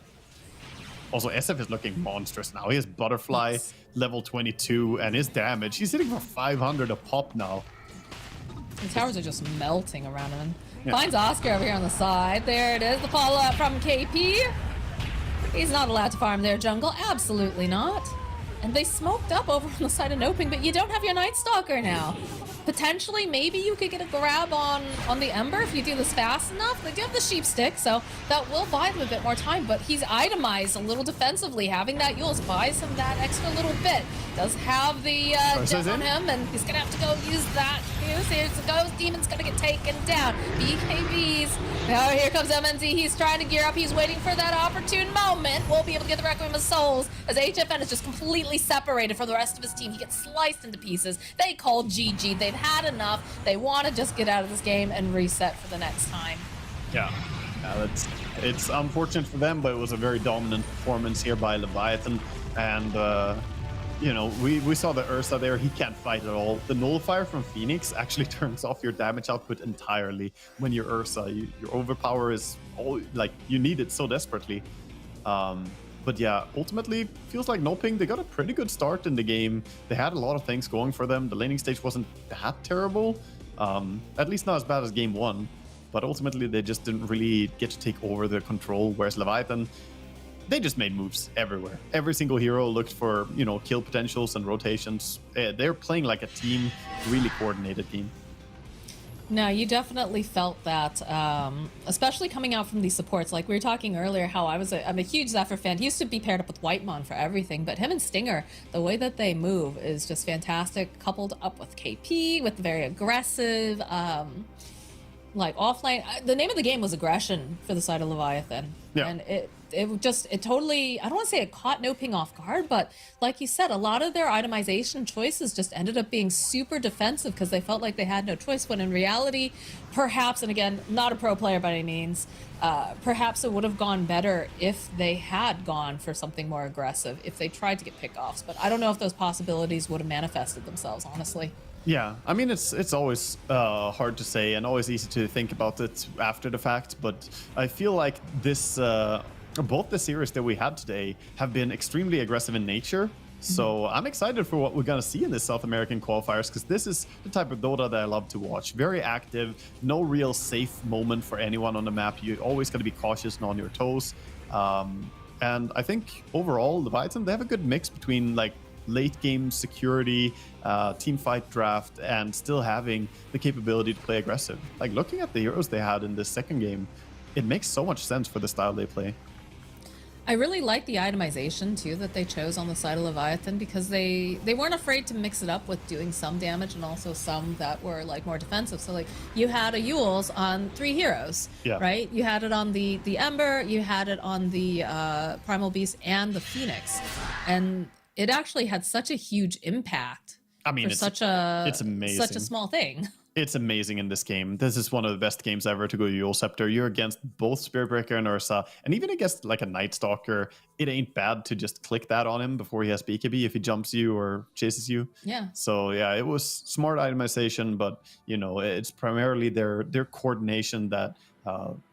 Also, SF is looking monstrous now. He has Butterfly, level 22, and his damage. He's hitting for 500 a pop now. The towers are just melting around him. Finds Oscar over here on the side. There it is. The follow-up from KP. He's not allowed to farm their jungle. Absolutely not. And they smoked up over on the side of Noping, but you don't have your Night Stalker now. Potentially, maybe you could get a grab on the Ember if you do this fast enough. They do have the Sheep Stick, so that will buy them a bit more time, but he's itemized a little defensively. Having that Yules buys him that extra little bit. Does have the gem on him, and he's gonna have to go use that. Here it goes. Demon's gonna get taken down. BKBs. Now here comes MNZ. He's trying to gear up. He's waiting for that opportune moment. We'll be able to get the Requiem of Souls as HFN is just completely separated from the rest of his team. He gets sliced into pieces. They call GG. They've had enough. They want to just get out of this game and reset for the next time. Yeah, it's unfortunate for them, but it was a very dominant performance here by Leviathan. And you know, we saw the Ursa there. He can't fight at all. The Nullifier from Phoenix actually turns off your damage output entirely when you're Ursa. Your overpower is like you need it so desperately. But yeah, ultimately, feels like Noping, they got a pretty good start in the game. They had a lot of things going for them. The laning stage wasn't that terrible, at least not as bad as game one. But ultimately, they just didn't really get to take over the control, whereas Leviathan, they just made moves everywhere. Every single hero looked for, you know, kill potentials and rotations. They're playing like a team, really coordinated team. No, you definitely felt that, especially coming out from these supports. Like we were talking earlier, how I'm a huge Zephyr fan. He used to be paired up with Whitemon for everything, but him and Stinger, the way that they move is just fantastic. Coupled up with KP, with very aggressive, like offline. The name of the game was aggression for the side of Leviathan, and it totally, I don't want to say it caught Noping off guard, but like you said, a lot of their itemization choices just ended up being super defensive because they felt like they had no choice, when in reality, perhaps, and again, not a pro player by any means, perhaps it would have gone better if they had gone for something more aggressive, if they tried to get pickoffs, but I don't know if those possibilities would have manifested themselves, honestly. Yeah, I mean, it's always hard to say and always easy to think about it after the fact, but I feel like this both the series that we had today have been extremely aggressive in nature. So I'm excited for what we're going to see in the South American qualifiers, because this is the type of Dota that I love to watch. Very active, no real safe moment for anyone on the map. You always got to be cautious and on your toes. And I think overall, Leviathan, they have a good mix between like late game security, team fight draft, and still having the capability to play aggressive. Like looking at the heroes they had in this second game, it makes so much sense for the style they play. I really like the itemization too that they chose on the side of Leviathan, because they weren't afraid to mix it up with doing some damage and also some that were like more defensive. So like you had a Yule's on 3 heroes, Yeah. right? You had it on the Ember, you had it on the Primal Beast and the Phoenix, and it actually had such a huge impact. I mean, for it's such a amazing. small thing. It's amazing in this game. This is one of the best games ever to go Yule Scepter. You're against both Spiritbreaker and Ursa, and even against like a Night Stalker, it ain't bad to just click that on him before he has BKB if he jumps you or chases you. Yeah. So yeah, it was smart itemization, but you know, it's primarily their coordination that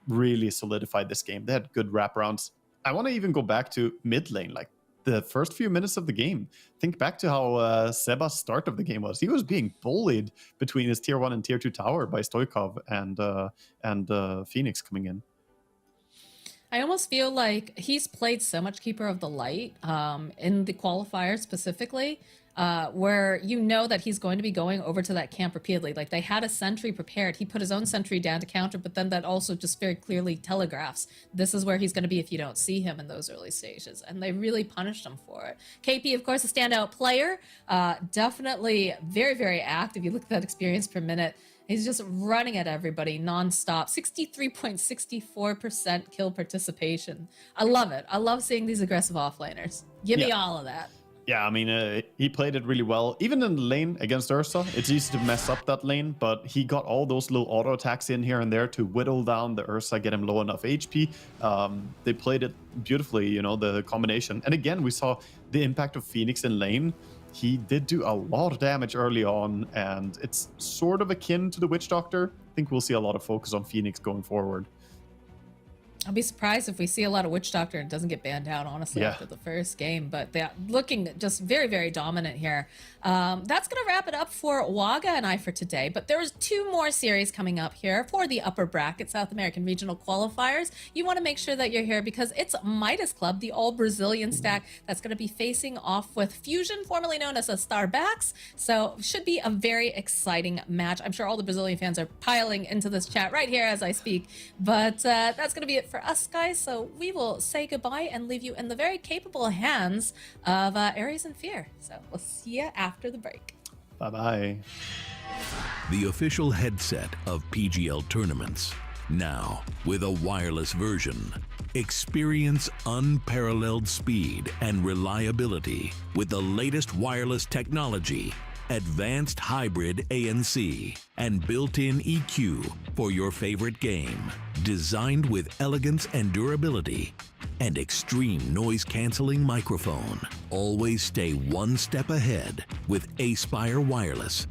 really solidified this game. They had good wraparounds. I want to even go back to mid lane, like the first few minutes of the game. Think back to how Seba's start of the game was. He was being bullied between his tier 1 and tier 2 tower by Stoikov and Phoenix coming in. I almost feel like he's played so much Keeper of the Light in the qualifiers specifically, where you know that he's going to be going over to that camp repeatedly. Like they had a sentry prepared. He put his own sentry down to counter, but then that also just very clearly telegraphs this is where he's going to be if you don't see him in those early stages. And they really punished him for it. KP, of course, a standout player. Definitely very, very active. You look at that experience per minute. He's just running at everybody nonstop. 63.64% kill participation. I love it. I love seeing these aggressive offlaners. Give me all of that. Yeah, I mean, he played it really well. Even in the lane against Ursa, it's easy to mess up that lane, but he got all those little auto attacks in here and there to whittle down the Ursa, get him low enough HP. They played it beautifully, you know, the combination. And again, we saw the impact of Phoenix in lane. He did do a lot of damage early on, and it's sort of akin to the Witch Doctor. I think we'll see a lot of focus on Phoenix going forward. I'll be surprised if we see a lot of Witch Doctor and it doesn't get banned out, honestly, after the first game. But they're looking just very, very dominant here. That's going to wrap it up for Waga and I for today. But there was 2 more series coming up here for the upper bracket South American Regional Qualifiers. You want to make sure that you're here because it's Midas Club, the all-Brazilian stack, that's going to be facing off with Fusion, formerly known as a Starbacks. So should be a very exciting match. I'm sure all the Brazilian fans are piling into this chat right here as I speak. But that's going to be it for us, guys. So we will say goodbye and leave you in the very capable hands of Aries and Fear. So we'll see you after the break. Bye-bye. The official headset of PGL tournaments. Now, with a wireless version. Experience unparalleled speed and reliability with the latest wireless technology, advanced hybrid ANC, and built-in EQ for your favorite game. Designed with elegance and durability, and extreme noise-canceling microphone. Always stay one step ahead with Aspire Wireless.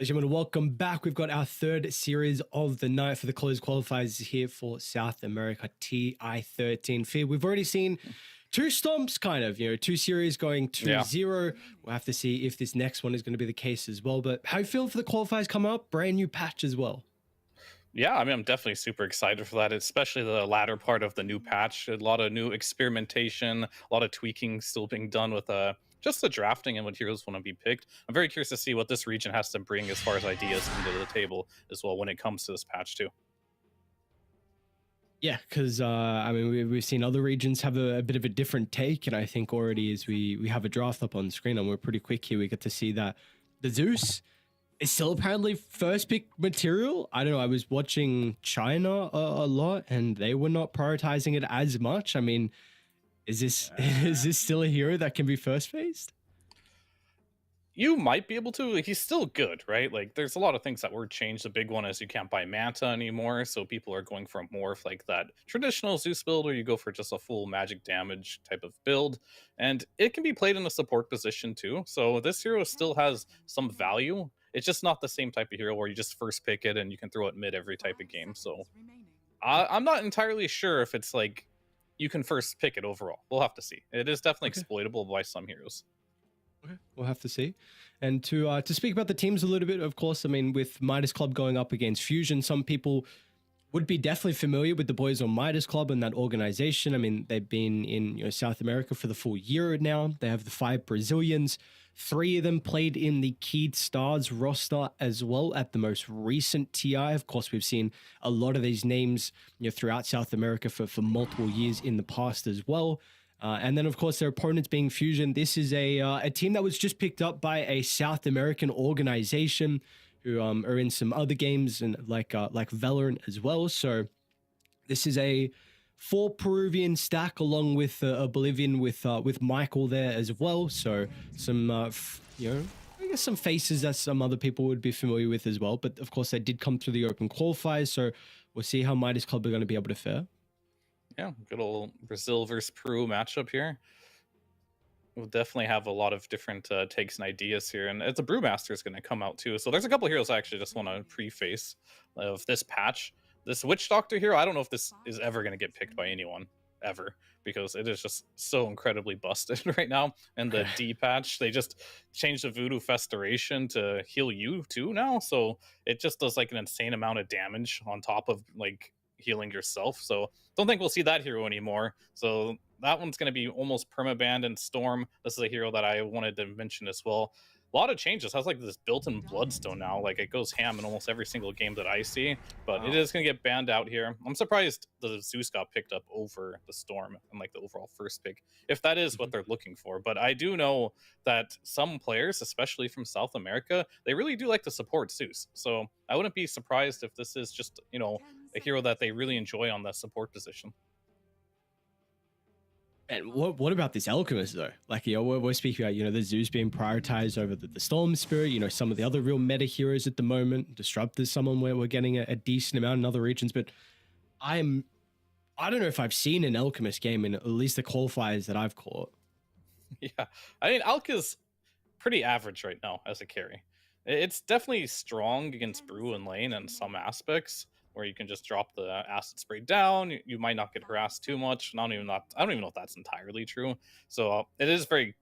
Gentlemen, welcome back. We've got our third series of the night for the closed qualifiers here for South America TI13. Fear, we've already seen two stomps, kind of, two series going 2-0. We'll have to see if this next one is going to be the case as well. But how you feeling for the qualifiers coming up? Brand new patch as well. Yeah, I mean, I'm definitely super excited for that, especially the latter part of the new patch. A lot of new experimentation, a lot of tweaking still being done with just the drafting and what heroes want to be picked. I'm very curious to see what this region has to bring as far as ideas into the table as well when it comes to this patch too. Yeah, because I mean, we've seen other regions have a bit of a different take, and I think already as we have a draft up on screen and we're pretty quick here, we get to see that the Zeus is still apparently first pick material. I don't know, I was watching China a lot and they were not prioritizing it as much. I mean, is this still a hero that can be first phased? You might be able to. Like, he's still good, right? Like, there's a lot of things that were changed. The big one is you can't buy Manta anymore, so people are going for more of like that traditional Zeus build, or you go for just a full magic damage type of build, and it can be played in a support position too. So this hero still has some value. It's just not the same type of hero where you just first pick it and you can throw it mid every type of game. So I'm not entirely sure if it's like you can first pick it overall. We'll have to see. It is definitely exploitable by some heroes. Okay, we'll have to see. And to speak about the teams a little bit, of course, I mean, with Midas Club going up against Fusion, some people would be definitely familiar with the boys on Midas Club and that organization. I mean, they've been in South America for the full year now. They have the 5 Brazilians. 3 of them played in the Keyed Stars roster as well at the most recent TI. Of course, we've seen a lot of these names throughout South America for multiple years in the past as well. And then, of course, their opponents being Fusion. This is a team that was just picked up by a South American organization who are in some other games and like Valorant as well. So this is a 4 Peruvian stack along with Bolivian with Michael there as well. So some I guess some faces that some other people would be familiar with as well. But of course, they did come through the open qualifiers. So we'll see how Midas Club are going to be able to fare. Yeah, good old Brazil versus Peru matchup here. We'll definitely have a lot of different takes and ideas here, and the Brewmaster is going to come out too. So there's a couple heroes I actually just want to preface of this patch. This Witch Doctor hero, I don't know if this is ever going to get picked by anyone ever, because it is just so incredibly busted right now. And the D patch, they just changed the Voodoo Festeration to heal you too now, so it just does like an insane amount of damage on top of like healing yourself. So don't think we'll see that hero anymore. So that one's going to be almost permabanned in Storm. This is a hero that I wanted to mention as well. A lot of changes. It has like this built-in Bloodstone now. Like, it goes ham in almost every single game that I see, but it is going to get banned out here. I'm surprised the Zeus got picked up over the Storm and like the overall first pick, if that is what they're looking for. But I do know that some players, especially from South America, they really do like to support Zeus. So I wouldn't be surprised if this is just, a hero that they really enjoy on the support position. And what about this Alchemist though? Like, we're speaking about, the Zeus being prioritized over the Storm Spirit, some of the other real meta heroes at the moment. Disrupt is someone where we're getting a decent amount in other regions, but I don't know if I've seen an Alchemist game in at least the qualifiers that I've caught. Yeah, I mean, Alk is pretty average right now as a carry. It's definitely strong against Brew and Lane in some aspects, where you can just drop the acid spray down. You might not get harassed too much. I don't even know if that's entirely true. So it is very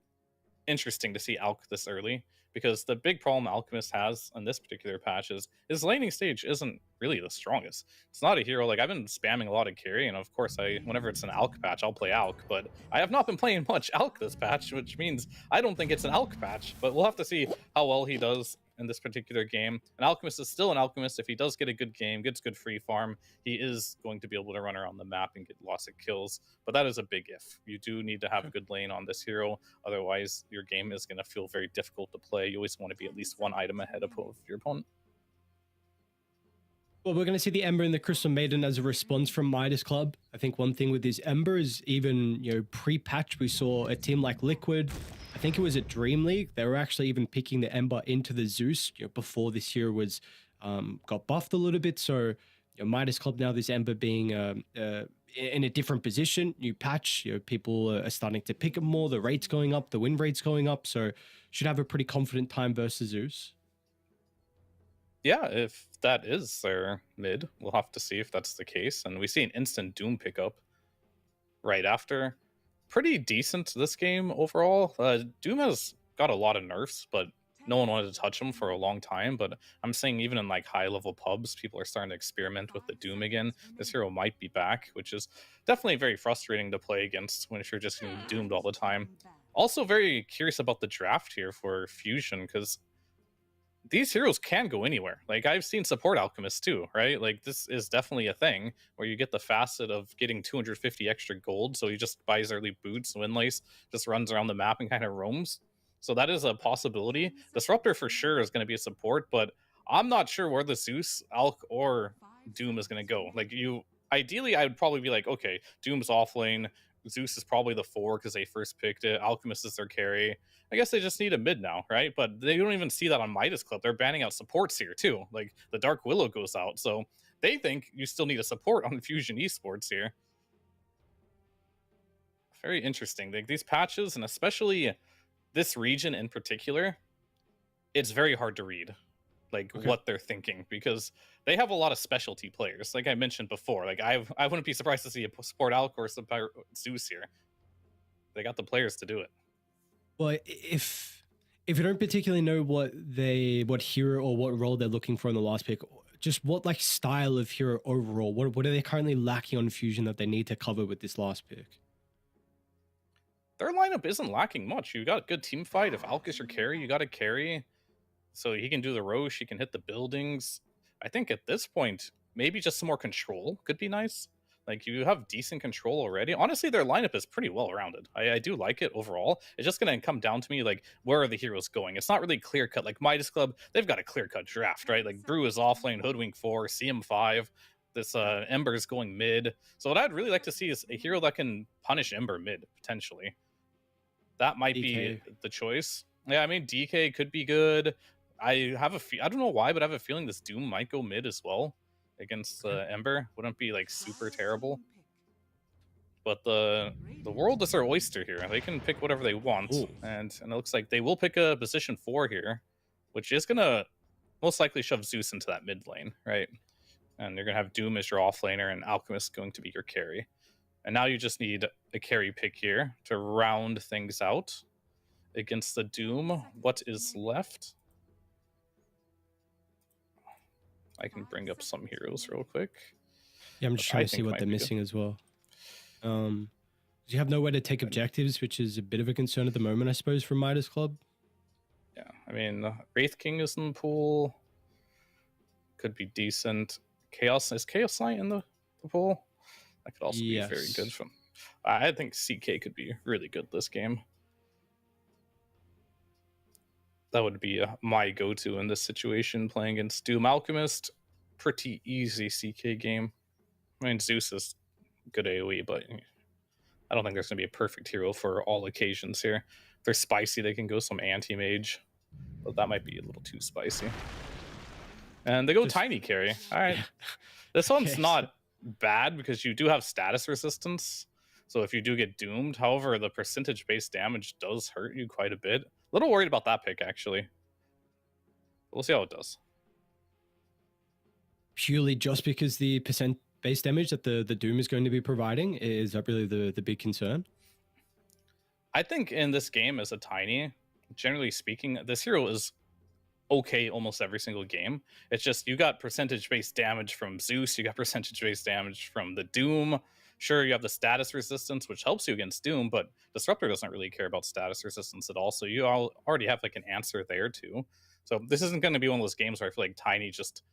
interesting to see Alk this early, because the big problem Alchemist has on this particular patch is his laning stage isn't really the strongest. It's not a hero. Like, I've been spamming a lot of carry, and of course, whenever it's an Alk patch, I'll play Alk, but I have not been playing much Alk this patch, which means I don't think it's an Alk patch, but we'll have to see how well he does in this particular game. An Alchemist is still an Alchemist. If he does get a good game, gets good free farm, he is going to be able to run around the map and get lots of kills. But that is a big if. You do need to have a good lane on this hero. Otherwise, your game is going to feel very difficult to play. You always want to be at least one item ahead of your opponent. Well, we're going to see the Ember and the Crystal Maiden as a response from Midas Club. I think one thing with these Ember is even, pre-patch, we saw a team like Liquid. I think it was at Dream League. They were actually even picking the Ember into the Zeus before this hero was got buffed a little bit. So Midas Club now, this Ember being in a different position, new patch, people are starting to pick it more. The rate's going up, the win rate's going up. So should have a pretty confident time versus Zeus. Yeah, if that is their mid, we'll have to see if that's the case. And we see an instant Doom pickup right after. Pretty decent this game overall. Doom has got a lot of nerfs, but no one wanted to touch him for a long time. But I'm saying even in like high level pubs, people are starting to experiment with the Doom again. This hero might be back, which is definitely very frustrating to play against when you're just getting doomed all the time. Also very curious about the draft here for Fusion, because these heroes can go anywhere. Like, I've seen support alchemists too, right? Like, this is definitely a thing where you get the facet of getting 250 extra gold. So he just buys early boots, Windlace, just runs around the map and kind of roams. So that is a possibility. Disruptor for sure is going to be a support, but I'm not sure where the Zeus, Alch, or Doom is going to go. Like, ideally, I would probably be like, okay, Doom's offlane, Zeus is probably the 4 because they first picked it, Alchemist is their carry. I guess they just need a mid now, right? But they don't even see that on Midas Club. They're banning out supports here too. Like, the Dark Willow goes out, so they think you still need a support on Fusion Esports here. Very interesting. Like, these patches, and especially this region in particular, it's very hard to read like what they're thinking, because they have a lot of specialty players. Like I mentioned before, like I wouldn't be surprised to see a support Alc or support Zeus here. They got the players to do it. Well, if you don't particularly know what hero or what role they're looking for in the last pick, just what like style of hero overall, what are they currently lacking on Fusion that they need to cover with this last pick? Their lineup isn't lacking much. You got a good team fight. If Alc is your carry, you got a carry. So he can do the Roche, he can hit the buildings. I think at this point, maybe just some more control could be nice. Like, you have decent control already. Honestly, their lineup is pretty well rounded. I do like it overall. It's just going to come down to me, like, where are the heroes going? It's not really clear cut. Like, Midas Club, they've got a clear cut draft, right? Like, Brew is offlane, Hoodwink 4, CM5. This Ember is going mid. So what I'd really like to see is a hero that can punish Ember mid, potentially. That might be the choice. Yeah, I mean, DK could be good. I don't know why, but I have a feeling this Doom might go mid as well against Ember. Wouldn't be like super terrible. But the world is their oyster here. They can pick whatever they want. And it looks like they will pick a position 4 here, which is gonna most likely shove Zeus into that mid lane, right? And you're gonna have Doom as your offlaner and Alchemist going to be your carry. And now you just need a carry pick here to round things out against the Doom. What is left? I can bring up some heroes real quick. Yeah, I'm just trying to see what they're missing as well. You have nowhere to take objectives, which is a bit of a concern at the moment, I suppose, for Midas Club. Yeah, I mean, Wraith King is in the pool. Could be decent. Is Chaos Knight in the pool? That could also be very good from. I think CK could be really good this game. That would be my go-to in this situation, playing against Doom Alchemist. Pretty easy CK game. I mean, Zeus is good AoE, but I don't think there's going to be a perfect hero for all occasions here. If they're spicy, they can go some anti-mage, but that might be a little too spicy. And they go Tiny Carry. All right. This one's not bad because you do have status resistance. So if you do get doomed, however, the percentage-based damage does hurt you quite a bit. A little worried about that pick, actually. We'll see how it does. Purely just because the percent-based damage that the Doom is going to be providing, is that really the big concern? I think in this game as a Tiny, generally speaking, this hero is okay almost every single game. It's just you got percentage-based damage from Zeus, you got percentage-based damage from the Doom. Sure, you have the status resistance, which helps you against Doom, but Disruptor doesn't really care about status resistance at all, so you already have like an answer there too. So this isn't going to be one of those games where I feel like Tiny just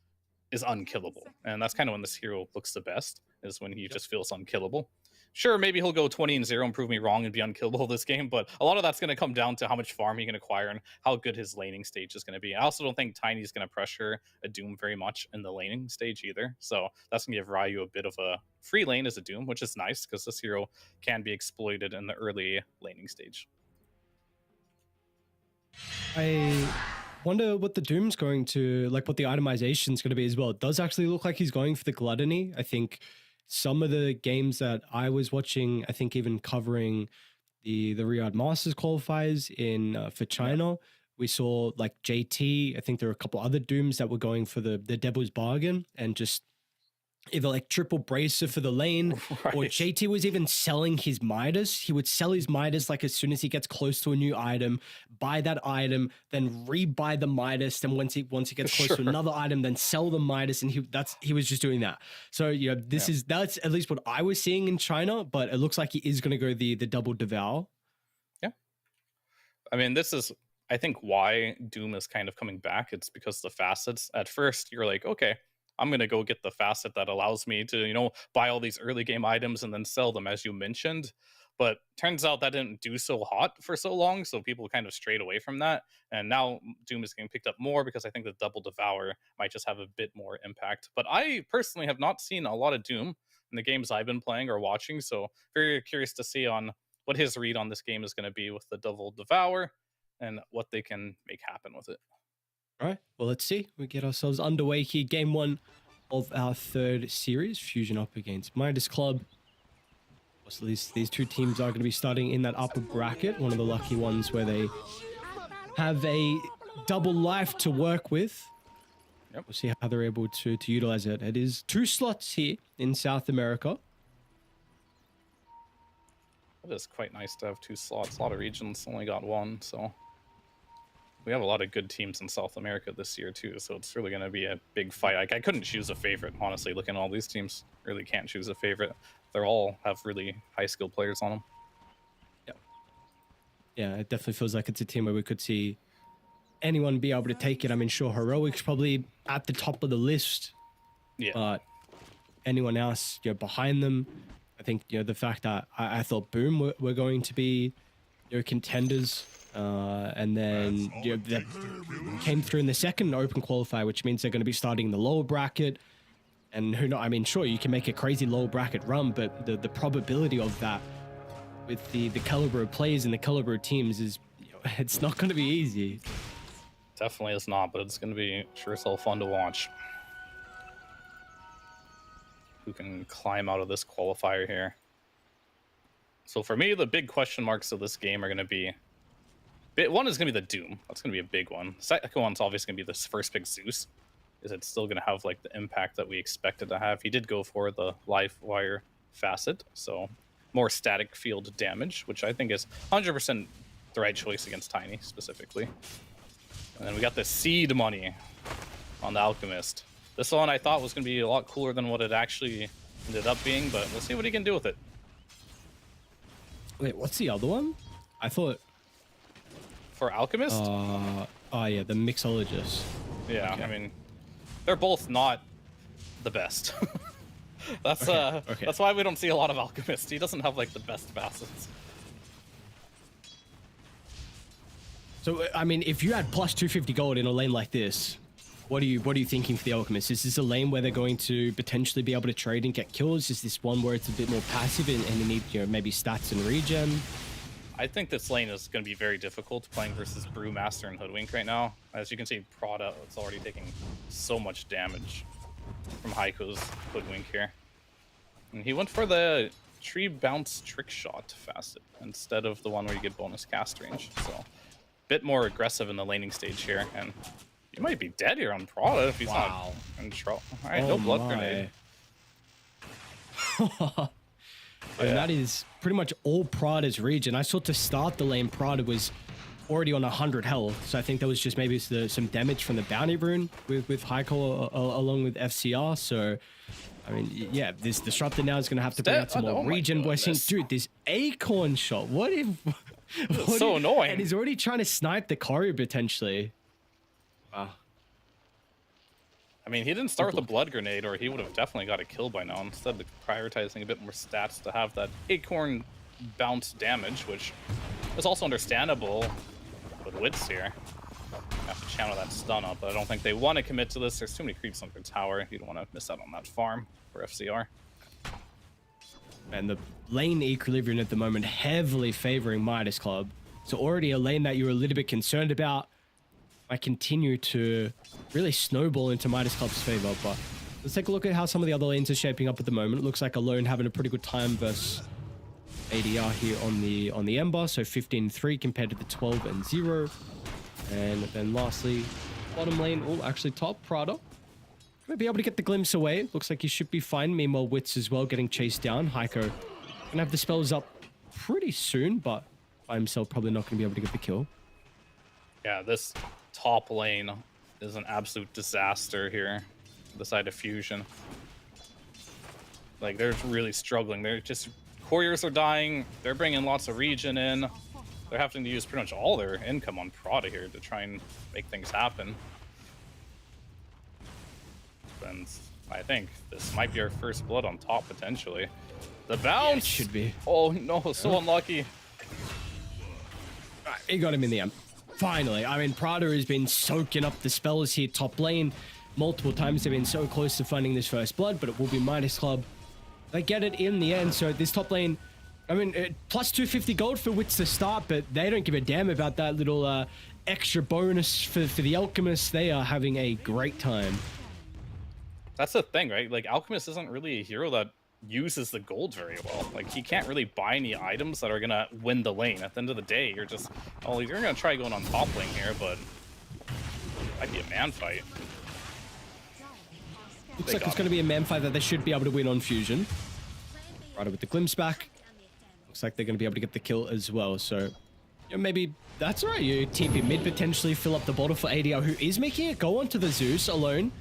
is unkillable, and that's kind of when this hero looks the best, is when he just feels unkillable. Sure, maybe he'll go 20-0 and prove me wrong and be unkillable this game, but a lot of that's going to come down to how much farm he can acquire and how good his laning stage is going to be. I also don't think Tiny's going to pressure a Doom very much in the laning stage either, so that's going to give Ryu a bit of a free lane as a Doom, which is nice because this hero can be exploited in the early laning stage. I wonder what the Doom's going to, like what the itemization's going to be as well. It does actually look like he's going for the Gluttony. I think some of the games that I was watching, I think even covering the Riyadh Masters qualifiers in for China, We saw like JT. I think there were a couple other Dooms that were going for the devil's bargain and just either like triple bracer for the lane, or Right. JT was even selling his Midas. He would sell his Midas like as soon as he gets close to a new item, buy that item, then rebuy the Midas. Then once he gets close to Sure. another item, then sell the Midas, and he was just doing that. So that's at least what I was seeing in China, but it looks like he is going to go the double devour. I mean, this is, I think, why Doom is kind of coming back. It's because the facets. At first, you're like, okay, I'm going to go get the facet that allows me to, buy all these early game items and then sell them, as you mentioned. But turns out that didn't do so hot for so long, so people kind of strayed away from that. And now Doom is getting picked up more because I think the double devour might just have a bit more impact. But I personally have not seen a lot of Doom in the games I've been playing or watching, so very curious to see on what his read on this game is going to be with the double devour and what they can make happen with it. All right, well, let's see. We get ourselves underway here. Game 1 of our third series, Fusion up against Midas Club. So these two teams are going to be starting in that upper bracket, one of the lucky ones where they have a double life to work with. Yep. We'll see how they're able to utilize it. It is 2 slots here in South America. It is quite nice to have 2 slots. A lot of regions only got 1, so we have a lot of good teams in South America this year too, so it's really going to be a big fight. I couldn't choose a favorite, honestly. Looking at all these teams, really can't choose a favorite. They're all have really high skilled players on them. Yeah, it definitely feels like it's a team where we could see anyone be able to take it. I mean, sure, Heroic's probably at the top of the list, Yeah. but anyone else, behind them, I think, the fact that I thought Boom were going to be, contenders, and then that came through in the second open qualifier, which means they're going to be starting in the lower bracket. And who knows? I mean, sure, you can make a crazy lower bracket run, but the probability of that with the caliber of players and the caliber of teams is, it's not going to be easy. Definitely is not, but it's going to be sure as hell fun to watch. Who can climb out of this qualifier here? So for me, the big question marks of this game are going to be, one is going to be the Doom. That's going to be a big one. Second one's obviously going to be this first pick Zeus. Is it still going to have like the impact that we expected to have? He did go for the live wire facet, so more static field damage, which I think is 100% the right choice against Tiny specifically. And then we got the seed money on the Alchemist. This one I thought was going to be a lot cooler than what it actually ended up being, but we'll see what he can do with it. Wait, what's the other one? I thought... For Alchemist? Oh yeah, the Mixologist. Yeah, okay. I mean, they're both not the best. That's Okay. That's why we don't see a lot of Alchemist. He doesn't have like the best facets. So I mean, if you had plus 250 gold in a lane like this, what are you thinking for the Alchemist? Is this a lane where they're going to potentially be able to trade and get kills? Is this one where it's a bit more passive and you need maybe stats and regen? I think this lane is going to be very difficult playing versus Brewmaster and Hoodwink right now. As you can see, Prada is already taking so much damage from Heiko's Hoodwink here. And he went for the Tree Bounce Trick Shot facet instead of the one where you get bonus cast range. So a bit more aggressive in the laning stage here. And you might be dead here on Prada if he's not in trouble. All right, no blood grenade. I mean, that is pretty much all Prada's region. I saw to start the lane, Prada was already on 100 health, so I think that was just maybe some damage from the bounty rune with Heiko along with FCR. So, I mean, yeah, this Disruptor now is going to have to bring out some more region. We're seeing, dude, this Acorn shot. What if? It's so annoying. And he's already trying to snipe the Courier potentially. Wow. I mean, he didn't start with a blood grenade, or he would have definitely got a kill by now. Instead of prioritizing a bit more stats to have that Acorn bounce damage, which is also understandable with Wits here. Have to channel that stun up, but I don't think they want to commit to this. There's too many creeps on their tower. You don't want to miss out on that farm for FCR. And the lane equilibrium at the moment heavily favoring Midas Club. So already a lane that you were a little bit concerned about might continue to really snowball into Midas Club's favor. But let's take a look at how some of the other lanes are shaping up at the moment. It looks like Alone having a pretty good time versus ADR here on the Ember. So 15-3 compared to the 12-0. And then lastly, bottom lane, oh, actually top, Prada. Gonna be able to get the glimpse away. Looks like he should be fine. Meanwhile, Wits as well getting chased down. Heiko gonna have the spells up pretty soon, but by himself probably not gonna be able to get the kill. Yeah, this top lane is an absolute disaster here. The side of Fusion. Like, they're really struggling. They're just... Couriers are dying. They're bringing lots of regen in. They're having to use pretty much all their income on Prada here to try and make things happen. And I think this might be our first blood on top, potentially. The bounce! Yeah, it should be. Oh, no, so unlucky. He got him in the end. Finally. I mean, Prada has been soaking up the spells here top lane. Multiple times they've been so close to finding this first blood, but it will be Midas Club. They get it in the end, so this top lane... I mean, plus 250 gold for Wits to start, but they don't give a damn about that little extra bonus for the Alchemist. They are having a great time. That's the thing, right? Like, Alchemist isn't really a hero that uses the gold very well. Like, he can't really buy any items that are gonna win the lane. At the end of the day, you're just... Oh, you're gonna try going on top lane here, but... Might be a man fight. Looks like it's going to be a man fight that they should be able to win on Fusion. Prada with the glimpse back. Looks like they're going to be able to get the kill as well. So, you know, maybe that's all right. You TP mid, potentially fill up the bottle for ADR, who is making it go onto the Zeus alone.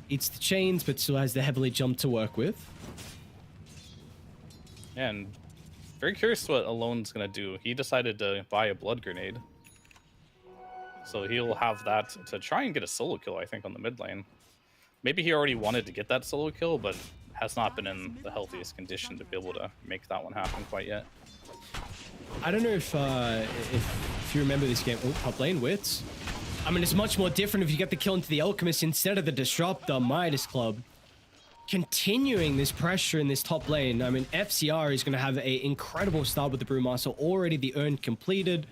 Eats the chains, but still has the heavily jump to work with. And very curious what Alone's going to do. He decided to buy a blood grenade. So he'll have that to try and get a solo kill, I think, on the mid lane. Maybe he already wanted to get that solo kill, but has not been in the healthiest condition to be able to make that one happen quite yet. I don't know if you remember this game. Oh, top lane, Wits. I mean, it's much more different if you get the kill into the Alchemist instead of the Disruptor. Midas Club continuing this pressure in this top lane. I mean, FCR is going to have an incredible start with the Brewmaster. Already the urn completed,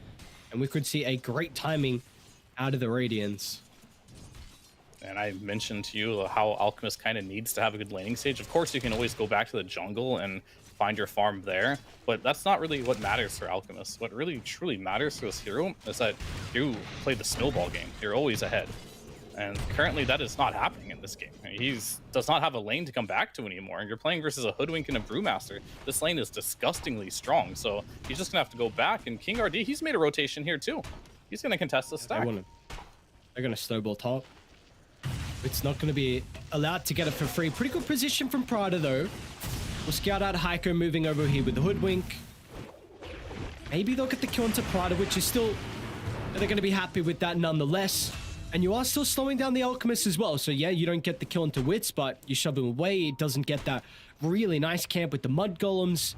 and we could see a great timing out of the Radiance. And I mentioned to you how Alchemist kind of needs to have a good laning stage. Of course, you can always go back to the jungle and find your farm there, but that's not really what matters for Alchemist. What really truly matters for this hero is that you play the snowball game. You're always ahead. And currently that is not happening in this game. He does not have a lane to come back to anymore. And you're playing versus a Hoodwink and a Brewmaster. This lane is disgustingly strong, so he's just gonna have to go back. And King RD, he's made a rotation here too. He's gonna contest the stack. They're gonna snowball top. It's not going to be allowed to get it for free. Pretty good position from Prada, though. We'll scout out Heiko moving over here with the Hoodwink. Maybe they'll get the kill into Prada, which is still... They're going to be happy with that nonetheless. And you are still slowing down the Alchemist as well. So, yeah, you don't get the kill into Wits, but you shove him away. It doesn't get that really nice camp with the Mud Golems.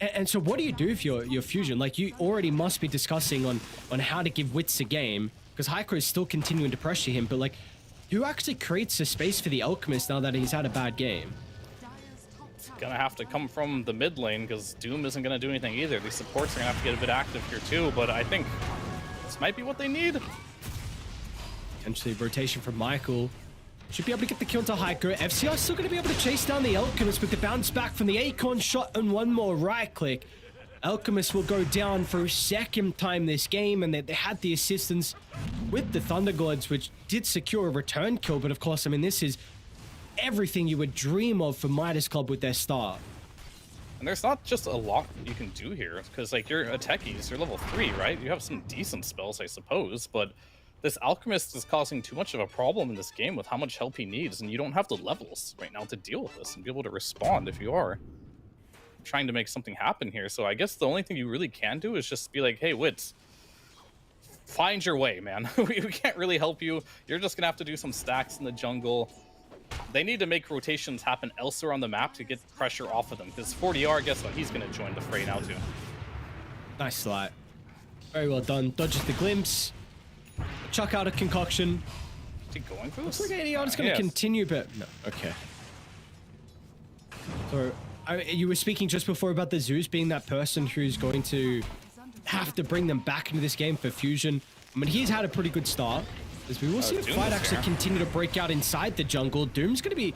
And so what do you do if you're Fusion? Like, you already must be discussing on how to give Wits a game. Because Heiko is still continuing to pressure him, but, like... Who actually creates a space for the Alchemist now that he's had a bad game? It's gonna have to come from the mid lane because Doom isn't gonna do anything either. These supports are gonna have to get a bit active here too, but I think this might be what they need. Potentially rotation from Michael. Should be able to get the kill to Heiko. FCR still gonna be able to chase down the Alchemist with the bounce back from the Acorn shot and one more right click. Alchemist will go down for a second time this game, and they had the assistance with the Thunder Gods, which did secure a return kill. But of course, I mean, this is everything you would dream of for Midas Club with their start. And there's not just a lot you can do here, because like you're a techies, you're level 3, right? You have some decent spells, I suppose, but this Alchemist is causing too much of a problem in this game with how much help he needs, and you don't have the levels right now to deal with this and be able to respond if you are trying to make something happen here. So I guess the only thing you really can do is just be like, hey, Wits, find your way, man. we can't really help you. You're just gonna have to do some stacks in the jungle. They need to make rotations happen elsewhere on the map to get pressure off of them, because 40R, guess what, he's gonna join the fray now too. Nice slide. Very well done. Dodges the glimpse. Chuck out a concoction. Is he going for this? Looks like ADR is going to continue, but no. Okay. So, you were speaking just before about the Zeus being that person who's going to have to bring them back into this game for Fusion. I mean, he's had a pretty good start. As we will see the fight actually continue to break out inside the jungle. Doom's going to be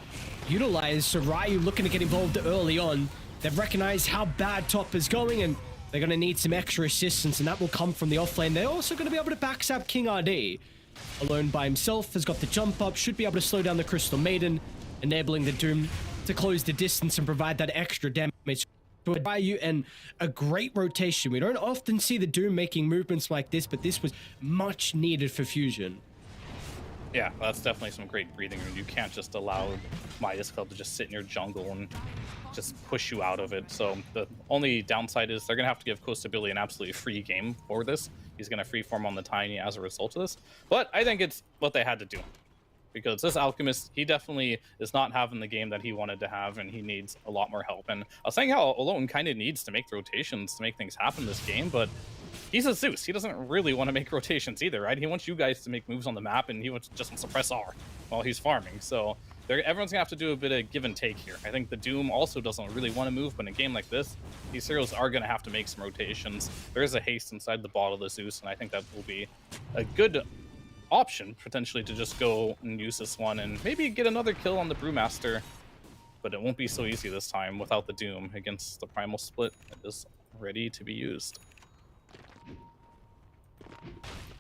utilized. So Ryu looking to get involved early on. They've recognized how bad top is going, and they're going to need some extra assistance, and that will come from the offlane. They're also going to be able to backstab King RD. Alone by himself, has got the jump up, should be able to slow down the Crystal Maiden, enabling the Doom to close the distance and provide that extra damage by you, and a great rotation. We don't often see the Doom making movements like this, but this was much needed for Fusion. Yeah, that's definitely some great breathing room. You can't just allow Midas Club to just sit in your jungle and just push you out of it. So the only downside is they're going to have to give Costa Billy an absolutely free game for this. He's going to freeform on the Tiny as a result of this. But I think it's what they had to do. Because this Alchemist, he definitely is not having the game that he wanted to have, and he needs a lot more help. And I was saying how Alone kind of needs to make rotations to make things happen this game, but he's a Zeus. He doesn't really want to make rotations either, right? He wants you guys to make moves on the map, and he just wants to press R while he's farming. So everyone's going to have to do a bit of give and take here. I think the Doom also doesn't really want to move, but in a game like this, these heroes are going to have to make some rotations. There is a haste inside the bottle of the Zeus, and I think that will be a good option, potentially, to just go and use this one and maybe get another kill on the Brewmaster. But it won't be so easy this time without the Doom against the Primal Split. It is ready to be used.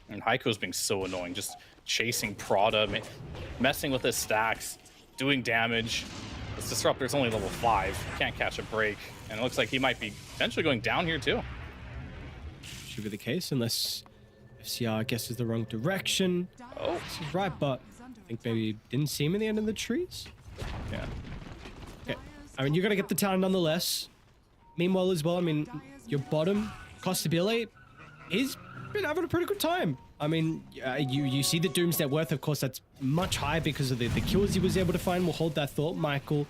And Heiko's being so annoying, just chasing Prada, messing with his stacks, doing damage. This Disruptor's only level 5, can't catch a break, and it looks like he might be potentially going down here too. Should be the case, unless FCR guesses the wrong direction. Oh, This is right, but I think maybe didn't see him in the end of the trees. yeah. Okay, I mean, you're gonna get the town nonetheless. Meanwhile, as well, I mean, your bottom, Costa Billy, he's been having a pretty good time. I mean, you see the Doom's net worth, of course, that's much higher because of the kills he was able to find. We'll hold that thought, Michael.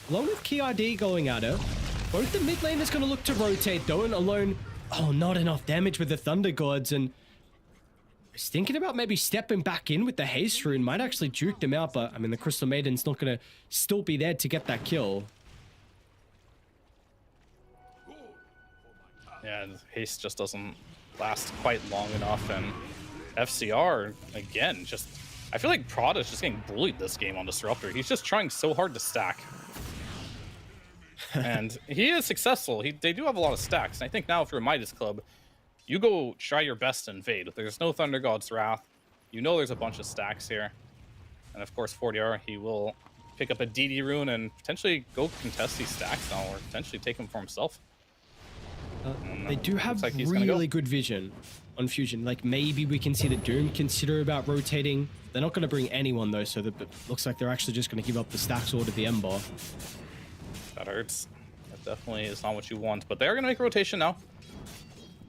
Along with KRD going at it, both the mid lane is going to look to rotate, though, and Alone, oh, not enough damage with the Thunder Gods, and I was thinking about maybe stepping back in with the Haste Rune, might actually juke them out, but I mean, the Crystal Maiden's not going to still be there to get that kill. Yeah, and haste just doesn't last quite long enough, and FCR, again, just... I feel like Prada's just getting bullied this game on Disruptor. He's just trying so hard to stack. And he is successful. They do have a lot of stacks, and I think now if you're a Midas Club, you go try your best to invade. If there's no Thunder God's Wrath, you know there's a bunch of stacks here. And of course, 40R, he will pick up a DD rune and potentially go contest these stacks now, or potentially take them for himself. They do have like really good vision on Fusion. Like, maybe we can see the Doom consider about rotating. They're not going to bring anyone, though, so it looks like they're actually just going to give up the stacks order the Ember. That hurts. That definitely is not what you want, but they are going to make a rotation now.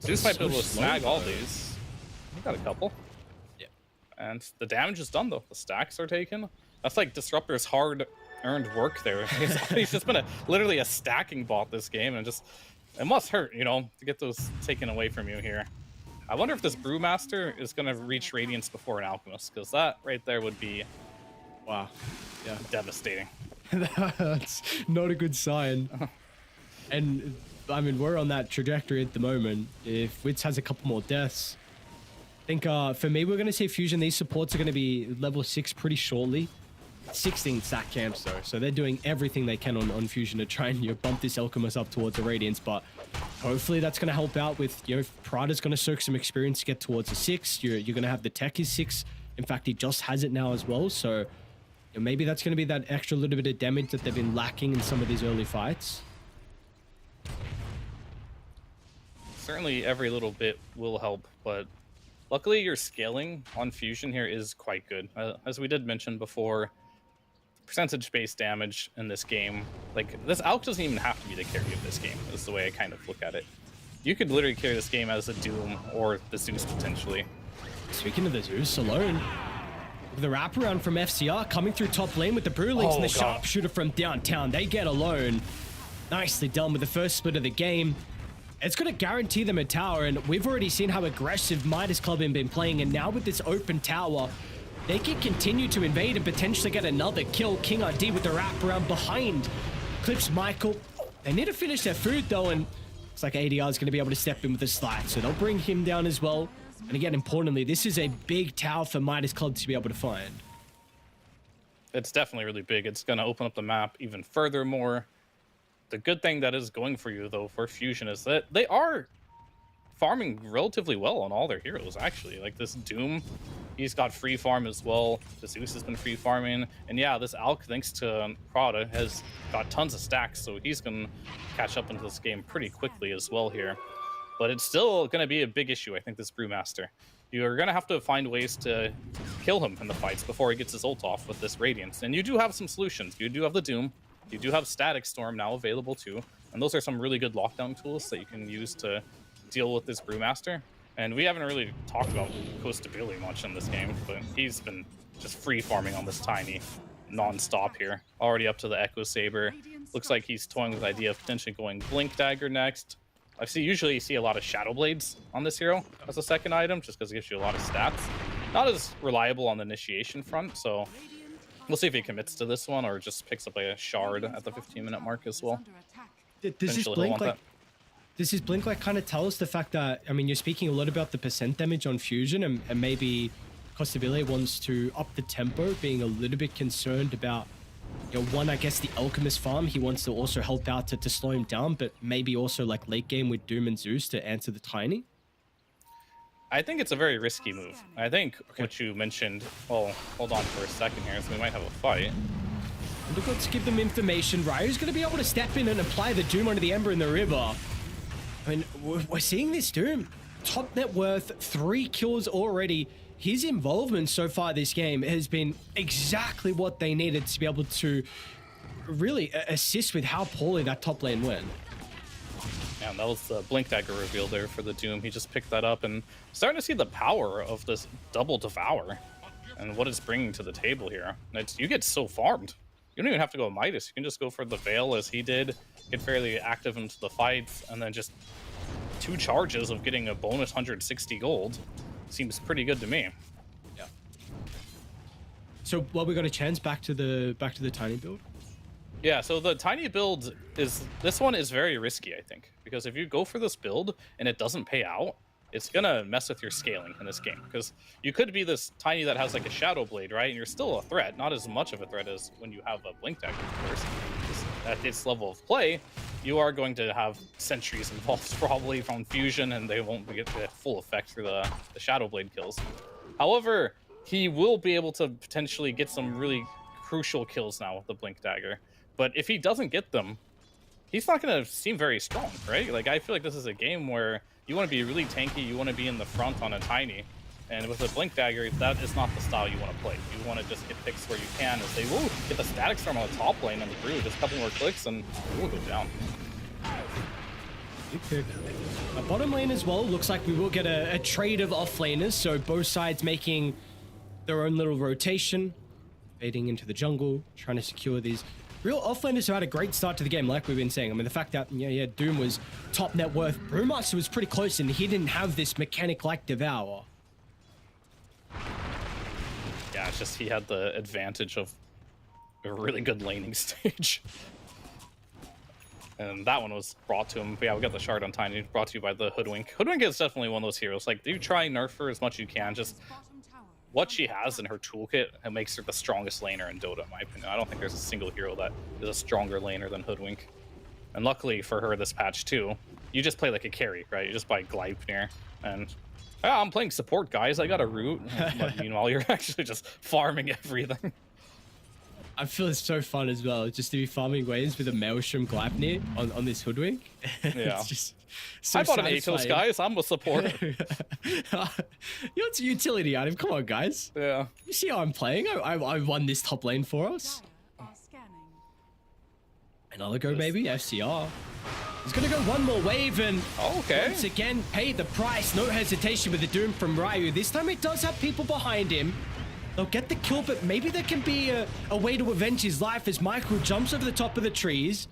Zeus might be able to snag all these. We got a couple. Yeah. And the damage is done, though. The stacks are taken. That's like Disruptor's hard-earned work there. He's just been literally a stacking bot this game, and just... It must hurt, you know, to get those taken away from you here. I wonder if this Brewmaster is going to reach Radiance before an Alchemist, because that right there would be... Wow. Yeah. Devastating. That's not a good sign. And, I mean, we're on that trajectory at the moment. If Wits has a couple more deaths, I think, for me, we're going to see Fusion. These supports are going to be level 6 pretty shortly. 16 stack camps, though, so they're doing everything they can on Fusion to try and bump this Alchemist up towards the Radiance, but hopefully that's going to help out with, if Prada's going to soak some experience to get towards the 6, you're going to have the tech is 6. In fact, he just has it now as well, so maybe that's going to be that extra little bit of damage that they've been lacking in some of these early fights. Certainly every little bit will help, but luckily your scaling on Fusion here is quite good. As we did mention before, percentage-based damage in this game, like, this Alch doesn't even have to be the carry of this game, is the way I kind of look at it. You could literally carry this game as a Doom or the Zeus potentially. Speaking of the Zeus, Alone, the wraparound from FCR coming through top lane with the Brewlings and the Sharpshooter from downtown. They get Alone. Nicely done with the first split of the game. It's going to guarantee them a tower, and we've already seen how aggressive Midas Club have been playing, and now with this open tower, they can continue to invade and potentially get another kill. King RD with the wraparound behind. Clips Michael. They need to finish their food, though, and it's like ADR is going to be able to step in with a slide, so they'll bring him down as well. And again, importantly, this is a big tower for Midas Club to be able to find. It's definitely really big. It's going to open up the map even further more. The good thing that is going for you, though, for Fusion is that they are farming relatively well on all their heroes, actually. Like this Doom, he's got free farm as well. The Zeus has been free farming. And yeah, this Alk, thanks to Prada, has got tons of stacks, so he's going to catch up into this game pretty quickly as well here. But it's still going to be a big issue, I think, this Brewmaster. You're going to have to find ways to kill him in the fights before he gets his ult off with this Radiance. And you do have some solutions. You do have the Doom. You do have Static Storm now available too. And those are some really good lockdown tools that you can use to deal with this Brewmaster. And we haven't really talked about co-stability much in this game, but he's been just free farming on this Tiny non-stop here. Already up to the Echo Saber. Looks like he's toying with the idea of potentially going Blink Dagger next. Usually you see a lot of Shadow Blades on this hero as a second item, just because it gives you a lot of stats. Not as reliable on the initiation front, so we'll see if he commits to this one or just picks up a shard at the 15-minute mark as well. Does this blink like kind of tell us the fact that, I mean, you're speaking a lot about the percent damage on Fusion, and maybe Costabile wants to up the tempo, being a little bit concerned about, you know, one, I guess the Alchemist farm, he wants to also help out to slow him down, but maybe also like late game with Doom and Zeus to answer the Tiny? I think it's a very risky move. I think what you mentioned, well, hold on for a second here, so we might have a fight. Look, let's give them information. Ryu's going to be able to step in and apply the Doom onto the Ember in the river. I mean, we're seeing this Doom. Top net worth, 3 kills already. His involvement so far this game has been exactly what they needed to be able to really assist with how poorly that top lane went. Yeah, that was the Blink Dagger reveal there for the Doom. He just picked that up and starting to see the power of this double Devour and what it's bringing to the table here. You get so farmed. You don't even have to go Midas. You can just go for the Veil as he did, get fairly active into the fights, and then just 2 charges of getting a bonus 160 gold. Seems pretty good to me. Yeah. So, well, we got a chance back to the Tiny build. Yeah, so the Tiny build this one is very risky, I think, because if you go for this build and it doesn't pay out, it's gonna mess with your scaling in this game, because you could be this Tiny that has like a Shadow Blade, right? And you're still a threat, not as much of a threat as when you have a Blink Dagger, of course. At this level of play, you are going to have sentries involved probably from Fusion, and they won't get the full effect through the Shadow Blade kills. However, he will be able to potentially get some really crucial kills now with the Blink Dagger. But if he doesn't get them, he's not going to seem very strong, right? Like, I feel like this is a game where you want to be really tanky, you want to be in the front on a Tiny, and with a Blink Dagger, that is not the style you want to play. You want to just get picks where you can, as they will get the Static Storm on the top lane and the Brew, just a couple more clicks, and it will go down. Bottom lane as well, looks like we will get a trade of offlaners, so both sides making their own little rotation, fading into the jungle, trying to secure these real offlaners who had a great start to the game, like we've been saying. I mean, the fact that, yeah, Doom was top net worth, Brewmaster was pretty close, and he didn't have this mechanic like Devour. Yeah, it's just he had the advantage of a really good laning stage. And that one was brought to him. But yeah, we got the shard on Tiny, brought to you by the Hoodwink. Hoodwink is definitely one of those heroes. Like, do try and nerf her as much as you can. Just what she has in her toolkit, it makes her the strongest laner in Dota, in my opinion. I don't think there's a single hero that is a stronger laner than Hoodwink. And luckily for her this patch too, you just play like a carry, right? You just buy Gleipnir, and I'm playing support, guys. I got a root. But meanwhile, you're actually just farming everything. I feel it's so fun as well, just to be farming waves with a Maelstrom Gleipnir on this Hoodwink. Yeah. It's just so I bought an satisfying. Atos, guys. I'm a supporter. It's a utility item. Come on, guys. Yeah. You see how I'm playing? I won this top lane for us. Another go, baby. FCR. He's gonna go one more wave and once again pay the price. No hesitation with the Doom from Ryu. This time it does have people behind him. They'll get the kill, but maybe there can be a way to avenge his life as Michael jumps over the top of the trees,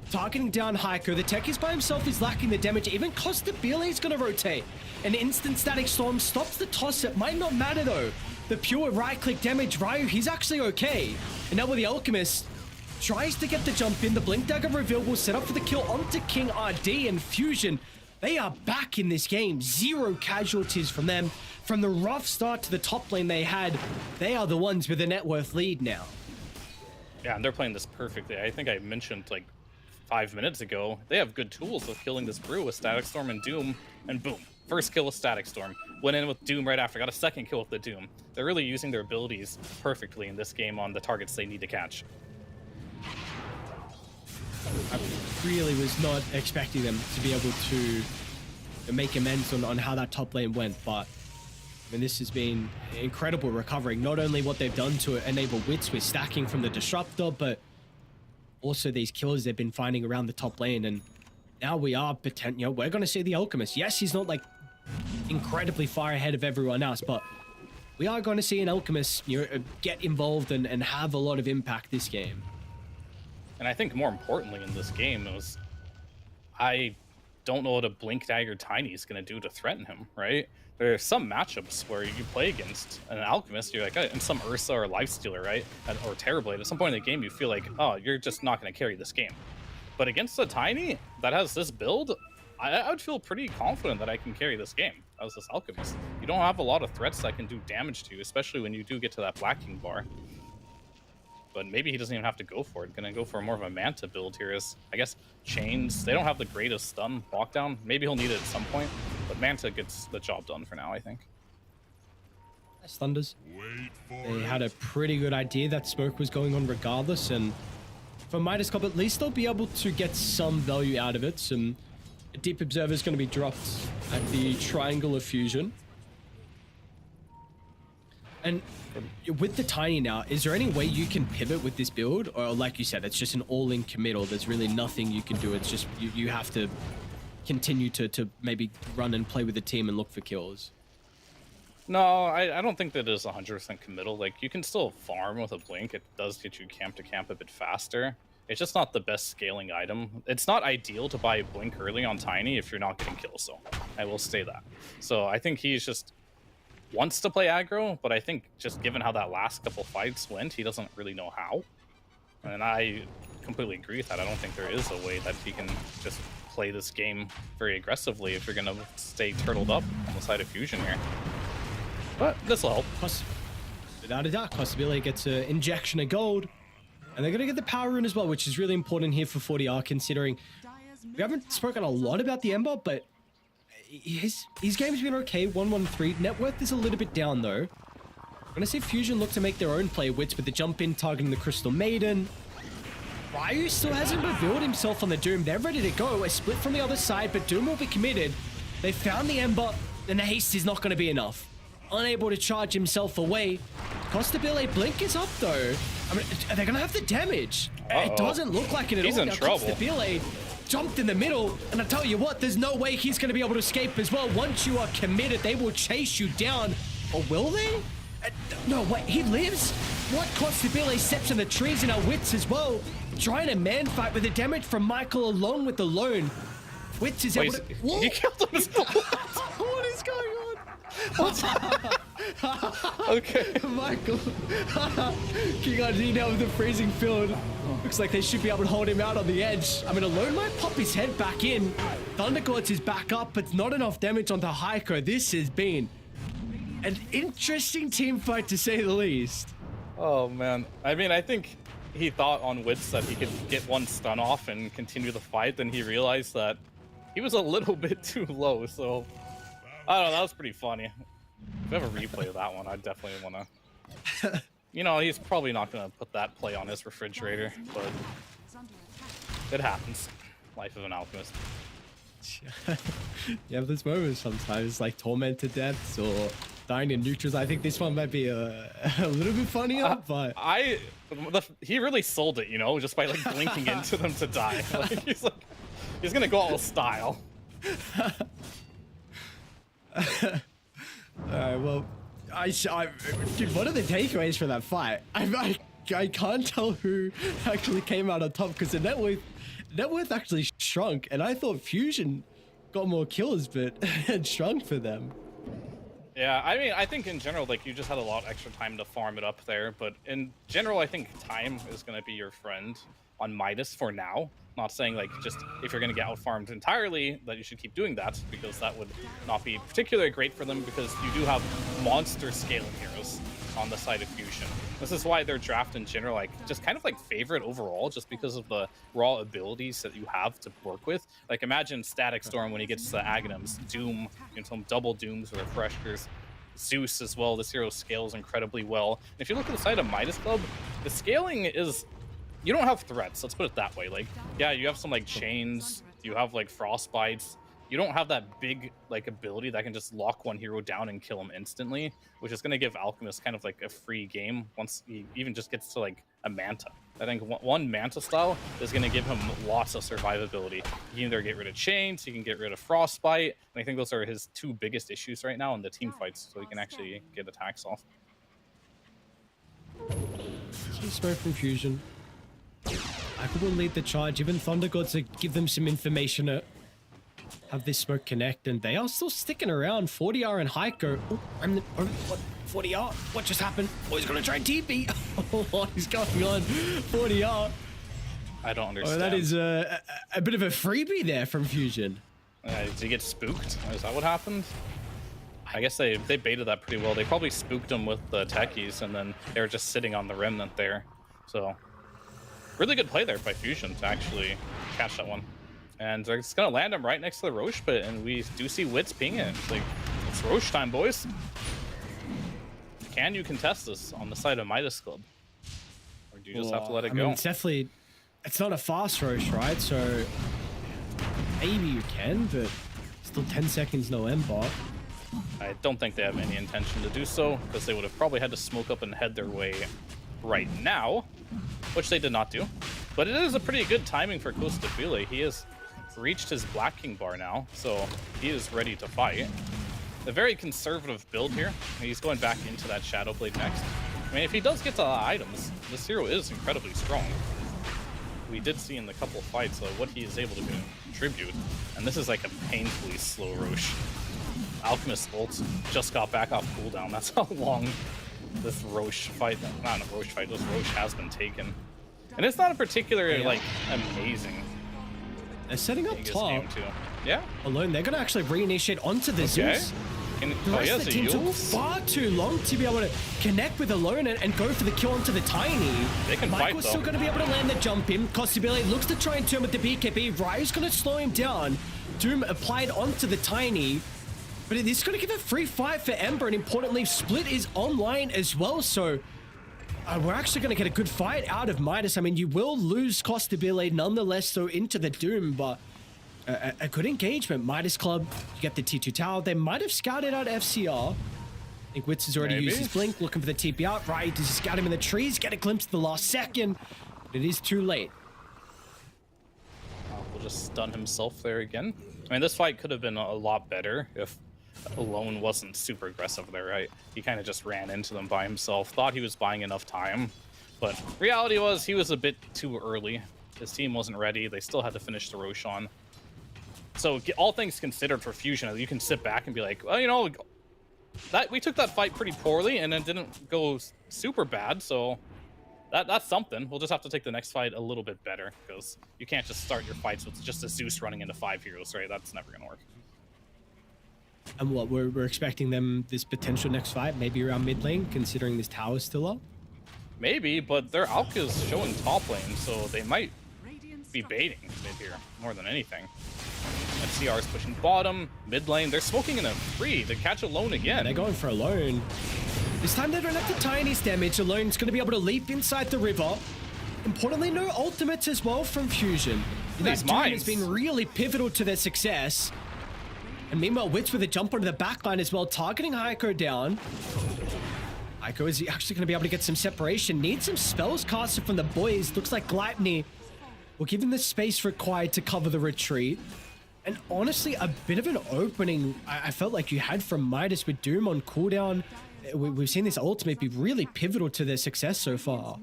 targeting down Heiko. The Tech is by himself, is lacking the damage. Even Costabile is going to rotate. An instant Static Storm stops the toss. It might not matter, though. The pure right-click damage, Ryu, he's actually okay. And now with the Alchemist, tries to get the jump in. The Blink Dagger reveal will set up for the kill onto King RD and Fusion. They are back in this game. 0 casualties from them. From the rough start to the top lane they had, they are the ones with the net worth lead now. Yeah, and they're playing this perfectly. I think I mentioned like 5 minutes ago, they have good tools of killing this brew with Static Storm and Doom, and boom, first kill with Static Storm. Went in with Doom right after, got a second kill with the Doom. They're really using their abilities perfectly in this game on the targets they need to catch. I really was not expecting them to be able to make amends on how that top lane went, but I mean, this has been incredible recovering. Not only what they've done to enable Wits with stacking from the Disruptor, but also these kills they've been finding around the top lane. And now we are we're going to see the Alchemist. Yes, he's not like incredibly far ahead of everyone else, but we are going to see an Alchemist get involved and have a lot of impact this game. And I think more importantly in this game is I don't know what a Blink Dagger Tiny is going to do to threaten him, right? There are some matchups where you play against an Alchemist, you're like, and some Ursa or Lifestealer, right? Or Terrorblade. At some point in the game, you feel like, oh, you're just not going to carry this game. But against a Tiny that has this build, I would feel pretty confident that I can carry this game as this Alchemist. You don't have a lot of threats that can do damage to you, especially when you do get to that Black King bar. But maybe he doesn't even have to go for it. Gonna go for more of a Manta build here is, I guess, Chains. They don't have the greatest stun lockdown. Maybe he'll need it at some point, but Manta gets the job done for now, I think. Nice Thunders. They had a pretty good idea that smoke was going on regardless, and for Midas Club, at least they'll be able to get some value out of it. Some Deep Observer is going to be dropped at the Triangle of Fusion. And with the Tiny now, is there any way you can pivot with this build? Or like you said, it's just an all-in committal. There's really nothing you can do. It's just you have to continue to maybe run and play with the team and look for kills. No, I don't think that is 100% committal. Like, you can still farm with a Blink. It does get you camp to camp a bit faster. It's just not the best scaling item. It's not ideal to buy a Blink early on Tiny if you're not getting kills, so I will say that. So I think he's just wants to play aggro, but I think just given how that last couple fights went, he doesn't really know how. And I completely agree with that. I don't think there is a way that he can just play this game very aggressively if you're going to stay turtled up on the side of Fusion here. But this will help. Without a doubt, Possibility gets an injection of gold. And they're going to get the power rune as well, which is really important here for 40R, considering we haven't spoken a lot about the Ember, but his game's been okay. 1-1-3. Net worth is a little bit down, though. I'm going to see Fusion look to make their own play. Wits with the jump in, targeting the Crystal Maiden. Ryu still hasn't revealed himself on the Doom. They're ready to go. A split from the other side, but Doom will be committed. They found the Ember, and the haste is not going to be enough. Unable to charge himself away. Costabile Blink is up, though. I mean, they're going to have the damage. It doesn't look like it at all. He's in trouble. Costabile jumped in the middle, and I tell you what, there's no way he's going to be able to escape as well. Once you are committed, they will chase you down. Or will they? No, wait, he lives? What? Costabile steps in the trees and our Wits as well. Trying to man fight with the damage from Michael along with the lone. Wits is able to... He killed him. What is going on? Okay. Michael. King RG now with the freezing field. Looks like they should be able to hold him out on the edge. I mean, Alone might pop his head back in. Thundergords is back up, but not enough damage onto Heiko. This has been an interesting team fight, to say the least. Oh, man. I mean, I think he thought on Wits that he could get one stun off and continue the fight. Then he realized that he was a little bit too low, so... I don't know, that was pretty funny. If I have a replay of that one, I definitely want to... You know, he's probably not going to put that play on his refrigerator, but it happens. Life of an alchemist. You have this moment sometimes, like tormented deaths or dying in neutrals. I think this one might be a little bit funnier, but... He really sold it, you know, just by like blinking into them to die. Like, he's going to go out with style. Alright, well, dude, what are the takeaways from that fight? I can't tell who actually came out on top, because the net worth actually shrunk, and I thought Fusion got more kills, but it shrunk for them. Yeah, I mean, I think in general, like, you just had a lot extra time to farm it up there, but in general, I think time is going to be your friend on Midas for now. Not saying, like, just if you're going to get out-farmed entirely, that you should keep doing that, because that would not be particularly great for them, because you do have monster scaling heroes on the side of Fusion. This is why their draft in general, like, just kind of like favorite overall, just because of the raw abilities that you have to work with. Like, imagine Static Storm when he gets Aghanims, Doom, some double Dooms with Refreshers, Zeus as well. This hero scales incredibly well. And if you look at the side of Midas Club, the scaling is, you don't have threats, let's put it that way. Like, yeah, you have some like chains, you have like frostbites. You don't have that big like ability that can just lock one hero down and kill him instantly, which is going to give Alchemist kind of like a free game once he even just gets to like a Manta. I think one Manta style is going to give him lots of survivability. He can either get rid of chains, he can get rid of frostbite, and I think those are his two biggest issues right now in the team fights, so he can actually get attacks off. Smoke from Fusion. Ico will lead the charge. Even Thunder Gods to give them some information to have this smoke connect, and they are still sticking around. 40R and Heiko. Oh, what? 40R? What just happened? Oh, he's gonna try and TP. What is going on? 40R. I don't understand. Oh, that is a bit of a freebie there from Fusion. Did he get spooked? Is that what happened? I guess they baited that pretty well. They probably spooked him with the techies, and then they were just sitting on the remnant there. So, really good play there by Fusion to actually catch that one. And they're just going to land him right next to the Roche pit, and we do see Wits ping it. It's like, it's Roche time, boys. Can you contest this on the side of Midas Club? Or do you just have to let it go? Mean, it's definitely, it's not a fast Roche, right? So, maybe you can, but still 10 seconds, no Ember. I don't think they have any intention to do so, because they would have probably had to smoke up and head their way right now, which they did not do. But it is a pretty good timing for Costabile. He has reached his Black King bar now, so he is ready to fight. A very conservative build here. He's going back into that Shadow Blade next. I mean, if he does get to items, this hero is incredibly strong. We did see in the couple fights what he is able to contribute, and this is like a painfully slow Roche. Alchemist ult just got back off cooldown. That's how long this Roche fight, not a Roche fight, this Roche has been taken. And it's not a particular, like, amazing. They're setting up top. Yeah. Alone, they're going to actually reinitiate onto the Zeus. The rest of the team took far too long to be able to connect with Alone and go for the kill onto the Tiny. They can fight, Michael's still going to be able to land the jump in. Costabile looks to try and turn with the BKB. Ryu's going to slow him down. Doom applied onto the Tiny. But it is going to give a free fight for Ember, and importantly, Split is online as well, so we're actually going to get a good fight out of Midas. I mean, you will lose Costabile nonetheless, so into the Doom, but a good engagement. Midas Club, you get the T2 tower. They might have scouted out FCR. I think Wits has already used his blink, looking for the TP out. Right, does he scout him in the trees? Get a glimpse at the last second, but it is too late. We'll just stun himself there again. I mean, this fight could have been a lot better if Alone wasn't super aggressive there, right? He kind of just ran into them by himself, thought he was buying enough time, but reality was he was a bit too early. His team wasn't ready. They still had to finish the Roshan. So all things considered for Fusion, you can sit back and be like, well, you know, that we took that fight pretty poorly and it didn't go super bad, so that's something. We'll just have to take the next fight a little bit better, because you can't just start your fights with just a Zeus running into 5 heroes, right? That's never gonna work. And what, we're expecting them, this potential next fight, maybe around mid lane, considering this tower is still up? Maybe, but their Alka is showing top lane, so they might be baiting mid here more than anything. FCR is pushing bottom, mid lane. They're smoking in a free to catch Alone again. They're going for Alone. This time they don't have the tiniest damage. Alone's going to be able to leap inside the river. Importantly, no ultimates as well from Fusion. That Doom has been really pivotal to their success. And meanwhile, Wits with a jump onto the backline as well, targeting Heiko down. Heiko is actually going to be able to get some separation. Needs some spells casted from the boys. Looks like Gleipnir will give him the space required to cover the retreat. And honestly, a bit of an opening I felt like you had from Midas with Doom on cooldown. We've seen this ultimate be really pivotal to their success so far.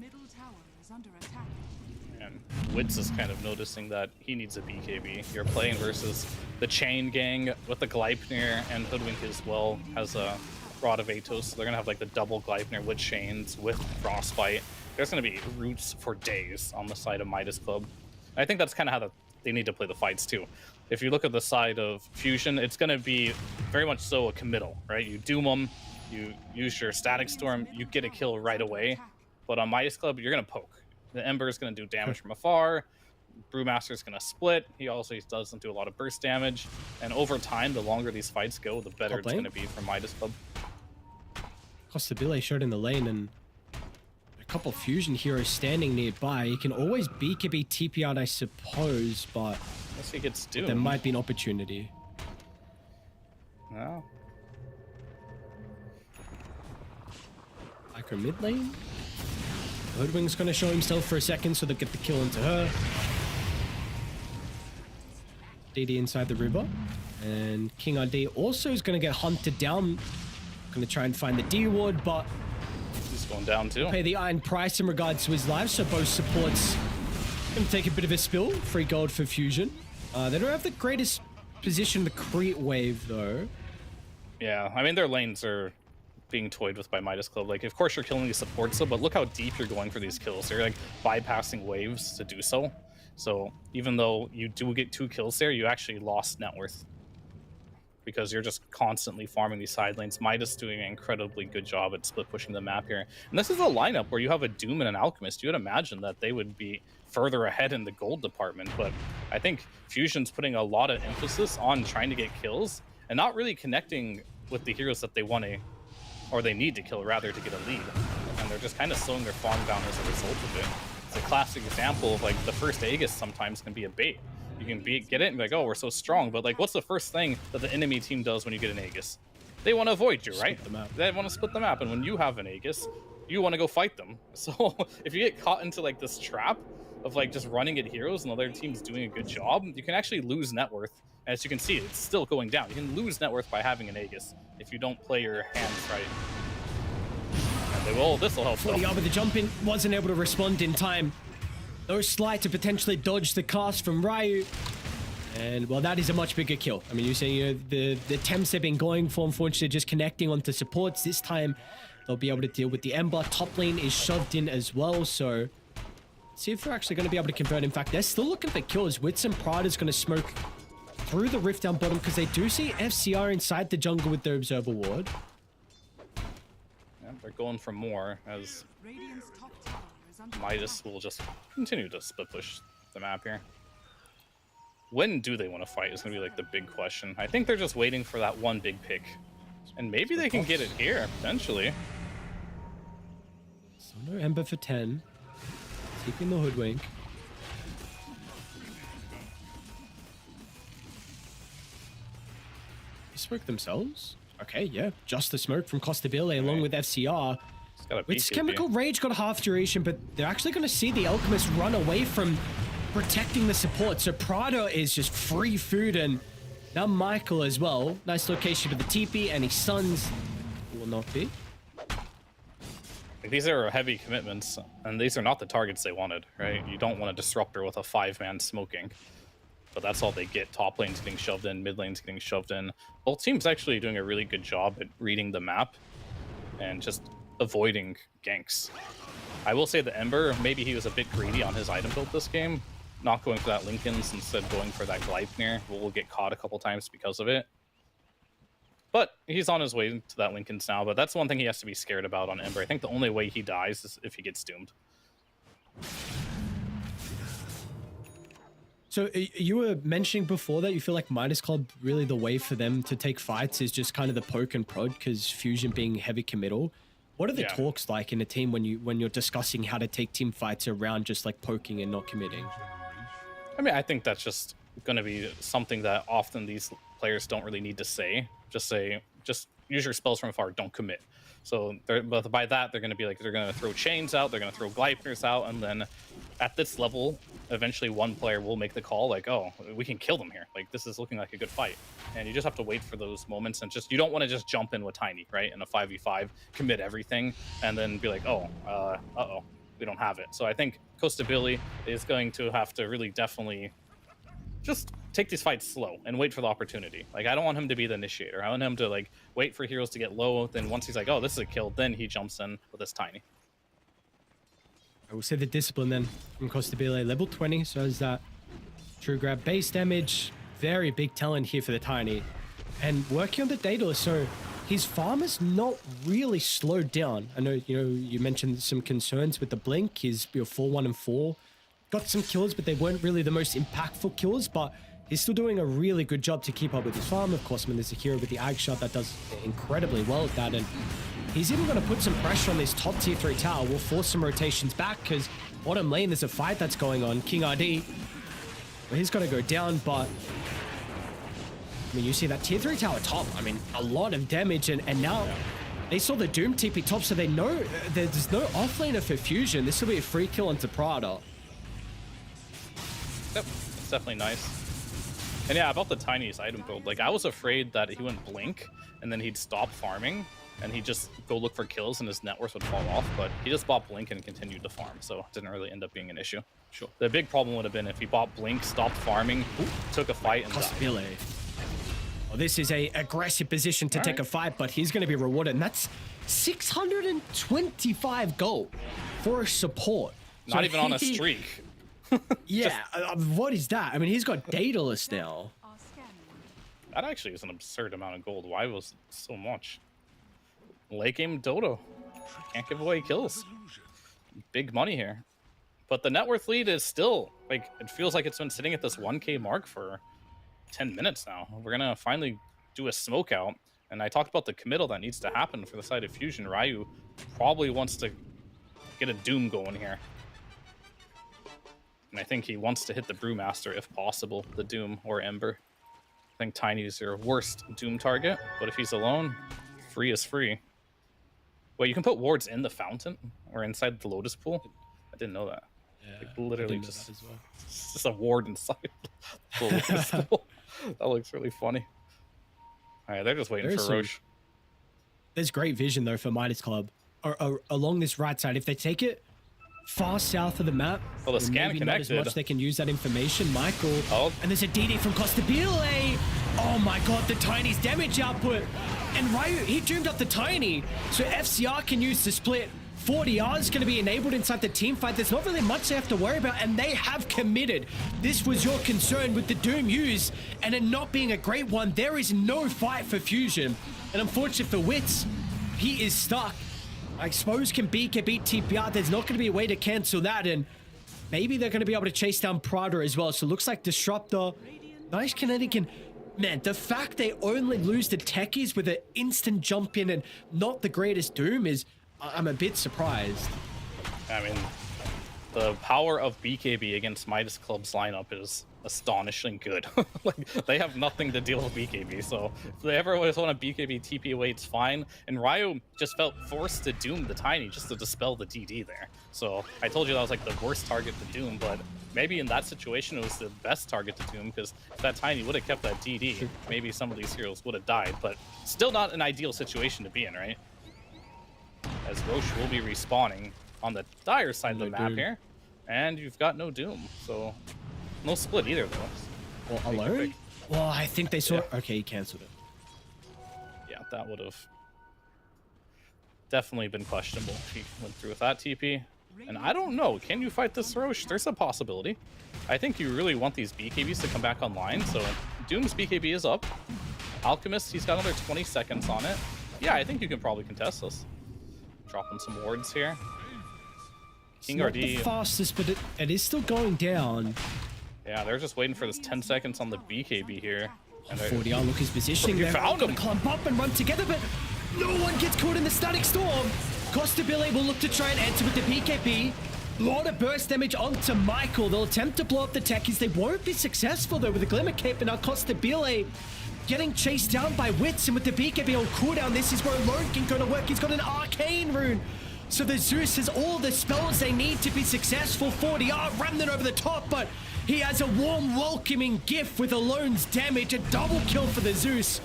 And Wits is kind of noticing that he needs a BKB. You're playing versus the Chain Gang with the Gleipnir, and Hoodwink as well has a Rod of Atos. So they're going to have like the double Gleipnir with chains, with Frostbite. There's going to be roots for days on the side of Midas Club. And I think that's kind of how they need to play the fights too. If you look at the side of Fusion, it's going to be very much so a committal, right? You doom them, you use your Static Storm, you get a kill right away. But on Midas Club, you're going to poke. The Ember is going to do damage from afar. Brewmaster is going to split. He also doesn't do a lot of burst damage. And over time, the longer these fights go, the better it's going to be for Midas Club. Costabile showed in the lane, and a couple fusion heroes standing nearby. He can always BKB TP out, I suppose, but Unless he gets doomed. there might be an opportunity. No. Like her mid lane. Hoodwing's gonna show himself for a second so they'll get the kill into her. DD inside the river. And King RD also is gonna get hunted down. Gonna try and find the D ward, but He's going down too. pay the iron price in regards to his life, so both supports gonna take a bit of a spill. Free gold for Fusion. They don't have the greatest position to create wave though. Yeah, I mean, their lanes are being toyed with by Midas Club. Like, of course you're killing these supports, though, but look how deep you're going for these kills. They're like bypassing waves to do so. So even though you do get 2 kills there, you actually lost net worth because you're just constantly farming these side lanes. Midas doing an incredibly good job at split pushing the map here. And this is a lineup where you have a Doom and an Alchemist. You would imagine that they would be further ahead in the gold department, but I think Fusion's putting a lot of emphasis on trying to get kills and not really connecting with the heroes that they want to, or they need to kill rather, to get a lead. And they're just kind of slowing their farm down as a result of it. It's a classic example of like the first Aegis sometimes can be a bait. You can get it and be like, oh, we're so strong, but like, what's the first thing that the enemy team does when you get an Aegis? They want to avoid you, right? They want to split the map, and when you have an Aegis, you want to go fight them. So if you get caught into like this trap of like just running at heroes and the other team's doing a good job, you can actually lose net worth. As you can see, it's still going down. You can lose net worth by having an Aegis if you don't play your hands right. And they will. This will help. But the jump in wasn't able to respond in time. No slide to potentially dodge the cast from Ryu. And, well, that is a much bigger kill. I mean, you're saying, you know, the attempts they've been going for, unfortunately, just connecting onto supports. This time, they'll be able to deal with the Ember. Top lane is shoved in as well, so see if they're actually going to be able to convert. In fact, they're still looking for kills. Wits and Pride is going to smoke through the rift down bottom because they do see FCR inside the jungle with their Observer Ward. Yeah, they're going for more as Radiant's top tower is under Midas will just continue to split push the map here. When do they want to fight is going to be like the big question. I think they're just waiting for that one big pick. And maybe they can get it here, potentially. So no Ember for 10. Keeping the Hoodwink. Smoke themselves? Okay, yeah. Just the smoke from Costabile along with FCR. Its Chemical Rage got half duration, but they're actually going to see the Alchemist run away from protecting the support. So Prado is just free food, and now Michael as well. Nice location for the TP, and his sons will not be. These are heavy commitments, and these are not the targets they wanted, right? You don't want a disruptor with a 5-man smoking. But that's all they get. Top lane's getting shoved in, mid lane's getting shoved in. Both teams actually doing a really good job at reading the map and just avoiding ganks. I will say the Ember, maybe he was a bit greedy on his item build this game, not going for that Linken's instead going for that Gleipnir. Will get caught a couple times because of it. But he's on his way to that Linken's now, but that's one thing he has to be scared about on Ember. I think the only way he dies is if he gets doomed. So you were mentioning before that you feel like Midas Club, really the way for them to take fights is just kind of the poke and prod, because Fusion being heavy committal. What are the talks like in a team when you're discussing how to take team fights around just like poking and not committing? I mean, I think that's just going to be something that often these players don't really need to say. Just use your spells from afar, don't commit. So but by that, they're going to be like, they're going to throw chains out, they're going to throw Gleipnirs out, and then at this level, eventually one player will make the call like, oh, we can kill them here. Like, this is looking like a good fight. And you just have to wait for those moments, and you don't want to just jump in with Tiny, right? In a 5v5, commit everything, and then be like, oh, uh-oh, we don't have it. So I think Costabile is going to have to really definitely just take these fights slow and wait for the opportunity. Like, I don't want him to be the initiator. I want him to like wait for heroes to get low. Then once he's like, oh, this is a kill, then he jumps in with this Tiny. I will say the discipline then from Costabile, level 20, so as that true grab base damage, very big talent here for the Tiny. And working on the Daedalus, so his farm is not really slowed down. I know, you mentioned some concerns with the blink. He's 4-1 and 4. Got some kills, but they weren't really the most impactful kills, but he's still doing a really good job to keep up with his farm. Of course, there's a hero with the Ag Shot that does incredibly well at that, and he's even going to put some pressure on this top tier 3 tower. We'll force some rotations back, because bottom lane, there's a fight that's going on. King RD, well, he's got to go down, but you see that tier 3 tower top. A lot of damage, and now they saw the Doom TP top, so they know there's no offlaner for Fusion. This will be a free kill onto Prada. Yep, it's definitely nice. And yeah, about the Tiny's item build, like I was afraid that he wouldn't blink and then he'd stop farming and he'd just go look for kills and his net worth would fall off, but he just bought blink and continued to farm, so it didn't really end up being an issue. Sure. The big problem would have been if he bought blink, stopped farming, took a fight, and died. Well, this is a aggressive position to take a fight, but he's going to be rewarded, and that's 625 gold for a support. Not even on a streak. Yeah, what is that? He's got Daedalus now. That actually is an absurd amount of gold. Why was so much? Late game Dodo. Can't give away kills. Big money here. But the net worth lead is still, like, it feels like it's been sitting at this 1K mark for 10 minutes now. We're going to finally do a smoke out. And I talked about the committal that needs to happen for the side of Fusion. Ryu probably wants to get a Doom going here. And I think he wants to hit the Brewmaster if possible, the Doom or Ember. I think Tiny's your worst Doom target, but if he's alone, free is free. Wait, you can put wards in the fountain or inside the Lotus Pool? I didn't know that. Yeah, like literally just, that as well. just a ward inside the Lotus Pool. That looks really funny. All right, they're just waiting for Roche. There's great vision though for Midas Club or along this right side. If they take it far south of the map, well, the scan maybe connected. Not as much they can use that information. Michael, and there's a DD from Costabile. Oh my god, the Tiny's damage output. And Ryu, he doomed up the Tiny. So FCR can use the split. 40R is going to be enabled inside the team fight. There's not really much they have to worry about, and they have committed. This was your concern with the Doom use, and it not being a great one. There is no fight for Fusion. And unfortunately for Wits, he is stuck. I suppose can beat TPR. There's not going to be a way to cancel that, and maybe they're going to be able to chase down Prada as well. So it looks like Disruptor, nice kinetic, and man, the fact they only lose the techies with an instant jump in and not the greatest Doom is, I'm a bit surprised. I mean, the power of BKB against Midas Club's lineup is astonishingly good. Like, they have nothing to deal with BKB, so if they ever always want a BKB TP away, it's fine. And Ryu just felt forced to Doom the Tiny just to dispel the DD there. So I told you that was like the worst target to Doom, but maybe in that situation it was the best target to Doom, because if that Tiny would have kept that DD, maybe some of these heroes would have died, but still not an ideal situation to be in, right? As Roche will be respawning on the dire side of the map here, and you've got no Doom, so no split either though. Well, alone? Well, I think they saw. Yeah. Okay, he canceled it. Yeah, that would have definitely been questionable if he went through with that TP. And I don't know, can you fight this Roche? There's a possibility. I think you really want these BKBs to come back online. So Doom's BKB is up. Alchemist, he's got another 20 seconds on it. Yeah, I think you can probably contest this. Dropping some wards here. King RD. The fastest, but it is still going down. Yeah, they're just waiting for this 10 seconds on the BKB here. And 40R, look, his positioning. You found him. Climb up and run together, but no one gets caught in the static storm. Costabile will look to try and enter with the BKB. A lot of burst damage onto Michael. They'll attempt to blow up the techies. They won't be successful though with the Glimmer Cape, and now Costabile getting chased down by Wits, and with the BKB on cooldown, this is where Alone can go to work. He's got an Arcane Rune. So the Zeus has all the spells they need to be successful. 40R Remnant over the top, but he has a warm welcoming gift with Alone's damage. A double kill for the Zeus.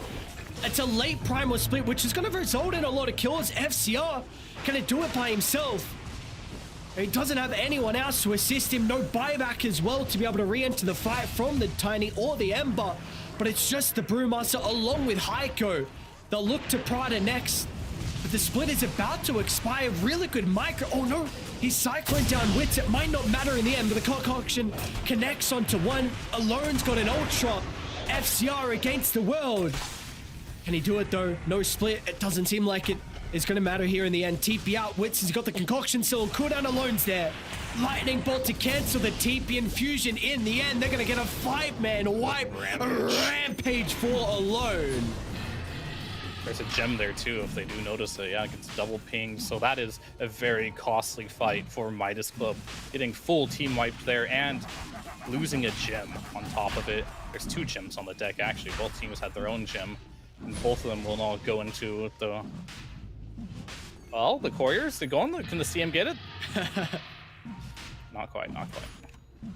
It's a late primal split, which is going to result in a lot of kills. FCR can do it by himself. He doesn't have anyone else to assist him. No buyback as well to be able to re-enter the fight from the Tiny or the Ember. But it's just the Brewmaster along with Heiko. They'll look to Prada next. But the split is about to expire. Really good micro. Oh no, he's cycling down Wits. It might not matter in the end, but the concoction connects onto one. Alone's got an Ultra. FCR against the world. Can he do it though? No split. It doesn't seem like it is going to matter here in the end. TP out. Wits has got the concoction still, and cooldown alone's there. Lightning bolt to cancel the TP infusion. In the end, they're going to get a 5-man wipe. A rampage for alone. There's a gem there too, if they do notice it. Yeah, it gets double pinged. So that is a very costly fight for Midas Club. Getting full team wiped there and losing a gem on top of it. There's 2 gems on the deck, actually. Both teams had their own gem. And both of them will now go into the... Well, the couriers, they're going. Can the CM get it? Not quite, not quite.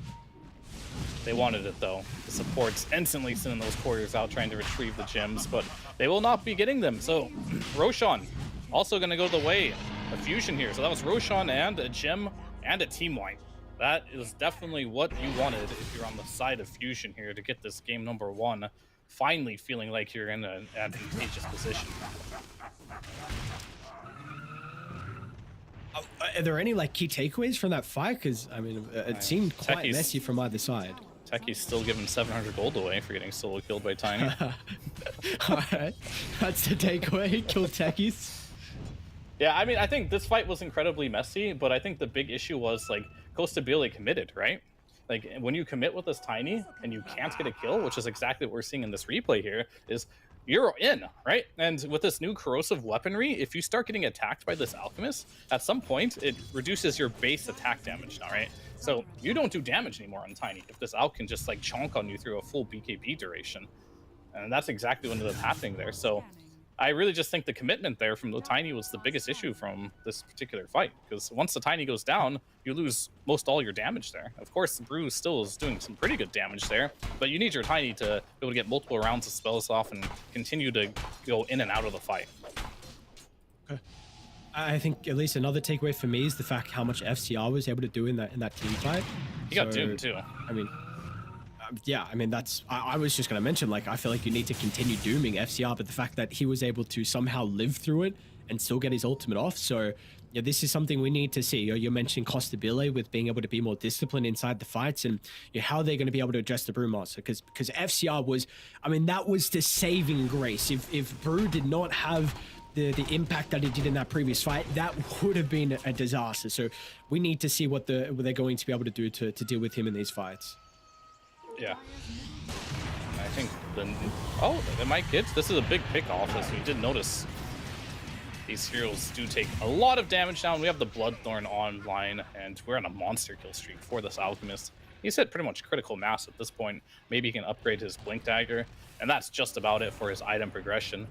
They wanted it though. The supports instantly sending those couriers out trying to retrieve the gems, but they will not be getting them. So Roshan also going to go the way of Fusion here. So that was Roshan and a gem and a team wipe. That is definitely what you wanted if you're on the side of Fusion here to get this game number 1. Finally feeling like you're in an advantageous position. Are there any like key takeaways from that fight? Because I mean, it seemed quite messy from either side. Techie's still giving 700 gold away for getting solo killed by Tiny. All right, that's the takeaway. Kill Techies. Yeah, I mean, I think this fight was incredibly messy, but I think the big issue was like Costa Billy committed, right? Like when you commit with this Tiny and you can't get a kill, which is exactly what we're seeing in this replay here, is you're in, right? And with this new corrosive weaponry, if you start getting attacked by this alchemist, at some point it reduces your base attack damage now, right? So you don't do damage anymore on Tiny if this alch can just like chonk on you through a full BKB duration. And that's exactly what ended up happening there. So I really just think the commitment there from the Tiny was the biggest issue from this particular fight, because once the Tiny goes down, you lose most all your damage there. Of course, the Brew still is doing some pretty good damage there, but you need your Tiny to be able to get multiple rounds of spells off and continue to go in and out of the fight. Okay. I think at least another takeaway for me is the fact how much FCR was able to do in that team fight. He got doomed too. I mean, yeah, I mean, that's... I was just going to mention, like, I feel like you need to continue dooming FCR, but the fact that he was able to somehow live through it and still get his ultimate off, so, yeah, this is something we need to see. You mentioned Costa Billy with being able to be more disciplined inside the fights, and how they're going to be able to address the Brewmaster, because FCR was... I mean, that was the saving grace. If Brew did not have the impact that it did in that previous fight, that would have been a disaster, so we need to see what they're going to be able to do to deal with him in these fights. Yeah. I think they might get... This is a big pick off, as we did notice. These heroes do take a lot of damage down. We have the Bloodthorn online, and we're on a monster kill streak for this Alchemist. He's hit pretty much critical mass at this point. Maybe he can upgrade his Blink Dagger, and that's just about it for his item progression.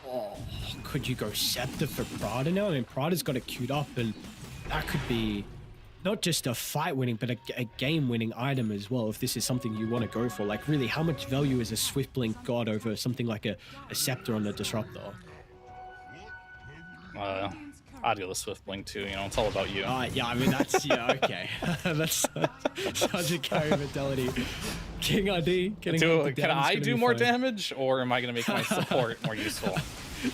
Oh, could you go Scepter for Prada now? I mean, Prada's got it queued up, and that could be... not just a fight winning, but a game winning item as well, if this is something you want to go for. Like, really, how much value is a Swift Blink got over something like a Scepter on the Disruptor? I'd go the Swift Blink too, it's all about you. Yeah, I mean, that's, yeah, okay. That's such a carry mentality. King ID, can I do more damage, or am I going to make my support more useful?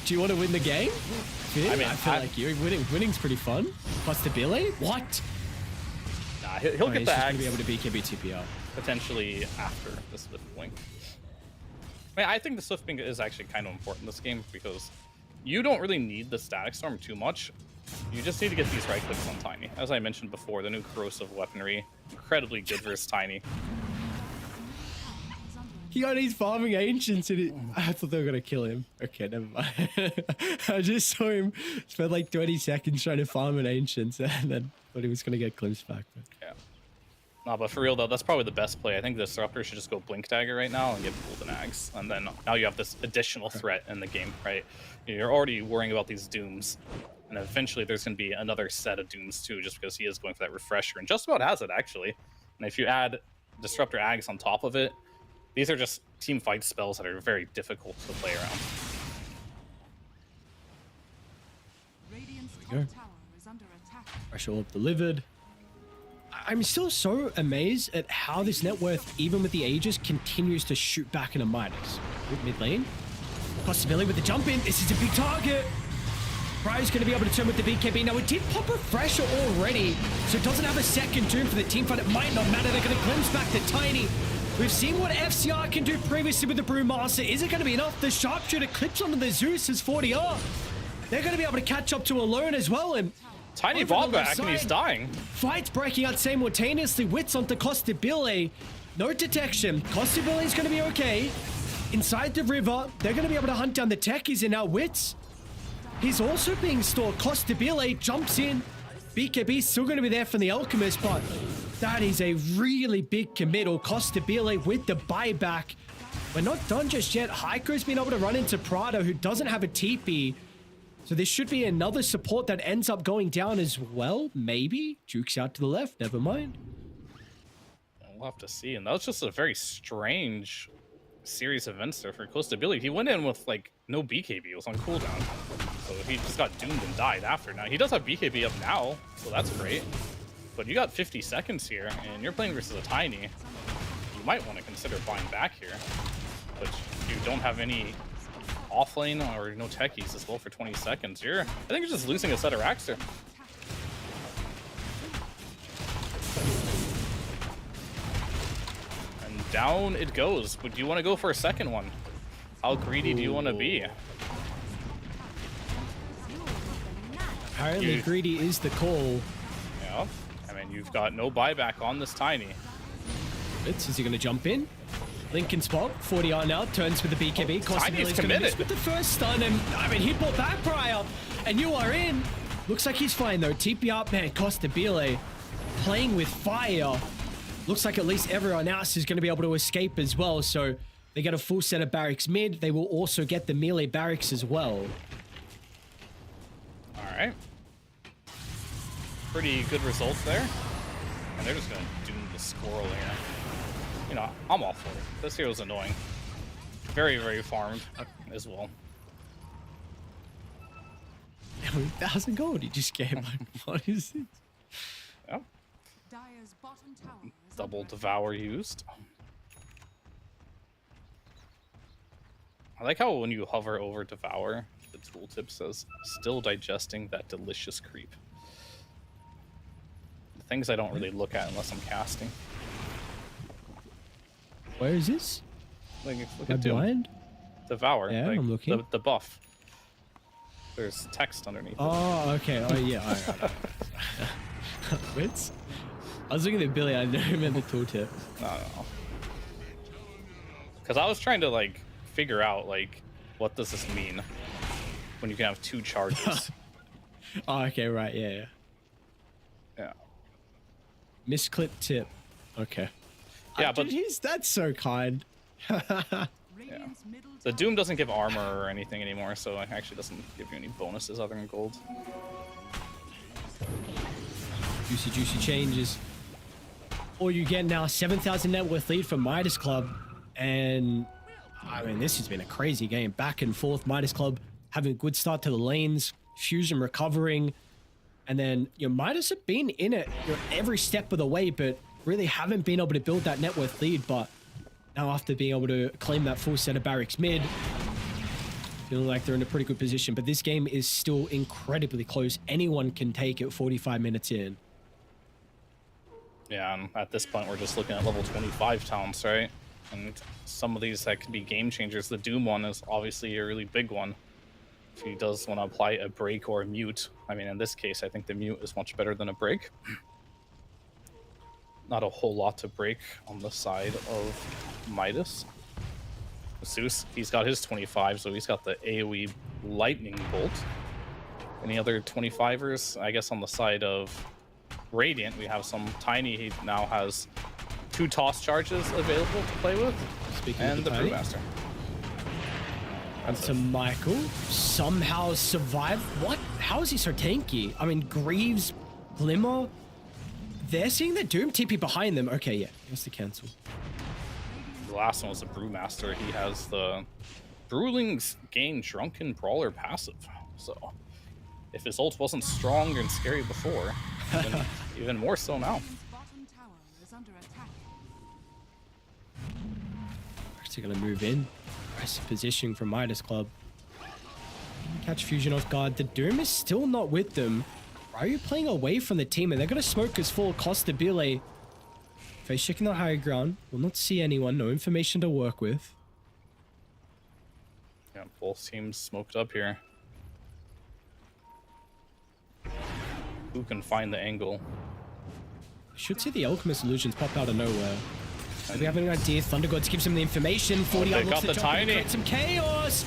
Do you want to win the game? I mean, I feel like you winning's pretty fun. Plus the Billy? What? Nah, he'll get the axe. Be able to BKB TPR potentially after the Swift Blink. I mean, I think the Swift Blink is actually kind of important in this game, because you don't really need the Static Storm too much. You just need to get these right clicks on Tiny. As I mentioned before, the new corrosive weaponry, incredibly good versus Tiny. He got his farming ancients in it. I thought they were gonna kill him. Okay, never mind. I just saw him spend like 20 seconds trying to farm an ancients, and then thought he was gonna get glimpsed back. But... yeah. No, but for real though, that's probably the best play. I think the Disruptor should just go Blink Dagger right now and get Golden Axe, and then now you have this additional threat in the game, right? You're already worrying about these Dooms, and eventually there's gonna be another set of Dooms too, just because he is going for that refresher, and just about has it actually. And if you add Disruptor Axe on top of it, these are just team fight spells that are very difficult to play around. Radiant's There we top go. tower is under attack. Pressure all delivered. I'm still so amazed at how this net worth, even with the Aegis, continues to shoot back in a Midas. Mid lane. Possibility with the jump in. This is a big target. Briar's going to be able to turn with the BKB. Now, it did pop Refresher already, so it doesn't have a second Doom for the team fight. It might not matter. They're going to glimpse back to Tiny. We've seen what FCR can do previously with the Brewmaster. Is it going to be enough? The Sharpshooter clips onto the Zeus as 40R. They're going to be able to catch up to Alone as well. And Tiny over ball on the back, and he's side, dying. Fights breaking out simultaneously. Wits onto Costabile. No detection. Costabile is going to be okay. Inside the river, they're going to be able to hunt down the techies, and now Wits. He's also being stalked. Costabile jumps in. BKB still going to be there for the Alchemist, but that is a really big committal. Costabile with the buyback. We're not done just yet. Heiko's been able to run into Prado, who doesn't have a TP. So this should be another support that ends up going down as well. Maybe. Juke's out to the left. Never mind. We'll have to see. And that was just a very strange series of events there for Costabile. He went in with like no BKB. It was on cooldown. So he just got doomed and died after. Now he does have BKB up now, so that's great. But you got 50 seconds here, and you're playing versus a Tiny. You might want to consider buying back here. But if you don't have any offlane or no techies as well for 20 seconds, I think you're just losing a set of racks there. And down it goes. But do you want to go for a second one? How greedy do you want to be? Apparently greedy is the call. Yeah. I mean, you've got no buyback on this Tiny. Is he going to jump in? Lincoln spot, 40R now, turns with the BKB. Tiny's going to miss committed. with the first stun, and I mean, he pulled back prior, and you are in. Looks like he's fine though. TP up, man. Costabile playing with fire. Looks like at least everyone else is going to be able to escape as well, so they get a full set of barracks mid. They will also get the melee barracks as well. All right. Pretty good results there. And they're just going to doom the squirrel here. You know, I'm all for it. This hero's annoying. Very, very farmed as well. 1,000 gold. You just gave like, what is it? Yeah. Dire's bottom tower is Double under devour used. I like how when you hover over devour, the tooltip says, still digesting that delicious creep. The things I don't really look at unless I'm casting. Where is this? Like, look Am I at Doom. blind? Devour. Yeah, like, I'm looking. The buff. There's text underneath it. Oh, okay. Oh, yeah. All right. Wits? I was looking at Billy. I don't remember tooltip. No. Because I was trying to, like, figure out, like, what does this mean when you can have 2 charges? Oh, okay. Right. Yeah. Yeah. Misclip tip. Okay. Yeah, but Dude, that's so kind. Radiant's middle the tower Doom doesn't give armor or anything anymore, so it actually doesn't give you any bonuses other than gold. Juicy changes. Or you get now 7,000 net worth lead for Midas Club. And I mean, this has been a crazy game. Back and forth. Midas Club having a good start to the lanes. Fusion recovering. And then your Midas have been in it every step of the way, but really haven't been able to build that net worth lead. But now after being able to claim that full set of barracks mid, feeling like they're in a pretty good position. But this game is still incredibly close. Anyone can take it 45 minutes in. Yeah, and at this point, we're just looking at level 25 towns, right? And some of these that could be game changers. The Doom one is obviously a really big one. If he does want to apply a break or a mute, I mean, in this case, I think the mute is much better than a break. Not a whole lot to break on the side of Midas. Zeus, he's got his 25, so he's got the AoE lightning bolt. Any other 25ers? I guess on the side of Radiant, we have some Tiny. He now has 2 toss charges available to play with. Speaking And of the Tiny, Brewmaster. and to Michael, somehow survived. What? How is he so tanky? I mean, Greaves, Glimmer, they're seeing the Doom TP behind them. Okay, yeah, he has to cancel. The last one was the Brewmaster. He has the Brewling's Gain Drunken Brawler passive. So if his ult wasn't strong and scary before, even more so now. Radiant's bottom tower is under attack. Actually gonna move in. Nice positioning from Midas Club. Catch Fusion off guard. The Doom is still not with them. Why are you playing away from the team? And they're gonna smoke his full Costabile Face checking the high ground. Will not see anyone. No information to work with. Yeah, both teams smoked up here. Who can find the angle? Should see the Alchemist illusions pop out of nowhere. We have an idea. Thunder Gods gives him the information. 40 they looks got to the jump in and Tiny. create some chaos.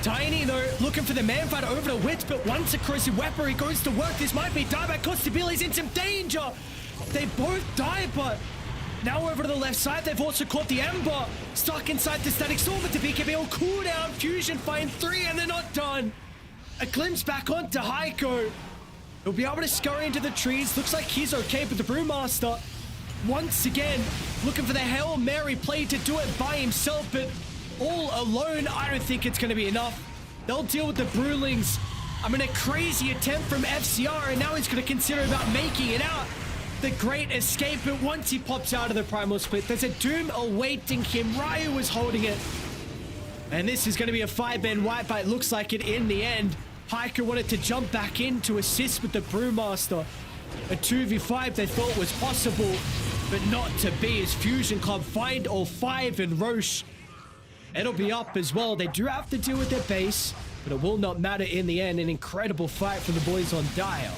Tiny, though, looking for the man fight over to Wits, but once a corrosive weaponry goes to work, this might be dieback. Costabili's in some danger. They both die, but now over to the left side, they've also caught the Ember. Stuck inside the Static Storm, but the BKB will cool down. Fusion find 3, and they're not done. A glimpse back onto Heiko. He'll be able to scurry into the trees. Looks like he's okay, but the Brewmaster, once again, looking for the Hail Mary play to do it by himself, but all alone, I don't think it's going to be enough. They'll deal with the Brewlings. I mean, a crazy attempt from FCR, and now he's going to consider about making it out. The great escape, but once he pops out of the Primal Split, there's a Doom awaiting him. Ryu was holding it. And this is going to be a 5-man wipe, but it looks like it in the end. Hiker wanted to jump back in to assist with the Brewmaster. A 2v5 they thought was possible, but not to be, as Fusion Club find all 5 and Roche. It'll be up as well. They do have to deal with their base, but it will not matter in the end. An incredible fight from the boys on Dire.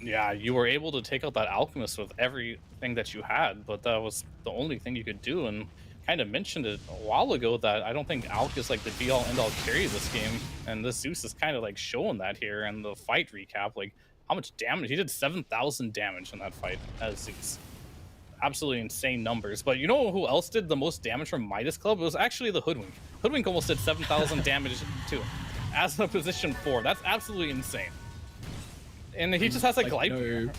Yeah, you were able to take out that Alchemist with everything that you had, but that was the only thing you could do. And kind of mentioned it a while ago that I don't think Alk is like the be-all end-all carry this game, and this Zeus is kind of like showing that here in the fight recap. Like how much damage he did, 7,000 damage in that fight as Zeus. Absolutely insane numbers. But you know who else did the most damage from Midas Club? It was actually the Hoodwink. Hoodwink almost did 7,000 damage too, as a position 4. That's absolutely insane. And he just has like Gleipnir.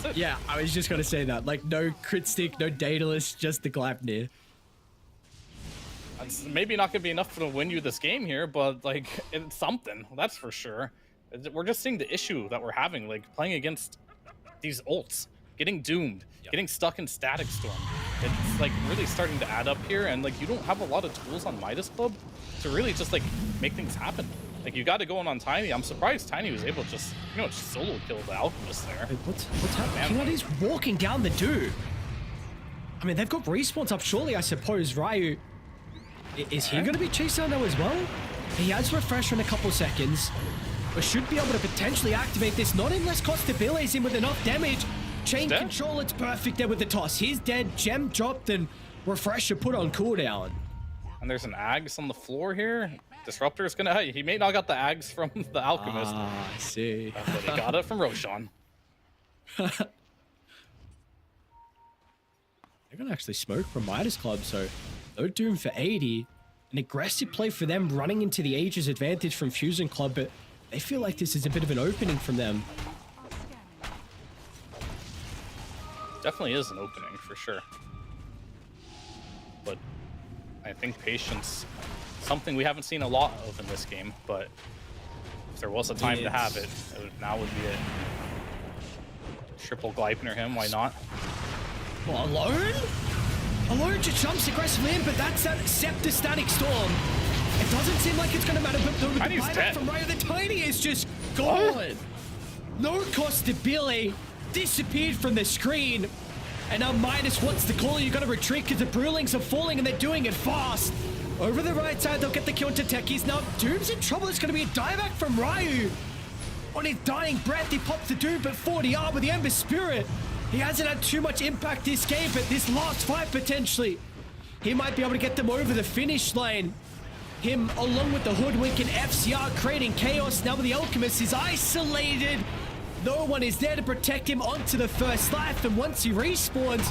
Like, yeah, I was just gonna say that. Like no crit stick, no Daedalus, just the Gleipnir. It's maybe not gonna be enough to win you this game here, but like it's something, that's for sure. We're just seeing the issue that we're having, like playing against these ults, getting doomed, getting stuck in Static Storm. It's like really starting to add up here, and like you don't have a lot of tools on Midas Club to really just like make things happen. Like you got to go on Tiny. I'm surprised Tiny was able to just, you know, just solo kill the Alchemist there. Wait, what's happening? What is walking down the Dew? I mean, they've got respawns up surely, I suppose. Ryu, is he going to be chased down now as well? He has Refresher in a couple seconds, but should be able to potentially activate this, not unless Costabile's in with enough damage. Chain control, it's perfect there with the toss. He's dead, gem dropped, and Refresher put on cooldown. And there's an Ags on the floor here. Disruptor's gonna, he may not got the Ags from the Alchemist. Ah, I see. But he got it from Roshan. They're gonna actually smoke from Midas Club, so no Doom for 80. An aggressive play for them, running into the Aegis advantage from Fusion Club, but they feel like this is a bit of an opening from them. Definitely is an opening for sure. But I think patience, something we haven't seen a lot of in this game, but if there was a time to have it, now would be it. Triple Gleipnir him, why not? Well, alone? Alone just jumps aggressively in, but that's that Scepter Static Storm. It doesn't seem like it's going to matter, but the buyback from Ryu, the Tiny is just gone. No Costabile disappeared from the screen. And now Midas wants to call. You got to retreat because the Brewlings are falling and they're doing it fast. Over the right side, they'll get the kill into Techies. Now Doom's in trouble. It's going to be a dieback from Ryu. On his dying breath, he pops the Doom, but 40R with the Ember Spirit. He hasn't had too much impact this game, but this last fight potentially, he might be able to get them over the finish line. Him, along with the Hoodwink and FCR, creating chaos. Now the Alchemist is isolated. No one is there to protect him onto the first life, and once he respawns,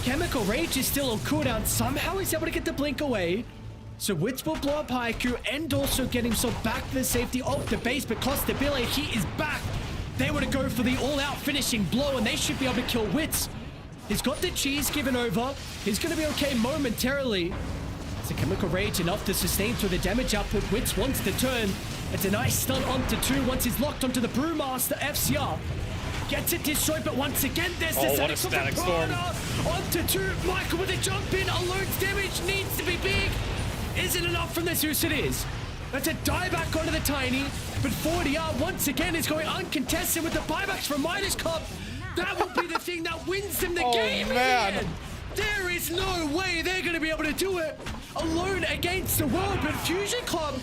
Chemical Rage is still on cooldown. Somehow he's able to get the blink away. So Wits will blow up Haiku and also get himself back to the safety of the base, but Costabile, he is back. They want to go for the all-out finishing blow, and they should be able to kill Wits. He's got the cheese given over. He's going to be okay momentarily. It's a Chemical Rage enough to sustain through the damage output. Wits wants to turn. It's a nice stun onto 2 once he's locked onto the Brewmaster. FCR gets it destroyed, but once again, there's the Static Storm. Onto 2. Michael with a jump in. Alone's damage needs to be big. Isn't enough from the Zeus, it is. That's a dieback onto the Tiny, but 40R once again is going uncontested with the buybacks from Midas Club. That will be the thing that wins them the Oh, game. man. In the end. There is no way they're going to be able to do it alone against the world. But Fusion Club,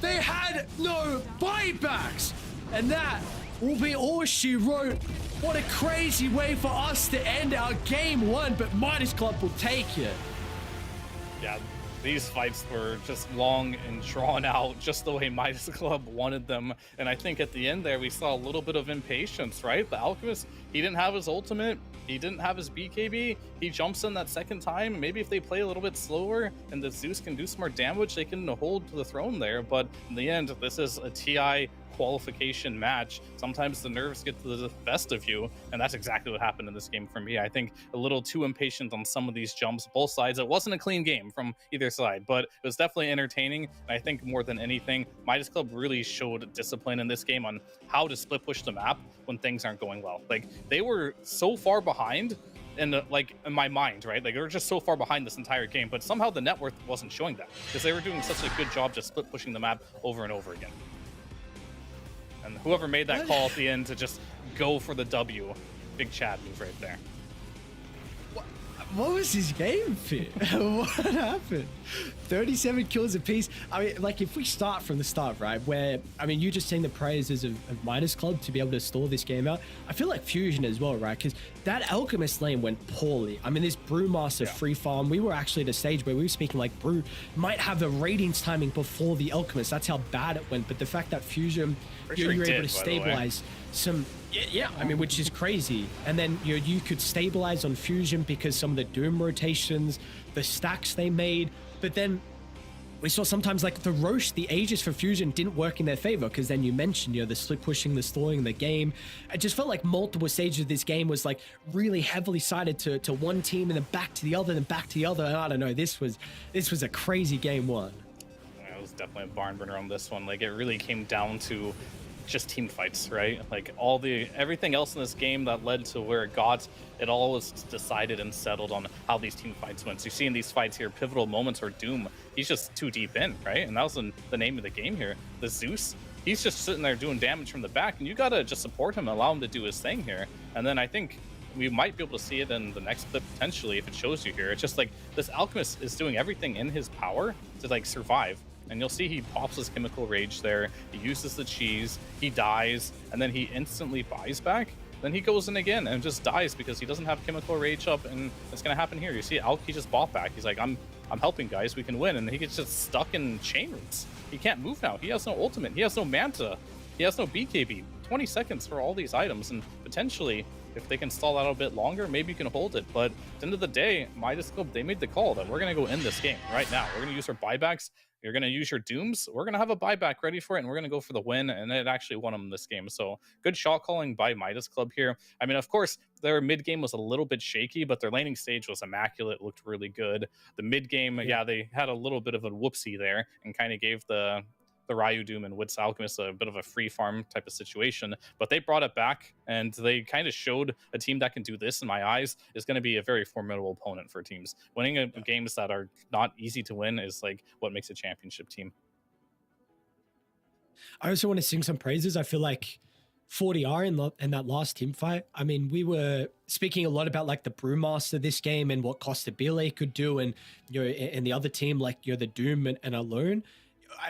they had no buybacks. And that will be all she wrote. What a crazy way for us to end our game one. But Midas Club will take it. Yeah, these fights were just long and drawn out, just the way Midas Club wanted them. And I think at the end there, we saw a little bit of impatience, right? The Alchemist, he didn't have his ultimate. He didn't have his BKB. He jumps in that second time. Maybe if they play a little bit slower and the Zeus can do some more damage, they can hold the throne there. But in the end, this is a TI qualification match. Sometimes the nerves get to the best of you, and that's exactly what happened in this game for me. I think a little too impatient on some of these jumps, both sides. It wasn't a clean game from either side, but it was definitely entertaining. And I think more than anything, Midas Club really showed discipline in this game on how to split push the map when things aren't going well. Like, they were so far behind in my mind, right? Like, they were just so far behind this entire game, but somehow the net worth wasn't showing that because they were doing such a good job just split pushing the map over and over again. And whoever made that call at the end to just go for the W, big Chad move right there. What was his game fit? What happened? 37 kills apiece. I mean, like, if we start from the start, right, where, I mean, you just saying the praises of Midas Club to be able to stall this game out. I feel like Fusion as well, right? Because that Alchemist lane went poorly. I mean, this Brewmaster free farm, we were actually at a stage where we were speaking like Brew might have the ratings timing before the Alchemist. That's how bad it went. But the fact that Fusion, you were able to stabilize some... Yeah, I mean, which is crazy. And then you could stabilize on Fusion because some of the Doom rotations, the stacks they made. But then we saw sometimes like the Roche, the Aegis for Fusion didn't work in their favor because then you mentioned, the split pushing, the stalling, the game. I just felt like multiple stages of this game was like really heavily sided to one team and then back to the other and back to the other. And I don't know, this was a crazy game one. It was definitely a barn burner on this one. Like, it really came down to just team fights, right? Like, everything else in this game that led to where it got, it all was decided and settled on how these team fights went. So you see in these fights here, pivotal moments where Doom, he's just too deep in, right? And that was the name of the game here. The Zeus, he's just sitting there doing damage from the back, and you gotta just support him, allow him to do his thing here. And then I think we might be able to see it in the next clip potentially if it shows you here. It's just like this Alchemist is doing everything in his power to like survive. And you'll see he pops his chemical rage there, he uses the cheese, he dies, and then he instantly buys back. Then he goes in again and just dies because he doesn't have chemical rage up, and it's gonna happen here. You see Alki just bought back. He's like, I'm helping guys, we can win, and he gets just stuck in chain roots. He can't move now. He has no ultimate, he has no manta, he has no BKB. 20 seconds for all these items, and potentially if they can stall out a bit longer, maybe you can hold it. But at the end of the day, Midas Club, they made the call that we're gonna go end this game right now. We're gonna use our buybacks. You're going to use your Dooms. We're going to have a buyback ready for it, and we're going to go for the win, and it actually won them this game. So good shot calling by Midas Club here. I mean, of course, their mid game was a little bit shaky, but their laning stage was immaculate, looked really good. The mid game, yeah, they had a little bit of a whoopsie there and kind of gave the Ryu Doom and Wits Alchemist a bit of a free farm type of situation, but they brought it back, and they kind of showed a team that can do this, in my eyes, is going to be a very formidable opponent for teams. Winning games that are not easy to win is like what makes a championship team. I also want to sing some praises. I feel like 40R in that last team fight, I mean, we were speaking a lot about like the Brewmaster this game and what Costa Bile could do, and and the other team, like the Doom and Alone.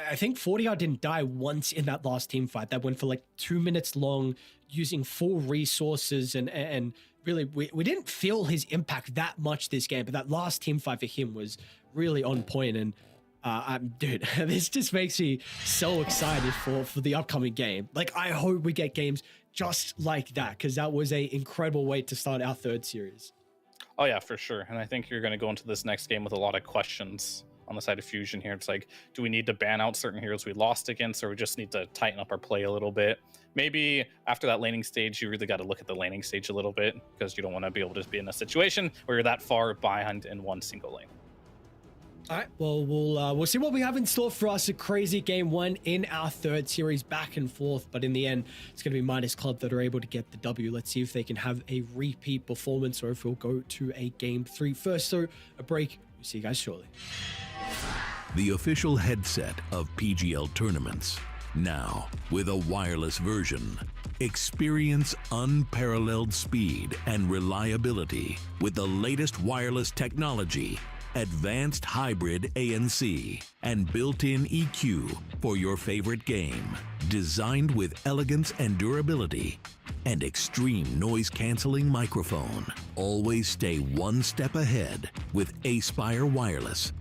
I think 40R didn't die once in that last team fight. That went for like 2 minutes long, using full resources, and really we didn't feel his impact that much this game. But that last team fight for him was really on point. And dude, this just makes me so excited for the upcoming game. Like, I hope we get games just like that, because that was a incredible way to start our third series. Oh yeah, for sure. And I think you're going to go into this next game with a lot of questions on the side of Fusion here. It's like, do we need to ban out certain heroes we lost against, or we just need to tighten up our play a little bit? Maybe after that laning stage, you really got to look at the laning stage a little bit, because you don't want to be able to be in a situation where you're that far behind in one single lane. All right, well, we'll see what we have in store for us. A crazy game one in our third series, back and forth, but in the end, it's going to be Midas Club that are able to get the W. Let's see if they can have a repeat performance, or if we'll go to a game three first. So a break. We'll see you guys shortly. The official headset of PGL tournaments. Now with a wireless version. Experience unparalleled speed and reliability with the latest wireless technology, advanced hybrid ANC, and built-in EQ for your favorite game. Designed with elegance and durability, and extreme noise-canceling microphone. Always stay one step ahead with Aspire Wireless.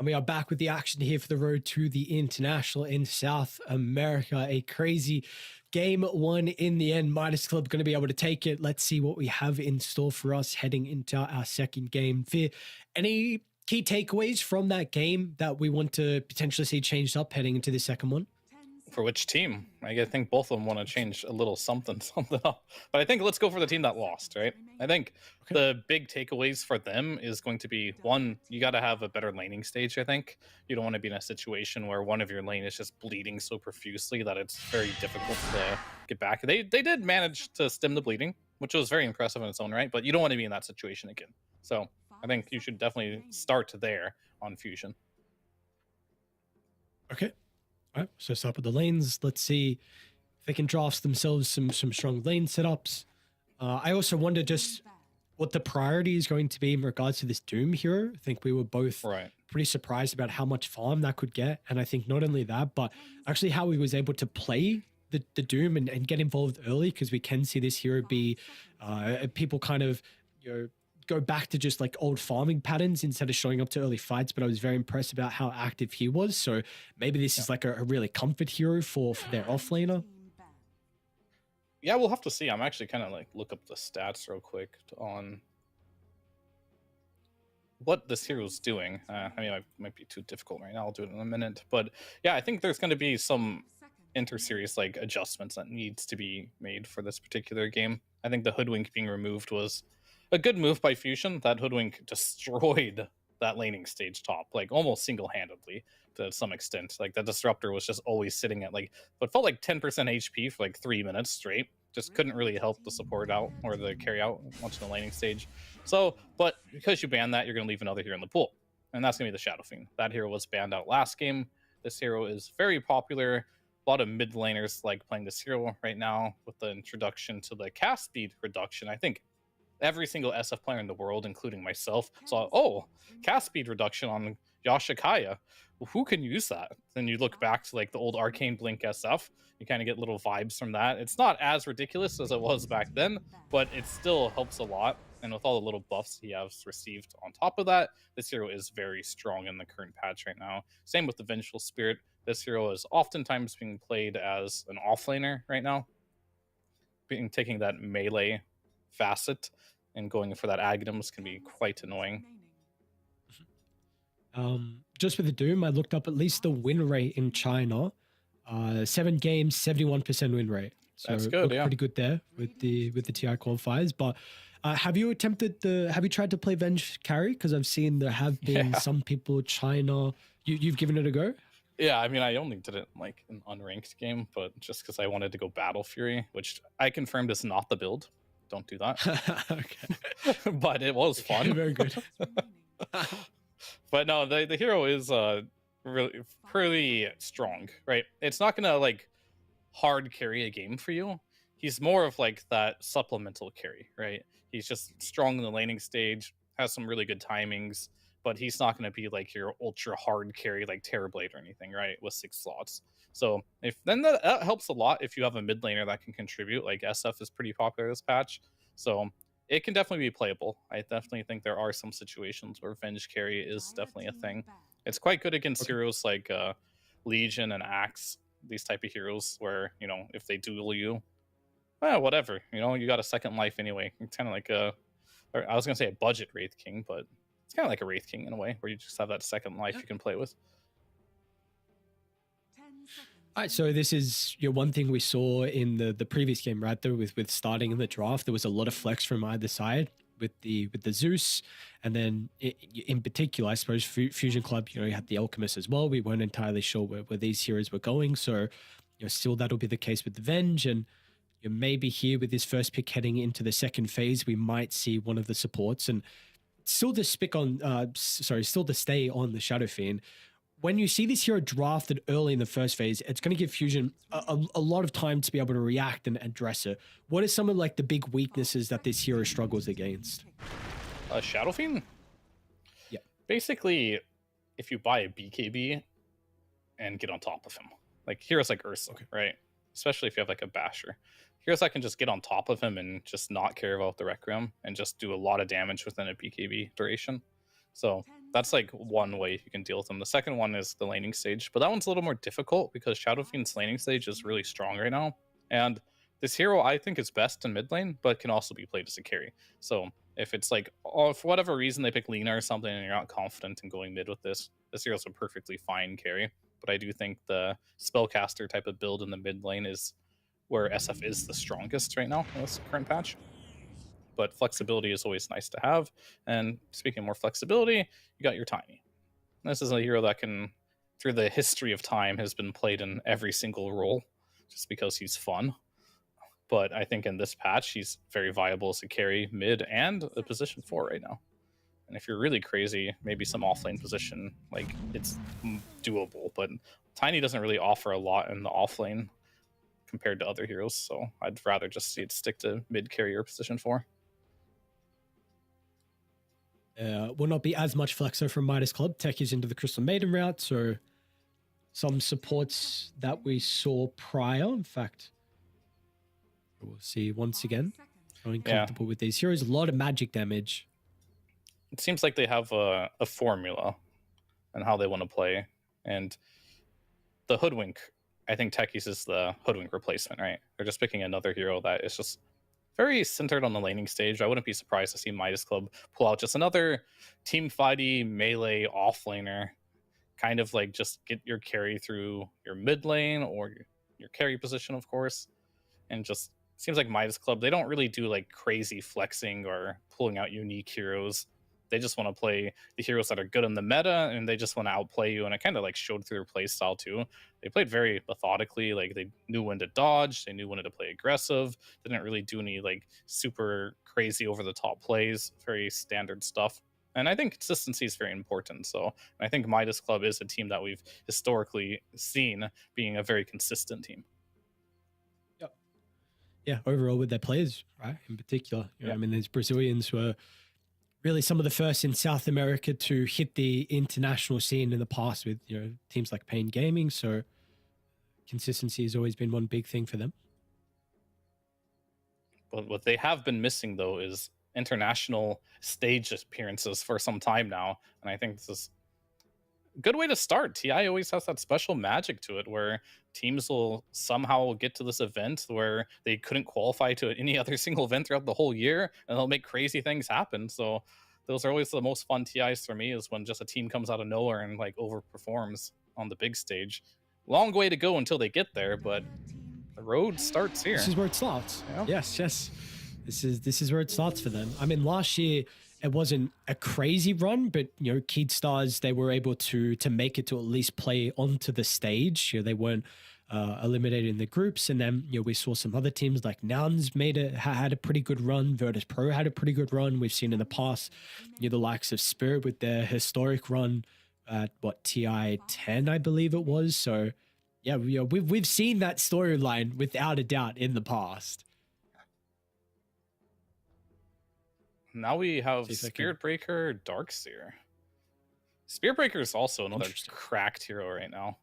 And we are back with the action here for the road to the International in South America. A crazy game one in the end. Midas Club going to be able to take it. Let's see what we have in store for us heading into our second game. Veer, any key takeaways from that game that we want to potentially see changed up heading into the second one? For which team? I think both of them want to change a little something up. But I think let's go for the team that lost, right? I think the big takeaways for them is going to be, one, you got to have a better laning stage, I think. You don't want to be in a situation where one of your lane is just bleeding so profusely that it's very difficult to get back. They did manage to stem the bleeding, which was very impressive in its own right, but you don't want to be in that situation again. So I think you should definitely start there on Fusion. Okay. All right, so start with the lanes. Let's see if they can draft themselves some strong lane setups. I also wonder just what the priority is going to be in regards to this Doom hero. I think we were both pretty surprised about how much farm that could get. And I think not only that, but actually how he was able to play the Doom and get involved early, because we can see this hero be people kind of, go back to just like old farming patterns instead of showing up to early fights. But I was very impressed about how active he was. So maybe this is like a really comfort hero for their offlaner. Yeah, we'll have to see. I'm actually kind of like look up the stats real quick on what this hero's doing. I mean, it might be too difficult right now. I'll do it in a minute. But yeah, I think there's going to be some inter-series like adjustments that needs to be made for this particular game. I think the Hoodwink being removed was a good move by Fusion. That Hoodwink destroyed that laning stage top, like almost single-handedly to some extent. Like the Disruptor was just always sitting at like what felt like 10% HP for like 3 minutes straight. Just couldn't really help the support out or the carry out onto the laning stage. So, but because you ban that, you're going to leave another hero in the pool. And that's going to be the Shadow Fiend. That hero was banned out last game. This hero is very popular. A lot of mid laners like playing this hero right now with the introduction to the cast speed reduction. I think every single SF player in the world, including myself, saw, oh, cast speed reduction on Yashikaya. Well, who can use that? Then you look back to like the old Arcane Blink SF. You kind of get little vibes from that. It's not as ridiculous as it was back then, but it still helps a lot. And with all the little buffs he has received on top of that, this hero is very strong in the current patch right now. Same with the Vengeful Spirit. This hero is oftentimes being played as an offlaner right now, taking that melee facet and going for that Aghanim's can be quite annoying. Just with the Doom, I looked up at least the win rate in China. 7 games, 71% win rate. So that's good, yeah. Pretty good there with the TI qualifiers. But have you tried to play Venge carry? Because I've seen there have been some people China. You've given it a go? Yeah, I mean, I only did it like an unranked game, but just because I wanted to go Battle Fury, which I confirmed is not the build. Don't do that. Okay. But it was fun. Very good. But no, the hero is really pretty strong, right? It's not gonna like hard carry a game for you. He's more of like that supplemental carry, right? He's just strong in the laning stage, has some really good timings, but he's not going to be like your ultra hard carry like Terrorblade or anything, right? With 6 slots. So if then that helps a lot if you have a mid laner that can contribute. Like SF is pretty popular this patch, so it can definitely be playable. I definitely think there are some situations where Venge carry is definitely a thing. It's quite good against heroes like Legion and Axe, these type of heroes where, you know, if they duel you, whatever, you know, you got a second life anyway. It's kind of like I was going to say a budget Wraith King, but it's kind of like a Wraith King in a way where you just have that second life you can play with. All right, so this is one thing we saw in the previous game, right? Though with starting in the draft, there was a lot of flex from either side with the Zeus, and then in particular, I suppose Fusion Club, you had the Alchemist as well. We weren't entirely sure where these heroes were going, so still that'll be the case with the Venge, and maybe here with this first pick heading into the second phase, we might see one of the supports, and still to stay on the Shadow Fiend. When you see this hero drafted early in the first phase, it's going to give Fusion a lot of time to be able to react and address it. What are some of like the big weaknesses that this hero struggles against? Shadow Fiend? Yeah. Basically, if you buy a BKB and get on top of him, like heroes like Ursa, right? Especially if you have like a Basher. Heroes that can just get on top of him and just not care about the Requiem and just do a lot of damage within a BKB duration. So that's like one way you can deal with them. The second one is the laning stage, but that one's a little more difficult because Shadow Fiend's laning stage is really strong right now. And this hero I think is best in mid lane, but can also be played as a carry. So if it's like, oh, for whatever reason they pick Lina or something and you're not confident in going mid with this hero's a perfectly fine carry. But I do think the spellcaster type of build in the mid lane is where SF is the strongest right now in this current patch. But flexibility is always nice to have. And speaking of more flexibility, you got your Tiny. This is a hero that can, through the history of time, has been played in every single role just because he's fun. But I think in this patch, he's very viable as a carry, mid, and a position 4 right now. And if you're really crazy, maybe some offlane position, like, it's doable. But Tiny doesn't really offer a lot in the offlane compared to other heroes, so I'd rather just see it stick to mid carry or position 4. Will not be as much flexo from Midas Club. Techies into the Crystal Maiden route, so some supports that we saw prior. In fact, we'll see once again. Feeling comfortable with these heroes. A lot of magic damage. It seems like they have a formula and how they want to play. And the Hoodwink, I think Techies is the Hoodwink replacement, right? They're just picking another hero that is just very centered on the laning stage. I wouldn't be surprised to see Midas Club pull out just another team fighty melee offlaner, kind of like just get your carry through your mid lane or your carry position, of course. And just seems like Midas Club, they don't really do like crazy flexing or pulling out unique heroes. They just want to play the heroes that are good in the meta, and they just want to outplay you. And it kind of like showed through their play style too. They played very methodically. Like they knew when to dodge, they knew when to play aggressive. They didn't really do any like super crazy over the top plays. Very standard stuff. And I think consistency is very important. So I think Midas Club is a team that we've historically seen being a very consistent team. Yeah, overall with their players, right? In particular, you know, I mean, these Brazilians were really some of the first in South America to hit the international scene in the past with, you know, teams like Pain Gaming. So consistency has always been one big thing for them. But what they have been missing, though, is international stage appearances for some time now. And I think this is a good way to start. TI always has that special magic to it where teams will somehow get to this event where they couldn't qualify to any other single event throughout the whole year, and they'll make crazy things happen. So those are always the most fun TIs for me, is when just a team comes out of nowhere and like overperforms on the big stage. Long way to go until they get there, but the road starts here. This is where it starts. Yeah. Yes. This is where it starts for them. I mean, last year it wasn't a crazy run, but you know, Keydstars, they were able to make it to at least play onto the stage. You know, they weren't eliminated in the groups, and then you know, we saw some other teams like Nouns had a pretty good run. Virtus Pro had a pretty good run. We've seen in the past, you know, the likes of Spirit with their historic run at TI10, I believe it was. So yeah, you know, we've seen that storyline without a doubt in the past. Now we have Spiritbreaker, Darkseer. Spiritbreaker is also another cracked hero right now.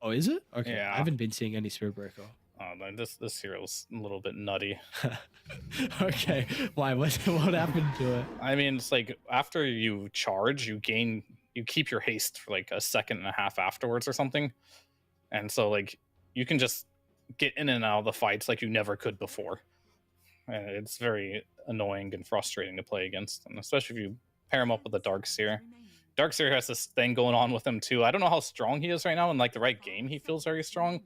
Oh, is it? Okay, yeah. I haven't been seeing any Spiritbreaker. Oh, no, this hero's a little bit nutty. Okay, why? What happened to it? I mean, it's like after you charge, you keep your haste for like a second and a half afterwards or something, and so like you can just get in and out of the fights like you never could before. And it's very annoying and frustrating to play against, and especially if you pair him up with a Darkseer. Darkseer has this thing going on with him too. I don't know how strong he is right now. In like the right game, he feels very strong,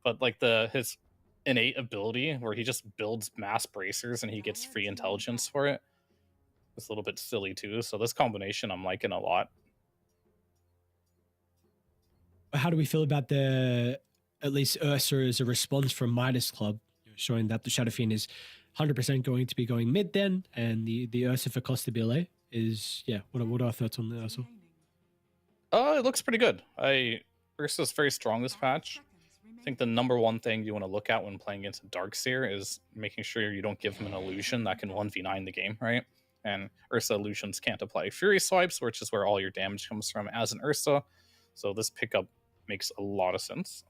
but like his innate ability where he just builds mass bracers and he gets free intelligence for it, it's a little bit silly too. So this combination I'm liking a lot. How do we feel about at least Ursa as a response from Midas Club, showing that the Shadow Fiend is 100% going to be going mid then, and the Ursa for Costa BLA is, what are our thoughts on the Ursa? It looks pretty good. Ursa's very strong this patch. I think the number one thing you want to look at when playing against a Darkseer is making sure you don't give him an illusion that can 1v9 the game, right? And Ursa illusions can't apply Fury Swipes, which is where all your damage comes from as an Ursa. So this pickup makes a lot of sense.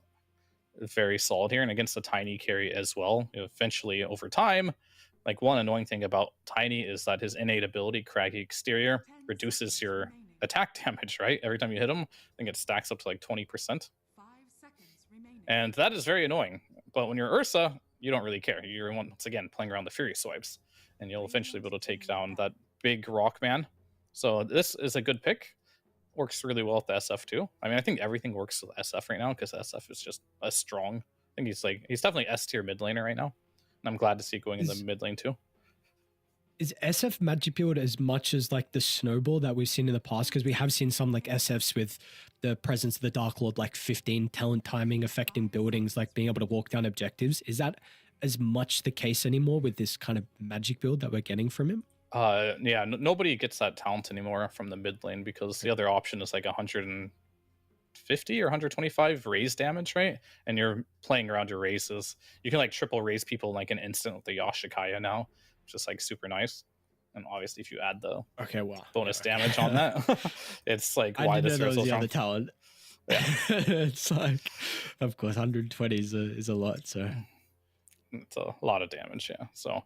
Very solid here, and against the Tiny carry as well. Eventually, over time, Like, one annoying thing about Tiny is that his innate ability, Craggy Exterior, 10 reduces seconds your remaining. attack damage, right? Every time you hit him, I think it stacks up to like 20%. 5 seconds remaining. And that is very annoying. But when you're Ursa, you don't really care. You're once again playing around the Fury Swipes, and you'll eventually be able to take down that big rock man. So this is a good pick. Works really well with the SF too. I mean, I think everything works with SF right now because SF is just a strong. I think he's definitely S tier mid laner right now, and I'm glad to see it going in the mid lane too. Is SF magic build as much as like the snowball that we've seen in the past? Because we have seen some like SFs with the presence of the Dark Lord, like 15 talent timing affecting buildings, like being able to walk down objectives. Is that as much the case anymore with this kind of magic build that we're getting from him? Yeah, nobody gets that talent anymore from the mid lane because the other option is like 150 or 125 raise damage, right? And you're playing around your raises. You can like triple raise people in like an instant with the Yashikaya now, which is like super nice. And obviously, if you add the bonus damage on that, it's like why this was so the strong. other talent. Yeah, it's like, of course, 120 is a lot. So it's a lot of damage. Yeah, so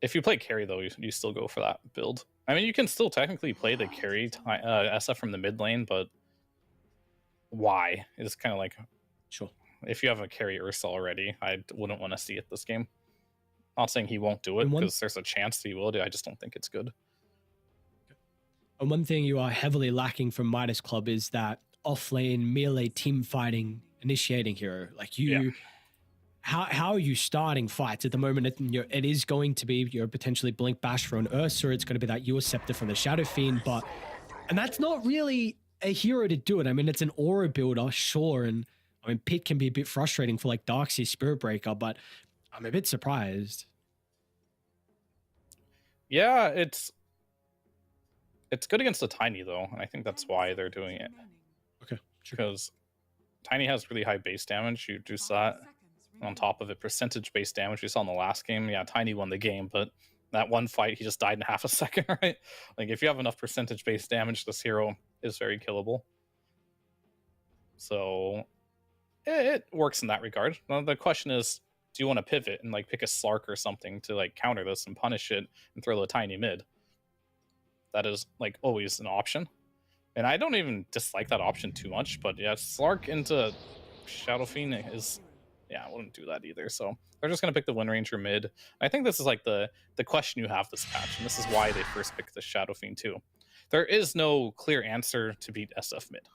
if you play carry though, you still go for that build. I mean, you can still technically play the carry SF from the mid lane, but why? It's kind of like, sure. If you have a carry Ursa already, I wouldn't want to see it this game. Not saying he won't do it, And because there's a chance he will do. I just don't think it's good. And one thing you are heavily lacking from Midas Club is that off-lane melee team fighting initiating hero. Like you, how are you starting fights at the moment? It is going to be your potentially Blink Bash for an Ursa. It's going to be that Ewer Scepter from the Shadow Fiend, and that's not really a hero to do it. I mean, it's an aura builder, sure, and I mean, Pit can be a bit frustrating for like Darkseid Spirit Breaker, but I'm a bit surprised. Yeah, it's good against the Tiny though, and I think that's why they're doing it. Okay, sure. Because Tiny has really high base damage. You just saw it on top of it, percentage base damage we saw in the last game. Yeah, Tiny won the game, but that one fight he just died in half a second, right? Like if you have enough percentage base damage, this hero is very killable. So it works in that regard. Now, the question is, do you want to pivot and like pick a Slark or something to like counter this and punish it and throw a Tiny mid? That is like always an option. And I don't even dislike that option too much, but yeah, Slark into Shadow Fiend is, yeah, I wouldn't do that either. So they're just going to pick the Wind Ranger mid. I think this is like the question you have this patch, and this is why they first picked the Shadow Fiend too. There is no clear answer to beat SF mid.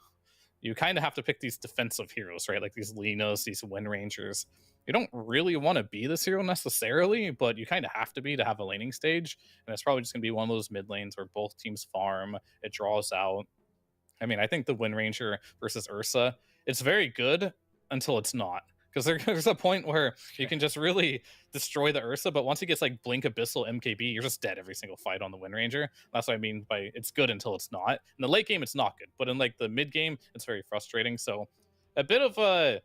You kind of have to pick these defensive heroes, right? Like these Linas, these Wind Rangers. You don't really want to be this hero necessarily, but you kind of have to be to have a laning stage. And it's probably just going to be one of those mid lanes where both teams farm, it draws out. I mean, I think the Wind Ranger versus Ursa, it's very good until it's not. Because there's a point where you can just really destroy the Ursa, but once he gets like Blink Abyssal MKB, you're just dead every single fight on the Wind Ranger. That's what I mean by it's good until it's not. In the late game, it's not good, but in like the mid game, it's very frustrating. So a bit of a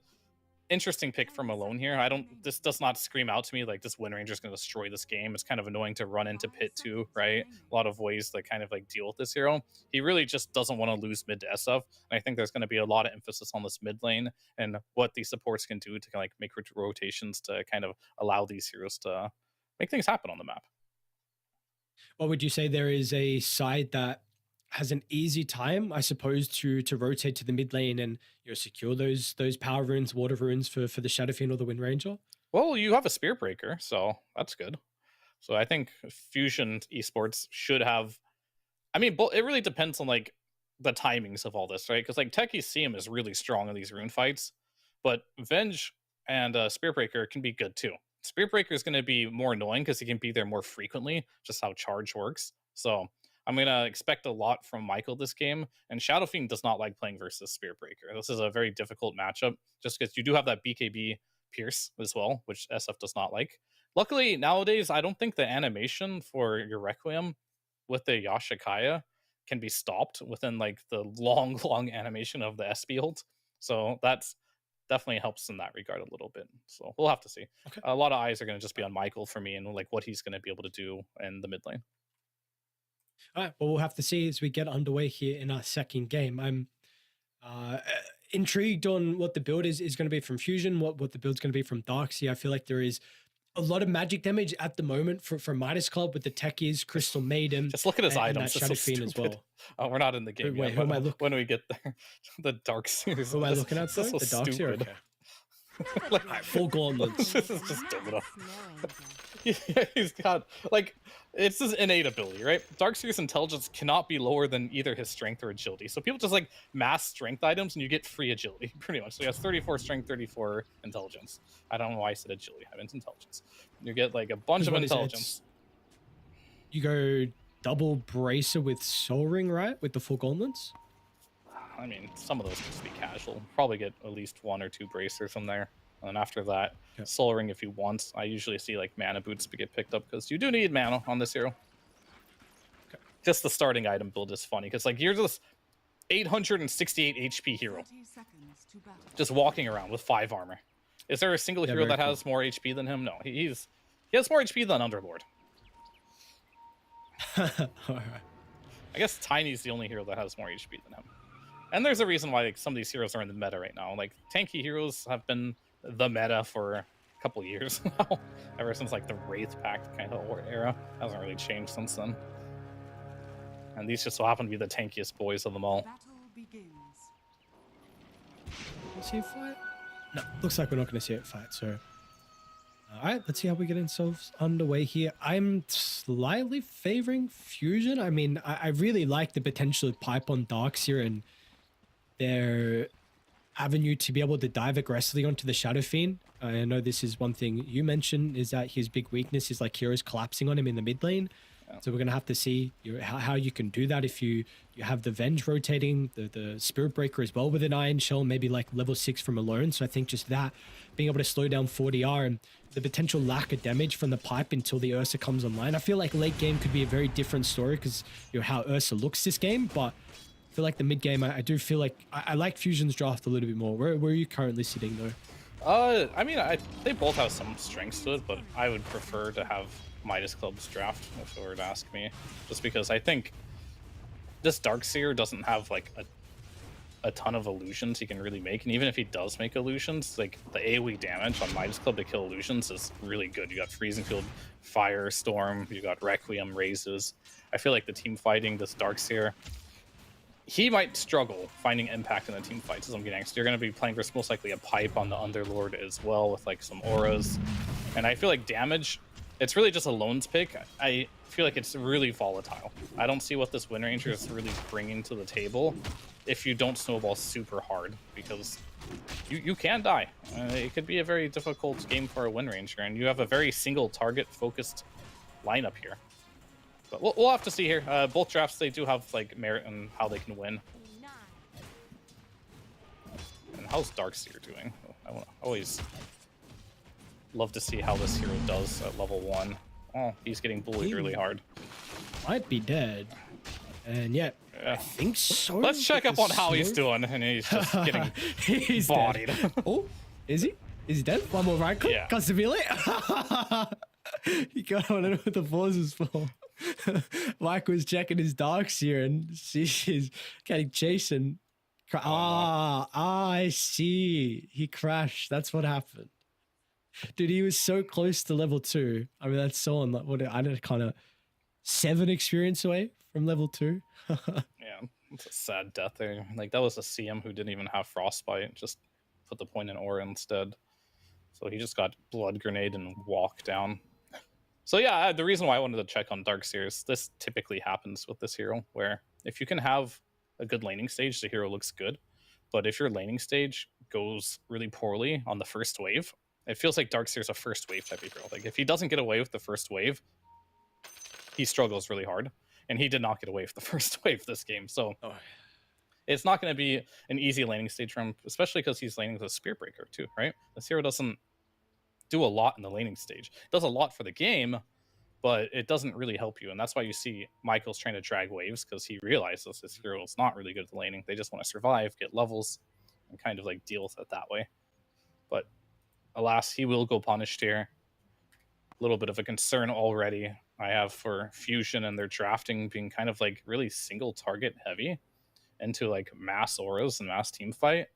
interesting pick from Malone here. This does not scream out to me like this Wind Ranger is going to destroy this game. It's kind of annoying to run into Pit too, right? A lot of ways to kind of like deal with this hero. He really just doesn't want to lose mid to SF. And I think there's going to be a lot of emphasis on this mid lane and what these supports can do to like make rotations to kind of allow these heroes to make things happen on the map. What would you say there is a side that has an easy time, I suppose, to rotate to the mid lane and secure those power runes, water runes for the Shadow Fiend or the Wind Ranger? Well, you have a Spear Breaker, so that's good. So I think Fusion Esports should have. I mean, it really depends on like the timings of all this, right? Because like Techie Seam is really strong in these rune fights, but Venge and Spear Breaker can be good too. Spear Breaker is going to be more annoying because he can be there more frequently, just how charge works. So I'm going to expect a lot from Michael this game, and Shadow Fiend does not like playing versus Spear Breaker. This is a very difficult matchup, just because you do have that BKB Pierce as well, which SF does not like. Luckily, nowadays, I don't think the animation for your Requiem with the Yashikaya can be stopped within like the long animation of the SP ult. So that's definitely helps in that regard a little bit. So we'll have to see. Okay. A lot of eyes are going to just be on Michael for me and like what he's going to be able to do in the mid lane. All right, well, we'll have to see as we get underway here in our second game. I'm intrigued on what the build is going to be from Fusion, what the build's going to be from Darkseid. I feel like there is a lot of magic damage at the moment for Midas Club with the Techies, Crystal Maiden. Just look at his and items. that It's so Shadow Fiend as stupid. well. Oh, we're not in the game Wait, yet. who am I looking? When we get there, the Dark Series. Who am I looking at? This is Though? so The Dark Seer? stupid. Okay. All right, full gauntlets. This is just dumb enough. He's got, like, it's his innate ability, right? Darkseer's intelligence cannot be lower than either his strength or agility. So people just like mass strength items and you get free agility, pretty much. So he has 34 strength, 34 intelligence. I don't know why I said agility. I meant intelligence. You get like a bunch of intelligence. You go double bracer with Soul Ring, right? With the full gauntlets? I mean, some of those can just be casual. Probably get at least 1 or 2 bracers from there. And after that, Soul Ring if you want. I usually see like mana boots to get picked up because you do need mana on this hero. Okay. Just the starting item build is funny because like you're this 868 HP hero just walking around with 5 armor. Is there a single hero that has more HP than him? No, he has more HP than Underlord. Alright. I guess Tiny's the only hero that has more HP than him. And there's a reason why like, some of these heroes are in the meta right now. Like tanky heroes have been the meta for a couple years now, ever since like the Wraith Pact kind of era. Hasn't really changed since then. And these just so happen to be the tankiest boys of them all. See a fight? No, looks like we're not going to see it fight. So, all right, let's see how we get ourselves underway here. I'm slightly favoring Fusion. I mean, I really like the potential of Pipe on Darkseer and their avenue to be able to dive aggressively onto the Shadow Fiend. I know this is one thing you mentioned, is that his big weakness is like heroes collapsing on him in the mid lane. Yeah. So we're going to have to see how you can do that if you have the Venge rotating, the Spirit Breaker as well with an Iron Shell, maybe like level 6 from alone. So I think just that, being able to slow down 4DR and the potential lack of damage from the pipe until the Ursa comes online. I feel like late game could be a very different story because how Ursa looks this game, but I feel like the mid game, I do feel like I like Fusion's draft a little bit more. Where are you currently sitting though? I mean, they both have some strengths to it, but I would prefer to have Midas Club's draft, if you were to ask me, just because I think this Darkseer doesn't have like a ton of illusions he can really make, and even if he does make illusions, like the AoE damage on Midas Club to kill illusions is really good. You got Freezing Field, Firestorm, you got Requiem, Raises. I feel like the team fighting this Darkseer, he might struggle finding impact in the team fights, as I'm getting. So you're going to be playing for most likely a pipe on the Underlord as well with like some auras, and I feel like damage, it's really just a loans pick. I feel like it's really volatile. I don't see what this Wind Ranger is really bringing to the table if you don't snowball super hard, because you can die. It could be a very difficult game for a Wind Ranger, and you have a very single target focused lineup here. But we'll have to see here. Both drafts, they do have like merit in how they can win. And how's Darkseer doing? I always love to see how this hero does at level 1. Oh, he's getting bullied really hard. Might be dead. And yet, I think so. Let's check up on how he's doing, and he's just getting bodied. Oh, is he? Is he dead? One more right click. Yeah. Constantly. He got on it with the forces fall. Mike was checking his Darkseer and she's getting chased and I see. He crashed. That's what happened. Dude, he was so close to level 2. I mean, that's so on what I did kind of 7 experience away from level 2. Yeah, it's a sad death there. Like that was a CM who didn't even have Frostbite, just put the point in Aura instead. So he just got Blood Grenade and walk down. So yeah, the reason why I wanted to check on Darkseer is this typically happens with this hero, where if you can have a good laning stage, the hero looks good. But if your laning stage goes really poorly on the first wave, it feels like Darkseer's a first wave type of hero. Like if he doesn't get away with the first wave, he struggles really hard. And he did not get away with the first wave this game. So it's not going to be an easy laning stage for him, especially because he's laning with a Spirit Breaker too, right? This hero doesn't do a lot in the laning stage. It does a lot for the game, but it doesn't really help you. And that's why you see Michael's trying to drag waves, because he realizes this hero is not really good at the laning. They just want to survive, get levels, and kind of like deal with it that way. But alas, he will go punished here. A little bit of a concern already I have for Fusion and their drafting being kind of like really single target heavy into like mass auras and mass team fight.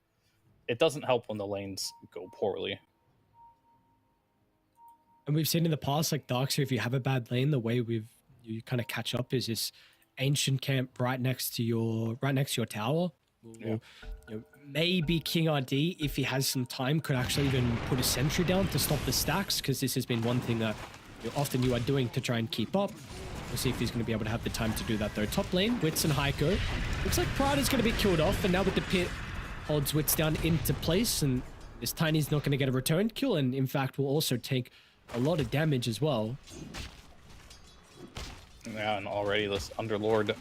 It doesn't help when the lanes go poorly. And we've seen in the past, like Darkseer, if you have a bad lane, the way you kind of catch up is this ancient camp right next to your tower. Yeah. Maybe King RD, if he has some time, could actually even put a sentry down to stop the stacks, because this has been one thing that often you are doing to try and keep up. We'll see if he's going to be able to have the time to do that though. Top lane, Wits and Heiko. Looks like Prada's going to be killed off, and now with the pit, holds Wits down into place, and this Tiny's not going to get a return kill, and in fact will also take a lot of damage as well. Yeah, and already this Underlord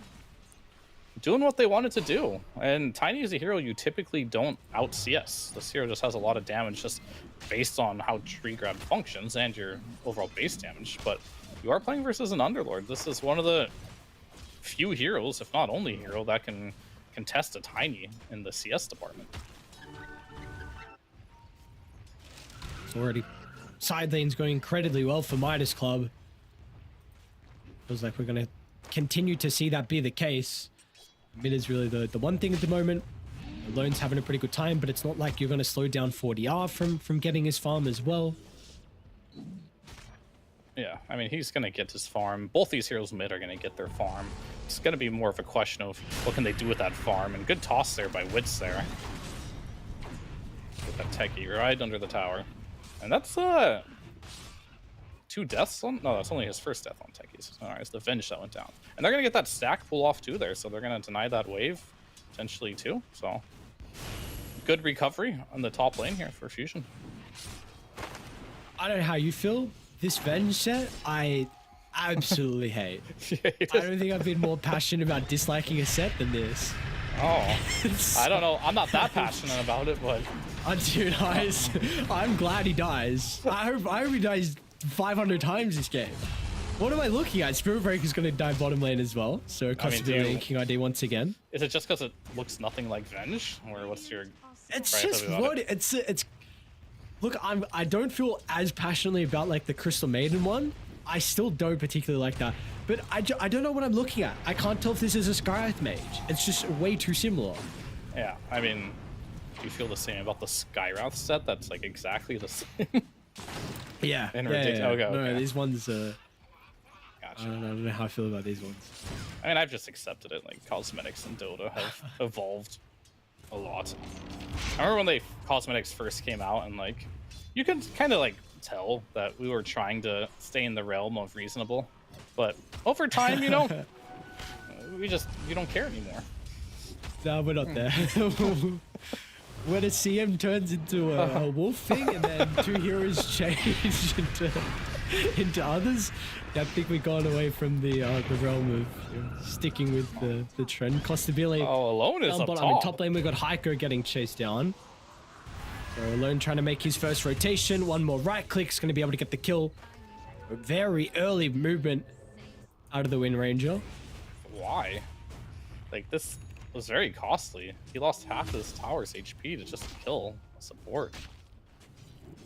doing what they wanted to do. And Tiny is a hero you typically don't out CS. This hero just has a lot of damage just based on how tree grab functions and your overall base damage. But you are playing versus an Underlord. This is one of the few heroes, if not only hero, that can contest a Tiny in the CS department. It's already side lane's going incredibly well for Midas Club. Feels like we're going to continue to see that be the case. Mid is really the one thing at the moment. Alone's having a pretty good time, but it's not like you're going to slow down 40R from getting his farm as well. Yeah, I mean, he's going to get his farm. Both these heroes mid are going to get their farm. It's going to be more of a question of what can they do with that farm. And good toss there by Wits there. Get that techie right under the tower. And that's 2 deaths on? No, that's only his first death on techies. Alright, it's the Venge that went down. And they're going to get that stack pull off too there, so they're going to deny that wave, potentially too. So, good recovery on the top lane here for Fusion. I don't know how you feel. This Venge set, I absolutely hate. I don't think I've been more passionate about disliking a set than this. Oh, I don't know. I'm not that passionate about it, but... Dude, I'm glad he dies. I hope he dies 500 times this game. What am I looking at? Spirit Breaker's going to die bottom lane as well. So possibility King ID once again. Is it just because it looks nothing like Venge? Or what's your... It's just what... It's... Look, I don't feel as passionately about like the Crystal Maiden one. I still don't particularly like that. But I don't know what I'm looking at. I can't tell if this is a Skywrath Mage. It's just way too similar. Yeah, I mean, do you feel the same about the Skywrath set? That's like exactly the same. Yeah. And yeah. Okay, no, these ones. Gotcha. I don't know how I feel about these ones. I mean, I've just accepted it. Like cosmetics in Dota have evolved a lot. I remember when the cosmetics first came out, and like you can kind of like tell that we were trying to stay in the realm of reasonable, but over time, you know, we don't care anymore. No, we're not there. When a CM turns into a wolf thing, and then 2 heroes change into others, I think we've gone away from the realm of sticking with the trend. Costabile. Oh, Alone is up top. I mean, top lane, we've got Heiko getting chased down. So Alone trying to make his first rotation. One more right click is going to be able to get the kill. A very early movement out of the Wind Ranger. Why? Like, this was very costly. He lost half his tower's HP to just kill a support.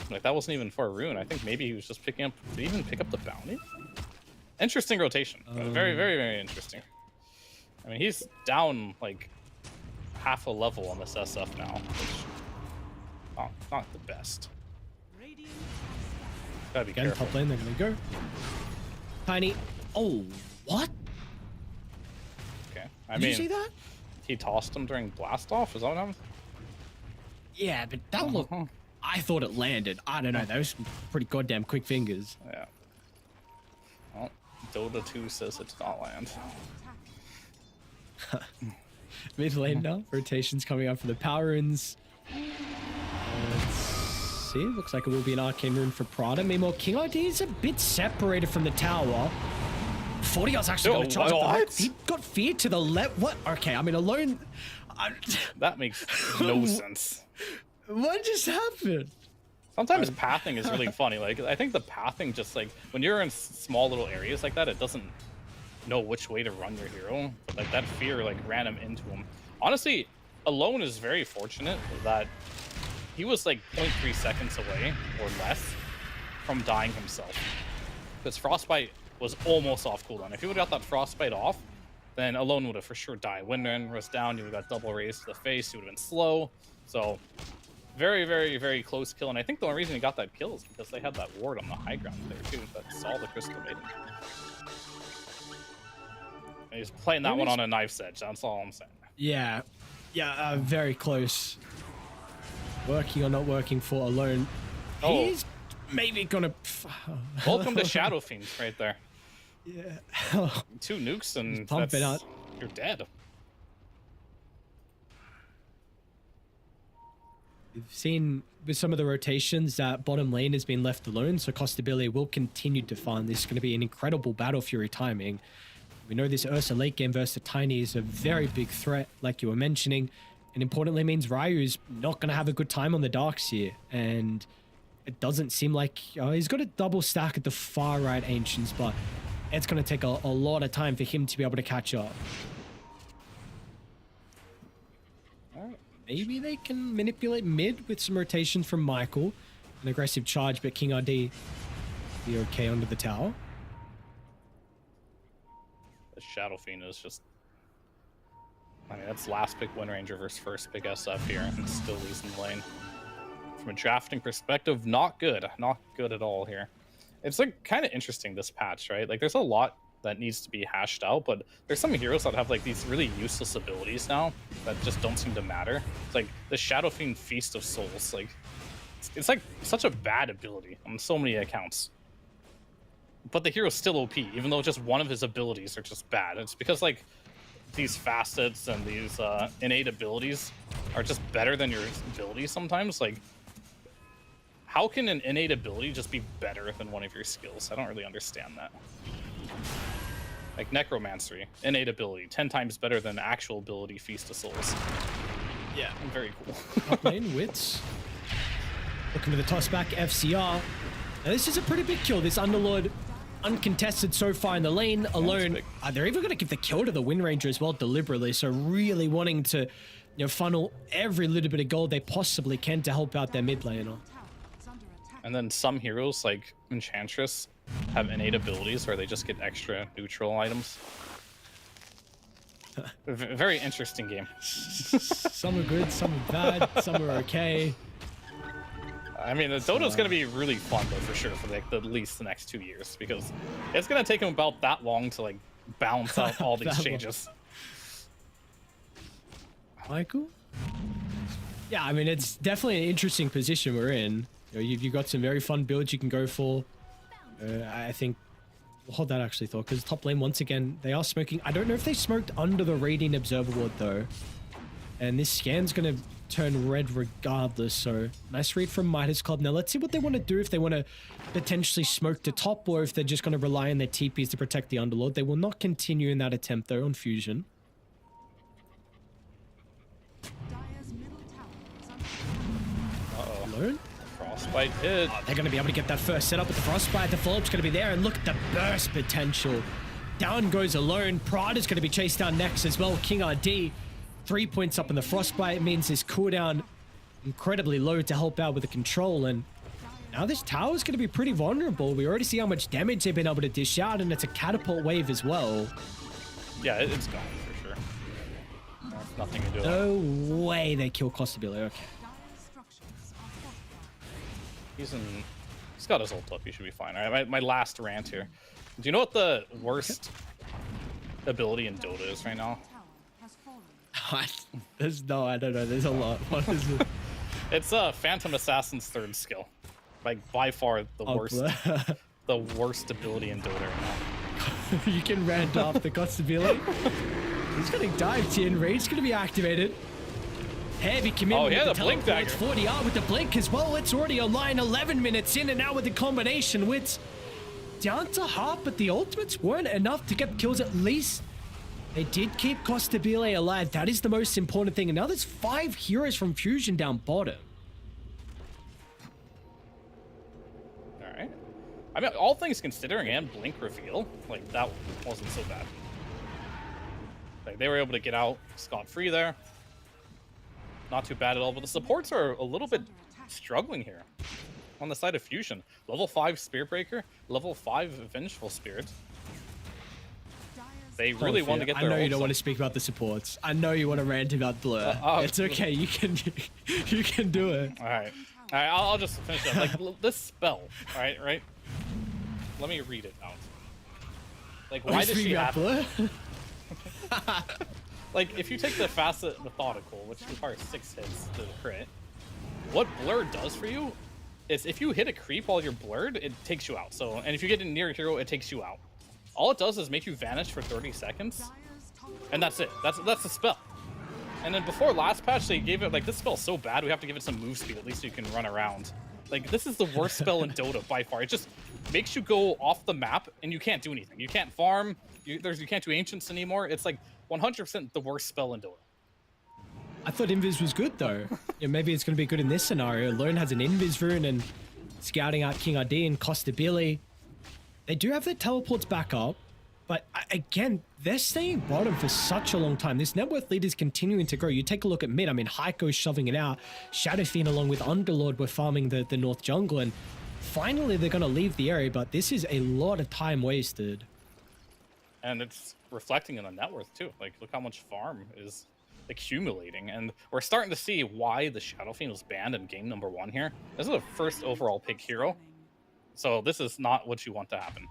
Like, that wasn't even for a rune. I think maybe he was just picking up... Did he even pick up the bounty? Interesting rotation. Very, very, very interesting. I mean, he's down, like, half a level on this SF now, which... Oh, not the best. Gotta be Again, careful. top lane, they're gonna go. Tiny. Oh, what? Okay. Did you see that? He tossed him during blast off. Is that what happened? Yeah, but that looked... I thought it landed. I don't know. Those pretty goddamn quick fingers. Yeah. Well, Dota 2 says it did not land. Mid lane now. Rotations coming up for the power runes. Let's see. Looks like it will be an arcane rune for Prada. Meanwhile, King ID is a bit separated from the tower. 40R's actually got a charge. What? He got fear to the left. What? Okay, I mean, Alone... That makes no sense. What just happened? Sometimes pathing is really funny. Like, I think the pathing just, like, when you're in small little areas like that, it doesn't know which way to run your hero. But, like, that fear, like, ran him into him. Honestly, Alone is very fortunate that he was, like, 0.3 seconds away or less from dying himself. Because Frostbite was almost off cooldown. If he would have got that Frostbite off, then Alone would have for sure died. Windrun was down, you would have got double raised to the face, he would have been slow. So, Very, very, very close kill, and I think the only reason he got that kill is because they had that ward on the high ground there too. That's all the Crystal Maiden. And he's playing that one on a knife's edge. That's all I'm saying. Yeah, very close. Working or not working for Alone. Oh. He's maybe gonna. Welcome to Shadow Fiends right there. Yeah. 2 nukes and Pump it that's, out. you're dead. We've seen with some of the rotations that bottom lane has been left alone, so Costabile will continue to farm. This is going to be an incredible Battle Fury timing. We know this Ursa late game versus Tiny is a very big threat, like you were mentioning, and importantly means Ryu's not going to have a good time on the darks here, and it doesn't seem like he's got a double stack at the far right Ancients, but it's going to take a lot of time for him to be able to catch up. Maybe they can manipulate mid with some rotation from Michael. An aggressive charge, but King RD be okay under the tower. The Shadow Fiend is just... I mean, that's last pick Wind Ranger versus first pick SF here, and still losing the lane. From a drafting perspective, not good. Not good at all here. It's like kind of interesting, this patch, right? Like, there's a lot that needs to be hashed out, but there's some heroes that have like these really useless abilities now that just don't seem to matter. It's like the Shadow Fiend Feast of Souls. Like, it's like such a bad ability on so many accounts. But the hero's still OP, even though just one of his abilities are just bad. It's because like these facets and these innate abilities are just better than your abilities sometimes. Like, how can an innate ability just be better than one of your skills? I don't really understand that. Like Necromancy, innate ability, 10 times better than actual ability Feast of Souls. Yeah, very cool. Top lane, Wits. Looking to the toss back, FCR. Now this is a pretty big kill. This Underlord uncontested so far in the lane alone. They're even going to give the kill to the Wind Ranger as well deliberately. So really wanting to, funnel every little bit of gold they possibly can to help out their mid laner. And then some heroes like Enchantress have innate abilities where they just get extra neutral items. Very interesting game. Some are good, some are bad, some are okay. I mean, the Dodo's going to be really fun though, for sure, for like at least the next 2 years, because it's going to take them about that long to like balance out all these changes. Michael? Yeah, I mean, it's definitely an interesting position we're in. You've got some very fun builds you can go for. I think we'll hold that actually thought, because top lane once again they are smoking. I don't know if they smoked under the Radiant Observer Ward though, and this scan's gonna turn red regardless. So nice read from Midas Club. Now let's see what they want to do, if they want to potentially smoke to top, or if they're just going to rely on their TPs to protect the Underlord. They will not continue in that attempt though on Fusion. Alone? Frostbite hit. They're going to be able to get that first setup with the Frostbite. The follow-up's going to be there, and look at the burst potential. Down goes Alone. Pride is going to be chased down next as well. King RD, 3 points up in the Frostbite. It means his cooldown incredibly low to help out with the control, and now this tower is going to be pretty vulnerable. We already see how much damage they've been able to dish out, and it's a catapult wave as well. Yeah, it's gone for sure. There's nothing to do. No way they kill Costabile. Okay. He's got his ult up. He should be fine. All right, my last rant here. Do you know what the worst ability in Dota is right now? I don't know. There's a lot. What is it? It's Phantom Assassin's third skill. Like by far the worst. The worst ability in Dota right now. You can rant off the Costabile. He's getting dived here, and Raid's going to be activated. Heavy commitment. Oh, yeah, with the blink dagger. 40R with the blink as well. It's already online. 11 minutes in, and now with the combination, Wits down to half, but the ultimates weren't enough to get kills. At least they did keep Costabile alive. That is the most important thing. And now there's 5 heroes from Fusion down bottom. All right. I mean, all things considering, and blink reveal, like that wasn't so bad. Like they were able to get out scot-free there. Not too bad at all, but the supports are a little bit struggling here. On the side of Fusion, level 5 Spear Breaker, level 5 Vengeful Spirit. They really want to get their I know you hopes don't want up. to speak about the supports. I know you want to rant about Blur. It's okay. You can you can do it. All right, I'll just finish it. Like this spell, right? Let me read it out. Like, why does she have Blur? Like, if you take the Facet Methodical, which requires 6 hits to crit, what Blur does for you is if you hit a creep while you're blurred, it takes you out. So, and if you get near a hero, it takes you out. All it does is make you vanish for 30 seconds, and that's it. That's the spell. And then before last patch, they gave it, like, this spell's so bad, we have to give it some move speed, at least so you can run around. Like, this is the worst spell in Dota by far. It just makes you go off the map, and you can't do anything. You can't farm, you can't do Ancients anymore. It's like 100% the worst spell in Dota. I thought Invis was good though. Yeah, maybe it's going to be good in this scenario. Lone has an Invis rune and scouting out King RD and Costa Billy. They do have their teleports back up, but again, they're staying bottom for such a long time. This net worth lead is continuing to grow. You take a look at mid. I mean, Heiko's shoving it out. Shadowfiend along with Underlord were farming the North Jungle, and finally they're going to leave the area, but this is a lot of time wasted. And it's reflecting in the net worth too. Like, look how much farm is accumulating, and we're starting to see why the Shadowfiend was banned in game number 1 here. This is the first overall pick hero, so this is not what you want to happen.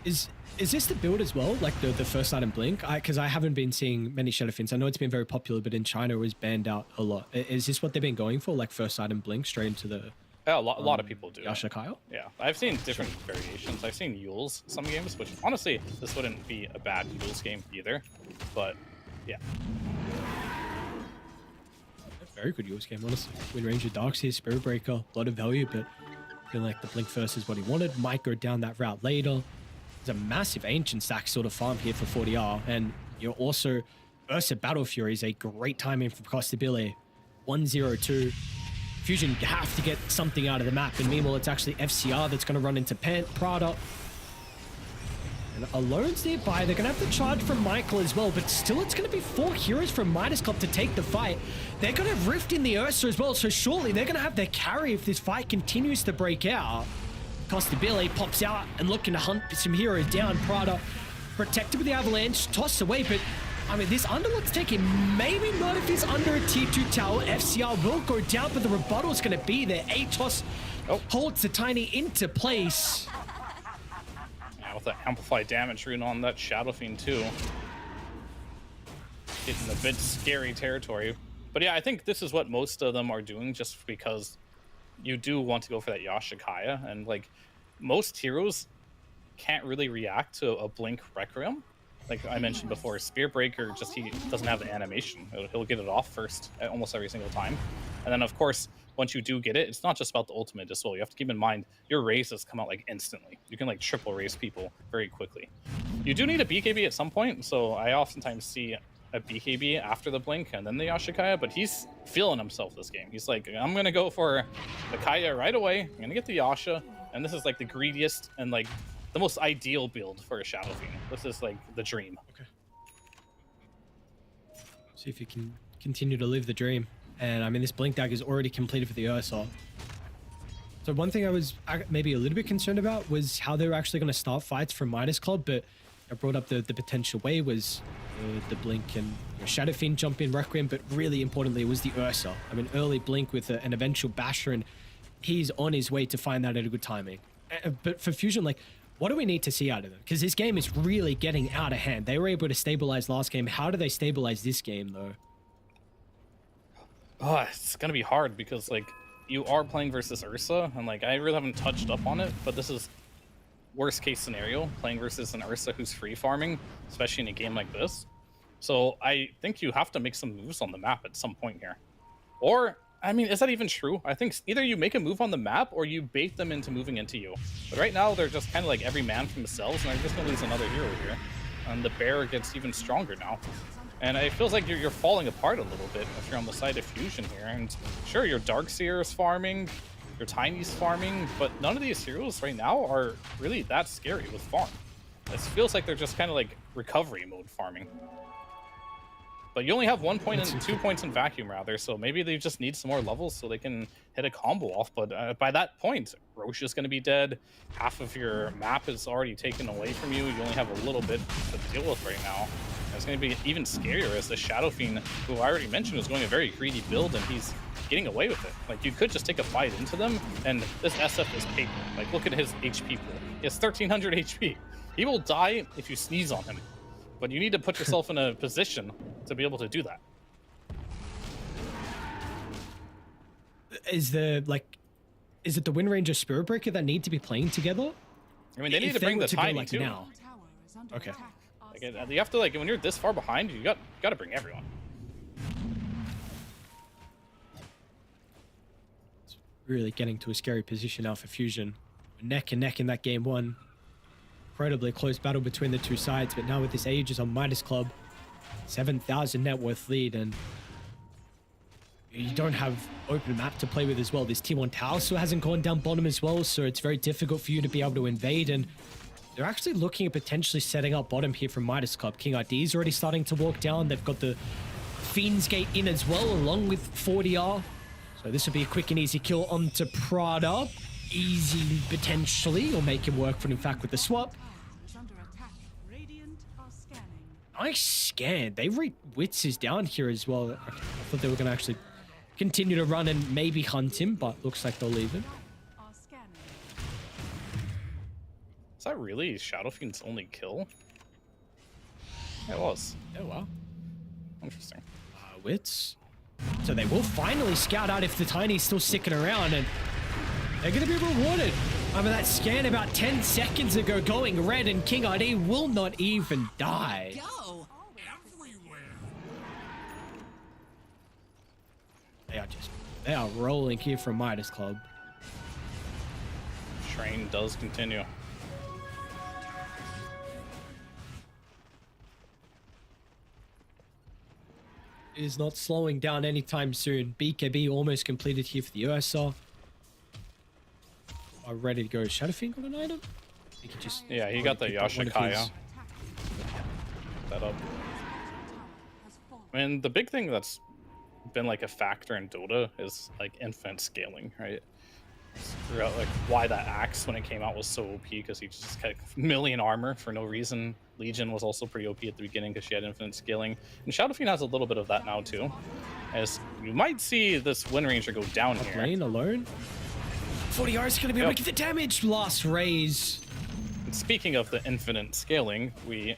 Is this the build as well, like the first item Blink? Because I haven't been seeing many Shadowfiends. I know it's been very popular, but in China it was banned out a lot. Is this what they've been going for, like first item Blink straight into the... Yeah, a lot of people do. Yasha Kyle? Yeah, I've seen different variations. I've seen Yules some games, which honestly, this wouldn't be a bad Yules game either. But yeah. Very good Yules game, honestly. Wind Ranger, Darkseer, Spirit Breaker, a lot of value, but I feel like the Blink first is what he wanted. Might go down that route later. There's a massive Ancient stack sort of farm here for 40R, and you're also... Ursa Battle Fury is a great timing for Costa Billy. 102. Fusion have to get something out of the map, and meanwhile it's actually FCR that's going to run into Prada. And Alone's nearby. They're going to have to charge from Michael as well, but still it's going to be 4 heroes from Midas Club to take the fight. They're going to Rift in the Ursa as well, so surely they're going to have their carry if this fight continues to break out. Costa Billy pops out and looking to hunt some heroes down. Prada protected with the Avalanche, tossed away, but I mean, this Underlord's taking, maybe not if he's under a tier 2 tower. FCR will go down, but the rebuttal is going to be there. Atos holds the Tiny into place. Yeah, with the amplified damage rune on that Shadowfiend too. Getting a bit scary territory. But yeah, I think this is what most of them are doing, just because you do want to go for that Yashikaya, and like most heroes can't really react to a Blink Requiem. Like I mentioned before, Spear Breaker, just he doesn't have the animation. He'll get it off first almost every single time. And then of course, once you do get it, it's not just about the ultimate as well. You have to keep in mind your raises come out like instantly. You can like triple raise people very quickly. You do need a BKB at some point, so I oftentimes see a BKB after the Blink and then the Yashikaya, but he's feeling himself this game. He's like, I'm gonna go for the Kaya right away. I'm gonna get the Yasha, and this is like the greediest and like the most ideal build for a Shadowfiend. This is like the dream. Okay. See if you can continue to live the dream. And I mean, this Blink Dagger is already completed for the Ursa. So one thing I was maybe a little bit concerned about was how they were actually going to start fights from Midas Club, but I brought up the potential way was the Blink and Shadowfiend jump in Requiem, but really importantly, it was the Ursa. I mean, early Blink with an eventual Basher, and he's on his way to find that at a good timing. But for Fusion, like, what do we need to see out of them? Because this game is really getting out of hand. They were able to stabilize last game. How do they stabilize this game, though? Oh, it's gonna be hard because like you are playing versus Ursa, and like I really haven't touched up on it, but this is worst case scenario, playing versus an Ursa who's free farming, especially in a game like this. So I think you have to make some moves on the map at some point here. Or, I mean, is that even true? I think either you make a move on the map or you bait them into moving into you. But right now, they're just kind of like every man for themselves, and they're just going to lose another hero here. And the bear gets even stronger now. And it feels like you're falling apart a little bit if you're on the side of Fusion here. And sure, your Darkseer is farming, your Tiny's farming, but none of these heroes right now are really that scary with farm. It feels like they're just kind of like recovery mode farming. But you only have 1 point and 2 points in vacuum rather, so maybe they just need some more levels so they can hit a combo off. But by that point, Roche is going to be dead. Half of your map is already taken away from you. You only have a little bit to deal with right now. And it's going to be even scarier as the Shadow Fiend, who I already mentioned, is going a very greedy build, and he's getting away with it. Like, you could just take a fight into them, and this SF is paper. Like, look at his HP pool. He has 1300 HP. He will die if you sneeze on him. But you need to put yourself in a position to be able to do that. Is it the Wind Ranger Spirit Breaker that need to be playing together? I mean, they need to bring the timing too. now. Tower is under Okay. attack. Like, you have to, like, when you're this far behind, you got to bring everyone. It's really getting to a scary position now for Fusion. Neck and neck in that game one. Incredibly close battle between the two sides, but now with this Aegis on Midas Club, 7,000 net worth lead, and you don't have open map to play with as well. This T1 Tower still hasn't gone down bottom as well, so it's very difficult for you to be able to invade, and they're actually looking at potentially setting up bottom here from Midas Club. King ID is already starting to walk down. They've got the Fiend's Gate in as well, along with 40R. So this will be a quick and easy kill onto Prada. Easy, potentially, or make him work for, in fact, with the swap. Is under attack. Radiant are scanning. Nice scan. They rate Wits is down here as well. I thought they were going to actually continue to run and maybe hunt him, but looks like they'll leave him. Are scanning. Is that really Shadow Fiend's only kill? Yeah, it was. Oh, wow. Interesting. Wits. So they will finally scout out if the Tiny's still sticking around, and they're going to be rewarded. I mean, that scan about 10 seconds ago going red, and King ID will not even die. Go. They are rolling here from Midas Club. Train does continue. It is not slowing down anytime soon. BKB almost completed here for the Ursa. Are ready to go. Shadowfiend got an item? He could just... Yeah, he got the pick up one of Yashikaya. his- That up. Has fallen. I mean, the big thing that's been like a factor in Dota is like infinite scaling, right? Figure out like why that axe when it came out was so OP, because he just had a million armor for no reason. Legion was also pretty OP at the beginning because she had infinite scaling, and Shadowfiend has a little bit of that now too. As you might see this Wind Ranger go down here. Lane alone. 40R is going to be able to get the damage. Last raise. And speaking of the infinite scaling, we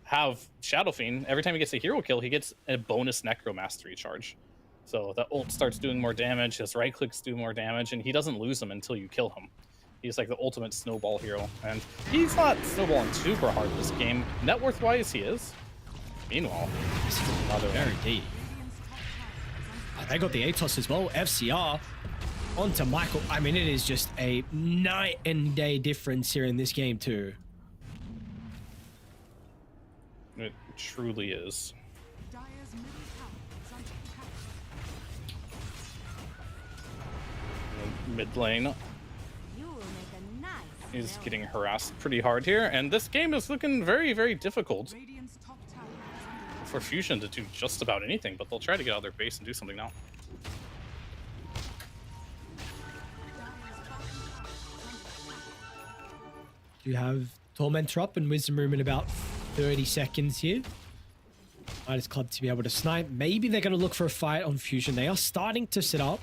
have Shadowfiend. Every time he gets a hero kill, he gets a bonus Necromastery charge. So the ult starts doing more damage, his right clicks do more damage, and he doesn't lose them until you kill him. He's like the ultimate snowball hero, and he's not snowballing super hard this game. Net worth wise, he is. Meanwhile, another Very deep. They got the Atos as well. FCR onto Michael. I mean, it is just a night and day difference here in this game too. It truly is. Dire's middle tower is under attack. Mid lane You will make a nice is build. getting harassed pretty hard here, and this game is looking very, very difficult Radiant's top tower is under attack. for Fusion to do just about anything, but they'll try to get out of their base and do something now. You have Tormentor up and Wisdom Room in about 30 seconds here. Midas Club to be able to snipe. Maybe they're going to look for a fight on Fusion. They are starting to set up.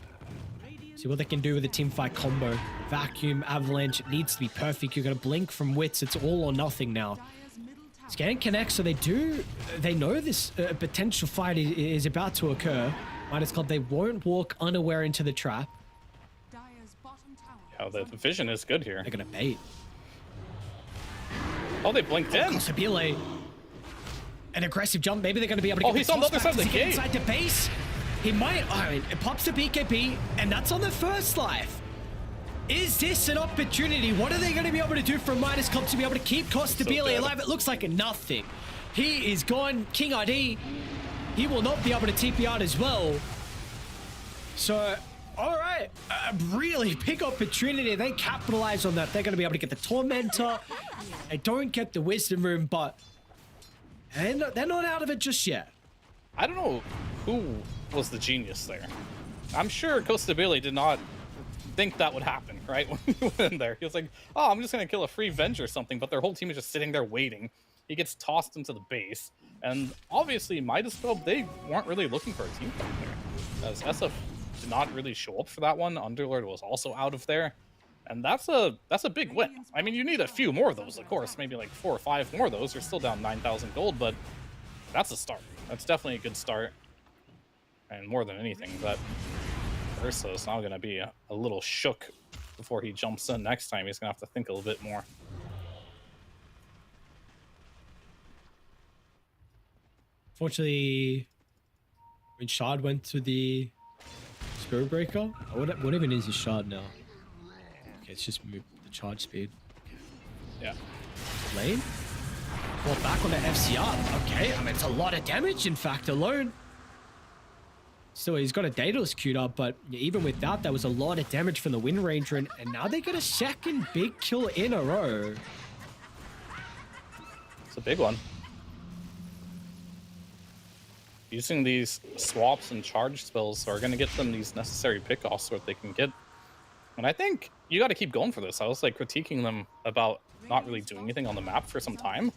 See what they can do with a team fight combo. Vacuum, Avalanche, it needs to be perfect. You're going to blink from Wits. It's all or nothing now. Dire's middle tower. Scan connects, so they know this potential fight is about to occur. Midas Club, they won't walk unaware into the trap. Dire's bottom tower. Yeah, the vision is good here. They're going to bait. Oh, they blinked in. Kosabile. An aggressive jump. Maybe they're going to be able to get he's on the other side of the Does he get gate. inside the base. He might. I mean, it pops the BKB, and that's on the first life. Is this an opportunity? What are they going to be able to do from Midas Club to be able to keep Kostabile dead. alive? It looks like nothing. He is gone. King ID. He will not be able to TP out as well. So, all right. Really big opportunity. They capitalize on that. They're going to be able to get the Tormentor. They don't get the Wisdom Room, but they're not out of it just yet. I don't know who was the genius there. I'm sure Costabile did not think that would happen, right? When he went in there, he was like, "Oh, I'm just gonna kill a free Venge or something," but their whole team is just sitting there waiting. He gets tossed into the base, and obviously Midas Club, they weren't really looking for a team fight there, as SF did not really show up for that one. Underlord was also out of there, and that's a big win. I mean, you need a few more of those, of course, maybe like 4 or 5 more of those. You're still down 9,000 gold, but that's a start. That's definitely a good start, and more than anything, that Ursa is now going to be a little shook before he jumps in next time. He's going to have to think a little bit more. Fortunately, when Shard went to the Spirit Breaker, what even is his Shard now? Okay, it's just move the charge speed. Yeah. Lane? Fall back on the FCR. Okay, I mean, it's a lot of damage, in fact, alone. Still, he's got a Daedalus queued up, but even with that, that was a lot of damage from the Wind Ranger, and now they get a second big kill in a row. It's a big one. Using these swaps and charge spells are going to get them these necessary pickoffs so that they can get. And I think you got to keep going for this. I was like critiquing them about not really doing anything on the map for some time.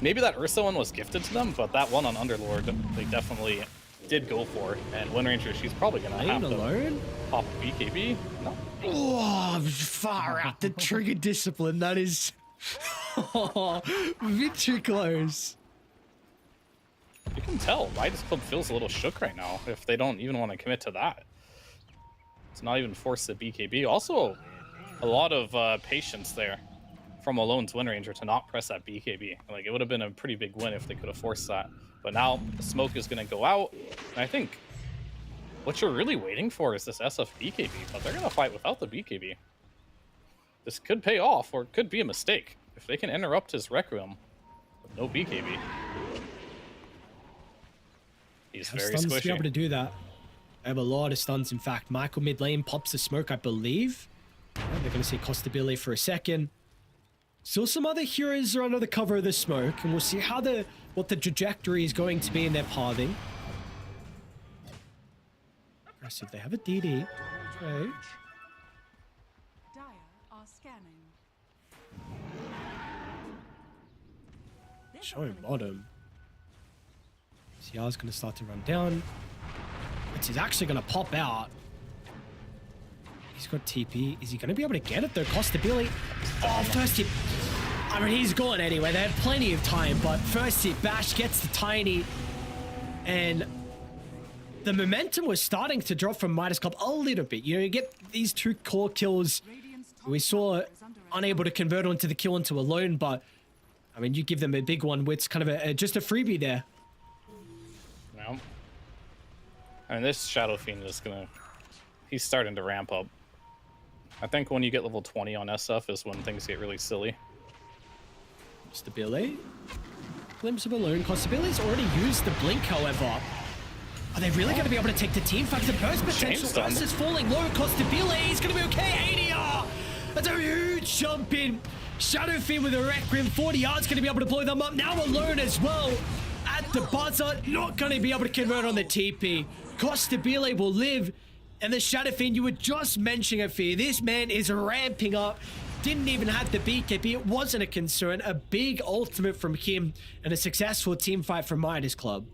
Maybe that Ursa one was gifted to them, but that one on Underlord, they definitely did go for. And Wind Ranger, she's probably going to have to pop BKB. No. Oh, far out. The trigger discipline, that is victory close. You can tell Midas Club feels a little shook right now if they don't even want to commit to that. To not even force the BKB. Also, a lot of patience there from Alone's Wind Ranger to not press that BKB. Like, it would have been a pretty big win if they could have forced that. But now the smoke is going to go out. And I think what you're really waiting for is this SF BKB, but they're going to fight without the BKB. This could pay off, or it could be a mistake. If they can interrupt his Requiem with no BKB. He's very stuns squishy. to be able to do that. I have a lot of stuns, in fact. Michael mid lane pops the smoke, I believe. Yeah, they're going to see Costabile for a second. Still some other heroes are under the cover of the smoke, and we'll see how what the trajectory is going to be in their pathing. Aggressive, they have a DD. Okay. Dire are scanning. Showing bottom. CR's going to start to run down. He's actually going to pop out. He's got TP. Is he going to be able to get it though? Costabile. Oh, first hit. I mean, he's gone anyway. They had plenty of time, but first hit, Bash gets the Tiny. And the momentum was starting to drop from Midas Club a little bit. You know, you get these 2 core kills. We saw unable to convert onto the kill into Alone, but I mean, you give them a big one, it's kind of just a freebie there. No. I mean, this Shadow Fiend is he's starting to ramp up. I think when you get level 20 on SF is when things get really silly. Stabile. Glimpse of Alone. Costabile's already used the blink, however. Are they really going to be able to take the team fight? The burst potential is falling low. Costabile, he's going to be okay. ADR! That's a huge jump in. Shadow Fiend with a Requiem. 40 yards going to be able to blow them up. Now Alone as well. At the buzzer, not going to be able to convert on the TP. Costabile will live. And the Shadow Fiend, you were just mentioning it, Fear. This man is ramping up. Didn't even have the BKB. It wasn't a concern. A big ultimate from him and a successful team fight from Midas Club.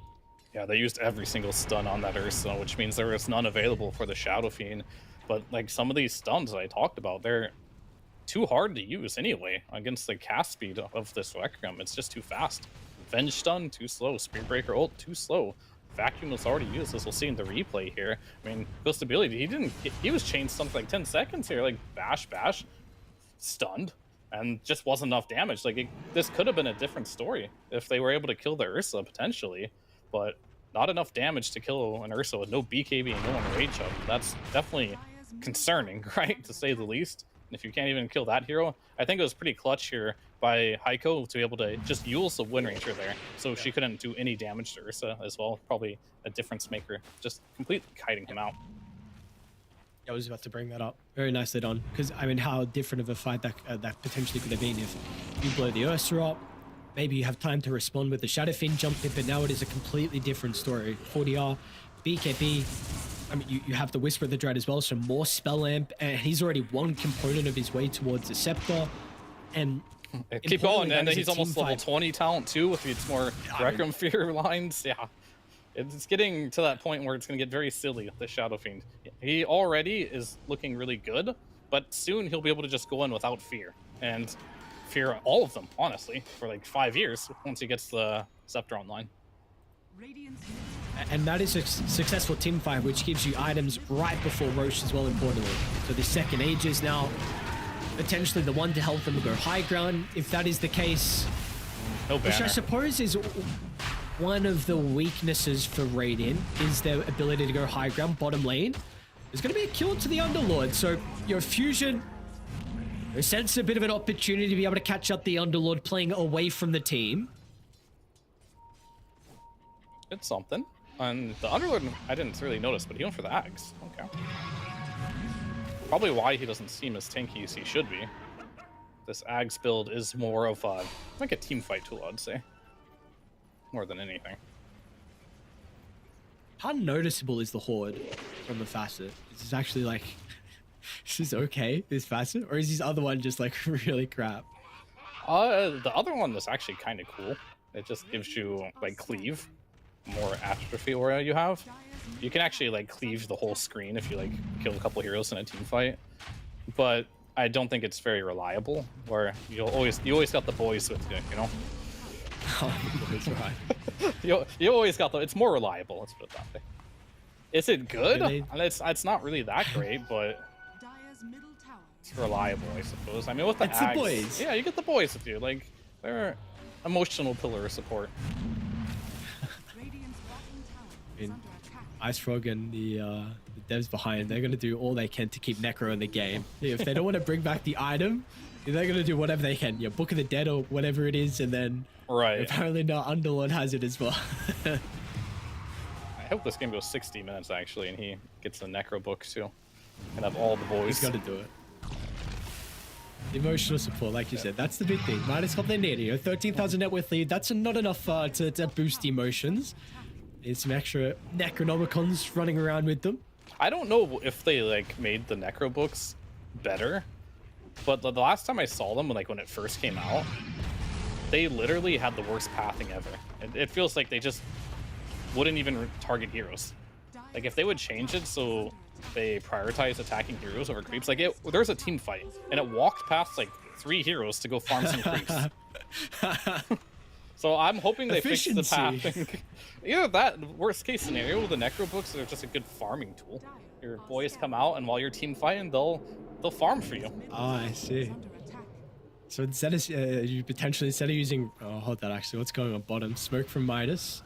Yeah, they used every single stun on that Ursa, which means there was none available for the Shadow Fiend. But like some of these stuns I talked about, they're too hard to use anyway against the cast speed of this Requiem. It's just too fast. Venge stun, too slow. Spirit Breaker ult, too slow. Vacuum was already used, as we'll see in the replay here. I mean, Ghostability, he was chain stunned for like 10 seconds here, like bash, stunned, and just wasn't enough damage. Like, this could have been a different story if they were able to kill the Ursa, potentially, but not enough damage to kill an Ursa with no BKB and no one rage up. That's definitely concerning, right, to say the least. And if you can't even kill that hero, I think it was pretty clutch here by Heiko to be able to just use the Wind Ranger there, so she couldn't do any damage to Ursa as well. Probably a difference maker, just completely kiting him out. I was about to bring that up. Very nicely done. Because, I mean, how different of a fight that potentially could have been if you blow the Ursa up. maybe you have time to respond with the Shadow Fiend jump in, but now it is a completely different story. 40R, BKB. I mean, you have the Whisper of the Dread as well, so more Spell Amp, and he's already one component of his way towards the Scepter. And keep going, and that is he's a almost team level fight. 20 talent too, with its more Requiem Fear lines. Yeah, it's getting to that point where it's going to get very silly, the Shadow Fiend. He already is looking really good, but soon he'll be able to just go in without fear, and fear all of them, honestly, for like 5 years once he gets the Scepter online. Radiant's And that is a successful team fight, which gives you items right before Roche as well, importantly. So the second Age is now potentially the one to help them go high ground. If that is the case, No which I banner. suppose is one of the weaknesses for Radiant, is their ability to go high ground bottom lane. There's going to be a kill to the Underlord. So your Fusion sense a bit of an opportunity to be able to catch up the Underlord playing away from the team. It's something. And the Underlord, I didn't really notice, but he went for the Axe. Okay. Probably why he doesn't seem as tanky as he should be. This Axe build is more of a, like a team fight tool, I'd say. More than anything. How noticeable is the Horde from the Facet? Is this actually like, is this okay, this Facet? Or is this other one just like really crap? The other one is actually kind of cool. It just gives you, like, cleave. More atrophy aura you have. You can actually, like, cleave the whole screen if you, like, kill a couple heroes in a team fight. But I don't think it's very reliable, where you always got the boys with you, you know? Oh, that's right. You always got the, it's more reliable, let's put it that way. Is it good? Really? It's not really that great, but Dire's middle tower it's reliable, I suppose. I mean, with the It's the Axe, boys. yeah, you get the boys with you. Like, they're emotional pillar of support. Radiant's bottom tower is In- under attack. Ice Frog and the devs behind, they're going to do all they can to keep Necro in the game. If they don't want to bring back the item, they're going to do whatever they can. Yeah, Book of the Dead or whatever it is, and then Right. apparently now Underlord has it as well. I hope this game goes 60 minutes, actually, and he gets the Necro book, too. And have all the boys. He's got to do it. Emotional support, like you said, that's the big thing. Minus what they need. You know, 13,000 net worth lead, that's not enough to boost emotions. There's some extra Necronomicons running around with them. I don't know if they, like, made the Necro books better, but the last time I saw them, like, when it first came out, they literally had the worst pathing ever. It feels like they just wouldn't even target heroes. Like, if they would change it so they prioritize attacking heroes over creeps, like, there was a team fight, and it walked past, like, 3 heroes to go farm some creeps. So I'm hoping they fix the pathing. Either that, worst case scenario, the Necro books are just a good farming tool. Your boys come out, and while you're team fighting, they'll farm for you. Oh, I see. So instead of instead of using, oh, hold that actually, what's going on bottom? Smoke from Midas.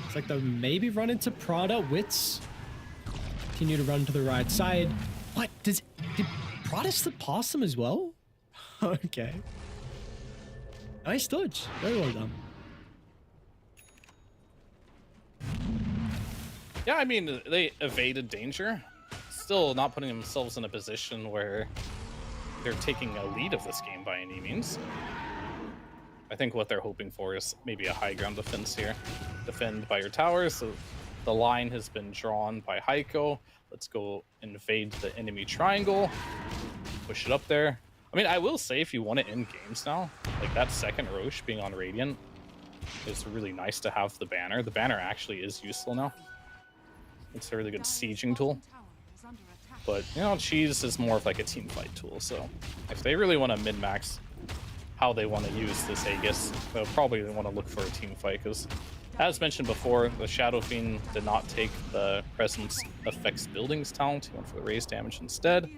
It's like they'll maybe run into Prada. Wits continue to run to the right side. What did Prada slip past them as well? Okay. Nice dodge. Very well done. Yeah, I mean, they evaded danger. Still not putting themselves in a position where they're taking a lead of this game by any means. I think what they're hoping for is maybe a high ground defense here. Defend by your towers. So the line has been drawn by Heiko. Let's go invade the enemy triangle. Push it up there. I mean, I will say, if you want to end games now, like that second Roche being on Radiant is really nice to have the banner. The banner actually is useful now. It's a really good sieging tool. But, you know, Cheese is more of like a team fight tool, so if they really want to min-max how they want to use this Aegis, they'll probably want to look for a team fight, because, as mentioned before, the Shadow Fiend did not take the Presence Affects Buildings talent. He went for the raise damage instead,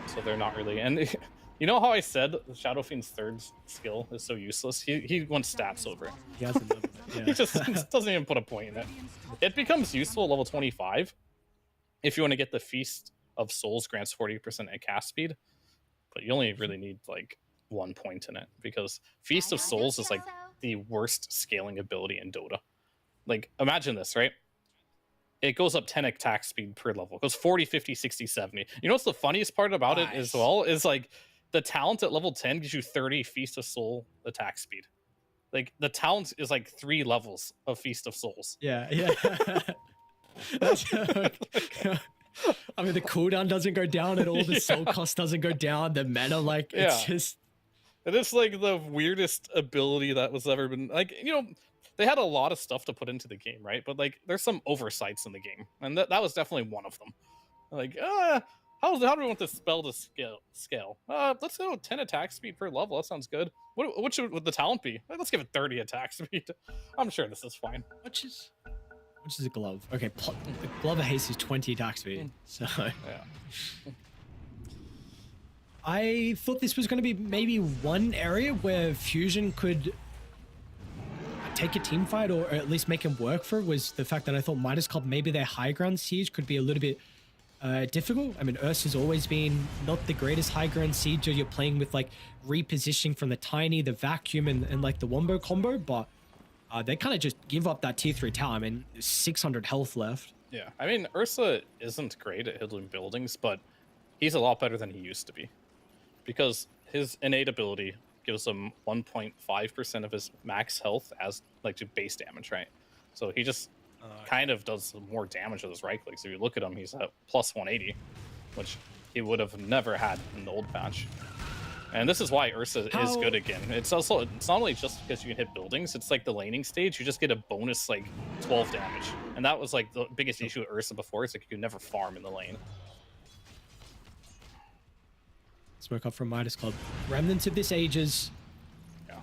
so they're not really... And you know how I said the Shadow Fiend's third skill is so useless? He wants stats over it. He hasn't done it. Yeah. He just doesn't even put a point in it. It becomes useful at level 25 if you want to get the Feast of Souls grants 40% at cast speed, but you only really need like 1 point in it, because Feast of Souls is like the worst scaling ability in Dota. Like, imagine this, right? It goes up 10 attack speed per level. It goes 40, 50, 60, 70. You know what's the funniest part about it as well? Is like the talent at level 10 gives you 30 Feast of Soul attack speed. Like the talent is like 3 levels of Feast of Souls. Yeah. I mean, the cooldown doesn't go down at all. The soul cost doesn't go down. The mana, like, it's just... And it's like the weirdest ability that was ever been, like, you know, they had a lot of stuff to put into the game, right? But like, there's some oversights in the game, and that was definitely one of them. Like, how do we want this spell to scale? Let's go 10 attack speed per level. That sounds good. What would the talent be? Let's give it 30 attack speed. I'm sure this is fine. Which is a glove? Okay, the glove of haste is 20 attack speed. So Yeah. I thought this was going to be maybe one area where Fusion could take a team fight, or at least make him work for, was the fact that I thought Midas Club, maybe their high ground siege could be a little bit difficult. I mean, Ursa's always been not the greatest high ground siege. You're playing with like repositioning from the tiny, the vacuum, and like the wombo combo, but they kind of just give up that tier 3 tower. I mean, 600 health left. Yeah, I mean, Ursa isn't great at hitting buildings, but he's a lot better than he used to be, because his innate ability gives him 1.5% of his max health as like to base damage, right? So he just kind of does more damage with his right clicks. If you look at him, he's at plus 180, which he would have never had in the old patch. And this is why Ursa is good again. It's not only just because you can hit buildings, it's like the laning stage, you just get a bonus like 12 damage. And that was like the biggest issue with Ursa before, it's like you could never farm in the lane. Smoke up from Midas Club. Remnants of this Aegis. Yeah.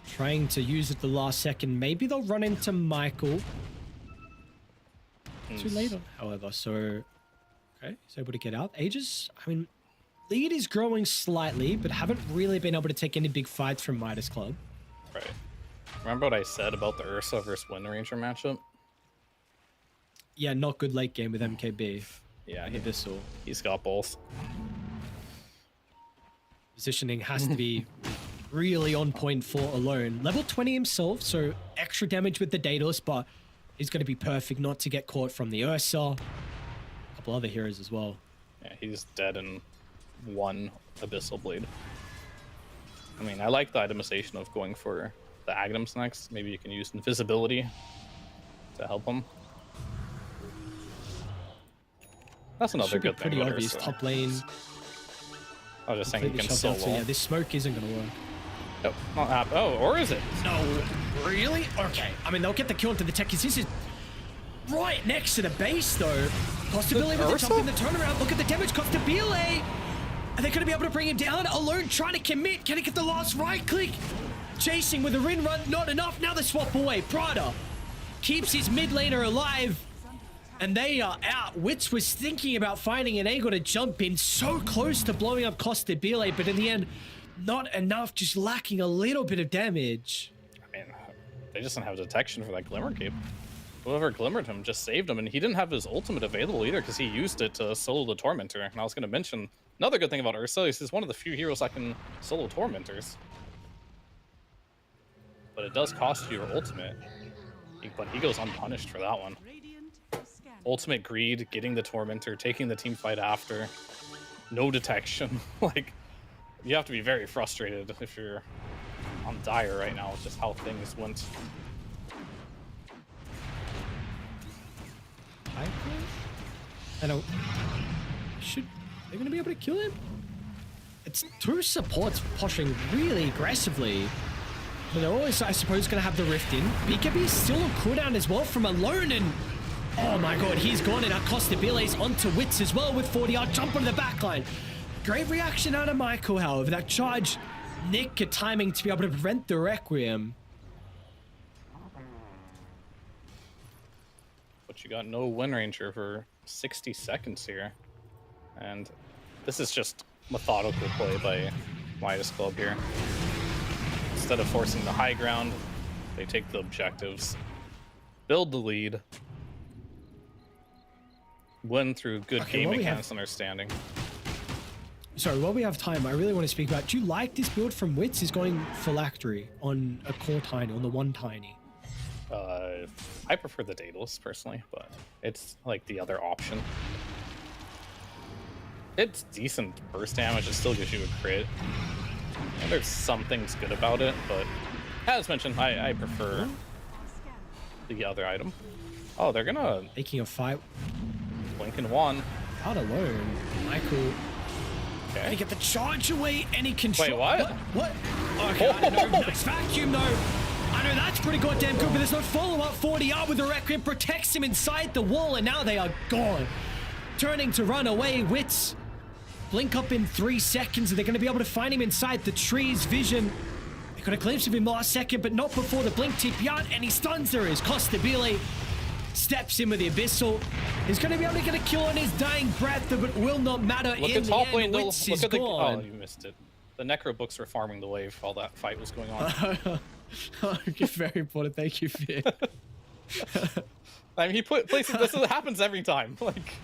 Trying to use it the last second. Maybe they'll run into Michael. Too late on, however. So, okay, he's able to get out. Aegis, I mean, lead is growing slightly, but haven't really been able to take any big fights from Midas Club. Right. Remember what I said about the Ursa versus Wind Ranger matchup? Yeah, not good late game with MKB. Yeah, he's got both. Positioning has to be really on point for Alone. Level 20 himself, so extra damage with the Daedalus, but he's going to be perfect not to get caught from the Ursa. A couple other heroes as well. Yeah, he's dead in 1 Abyssal Blade. I mean, I like the itemization of going for the Agnums next. Maybe you can use invisibility to help him. That's another good thing. Pretty obvious top lane. I was just saying you can solo. So yeah, this smoke isn't going to work. Oh, not happen. Oh, or is it? No, really? Okay. I mean, they'll get the kill into the tech, because this is right next to the base, though. Possibility with the jump in the turnaround. Look at the damage cost to BLA. Are they going to be able to bring him down? Alone trying to commit. Can he get the last right click? Chasing with a Rin run. Not enough. Now they swap away. Prada keeps his mid laner alive. And they are out. Wits was thinking about finding an angle to jump in, so close to blowing up Costa BLA, but in the end, not enough, just lacking a little bit of damage. I mean, they just didn't have detection for that Glimmer Cape. Whoever glimmered him just saved him, and he didn't have his ultimate available either because he used it to solo the Tormentor. And I was going to mention another good thing about Ursa is he's one of the few heroes that can solo Tormentors. But it does cost you your ultimate. But he goes unpunished for that one. Ultimate greed, getting the Tormentor, taking the team fight after, no detection. Like, you have to be very frustrated if you're on Dire right now with just how things went. I don't. They're gonna be able to kill him? It's 2 supports pushing really aggressively. But they're always, I suppose, gonna have the Rift in. BKB is still on cooldown as well from Alone, and oh my god, he's gone, and Acosta Biles onto Wits as well with 40-yard jump on the backline. Great reaction out of Michael, however. That charge, Nick, good timing to be able to prevent the Requiem. But you got no Wind Ranger for 60 seconds here. And this is just methodical play by Midas Club here. Instead of forcing the high ground, they take the objectives, build the lead, win through good game mechanics and understanding. Sorry, while we have time, I really want to speak about, do you like this build from Wits? Is going phylactery on a core tiny, on the 1 tiny? I prefer the Daedalus personally, but it's like the other option. It's decent burst damage, it still gives you a crit. And there's some things good about it, but As mentioned, I prefer the other item. Oh, they're gonna Making a fight blink in one. out alone. Michael Okay. gonna get the charge away, and he control. Wait, what? What? Okay, I don't know. Nice vacuum though. I know that's pretty goddamn good, but there's no follow-up. 40R with the Requiem protects him inside the wall, and now they are gone. Turning to run away, Wits blink up in 3 seconds, and they're gonna be able to find him inside the tree's vision. They got a glimpse of him last second, but not before the blink TP out, and he stuns. There is Costabile. Steps in with the Abyssal. He's going to be able to get a kill on his dying breath, but will not matter. Look in at the top end. lane. Wits Look is at the. gone. Oh, you missed it. The Necro books were farming the wave while that fight was going on. Okay, very important. Thank you, Finn. I mean, he places. This happens every time. Like,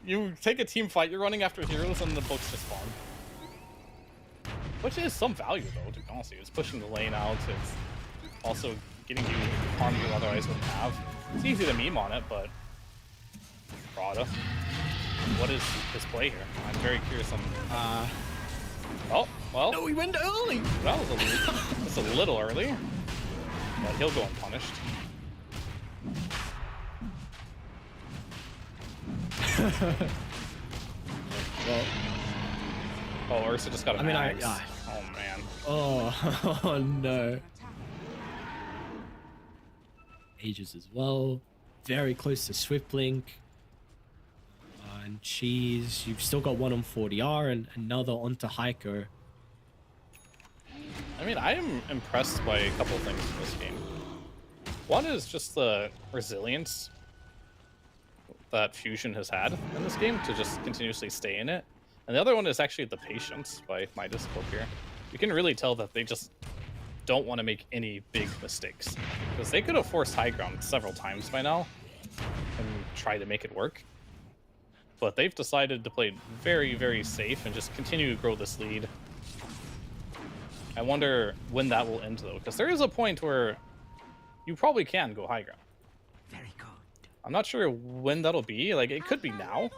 you take a team fight, you're running after heroes, and the books just farm. Which is some value, though, to be honest with you. It's pushing the lane out. It's also getting you harm you otherwise wouldn't have. It's easy to meme on it, but Prada. What is his play here? I'm very curious on. Oh, well. No, he went early. That was a little early, but he'll go unpunished. Well, oh, Ursa just got a max. I Oh man. oh no. Ages as well. Very close to Swift Blink. And Cheese. You've still got one on 40R and another onto Heiko. I mean, I am impressed by a couple of things in this game. One is just the resilience that Fusion has had in this game to just continuously stay in it. And the other one is actually the patience by Midas Club here. You can really tell that they just don't want to make any big mistakes. Because they could have forced high ground several times by now and try to make it work. But they've decided to play very, very safe and just continue to grow this lead. I wonder when that will end, though, because there is a point where you probably can go high ground. Very good. I'm not sure when that'll be. Like, it could be now.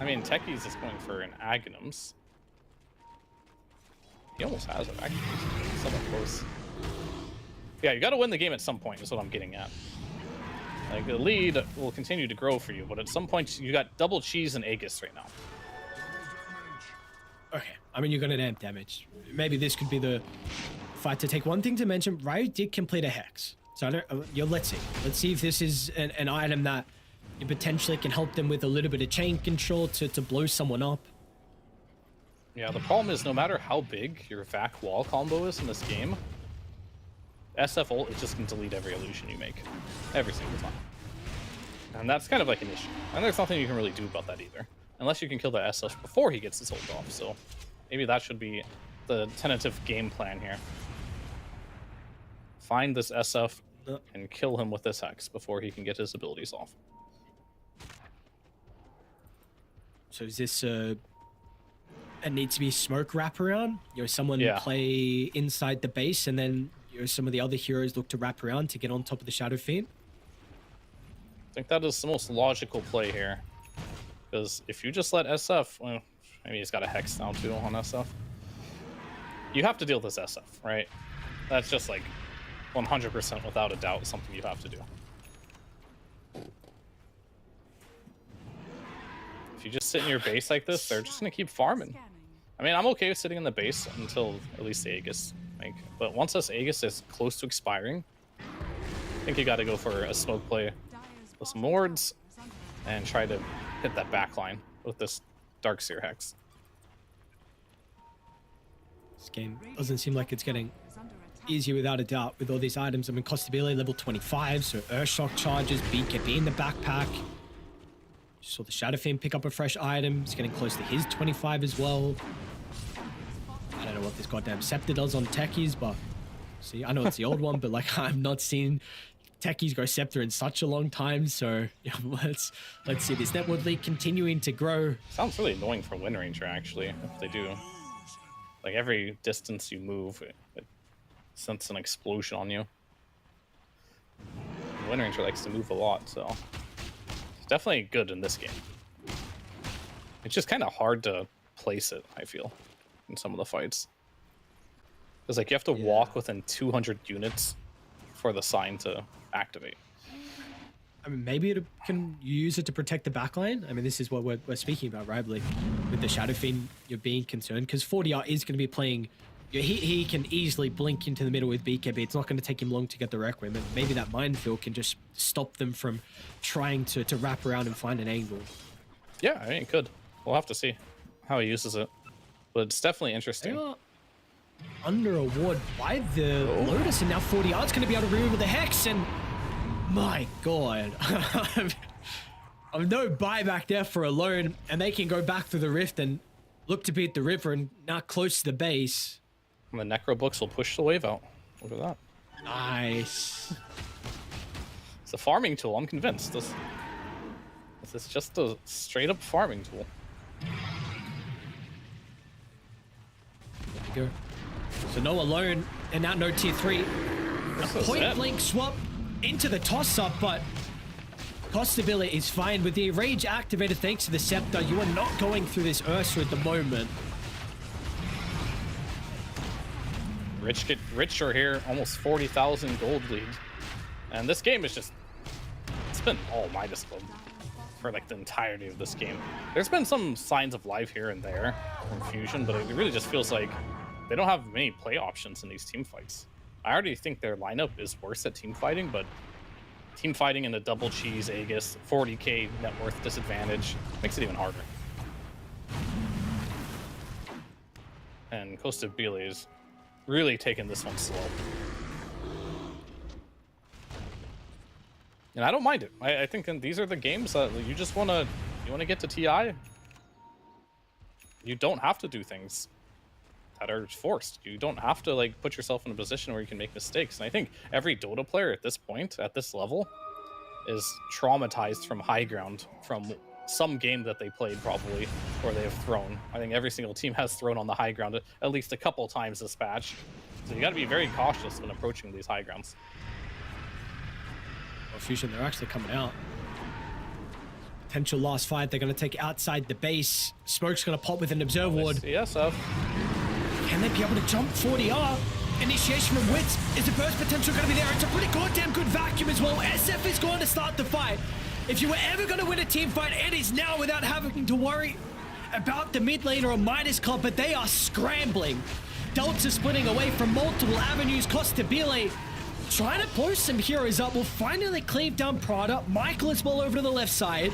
I mean, Techie's is going for an Aghanims. He almost has it, actually. Somewhat close. Yeah, you got to win the game at some point, is what I'm getting at. Like, the lead will continue to grow for you, but at some point, you got double Cheese and Aegis right now. Okay, I mean, you're going to amp damage. Maybe this could be the fight to take. One thing to mention, Riot did complete a Hex. So, let's see. Let's see if this is an item that you potentially can help them with a little bit of chain control to blow someone up. Yeah, the problem is no matter how big your Vac wall combo is in this game, SF ult is just going to delete every illusion you make. Every single time. And that's kind of like an issue. And there's nothing you can really do about that either. Unless you can kill the SF before he gets his ult off. So maybe that should be the tentative game plan here. Find this SF and kill him with this Hex before he can get his abilities off. So is this a needs to be smoke wraparound? You know, someone play inside the base and then some of the other heroes look to wrap around to get on top of the Shadow Fiend? I think that is the most logical play here. Because if you just let SF, well, maybe he's got a Hex now too on SF. You have to deal with this SF, right? That's just like 100% without a doubt something you have to do. If you just sit in your base like this, they're just gonna keep farming. I mean, I'm okay with sitting in the base until at least Aegis. Like, but once this Aegis is close to expiring, I think you got to go for a smoke play with some wards and try to hit that back line with this Darkseer Hex. This game doesn't seem like it's getting easier without a doubt with all these items. I mean, Costabile level 25, so Earthshock charges, BKB in the backpack. Saw the Shadow Fiend pick up a fresh item. He's getting close to his 25 as well. I don't know what this goddamn Scepter does on Techies, but see, I know it's the old one, but like I've not seen Techies go Scepter in such a long time. So yeah, let's see this Network League continuing to grow. Sounds really annoying for Wind Ranger actually, if they do. Like every distance you move, it sends an explosion on you. Wind Ranger likes to move a lot, so it's definitely good in this game. It's just kind of hard to place it, I feel, in some of the fights. Because like you have to walk within 200 units for the sign to activate. I mean, maybe it can use it to protect the backline. I mean, this is what we're speaking about, right? Like with the Shadow Fiend, you're being concerned because 40R is going to be playing. He can easily blink into the middle with BKB. It's not going to take him long to get the Requiem, and maybe that minefield can just stop them from trying to wrap around and find an angle. Yeah, I mean, it could. We'll have to see how he uses it, but it's definitely interesting. They are under a ward by the Lotus, and now 40R is going to be able to remove the Hex, and my God. I've no buyback there for Alone, and they can go back through the rift and look to beat the river and now close to the base. And the Necro Books will push the wave out. Look at that. Nice. It's a farming tool, I'm convinced. This is just a straight up farming tool. There you go. So no Alone, and now no tier 3. A point blank swap into the toss up, but Costabilla is fine with the rage activated thanks to the scepter. You are not going through this Ursa at the moment. Rich get richer here, almost 40,000 gold lead. And this game is just, it's been all Midas Club for like the entirety of this game. There's been some signs of life here and there from Fusion, but it really just feels like they don't have many play options in these team fights. I already think their lineup is worse at team fighting, but team fighting in a double cheese Aegis, 40k net worth disadvantage, makes it even harder. And Costa Bile is really taking this one slow. And I don't mind it. I think these are the games that you just want to get to TI. You don't have to do things that are forced. You don't have to like put yourself in a position where you can make mistakes. And I think every Dota player at this point, at this level, is traumatized from high ground, from some game that they played probably, or they have thrown. I think every single team has thrown on the high ground at least a couple times this patch. So you got to be very cautious when approaching these high grounds. Well, Fusion, they're actually coming out. Potential last fight. They're going to take outside the base. Smoke's going to pop with an Observe Ward. CSF. Can they be able to jump 40R? Initiation from Wits. Is the burst potential going to be there? It's a pretty goddamn good vacuum as well. SF is going to start the fight. If you were ever going to win a team fight, it is now without having to worry about the mid lane or a Midas Club, but they are scrambling. Delta splitting away from multiple avenues. Costabile trying to post some heroes up. Will finally cleave down Prada. Michael is well over to the left side.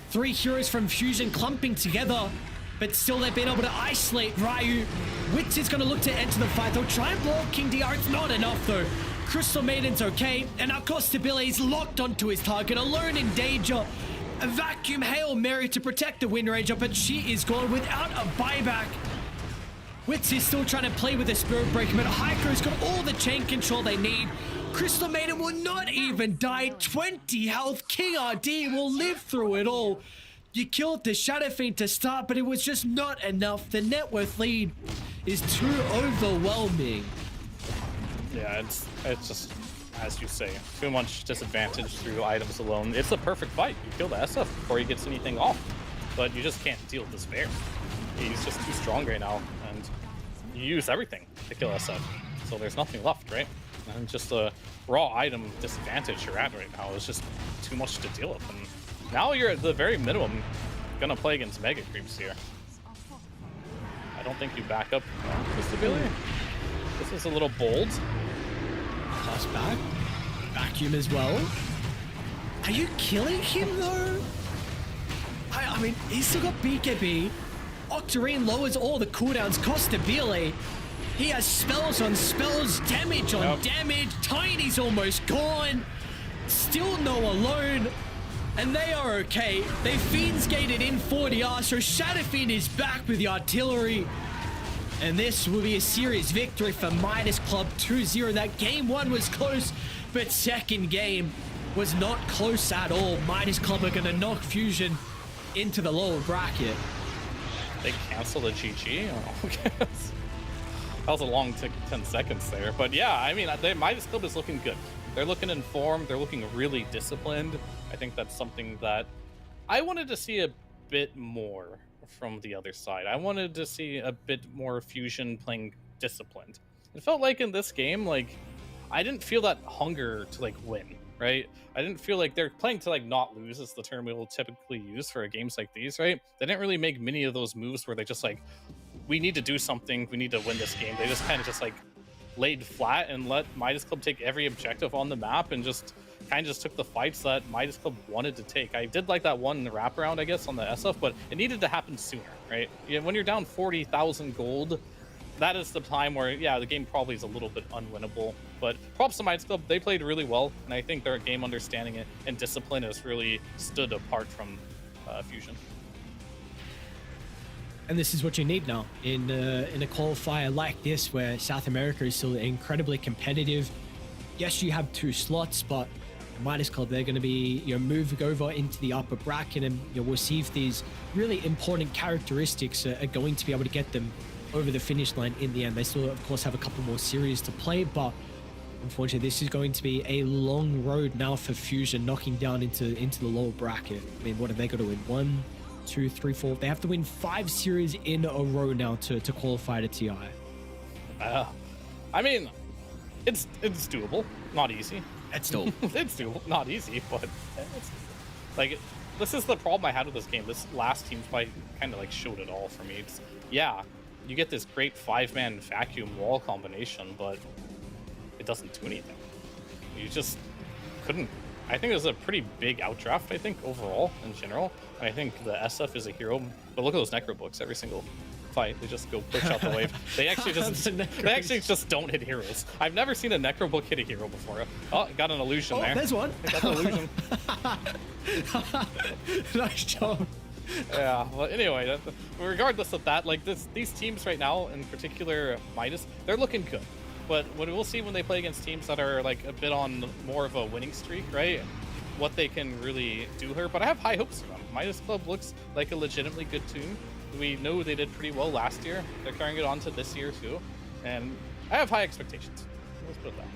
3 heroes from Fusion clumping together, but still they've been able to isolate Ryu. Wits is going to look to enter the fight. They'll try and blow up King DR. It's not enough though. Crystal Maiden's okay, and now Costabile is locked onto his target, Alone in danger. A vacuum Hail Mary to protect the Wind Ranger, but she is gone without a buyback. Wits is still trying to play with the Spirit Breaker, but Hyker's got all the chain control they need. Crystal Maiden will not even die. 20 health. King RD will live through it all. You killed the Shadow Fiend to start, but it was just not enough. The net worth lead is too overwhelming. Yeah, it's just, as you say, too much disadvantage through items alone. It's a perfect fight. You kill the SF before he gets anything off, but you just can't deal with this bear. He's just too strong right now, and you use everything to kill SF, so there's nothing left, right? And just a raw item disadvantage you're at right now is just too much to deal with. And now you're at the very minimum gonna play against mega creeps here. I don't think you back up Costabile. This is a little bold. Toss back. Vacuum as well. Are you killing him though? I mean, he's still got BKB. Octarine lowers all the cooldowns. Costabile, he has spells on spells, damage on damage. Tiny's almost gone. Still no Alone. And they are okay. They Fiends gated in 40R, so Shadow Fiend is back with the artillery. And this will be a serious victory for Midas Club 2-0. That game 1 was close, but second game was not close at all. Midas Club are going to knock Fusion into the lower bracket. They cancel the GG? Oh, okay. That was a long 10 seconds there. But yeah, I mean, Midas Club is looking good. They're looking informed. They're looking really disciplined. I think that's something that I wanted to see a bit more from the other side. I wanted to see a bit more Fusion playing disciplined. It felt like in this game, like I didn't feel that hunger to like win, right? I didn't feel like they're playing to like not lose is the term we will typically use for games like these, right? They didn't really make many of those moves where they just like, we need to do something, we need to win this game. They just kind of just like laid flat and let Midas Club take every objective on the map and just kind of just took the fights that Midas Club wanted to take. I did like that one wraparound, I guess, on the SF, but it needed to happen sooner, right? Yeah, when you're down 40,000 gold, that is the time where, yeah, the game probably is a little bit unwinnable. But props to Midas Club, they played really well, and I think their game understanding and discipline has really stood apart from Fusion. And this is what you need now in a qualifier like this, where South America is still incredibly competitive. Yes, you have 2 slots, but Midas Club, they're going to be, moving over into the upper bracket, and we'll see if these really important characteristics are going to be able to get them over the finish line in the end. They still, of course, have a couple more series to play, but unfortunately, this is going to be a long road now for Fusion, knocking down into the lower bracket. I mean, what have they got to win? 1, 2, 3, 4. They have to win 5 series in a row now to qualify to TI. I mean, it's doable, not easy. It's still it's doable, not easy, but it's like, this is the problem I had with this game. This last team fight kind of like showed it all for me. It's, yeah, you get this great 5-man vacuum wall combination, but it doesn't do anything. You just couldn't. I think it was a pretty big outdraft, I think, overall, in general. And I think the SF is a hero, but look at those Necro books every single fight. They just go push out the wave. They actually just don't hit heroes. I've never seen a Necro book hit a hero before. Oh, got an illusion there. There's one. I got the illusion. Nice job. Yeah, well, anyway, regardless of that, like these teams right now, in particular Midas, they're looking good. But what we'll see when they play against teams that are like a bit on more of a winning streak, right? What they can really do here. But I have high hopes for them. Midas Club looks like a legitimately good team. We know they did pretty well last year. They're carrying it on to this year too. And I have high expectations. Let's put it that way.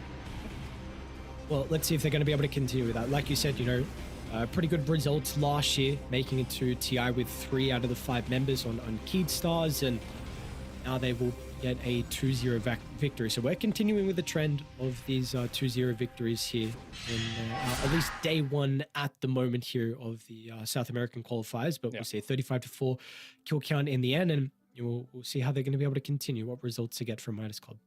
Well, let's see if they're going to be able to continue with that. Like you said, pretty good results last year, making it to TI with 3 out of the 5 members on Keyed Stars, and now they will get a 2-0 victory. So we're continuing with the trend of these 2-0 victories here in at least day 1 at the moment here of the South American qualifiers. But we'll see 35-4 kill count in the end, and we'll see how they're going to be able to continue, what results to get from Midas Club.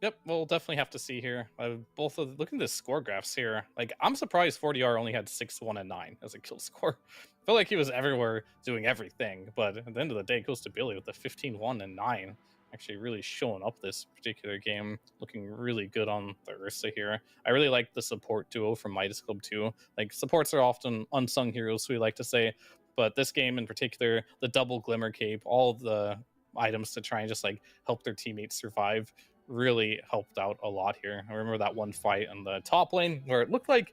Yep, we'll definitely have to see here. Look at the score graphs here. Like, I'm surprised 40R only had 6, 1, and 9 as a kill score. I felt like he was everywhere doing everything, but at the end of the day, it goes to Billy with the 15, 1, and 9. Actually really showing up this particular game, looking really good on the Ursa here. I really like the support duo from Midas Club too. Like, supports are often unsung heroes, we like to say, but this game in particular, the double Glimmer Cape, all of the items to try and just like help their teammates survive, really helped out a lot here. I remember that one fight in the top lane where it looked like,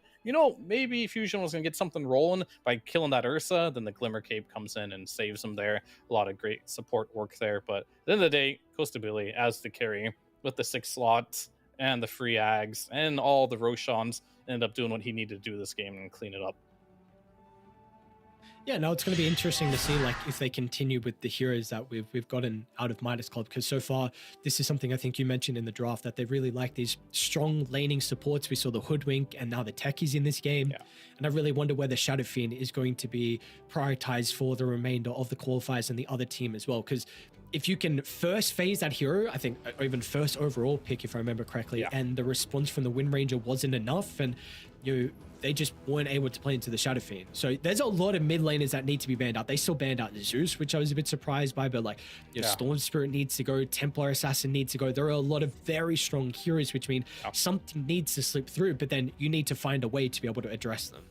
maybe Fusion was going to get something rolling by killing that Ursa. Then the Glimmer Cape comes in and saves them there. A lot of great support work there. But at the end of the day, goes to Billy as the carry with the 6 slots and the free Ags and all the Roshans. Ended up doing what he needed to do this game and clean it up. Yeah, no, it's going to be interesting to see like if they continue with the heroes that we've gotten out of Midas Club, because so far this is something I think you mentioned in the draft, that they really like these strong laning supports. We saw the Hoodwink and now the Techies in this game, and I really wonder whether Shadow Fiend is going to be prioritized for the remainder of the qualifiers and the other team as well, because if you can first phase that hero, I think, or even first overall pick, if I remember correctly, and the response from the Wind Ranger wasn't enough, and they just weren't able to play into the Shadow Fiend. So there's a lot of mid laners that need to be banned out. They still banned out Zeus, which I was a bit surprised by, but Storm Spirit needs to go, Templar Assassin needs to go. There are a lot of very strong heroes, which mean something needs to slip through, but then you need to find a way to be able to address them.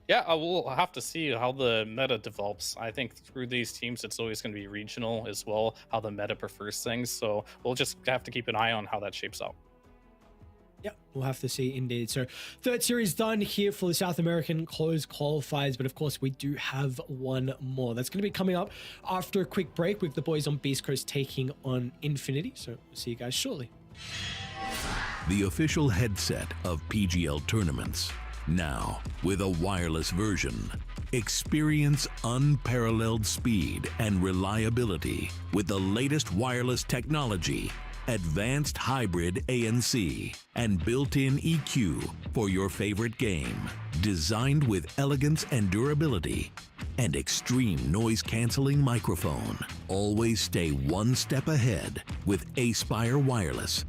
Yeah, I will have to see how the meta develops. I think through these teams, it's always going to be regional as well, how the meta prefers things. So we'll just have to keep an eye on how that shapes out. Yeah, we'll have to see indeed. So 3rd series done here for the South American closed qualifiers, but of course we do have one more. That's going to be coming up after a quick break with the boys on Beastcoast taking on Infinity. So we'll see you guys shortly. The official headset of PGL tournaments. Now with a wireless version. Experience unparalleled speed and reliability with the latest wireless technology, advanced hybrid ANC, and built-in EQ for your favorite game. Designed with elegance and durability, and extreme noise-canceling microphone. Always stay one step ahead with Aspire Wireless.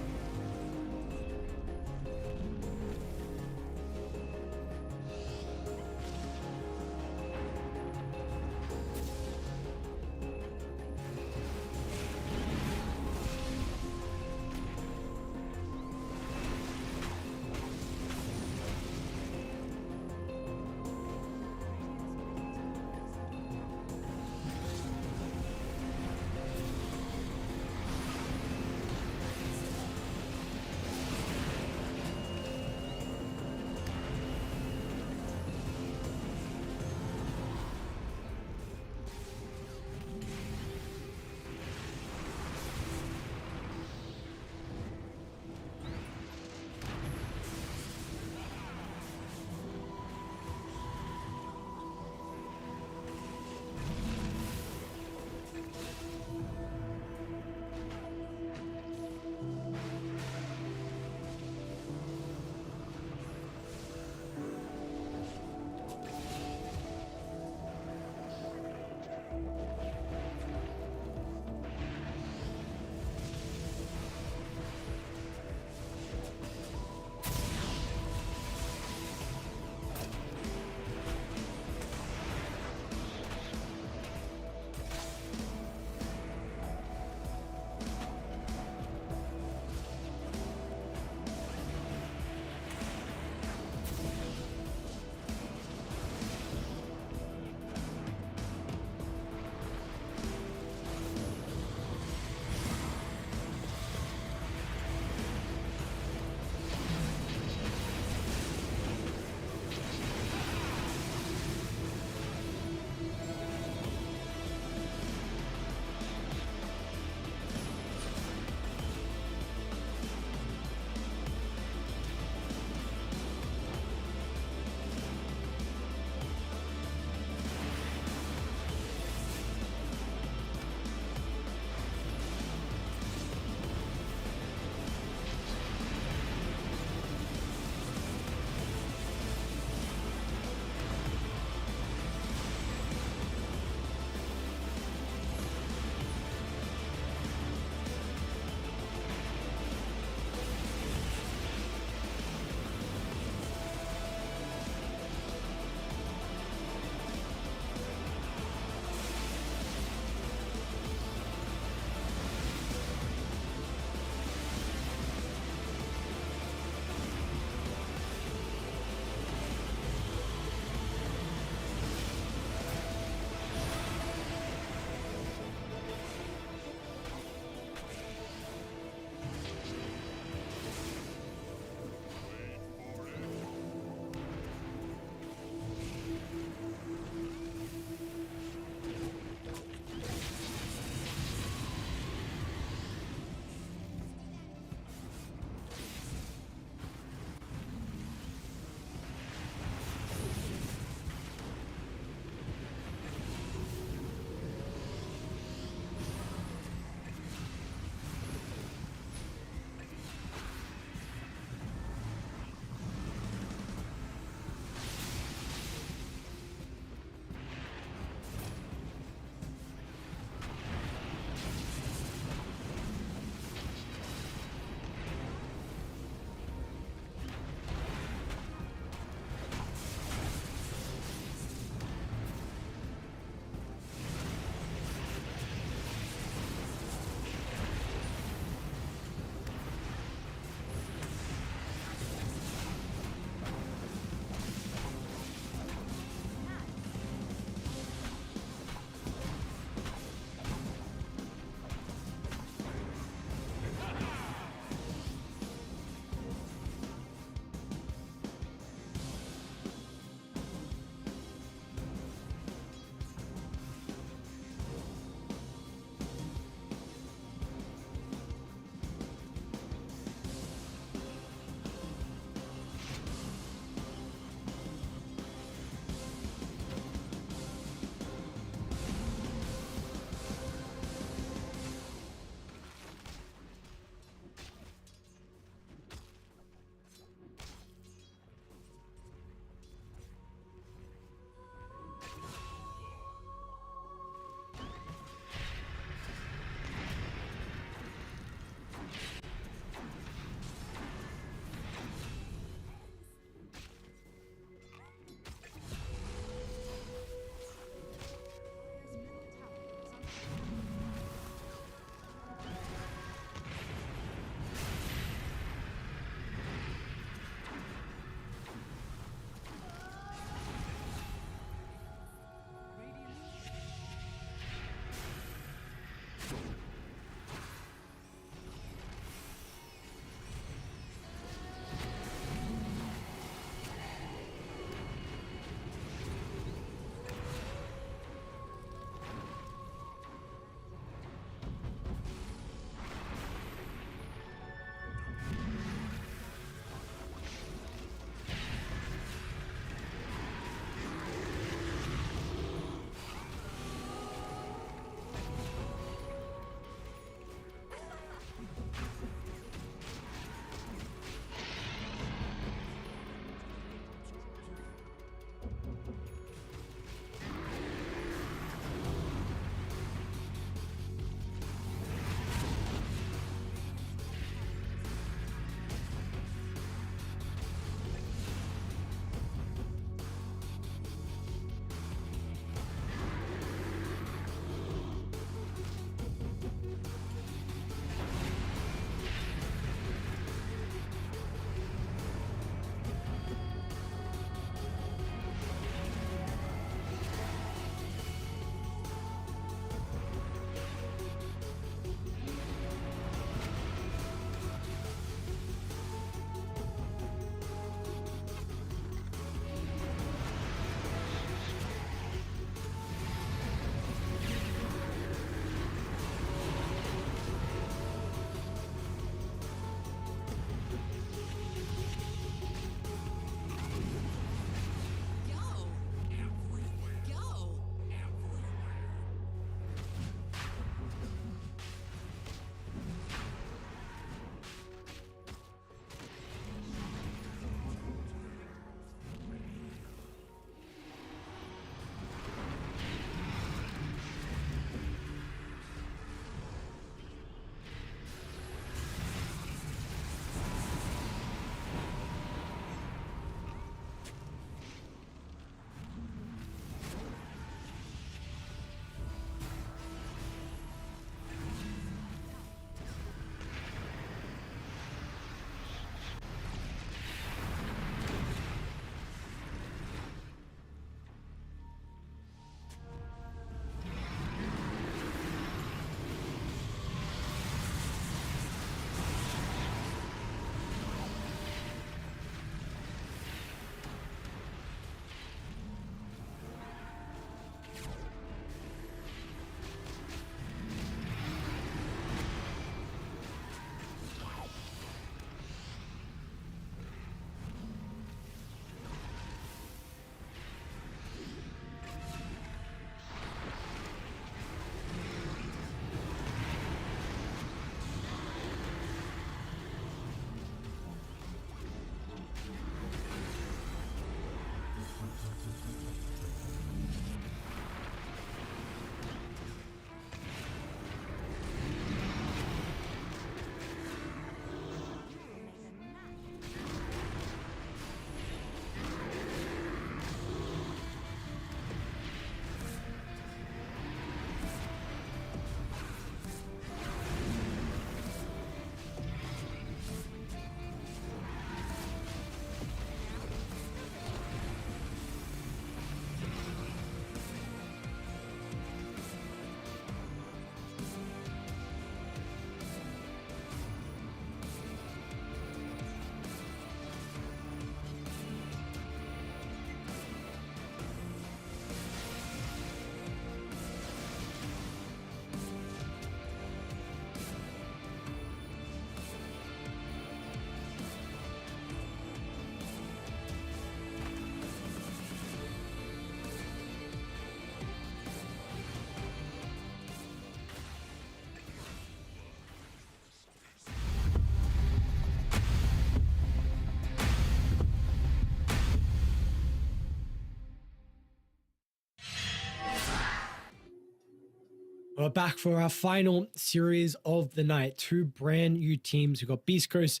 We're back for our final series of the night. Two brand new teams. We've got Beastcoast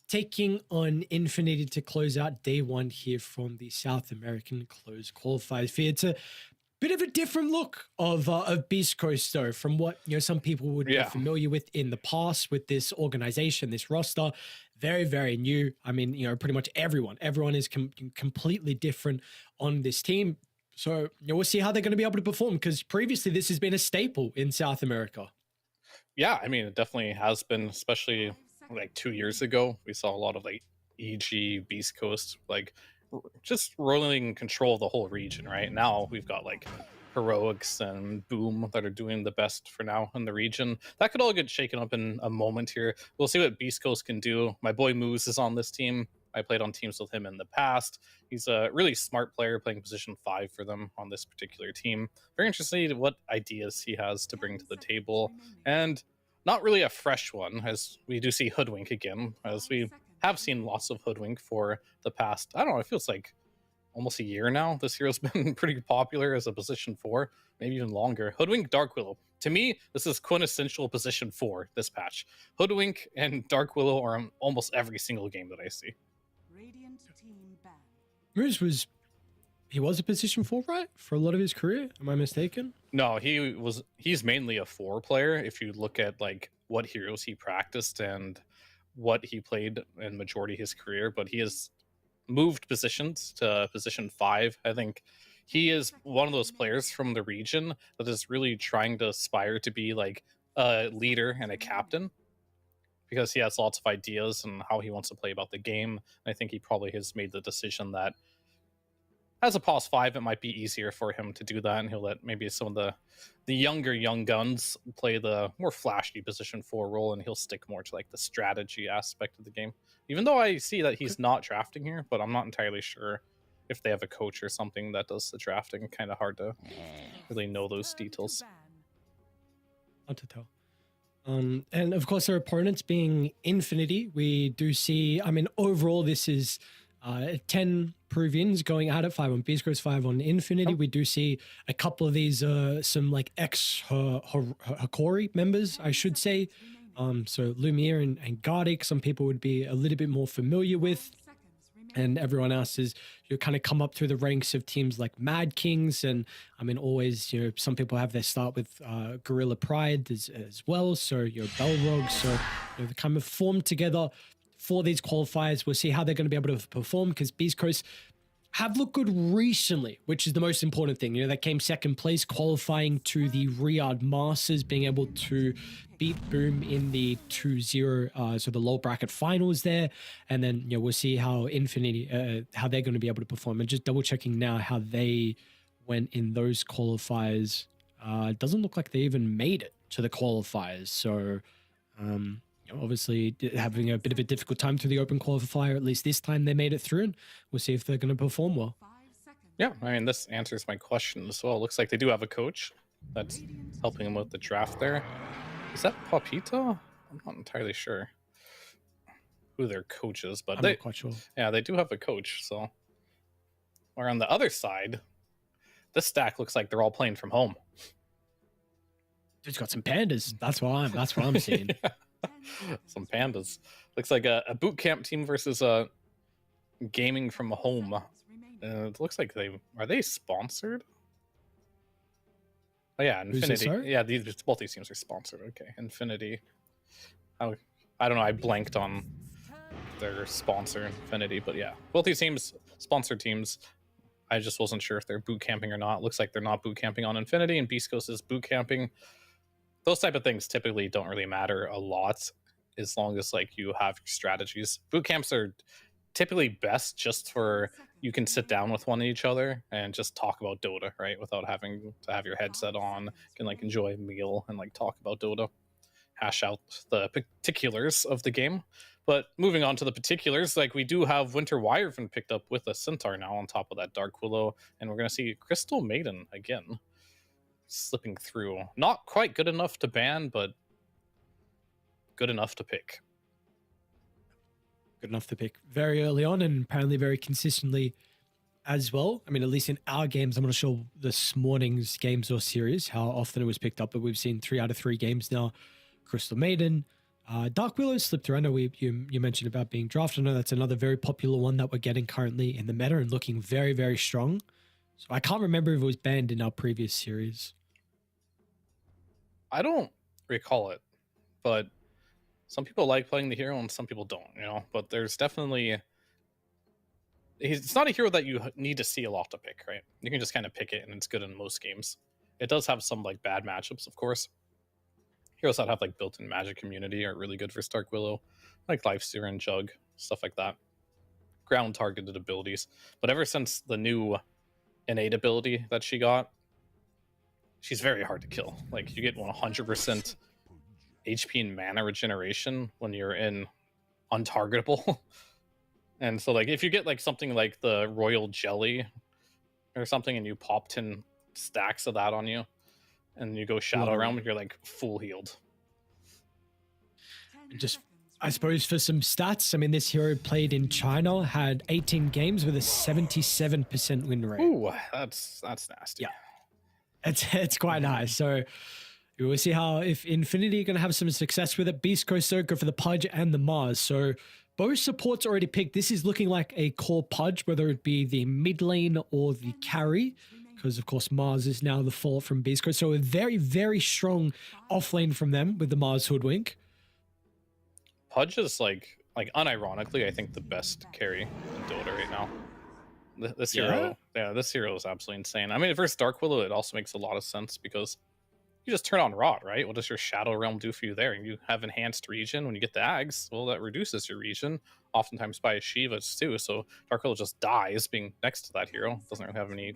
taking on Infinity to close out day one here from the South American closed qualifiers. It's a bit of a different look of Beastcoast, though, from what some people would be familiar with in the past with this organization, this roster. Very, very new. I mean, pretty much everyone is completely different on this team. So we'll see how they're going to be able to perform, because previously this has been a staple in South America. Yeah, I mean, it definitely has been, especially like 2 years ago. We saw a lot of like EG, Beastcoast, like just rolling control of the whole region. Right now, we've got like Heroics and Boom that are doing the best for now in the region. That could all get shaken up in a moment here. We'll see what Beastcoast can do. My boy Moose is on this team. I played on teams with him in the past. He's a really smart player, playing position 5 for them on this particular team. Very interested in what ideas he has to bring to the table. And not really a fresh one, as we do see Hoodwink again, as we have seen lots of Hoodwink for the past, I don't know, it feels like almost a year now. This hero's been pretty popular as a position 4, maybe even longer. Hoodwink, Dark Willow. To me, this is quintessential position 4 this patch. Hoodwink and Dark Willow are in almost every single game that I see. Radiant team ban. Moose was a position 4, right? For a lot of his career? Am I mistaken? No, he's mainly a 4 player. If you look at like what heroes he practiced and what he played in majority of his career, but he has moved positions to position 5. I think he is one of those players from the region that is really trying to aspire to be like a leader and a captain, because he has lots of ideas and how he wants to play about the game. And I think he probably has made the decision that as a POS 5, it might be easier for him to do that, and he'll let maybe some of the younger young guns play the more flashy position 4 role, and he'll stick more to like the strategy aspect of the game. Even though I see that he's not drafting here, but I'm not entirely sure if they have a coach or something that does the drafting. Kind of hard to really know those details. Hard to tell. And of course, their opponents being Infinity, we do see, I mean, overall, this is 10 Peruvians going at it, 5 on Beastcoast, 5 on Infinity. We do see a couple of these, some like ex-Hikori members, I should say. So Lumiere and Gardic, some people would be a little bit more familiar with. And everyone else is, you kind of come up through the ranks of teams like Mad Kings. And I mean, always, some people have their start with Gorilla Pride as well. So, Belrog. So, they kind of formed together for these qualifiers. We'll see how they're going to be able to perform, because Beastcoast have looked good recently, which is the most important thing. They came second place, qualifying to the Riyadh Masters, being able to beat Boom in the 2-0, so the low bracket finals there. And then, we'll see how Infinity, how they're going to be able to perform. And just double checking now how they went in those qualifiers. It doesn't look like they even made it to the qualifiers. So, obviously having a bit of a difficult time through the open qualifier. At least this time they made it through, and we'll see if they're going to perform well. Yeah, I mean, this answers my question as well. Looks like they do have a coach that's helping them with the draft there. Is that Papito? I'm not entirely sure who their coach is, but I'm not quite sure. Yeah, they do have a coach, so Or on the other side, this stack looks like they're all playing from home. Dude's got some pandas. That's what I'm seeing. Yeah. Some pandas. Looks like a boot camp team versus a gaming from home. It looks like are they sponsored? Oh yeah, Who's this, Infinity. sorry? Yeah, both these teams are sponsored. Okay, Infinity. I don't know. I blanked on their sponsor, Infinity, but yeah, both these teams sponsored teams. I just wasn't sure if they're boot camping or not. Looks like they're not boot camping on Infinity, and Beastcoast is boot camping. Those type of things typically don't really matter a lot, as long as like you have your strategies. Boot camps are typically best just for you can sit down with one each other and just talk about Dota, right? Without having to have your headset on. You can like enjoy a meal and like talk about Dota, hash out the particulars of the game. But moving on to the particulars, like we do have Winter Wyvern picked up with a Centaur now on top of that Dark Willow, and we're going to see Crystal Maiden again slipping through. Not quite good enough to ban, but good enough to pick. Good enough to pick very early on and apparently very consistently as well. I mean, at least in our games, I'm not sure this morning's games or series, how often it was picked up, but we've seen 3 out of 3 games now. Crystal Maiden, Dark Willow slipped through. I know you mentioned about being drafted. I know that's another very popular one that we're getting currently in the meta and looking very, very strong. So I can't remember if it was banned in our previous series. I don't recall it, but some people like playing the hero and some people don't, but there's definitely, it's not a hero that you need to see a lot to pick, right? You can just kind of pick it and it's good in most games. It does have some like bad matchups, of course. Heroes that have like built-in magic community are really good for Dark Willow, like Lifesteal and Jug, stuff like that. Ground targeted abilities. But ever since the new innate ability that she got, she's very hard to kill. Like you get 100% HP and mana regeneration when you're in untargetable. And so like if you get like something like the Royal Jelly or something and you pop 10 stacks of that on you and you go Shadow Realm, you're like full healed. Just, I suppose for some stats, I mean, this hero played in China, had 18 games with a 77% win rate. Ooh, that's nasty. Yeah. It's quite nice. So we'll see how, if Infinity are going to have some success with it. Beastcoast so go for the Pudge and the Mars. So both supports already picked. This is looking like a core Pudge, whether it be the mid lane or the carry, because of course Mars is now the fall from Beastcoast. So a very, very strong off lane from them with the Mars Hoodwink. Pudge is like unironically, I think the best carry in Dota right now. This hero, this hero is absolutely insane. I mean, versus Dark Willow, it also makes a lot of sense because you just turn on Rot, right? What does your Shadow Realm do for you there? And you have enhanced regen when you get the Ags. Well, that reduces your regen, oftentimes by Shivas too. So Dark Willow just dies being next to that hero. Doesn't really have any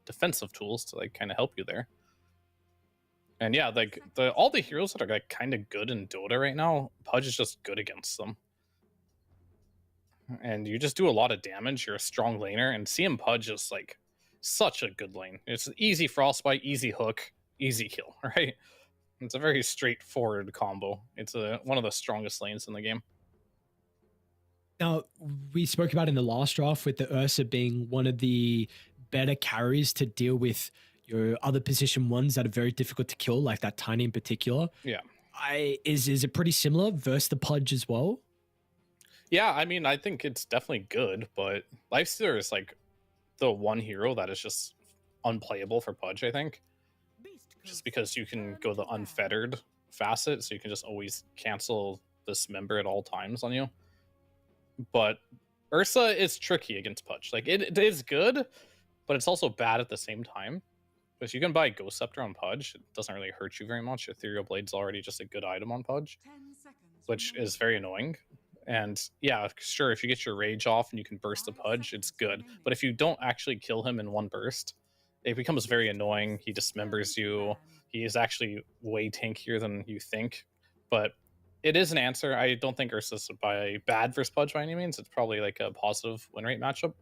defensive tools to like kind of help you there. And yeah, like all the heroes that are like kind of good in Dota right now, Pudge is just good against them. And you just do a lot of damage. You're a strong laner, and CM Pudge is like such a good lane. It's easy Frostbite, easy hook, easy kill, right? It's a very straightforward combo. It's one of the strongest lanes in the game. Now, we spoke about in the last draft with the Ursa being one of the better carries to deal with your other position ones that are very difficult to kill, like that Tiny in particular. Yeah. Is it pretty similar versus the Pudge as well? Yeah, I mean, I think it's definitely good, but Lifestealer is like the one hero that is just unplayable for Pudge, I think. Just because you can go the unfettered facet, so you can just always cancel this member at all times on you. But Ursa is tricky against Pudge. Like, it is good, but it's also bad at the same time. Because you can buy Ghost Scepter on Pudge, it doesn't really hurt you very much. Ethereal Blade's already just a good item on Pudge, which is very annoying. And yeah, sure, if you get your rage off and you can burst the Pudge, it's good. But if you don't actually kill him in one burst, it becomes very annoying. He dismembers you. He is actually way tankier than you think. But it is an answer. I don't think Ursa's bad versus Pudge by any means. It's probably like a positive win rate matchup.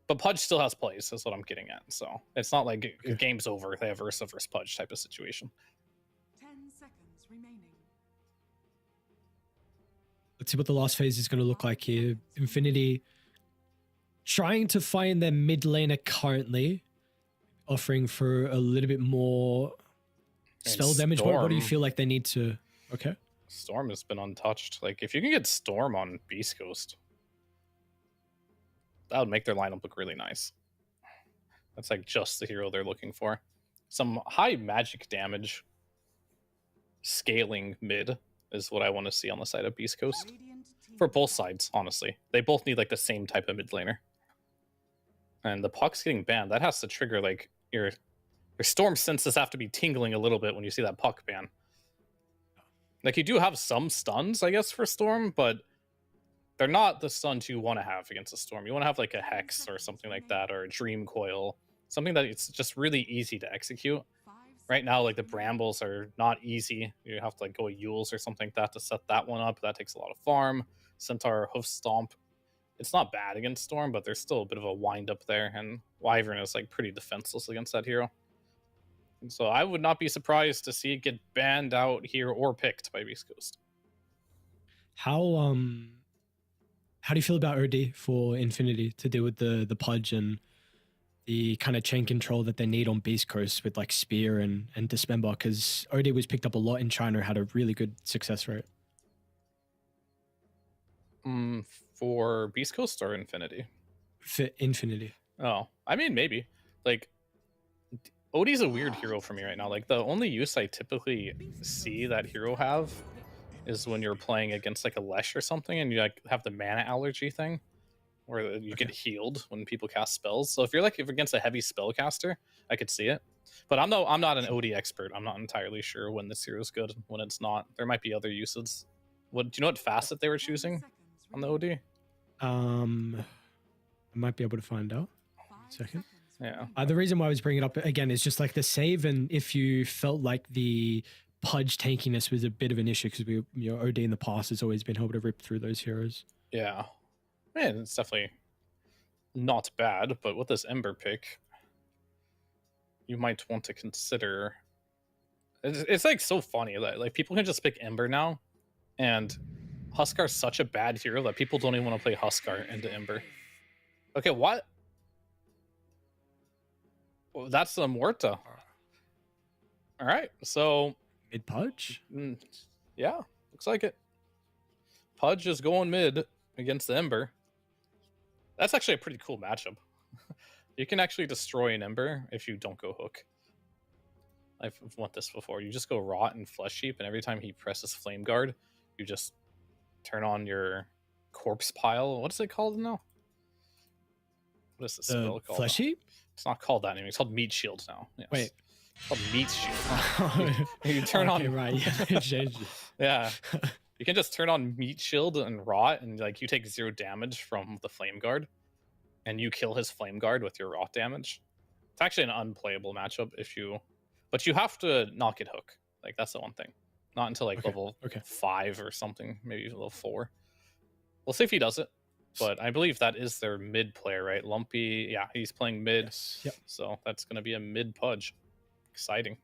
But Pudge still has plays, is what I'm getting at. So it's not like game's over. They have Ursa versus Pudge type of situation. 10 seconds remaining. Let's see what the last phase is going to look like here. Infinity trying to find their mid laner currently, offering for a little bit more spell damage. What do you feel like they need to? Okay. Storm has been untouched. Like, if you can get Storm on Beastcoast, that would make their lineup look really nice. That's like just the hero they're looking for. Some high magic damage scaling mid is what I want to see on the side of Beastcoast. For both sides, honestly. They both need like the same type of mid laner. And the puck's getting banned. That has to trigger like your storm senses have to be tingling a little bit when you see that puck ban. Like, you do have some stuns, I guess, for Storm, but they're not the stuns you want to have against a Storm. You want to have like a Hex or something like that, or a Dream Coil. Something that it's just really easy to execute. Right now, like, the Brambles are not easy. You have to like go Yules or something like that to set that one up. That takes a lot of farm. Centaur, Hoof Stomp. It's not bad against Storm, but there's still a bit of a wind up there, and Wyvern is like pretty defenseless against that hero. And so I would not be surprised to see it get banned out here or picked by Beastcoast. How do you feel about OD for Infinity to deal with the Pudge and the kind of chain control that they need on Beastcoast with like Spear and Dismember? Because OD was picked up a lot in China, had a really good success rate. For Beastcoast or Infinity? For Infinity. Oh, I mean, maybe. Like, Odie's a weird hero for me right now. Like, the only use I typically see that hero have is when you're playing against like a Lesh or something, and you like have the mana allergy thing, where you get healed when people cast spells. So if you're against a heavy spellcaster, I could see it. But I'm not an OD expert. I'm not entirely sure when this hero is good, when it's not. There might be other uses. Do you know what facet they were choosing on the OD? I might be able to find out. Second. Yeah. The reason why I was bringing it up again is just like the save, and if you felt like the Pudge tankiness was a bit of an issue, because OD in the past has always been able to rip through those heroes. Yeah. Man, it's definitely not bad, but with this Ember pick, you might want to consider. It's like so funny that like people can just pick Ember now, and Huskar's such a bad hero that people don't even want to play Huskar into Ember. Okay, what? Well, that's the Muerta. All right, so mid Pudge. Yeah, looks like it. Pudge is going mid against the Ember. That's actually a pretty cool matchup. You can actually destroy an Ember if you don't go Hook. I've won this before. You just go Rot and Flesh Heap, and every time he presses Flame Guard, you just turn on your Corpse Pile. What is it called now? What is this spell called? Flesh Heap? It's not called that anymore. It's called Meat Shield now. Yes. Wait. It's called Meat Shield. You turn on... Right, yeah. Yeah. You can just turn on Meat Shield and Rot, and like you take 0 damage from the Flame Guard, and you kill his Flame Guard with your Rot damage. It's actually an unplayable matchup but you have to not get Hook. Like, that's the one thing. Not until like level 5 or something, maybe level 4. We'll see if he does it. But I believe that is their mid player, right? Lumpy, yeah, he's playing mid. Yes. Yep. So that's going to be a mid Pudge. Exciting.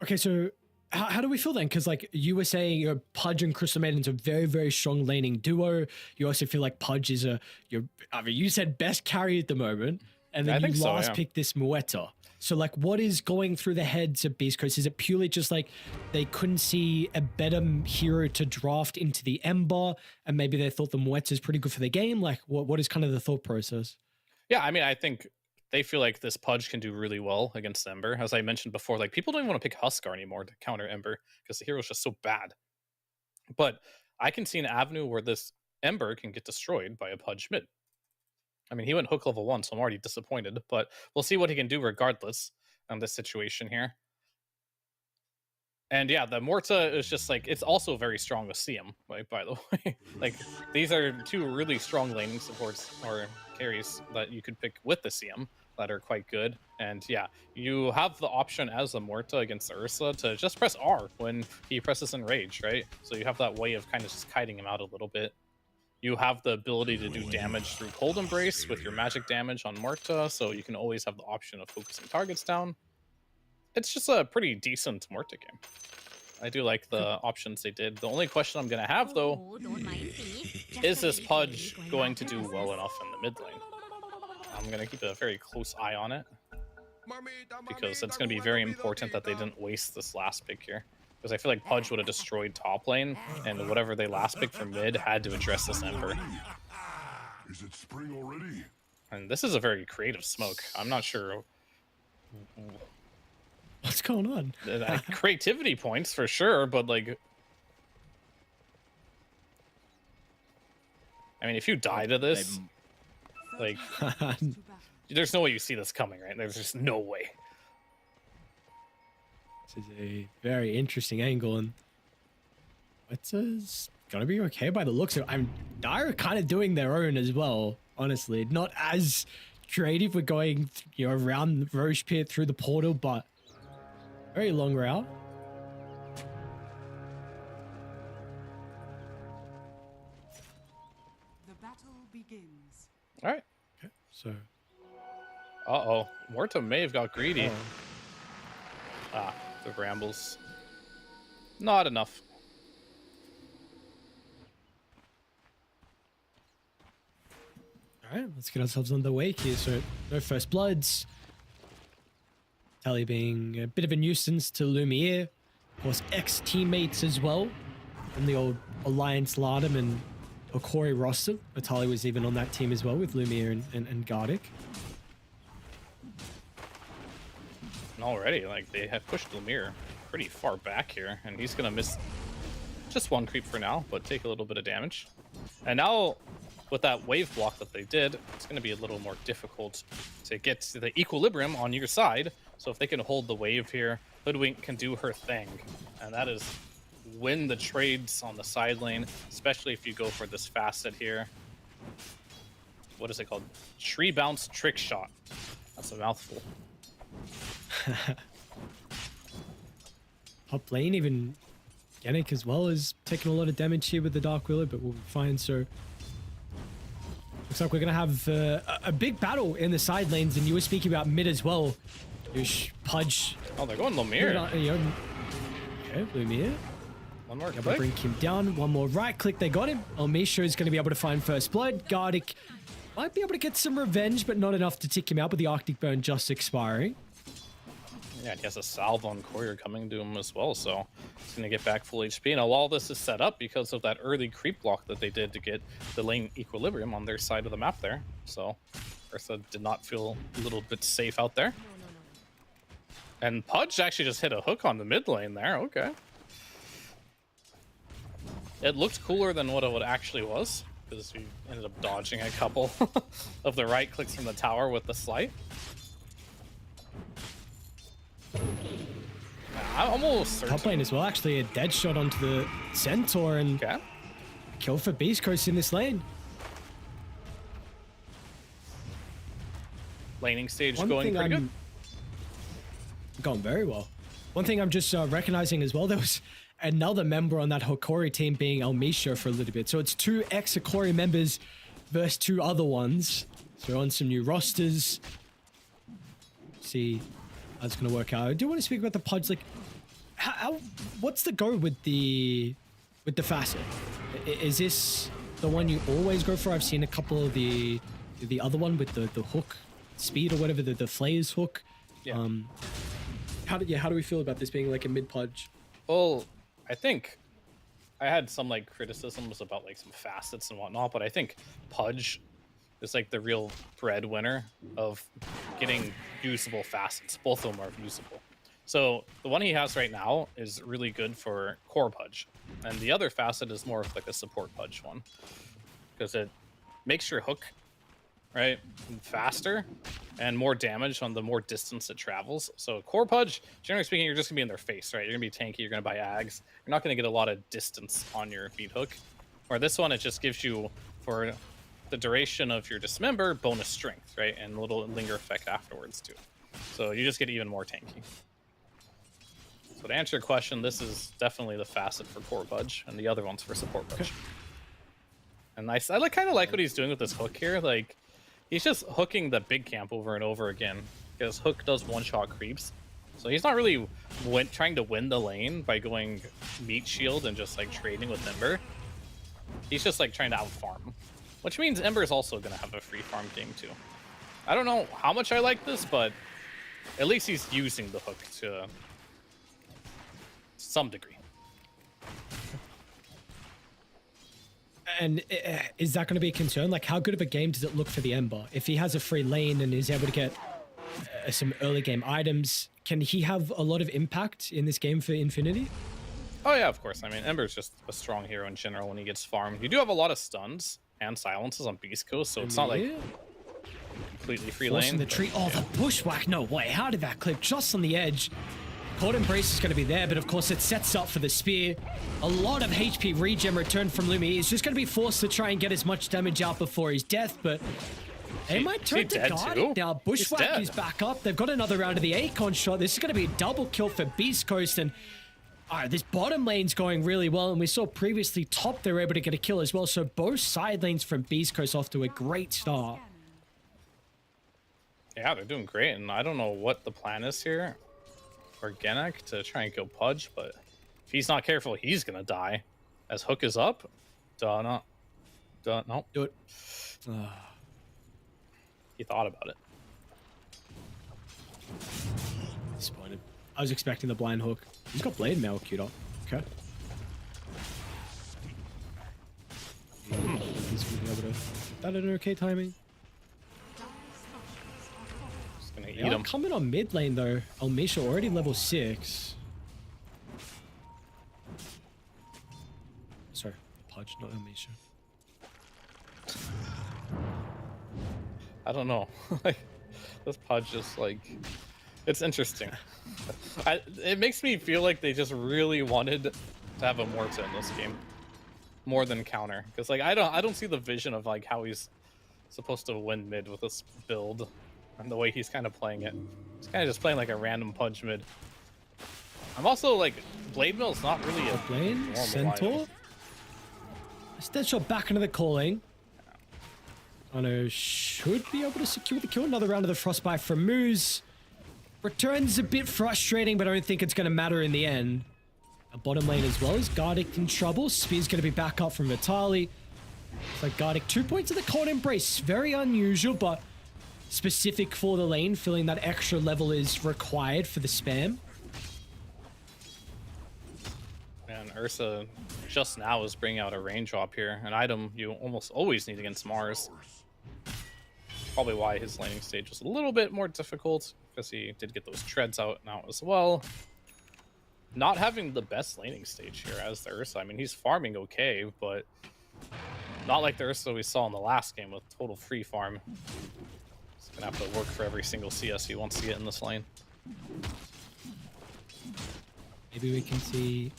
Okay, so how do we feel then? Because like you were saying, Pudge and Crystal Maiden's a very, very strong laning duo. You also feel like Pudge is you said best carry at the moment, and then you last picked this Muerta. So like, what is going through the heads of Beastcoast? Is it purely just like they couldn't see a better hero to draft into the Ember, and maybe they thought the Muerta is pretty good for the game? Like, what is kind of the thought process? Yeah, I mean, I think they feel like this Pudge can do really well against Ember. As I mentioned before, like, people don't even want to pick Huskar anymore to counter Ember because the hero's just so bad. But I can see an avenue where this Ember can get destroyed by a Pudge mid. I mean, he went Hook level 1, so I'm already disappointed, but we'll see what he can do regardless on this situation here. And yeah, the Muerta is just like, it's also very strong with CM, like, by the way. Like, these are 2 really strong laning supports or carries that you could pick with the CM that are quite good. And yeah, you have the option as a Muerta against Ursa to just press R when he presses Enrage, right? So you have that way of kind of just kiting him out a little bit. You have the ability to do damage through Cold Embrace with your magic damage on Muerta, so you can always have the option of focusing targets down. It's just a pretty decent Muerta game. I do like the options they did. The only question I'm going to have, though, is this Pudge going to do well enough in the mid lane? I'm gonna keep a very close eye on it because it's gonna be very important that they didn't waste this last pick here. Because I feel like Pudge would have destroyed top lane, and whatever they last pick for mid had to address this Ember. Is it spring already? And this is a very creative smoke. I'm not sure. What's going on? Creativity points for sure, but like, I mean, if you die to this, like, there's no way you see this coming, right? There's just no way. This is a very interesting angle, and it's gonna be okay by the looks of it. Dire kind of doing their own as well, honestly. Not as creative with going, you know, around the Roche Pit through the portal, but very long route. The battle begins. All right. Okay, so Uh-oh. Morta may have got greedy. Ah, the brambles. Not enough. all right, let's get ourselves on the way here. So no first bloods. Tally being a bit of a nuisance to Lumiere. Of course, ex-teammates as well from the old Alliance Lardum and Okori roster. Atali was even on that team as well with Lumiere and Gardic. And already, like, they have pushed Lemire pretty far back here, and he's gonna miss just one creep for now, but take a little bit of damage. And now, with that wave block that they did, it's gonna be a little more difficult to get to the equilibrium on your side. So if they can hold the wave here, Hoodwink can do her thing, and that is win the trades on the side lane, especially if you go for this facet here. What is it called? Tree bounce trick shot. That's a mouthful. Top lane, even Yannick as well is taking a lot of damage here with the Dark Willow, but we'll be fine. So looks like we're gonna have a big battle in the side lanes, and you were speaking about mid as well. Pudge. Oh, they're going Lemire. Okay, Lumiere. One more Able to click. bring him down. One more right click. They got him. Elmisha is going to be able to find first blood. Gardic might be able to get some revenge, but not enough to tick him out with the Arctic Burn just expiring. Yeah, he has a salve on Courier coming to him as well, so he's going to get back full HP. Now, all this is set up because of that early creep block that they did to get the lane equilibrium on their side of the map there. So Ursa did not feel a little bit safe out there. And Pudge actually just hit a hook on the mid lane there. Okay. It looked cooler than what it actually was, because we ended up dodging a couple of the right clicks from the tower with the slight. I'm almost certain. Top lane as well, actually a dead shot onto the Centaur, and Okay. kill for Beastcoast in this lane. Laning stage One going thing pretty good. Going very well. One thing I'm just recognizing as well, there was another member on that Hokori team being Elmisha for a little bit. So it's 2 ex-Hokori members versus 2 other ones. So on some new rosters. See how it's going to work out. I do want to speak about the Pudge. Like, what's the go with the facet? Is this the one you always go for? I've seen a couple of the other one with the hook speed or whatever, the flayer's hook. Yeah. How do we feel about this being like a mid Pudge? Well, I think I had some like criticisms about like some facets and whatnot, but I think Pudge is like the real breadwinner of getting usable facets. Both of them are usable. So the one he has right now is really good for core Pudge, and the other facet is more of like a support Pudge one, because it makes your hook right faster and more damage on the more distance it travels. So core Pudge, generally speaking, you're just gonna be in their face, right? You're gonna be tanky, you're gonna buy ags, you're not gonna get a lot of distance on your beat hook. Or this one, it just gives you, for the duration of your dismember, bonus strength, right? And a little linger effect afterwards too. So you just get even more tanky. So to answer your question, this is definitely the facet for core Pudge, and the other one's for support Pudge. And I kind of like what he's doing with this hook here. Like, he's just hooking the big camp over and over again, because hook does one-shot creeps. So he's not really trying to win the lane by going meat shield and just like trading with Ember. He's just like trying to out-farm, which means Ember is also going to have a free farm game too. I don't know how much I like this, but at least he's using the hook to some degree. And is that going to be a concern? Like, how good of a game does it look for the Ember? If he has a free lane and is able to get some early game items, can he have a lot of impact in this game for Infinity? Oh yeah, of course. I mean, Ember's just a strong hero in general when he gets farmed. You do have a lot of stuns and silences on Beastcoast, so it's not like completely free Forcing lane. the tree. Oh, the bushwhack. No way. How did that clip just on the edge? Cold Embrace is going to be there, but of course it sets up for the spear. A lot of HP regen return from Lumi. He's just going to be forced to try and get as much damage out before his death, but they might turn to guard. Now Bushwhack is back up. They've got another round of the Akon shot. This is going to be a double kill for Beastcoast, and this bottom lane's going really well, and we saw previously top they were able to get a kill as well, so both side lanes from Beastcoast off to a great start. Yeah, they're doing great, and I don't know what the plan is here. Organic to try and kill Pudge, but if he's not careful, he's gonna die. As Hook is up, no. Do it. He thought about it. Disappointed. I was expecting the blind hook. He's got blade mail queued up. Okay. He's gonna be able to. That an okay timing? Eat Yeah, him. coming on mid lane though. Almisha already level 6. Sorry, Pudge, not Almisha. I don't know. Like this Pudge is like, it's interesting. It makes me feel like they just really wanted to have a Morta in this game more than counter, because like I don't see the vision of like how he's supposed to win mid with this build. And the way he's kind of playing it. He's kind of just playing like a random punch mid. I'm also like, Blade Mill's not really a Lane, normal Centaur. item. Instead shot back into the calling. Ano should be able to secure the kill. Another round of the Frostbite from Moose. Returns a bit frustrating, but I don't think it's going to matter in the end. A bottom lane as well as Gardic in trouble. Spear's going to be back up from Vitali. It's like Gardic 2 points of the Cold Embrace. Very unusual, but specific for the lane, feeling that extra level is required for the spam. And Ursa just now is bringing out a range drop here, an item you almost always need against Mars. Probably why his laning stage was a little bit more difficult, because he did get those treads out now as well. Not having the best laning stage here as the Ursa. I mean, he's farming okay, but not like the Ursa we saw in the last game with total free farm. Gonna have to work for every single CS he wants to get in this lane. Maybe we can see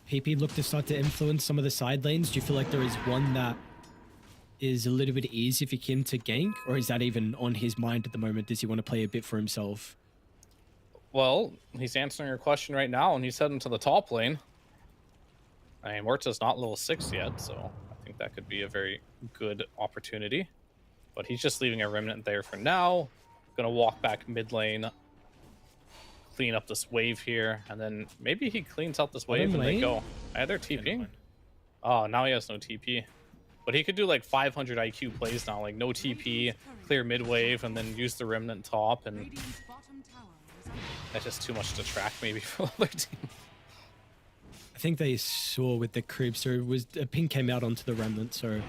PP look to start to influence some of the side lanes. Do you feel like there is one that is a little bit easier for him to gank, or is that even on his mind at the moment? Does he want to play a bit for himself? Well, he's answering your question right now, and he's heading to the top lane. I mean, Morta's not level 6 yet, so I think that could be a very good opportunity. But he's just leaving a remnant there for now. Gonna walk back mid lane, clean up this wave here, and then maybe he cleans out this wave and they go. They're TPing. Oh, now he has no TP. But he could do like 500 IQ plays now, like no TP, clear mid wave, and then use the remnant top, and that's just too much to track maybe for the other team. I think they saw with the creeps, so it was a ping came out onto the remnant, so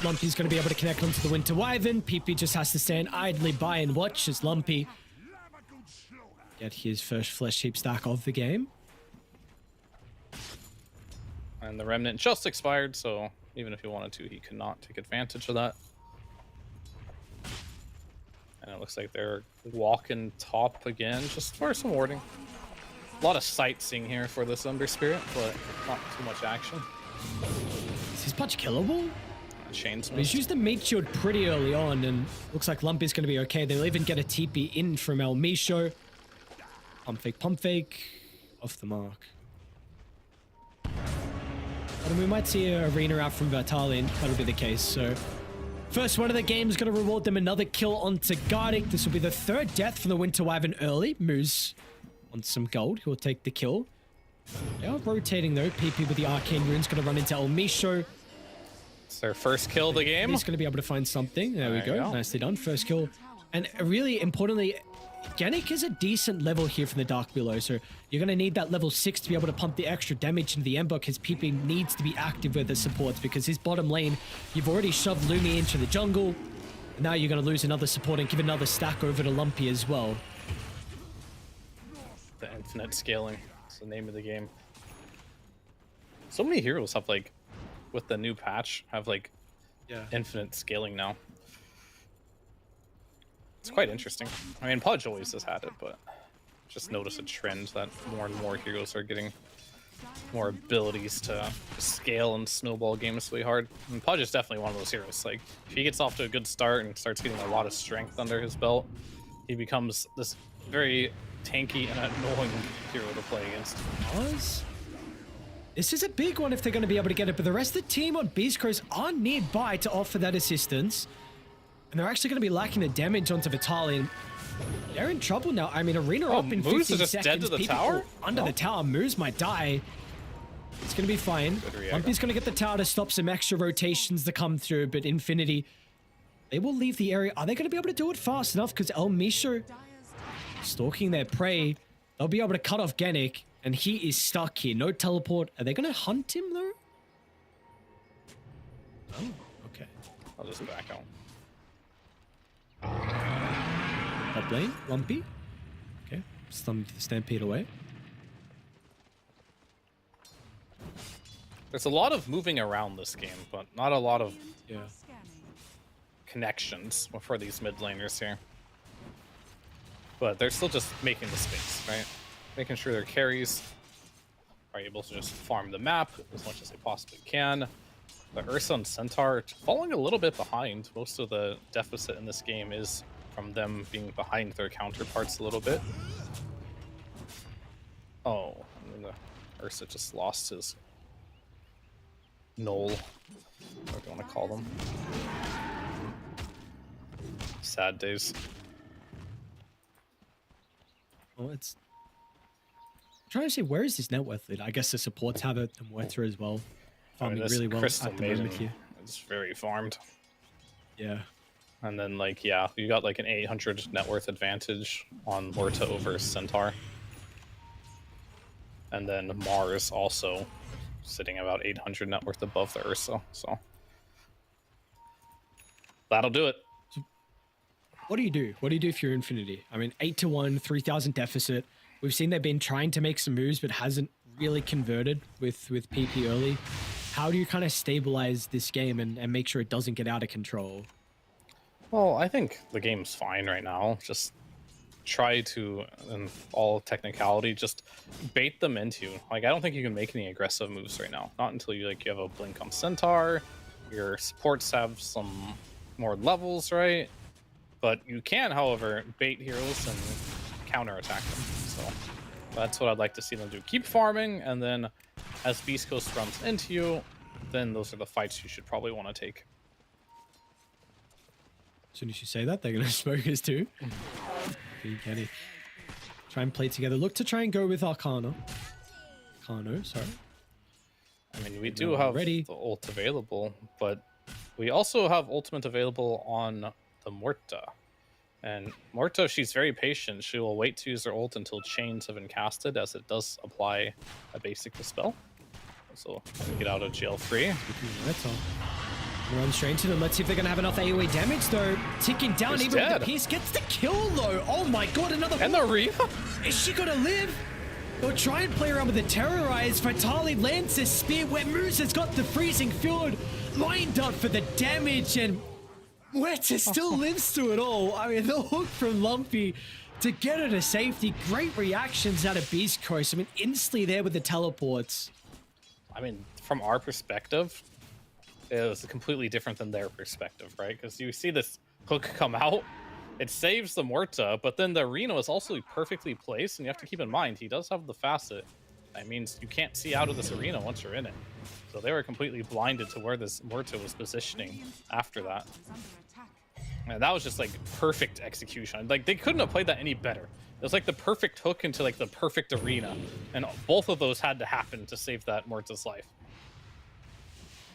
Lumpy's going to be able to connect onto the Winter Wyvern. PP just has to stand idly by and watch as Lumpy get his first flesh heap stack of the game. And the remnant just expired, so even if he wanted to, he could not take advantage of that. And it looks like they're walking top again, just for some warding. A lot of sightseeing here for this Ember Spirit, but not too much action. Is his punch killable? Chains. He's used the meat shield pretty early on, and looks like Lumpy's going to be okay. They'll even get a TP in from El Misho. Pump fake, off the mark. But we might see an arena out from Vitali, and that'll be the case. So, first one of the game is going to reward them another kill onto Gardic. This will be the third death from the Winter Wyvern early. Moose on some gold. He'll take the kill. They are rotating though. PP with the Arcane Rune's going to run into El Misho. It's their first kill of the game. He's going to be able to find something. There we There you go. go. Nicely done. First kill. And really importantly, Genic is a decent level here from the Dark Below, so you're going to need that level 6 to be able to pump the extra damage into the Ember, because PP needs to be active with the supports, because his bottom lane, you've already shoved Lumi into the jungle, and now you're going to lose another support and give another stack over to Lumpy as well. The infinite scaling. It's the name of the game. So many heroes have, like, with the new patch, have, like, infinite scaling now. It's quite interesting. I mean, Pudge always has had it, but just notice a trend that more and more heroes are getting more abilities to scale and snowball games really hard. And Pudge is definitely one of those heroes. Like, if he gets off to a good start and starts getting a lot of strength under his belt, he becomes this very tanky and annoying hero to play against. This is a big one if they're going to be able to get it, but the rest of the team on Beastcoast are nearby to offer that assistance. And they're actually going to be lacking the damage onto Vitaly. And they're in trouble now. I mean, Arena up in 15 Moose is just seconds. dead to the People tower? under the tower. Moose might die. It's going to be fine. Lumpy's going to get the tower to stop some extra rotations to come through, but Infinity, they will leave the area. Are they going to be able to do it fast enough? Because El Misho stalking their prey. They'll be able to cut off Genic, and he is stuck here. No teleport. Are they going to hunt him, though? Oh, okay. I'll just back out. Top lane, Lumpy. Okay, stunned the Stampede away. There's a lot of moving around this game, but not a lot of Yeah. connections for these mid laners here. But they're still just making the space, right? Making sure their carries are able to just farm the map as much as they possibly can. The Ursa and Centaur falling a little bit behind. Most of the deficit in this game is from them being behind their counterparts a little bit. Oh, and the Ursa just lost his Knoll, whatever you want to call them. Sad days. Well, it's... I'm trying to say, where is this net worth lead? I guess the supports have it, and Wetter as well. Farming really well Crystal at the Maiden moment here. is very farmed. Yeah. And then, like, yeah, you got like an 800 net worth advantage on Morta over Centaur. And then Mars also sitting about 800 net worth above the Ursa, so that'll do it. What do you do? What do you do if you're Infinity? I mean, 8-1, 3,000 deficit. We've seen they've been trying to make some moves, but hasn't really converted with PP early. How do you kind of stabilize this game and make sure it doesn't get out of control? Well, I think the game's fine right now. Just try to, in all technicality, just bait them into. Like, I don't think you can make any aggressive moves right now. Not until you have a blink on Centaur. Your supports have some more levels, right? But you can, however, bait heroes and counterattack them. So that's what I'd like to see them do. Keep farming, and then as Beastcoast runs into you, then those are the fights you should probably want to take. As soon as you say that, they're going to smoke us too. Kenny. Try and play together. Look to try and go with Arcano. Arcano, sorry. I mean, we do have the ult available, but we also have ultimate available on the Morta. And Morta, she's very patient. She will wait to use her ult until chains have been casted, as it does apply a basic dispel. So get out of jail free. That's all. Run straight into them. Let's see if they're going to have enough AoE damage, though. Ticking down. He's even dead. with the piece gets the kill, though. Oh my god, another And the Rhea. Is she going to live? They'll try and play around with the Terrorize. Vitaly lands his spear where Moose has got the freezing field lined up for the damage, and Weta still lives through it all. I mean, the hook from Lumpy to get her to safety. Great reactions out of Beastcoast. I mean, instantly there with the teleports. I mean, from our perspective, it was completely different than their perspective, right? Because you see this hook come out, it saves the Morta, but then the arena is also perfectly placed, and you have to keep in mind, he does have the facet. That means you can't see out of this arena once you're in it. So they were completely blinded to where this Morta was positioning after that. And that was just like perfect execution. Like, they couldn't have played that any better. It was like the perfect hook into like the perfect arena, and both of those had to happen to save that Morta's life.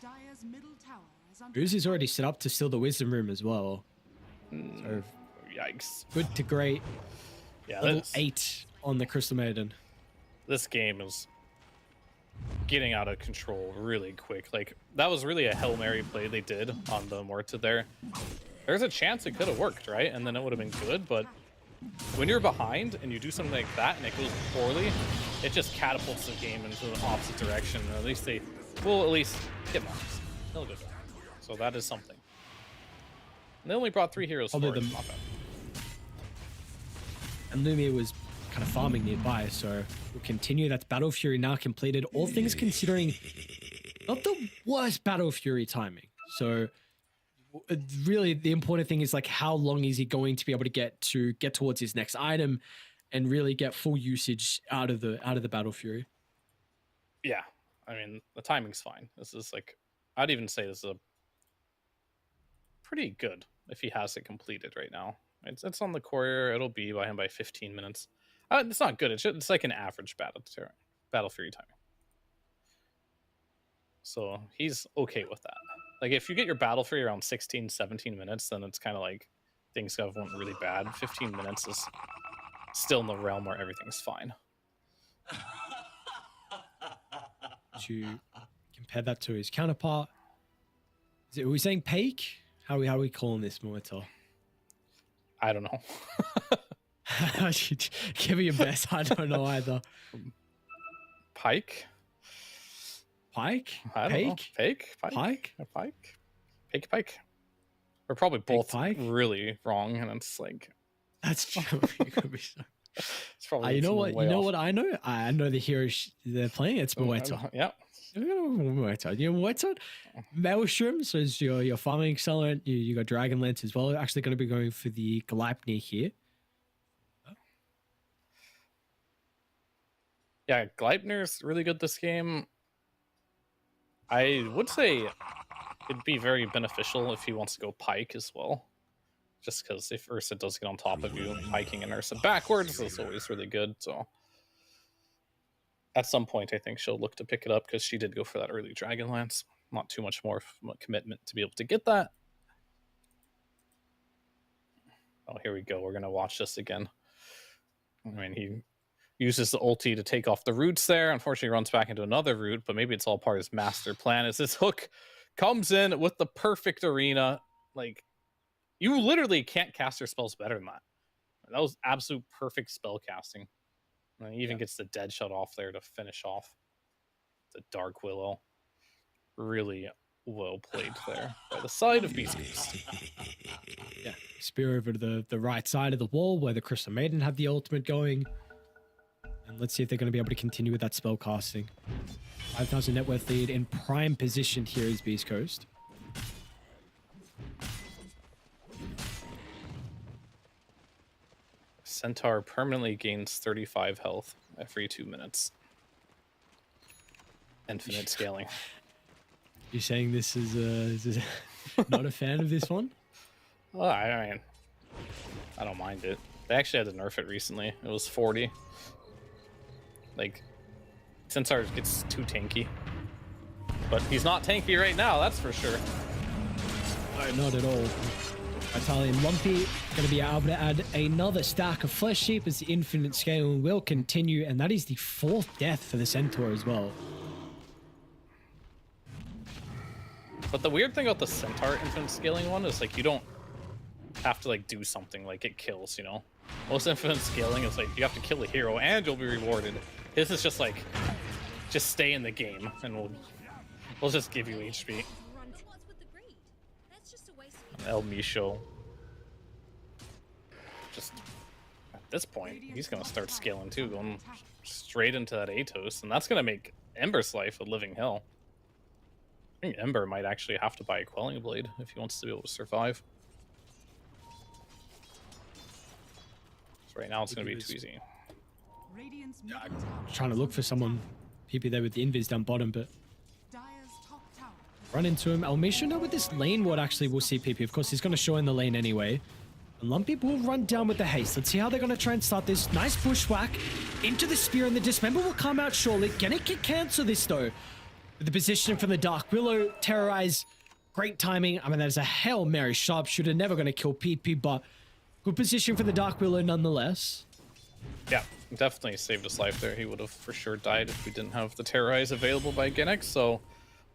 Dire's middle tower under Uzi's already set up to steal the wisdom room as well. So Yikes. good to great. Yeah, Level this, 8 on the Crystal Maiden. this game is getting out of control really quick. Like, that was really a Hail Mary play they did on the Morta there. There's a chance it could have worked, right? And then it would have been good, but when you're behind and you do something like that and it goes poorly, it just catapults the game into the opposite direction. And at least they will at least hit marks. They'll go down. So that is something. And they only brought 3 heroes Probably forward. the- Not bad. And Lumia was kind of farming nearby, so we'll continue. That's Battle Fury now completed. All things considering, not the worst Battle Fury timing. So really the important thing is like how long is he going to be able to get towards his next item and really get full usage out of the Battle Fury. Yeah. I mean, the timing's fine. This is like, I'd even say this is a pretty good if he has it completed right now. It's on the courier. It'll be by him by 15 minutes. It's not good. It's like an average Battle Fury timing. So he's okay with that. Like, if you get your Battle Fury around 16, 17 minutes, then it's kind of like things have went really bad. 15 minutes is still in the realm where everything's fine. To compare that to his counterpart, are we saying Peak? How are we calling this Mortar? I don't know. Give me your best. I don't know either. Pike? Pike? I don't know. Pike? Pike? Pike? We're probably both Pike? really wrong, and it's like, That's true. You could be so. it's probably You know way what? You know off. what I know? I know the hero they're playing. It's Mortar. Yeah. Mortar. You know Mortar? Maelstrom, so it's your farming accelerant. You got Dragonlance as well. Actually going to be going for the Gleipnir here. Yeah, Gleipnir's really good this game. I would say it'd be very beneficial if he wants to go Pike as well. Just because if Ursa does get on top of you, piking and Ursa backwards is always really good. So at some point, I think she'll look to pick it up because she did go for that early Dragonlance. Not too much more commitment to be able to get that. Oh, here we go. We're going to watch this again. I mean, he uses the ulti to take off the roots there. Unfortunately, runs back into another root, but maybe it's all part of his master plan. As this hook comes in with the perfect arena, like, you literally can't cast your spells better than that. That was absolute perfect spell casting. And he even gets the dead shot off there to finish off the Dark Willow. Really well played there by the side of Beastcoast. Yeah, spear over to the right side of the wall where the Crystal Maiden have the ultimate going. And let's see if they're going to be able to continue with that spell casting. 5,000 net worth lead in prime position here is Beastcoast. Centaur permanently gains 35 health every 2 minutes. Infinite scaling. You saying this is not a fan of this one? Well, I mean, I don't mind it. They actually had to nerf it recently. It was 40. Like, Centaur gets too tanky. But he's not tanky right now, that's for sure. No, not at all. Italian Lumpy going to be able to add another stack of flesh sheep as the infinite scaling will continue, and that is the 4th death for the Centaur as well. But the weird thing about the Centaur infinite scaling one is, like, you don't have to, like, do something, like, it kills, you know? Most infinite scaling is, like, you have to kill a hero and you'll be rewarded. This is just, like, just stay in the game and we'll just give you HP. El Micho. Just at this point, he's gonna start scaling too, going straight into that Atos, and that's gonna make Ember's life a living hell. I think Ember might actually have to buy a Quelling Blade if he wants to be able to survive. So right now it's gonna be too easy. Radiant's Trying to look for someone. PP there with the invis down bottom, but Dire's top tower. run into him. Elmisha now with this lane ward actually will see PP. Of course, he's going to show in the lane anyway. And Lumpy will run down with the haste. Let's see how they're going to try and start this. Nice bushwhack into the spear, and the dismember will come out shortly. Gonna cancel this though. With the positioning from the Dark Willow, terrorize Great timing. I mean, that is a Hail Mary sharpshooter. Never going to kill PP, but good position for the Dark Willow nonetheless. Yeah, definitely saved his life there. He would have for sure died if we didn't have the Terrorize available by Ginnick. So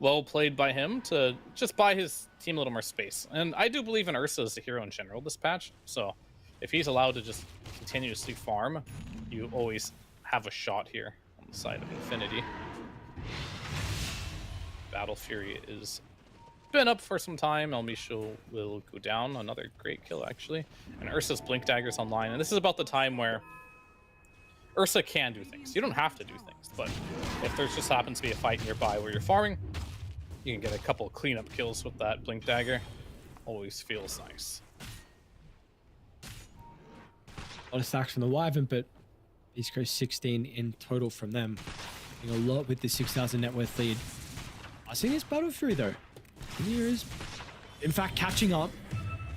well played by him to just buy his team a little more space. And I do believe in Ursa as a hero in general this patch. So if he's allowed to just continuously farm, you always have a shot here on the side of Infinity. Battle Fury is been up for some time. El Micho will go down. Another great kill, actually. And Ursa's Blink Dagger's online. And this is about the time where Ursa can do things. You don't have to do things, but if there just happens to be a fight nearby where you're farming, you can get a couple of cleanup kills with that Blink Dagger. Always feels nice. A lot of stacks from the Wyvern, but Beastcoast 16 in total from them. Doing a lot with the 6,000 net worth lead. I think it's Battle Fury, though. Here is, in fact, catching up.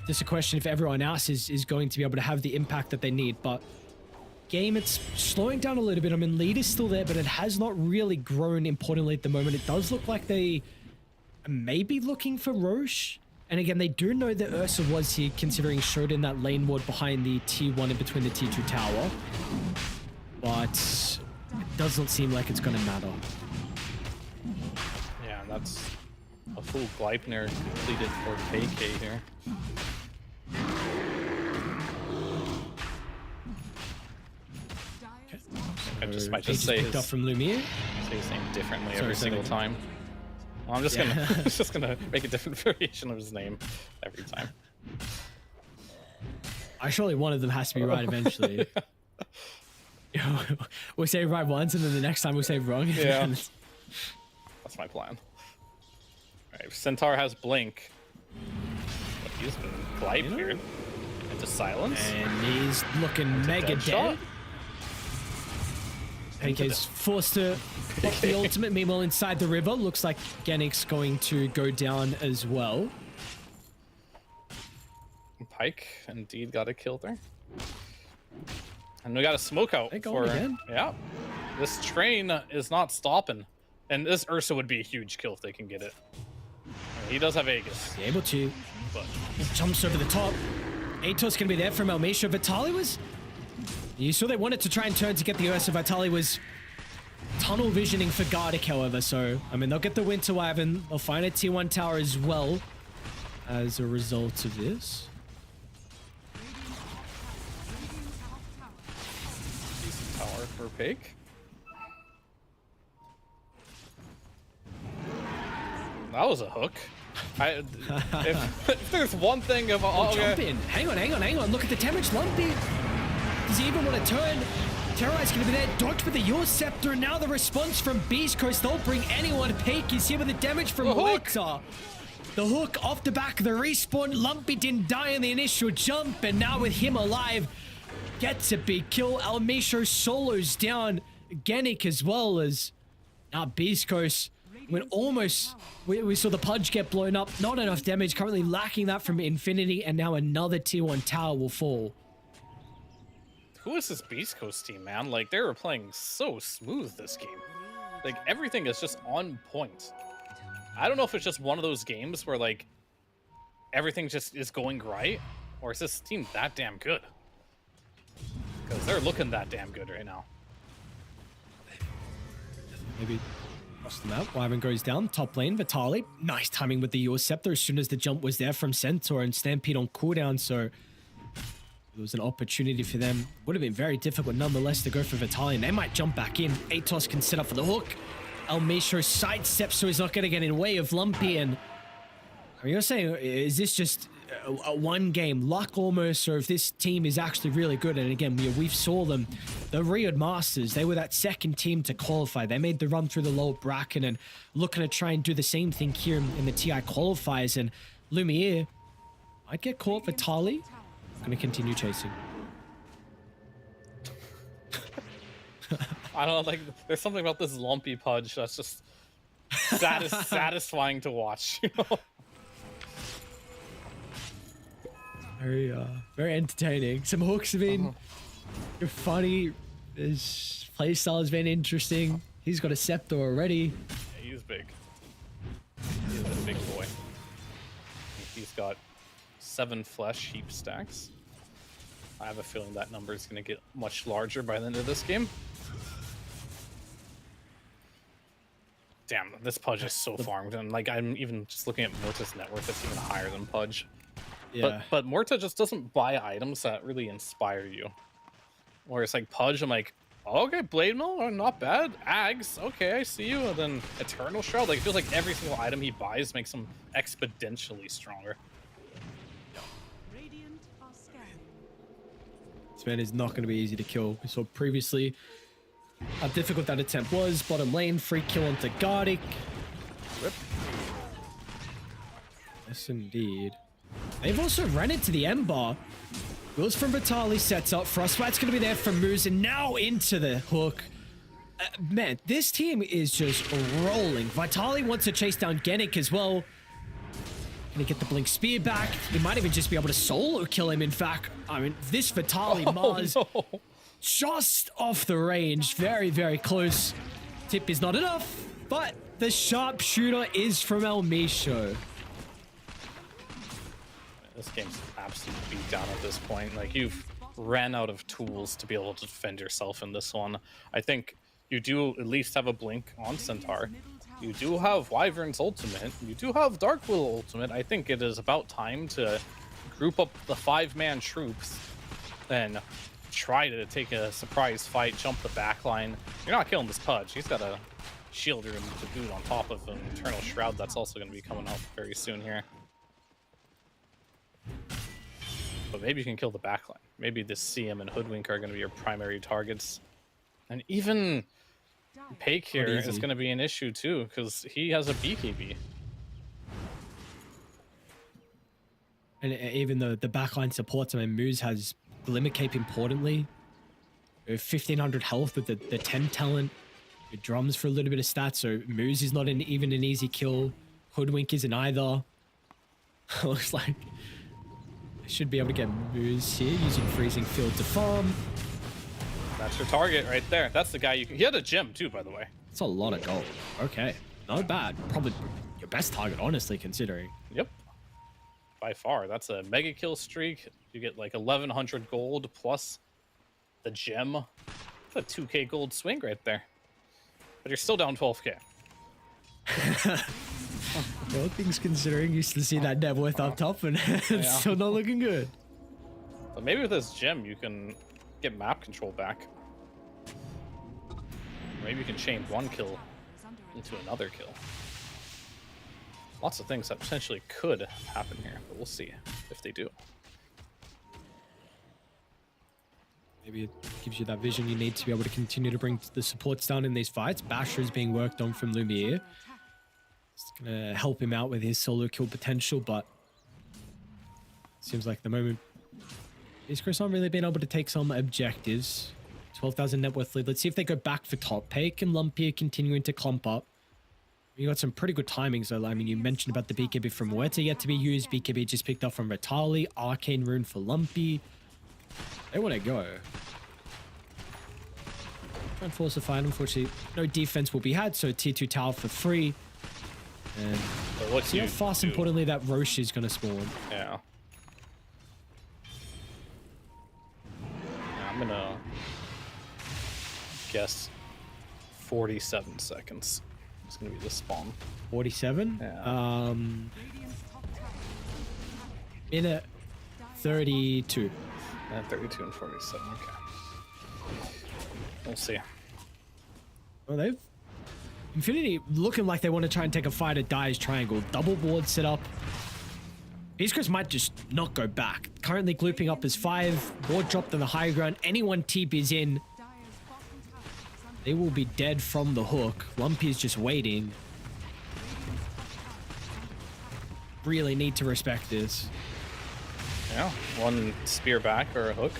Just a question if everyone else is going to be able to have the impact that they need. But game, it's slowing down a little bit. I mean, lead is still there, but it has not really grown importantly at the moment. It does look like they may be looking for Roche. And again, they do know that Ursa was here, considering he showed in that lane ward behind the T1 in between the T2 tower. But it doesn't seem like it's going to matter. Yeah, that's a full Gleipnir completed for KK here. I just might just say picked up from Lumiere. Say his name differently every single time. Well, I'm just gonna just gonna make a different variation of his name every time. Surely one of them has to be right eventually. We'll say right once, and then the next time we'll say wrong. Yeah, that's my plan. All right, Centaur has Blink. But he's been Gleipnir into silence. And he's looking mega dead. PK's forced to pop the ultimate. Meanwhile, inside the river, looks like Gennick's going to go down as well. Pike indeed got a kill there. And we got a smoke out for again. Yeah. This train is not stopping. And this Ursa would be a huge kill if they can get it. He does have Aegis. Able to. But jumps over the top. Atos can be there from Elmisha. Vitali was... You saw they wanted to try and turn to get the Ursa. Vitali was tunnel visioning for Gardic, however. So, I mean, they'll get the Winter Wyvern. They'll find a T1 tower as well as a result of this. decent tower for Pake. That was a hook. If there's one thing of jump in. Hang on. Look at the damage. Lumpy. Does he even want to turn? Terrorize going to be there. Dodge with the Your Scepter. Now the response from Beastcoast. They'll bring anyone. Pake is here with the damage from Hector. The hook off the back of the respawn. Lumpy didn't die in the initial jump, and now with him alive, gets a big kill. Almisho solos down Gennick as well as now Beastcoast. When almost we saw the Pudge get blown up, not enough damage, currently lacking that from Infinity, and now another tier 1 tower will fall. Who is this Beastcoast team, man? Like, they were playing so smooth this game. Like, everything is just on point. I don't know if it's just one of those games where, like, everything just is going right, or is this team that damn good? Because they're looking that damn good right now. Maybe cross them out. Wyvern goes down. Top lane, Vitali. Nice timing with the Your Scepter as soon as the jump was there from Centaur and Stampede on cooldown, so it was an opportunity for them. Would have been very difficult nonetheless to go for Vitali, and they might jump back in. Atos can set up for the hook. Almisho sidesteps, so he's not going to get in the way of Lumpy. And I mean, you're saying, is this just a one game luck almost, or if this team is actually really good? And again, we saw them, the Riyadh Masters, they were that second team to qualify. They made the run through the lower bracket and looking to try and do the same thing here in the TI qualifiers. And Lumiere might get caught. Vitali going to continue chasing. I don't know, like, there's something about this lumpy Pudge that's just satisfying to watch, you know? Very entertaining. Some hooks have been funny. His playstyle has been interesting. He's got a scepter already. Yeah, he's big. He's a big boy. he's got 7 flesh heap stacks. I have a feeling that number is going to get much larger by the end of this game. Damn, this Pudge is so farmed, and like I'm even just looking at Morta's net worth, it's even higher than Pudge. Yeah. But Morta just doesn't buy items that really inspire you. Whereas like Pudge, I'm like, oh, okay, Blade Mill, oh, not bad. Ags, okay, I see you. And then Eternal Shroud, like it feels like every single item he buys makes him exponentially stronger. Radiant are scanning. This man is not going to be easy to kill. We saw previously how difficult that attempt was. Bottom lane, free kill onto Gardic. Rip. Yes, indeed. They've also run into the Ember. Wills from Vitali sets up. Frostbite's going to be there from Moose, and now into the hook. Man, this team is just rolling. Vitali wants to chase down Genic as well. Gonna get the Blink Spear back. He might even just be able to solo kill him, in fact. I mean, this Vitali Mars no. just off the range. Very, very close. Tip is not enough, but the sharpshooter is from El Misho. This game's absolutely beat down at this point. Like, you've ran out of tools to be able to defend yourself in this one. I think you do at least have a Blink on Centaur. You do have Wyvern's ultimate. You do have Darkwill ultimate. I think it is about time to group up the 5-man troops and try to take a surprise fight, jump the backline. You're not killing this Pudge. He's got a shield room to boot on top of an Eternal Shroud that's also going to be coming up very soon here. But maybe you can kill the backline. Maybe this CM and Hoodwink are going to be your primary targets. And even Pake here is going to be an issue too, because he has a BKB. And even though the backline supports him, and Moose has Glimmer Cape importantly. 1500 health with the 10 talent. It drums for a little bit of stats, so Moose is not even an easy kill. Hoodwink isn't either. Looks like I should be able to get Moose here using Freezing Field to farm. That's your target right there. That's the guy you can... He had a gem too, by the way. That's a lot of gold. Okay, not bad. Probably your best target, honestly, considering. Yep. By far. That's a mega kill streak. You get like 1100 gold plus the gem. That's a 2k gold swing right there. But you're still down 12k. All things considering, used to see that net worth up top, and it's still not looking good. But maybe with this gem, you can get map control back. Maybe you can chain one kill into another kill. Lots of things that potentially could happen here, but we'll see if they do. Maybe it gives you that vision you need to be able to continue to bring the supports down in these fights. Basher is being worked on from Lumiere. It's gonna help him out with his solo kill potential, but seems like the moment Beastcoast aren't really being able to take some objectives. 12,000 net worth lead. Let's see if they go back for top. Pake and Lumpy are continuing to clump up. You got some pretty good timings though. I mean, you mentioned about the BKB from Muerta yet to be used. BKB just picked up from Vitali. Arcane Rune for Lumpy. They want to go. Try and force a fight. Unfortunately, no defense will be had, so tier 2 tower for free. And see how fast, importantly, that Roche is going to spawn. Yeah. I'm going to guess 47 seconds. It's going to be the spawn. 47? Yeah. Minute 32. 32 and 47, okay. We'll see. Well, they've... Infinity looking like they want to try and take a fight at Dyer's Triangle. Double board set up. Beastcoast might just not go back. Currently glooping up as 5. Board dropped on the high ground. Anyone TP's in, they will be dead from the hook. Lumpy is just waiting. Really need to respect this. Yeah, one spear back or a hook.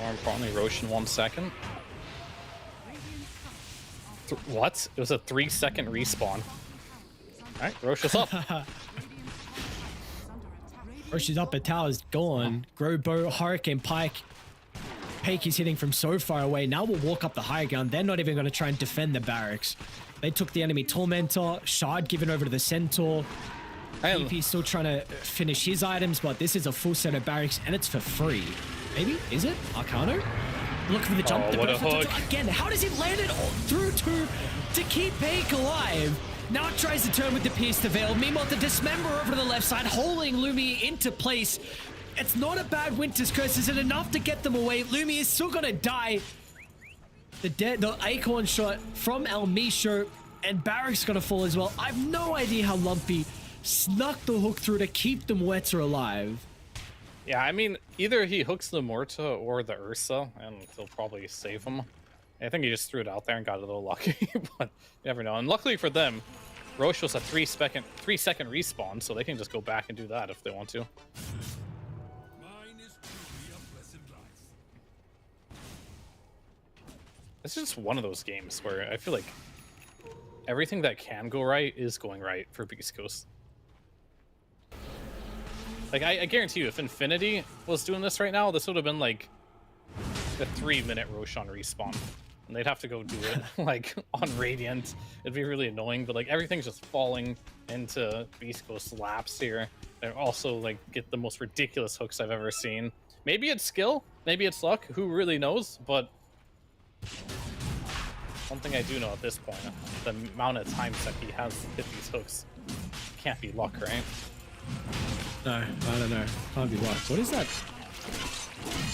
More importantly, Roche in 1 second. What? It was a 3-second respawn. Alright, Roche is up. Roche is up, but tower's gone. Grow Bow, Hurricane Pike. Pake is hitting from so far away. Now we'll walk up the high ground. They're not even going to try and defend the barracks. They took the enemy Tormentor. Shard given over to the Centaur. VP's still trying to finish his items, but this is a full set of barracks and it's for free. Maybe? Is it? Arcano? Looking for the jump. Oh, what a hook. Again, how does he land it all through to keep Peak alive? Now it tries to turn with the Pierce to Veil. Meanwhile, the Dismember over to the left side, holding Lumi into place. It's not a bad Winter's Curse. Is it enough to get them away? Lumi is still gonna die. The Acorn shot from Almisho, and Barrack's gonna fall as well. I have no idea how Lumpy snuck the hook through to keep the Muerta alive. Yeah, I mean, either he hooks the Morta or the Ursa, and he'll probably save him. I think he just threw it out there and got a little lucky, but you never know. And luckily for them, Roche was a 3-second respawn, so they can just go back and do that if they want to. This is just one of those games where I feel like everything that can go right is going right for Beastcoast. Like, I guarantee you, if Infinity was doing this right now, this would have been like a 3-minute Roshan respawn. And they'd have to go do it like on Radiant. It'd be really annoying, but like everything's just falling into Beastcoast's laps here. They also like get the most ridiculous hooks I've ever seen. Maybe it's skill, maybe it's luck, who really knows, but one thing I do know at this point, the amount of times that he has hit these hooks can't be luck, right? No, I don't know. Can't be luck. What is that?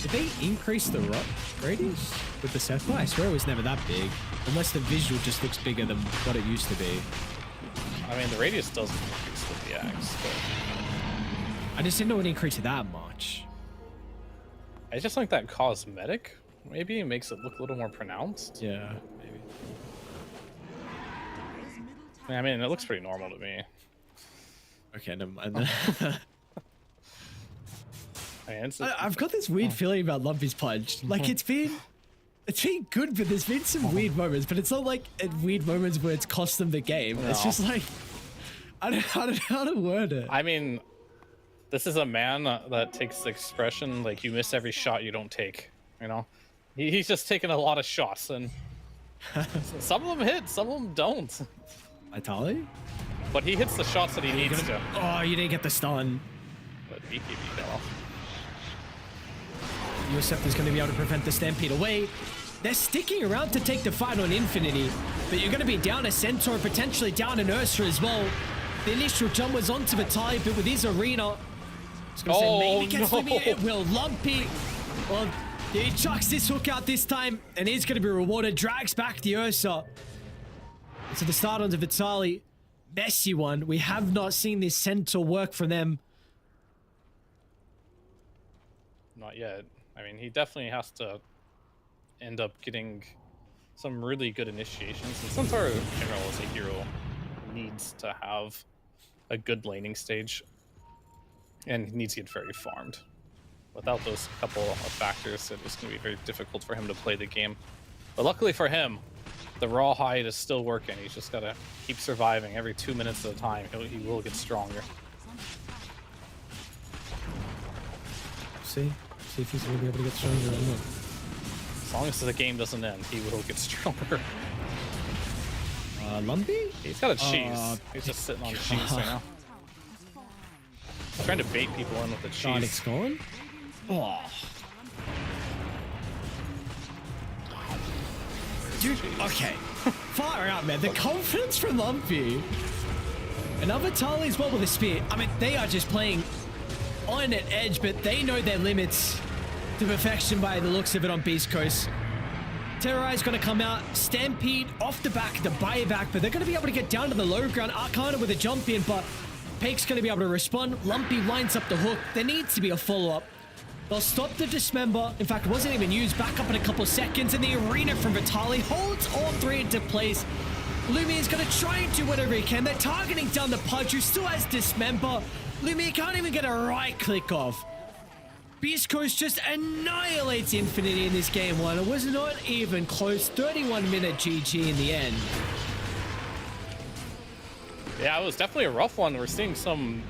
Did they increase the radius with the Seth? I swear it was never that big. Unless the visual just looks bigger than what it used to be. I mean, the radius doesn't increase with the axe, but I just didn't know it increased that much. I just think that cosmetic maybe makes it look a little more pronounced. Yeah, maybe. I mean, it looks pretty normal to me. Okay, never mind. I've got this weird feeling about Lumpy's Punch. Like, it's been good, but there's been some weird moments, but it's not like weird moments where it's cost them the game. No. It's just like, I don't know how to word it. I mean, this is a man that takes the expression, like, you miss every shot you don't take, you know? He's just taking a lot of shots, and some of them hit, some of them don't. Vitali? But he hits the shots that he needs to. Oh, you didn't get the stun. But BKB fell. Yosef is going to be able to prevent the Stampede away. They're sticking around to take the fight on Infinity, but you're going to be down a Centaur, potentially down an Ursa as well. The initial jump was onto Vitali, but with his arena, maybe gets Lumpy. It will. Lumpy, well, he chucks this hook out this time, and he's going to be rewarded. Drags back the Ursa. So the start onto Vitali. Messy one. We have not seen this Centaur work for them. Not yet. I mean, he definitely has to end up getting some really good initiations. And Centaur in general as a hero needs to have a good laning stage. And he needs to get very farmed. Without those couple of factors, it is going to be very difficult for him to play the game. But luckily for him, the raw hide is still working. He's just got to keep surviving every 2 minutes at a time. He will get stronger. See if he's going to be able to get stronger or not. As long as the game doesn't end, he will get stronger. Lumpy? He's got a cheese. He's just sitting on the cheese right now. He's trying to bait people in with the cheese. It's gone? Oh. Dude, okay. Far out, man. The confidence from Lumpy. And Vitali as well with a spear. I mean, they are just playing on an edge, but they know their limits to perfection by the looks of it on Beastcoast. Terrorize going to come out. Stampede off the back, the buyback, but they're going to be able to get down to the low ground. Arcana with a jump in, but Pake's going to be able to respond. Lumpy lines up the hook. There needs to be a follow-up. They'll stop the Dismember. In fact, it wasn't even used. Back up in a couple seconds, and the arena from Vitali holds all three into place. Lumi is going to try and do whatever he can. They're targeting down the Pudge, who still has Dismember. Lumi can't even get a right click off. Beastcoast just annihilates Infinity in this game one. It was not even close. 31-minute GG in the end. Yeah, it was definitely a rough one. We're seeing some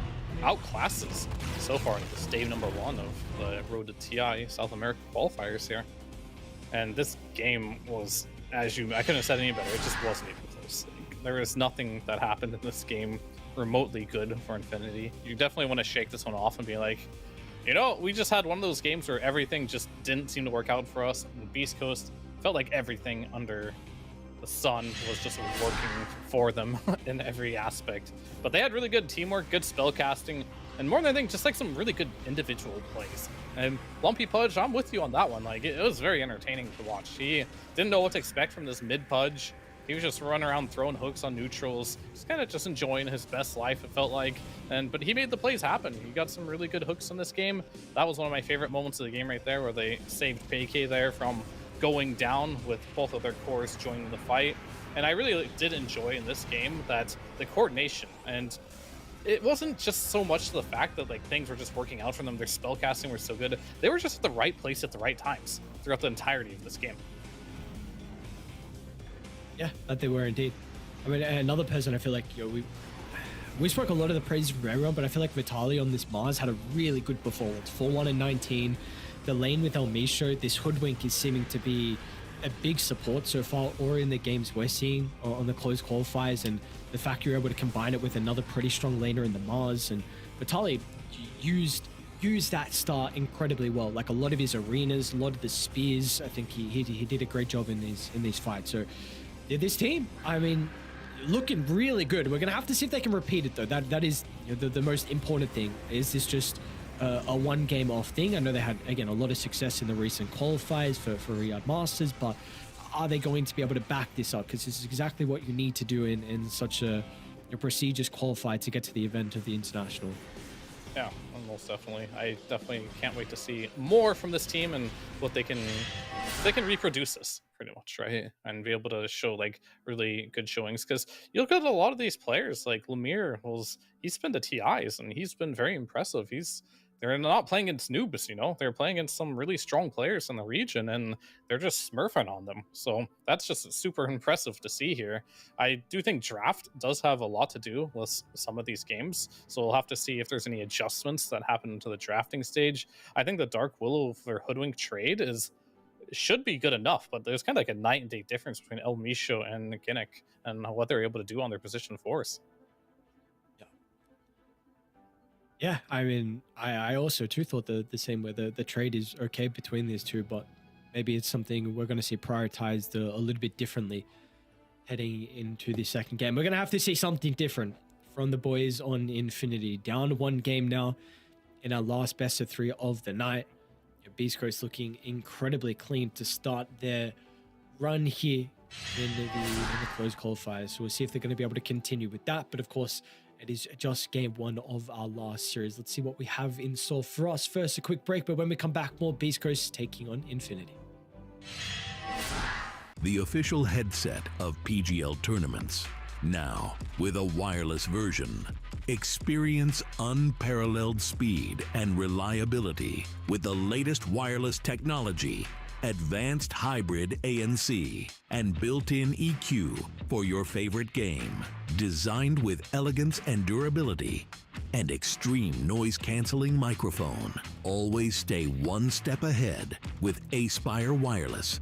outclasses so far in this day number 1 of the Road to TI South America qualifiers here. And this game was, I couldn't have said any better. It just wasn't even close. Like, there was nothing that happened in this game remotely good for Infinity. You definitely want to shake this one off and be like, you know, we just had one of those games where everything just didn't seem to work out for us. And Beast Coast felt like everything under the sun was just working for them in every aspect. But they had really good teamwork, good spell casting, and more than anything, just like some really good individual plays. And Lumpy Pudge, I'm with you on that one. Like, it was very entertaining to watch. He didn't know what to expect from this mid Pudge. He was just running around throwing hooks on neutrals, just kind of just enjoying his best life, it felt like. But he made the plays happen. He got some really good hooks in this game. That was one of my favorite moments of the game right there, where they saved PK there from going down with both of their cores joining the fight. And I really did enjoy in this game that the coordination, and it wasn't just so much the fact that like things were just working out for them. Their spellcasting were so good. They were just at the right place at the right times throughout the entirety of this game. Yeah, that they were indeed. I mean, another person I feel like, you know, we spoke a lot of the praise from everyone, but I feel like Vitaly on this Mars had a really good performance. 4-1 and 19. The lane with El Misho, this Hoodwink is seeming to be a big support so far, or in the games we're seeing or on the closed qualifiers, and the fact you're able to combine it with another pretty strong laner in the Mars. And Vitaly used that star incredibly well. Like a lot of his arenas, a lot of the spears, I think he did a great job in these fights. So yeah, this team, I mean, looking really good. We're gonna have to see if they can repeat it though. That is, you know, the most important thing. Is this just a one game off thing? I know they had, again, a lot of success in the recent qualifiers for Riyadh Masters, but are they going to be able to back this up? Because this is exactly what you need to do in such a prestigious qualifier to get to the event of the international. Yeah, most definitely. I definitely can't wait to see more from this team and what they can reproduce this pretty much, right? And be able to show like really good showings. Because you look at a lot of these players, like Lemire, he's been to TIs and he's been very impressive. They're not playing against noobs, you know, they're playing against some really strong players in the region and they're just smurfing on them. So that's just super impressive to see here. I do think draft does have a lot to do with some of these games. So we'll have to see if there's any adjustments that happen to the drafting stage. I think the Dark Willow for Hoodwink trade should be good enough, but there's kind of like a night and day difference between El Misho and Ginnick and what they're able to do on their position force. Yeah, I mean, I also too thought the same way. The trade is okay between these two, but maybe it's something we're going to see prioritized a little bit differently heading into the second game. We're going to have to see something different from the boys on Infinity. Down one game now in our last best of three of the night. Beastcoast looking incredibly clean to start their run here in the closed qualifiers. So we'll see if they're going to be able to continue with that. But of course, it is just game one of our last series. Let's see what we have in store for us. First, a quick break, but when we come back, more Beastcoast taking on Infinity. The official headset of PGL tournaments. Now, with a wireless version. Experience unparalleled speed and reliability with the latest wireless technology, advanced hybrid ANC, and built-in EQ for your favorite game. Designed with elegance and durability, and extreme noise-canceling microphone. Always stay one step ahead with Aspire Wireless.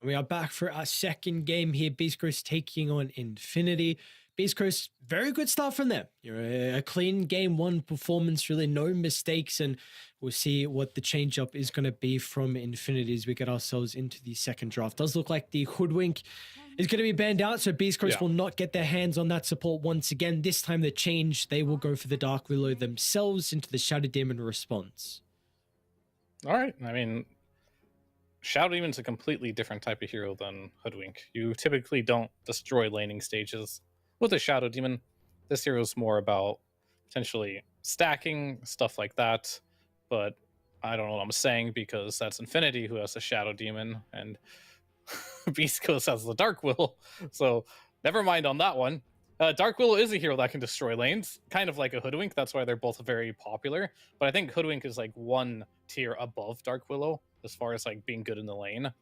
We are back for our second game here. Beastcoast taking on Infinity. Beastcoast, very good start from them. A clean game one performance, really no mistakes, and we'll see what the change up is going to be from Infinity as we get ourselves into the second draft. Does look like the Hoodwink is going to be banned out, so Beastcoast will not get their hands on that support once again. This time the change, they will go for the Dark Willow themselves into the Shadow Demon response. All right. I mean, Shadow Demon's a completely different type of hero than Hoodwink. You typically don't destroy laning stages with a Shadow Demon. This hero is more about potentially stacking, stuff like that. But I don't know what I'm saying because that's Infinity who has a Shadow Demon and Beastcoast has the Dark Willow. So never mind on that one. Dark Willow is a hero that can destroy lanes, kind of like a Hoodwink. That's why they're both very popular. But I think Hoodwink is like one tier above Dark Willow as far as like being good in the lane.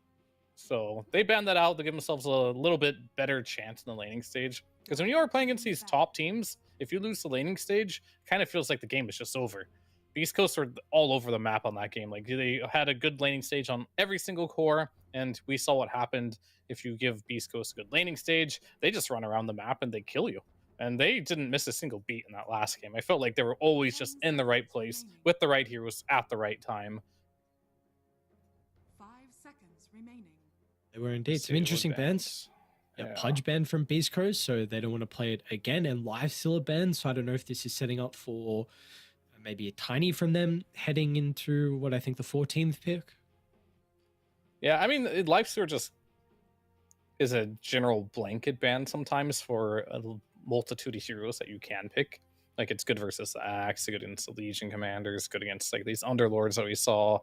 So they banned that out to give themselves a little bit better chance in the laning stage. Because when you are playing against these top teams, if you lose the laning stage, it kind of feels like the game is just over. Beast Coast were all over the map on that game. Like they had a good laning stage on every single core, and we saw what happened if you give Beast Coast a good laning stage. They just run around the map and they kill you. And they didn't miss a single beat in that last game. I felt like they were always just in the right place with the right heroes at the right time. 5 seconds remaining. They were indeed some interesting bans. Yeah, Pudge ban from Beast Coast, so they don't want to play it again. And Lifestealer ban, so I don't know if this is setting up for maybe a tiny from them heading into what I think the 14th pick. Yeah, I mean, Lifestealer just is a general blanket ban sometimes for a multitude of heroes that you can pick. Like it's good versus the Axe, good against the Legion Commanders, good against like these Underlords that we saw.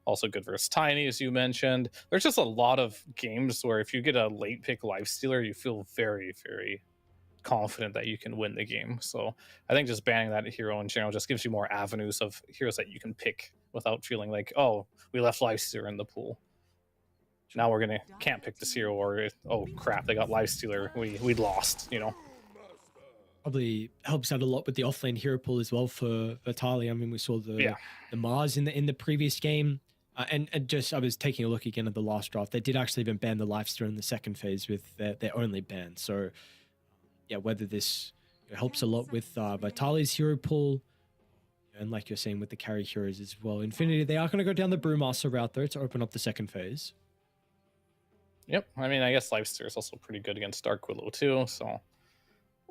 Also good versus Tiny, as you mentioned. There's just a lot of games where if you get a late pick Lifestealer, you feel very, very confident that you can win the game. So I think just banning that hero in general just gives you more avenues of heroes that you can pick without feeling like, oh, we left Lifestealer in the pool. Now can't pick this hero, or oh crap, they got Lifestealer. We lost, you know. Probably helps out a lot with the offlane hero pool as well for Vitaly. I mean, we saw the Mars in the previous game. And just I was taking a look again at the last draft. They did actually even ban the Lifestealer in the second phase with their only ban. So yeah, whether this helps a lot with Vitaly's hero pool, and like you're saying with the carry heroes as well. Infinity, they are going to go down the Brewmaster route though to open up the second phase. Yep, I mean, I guess Lifestealer is also pretty good against Dark Willow too, so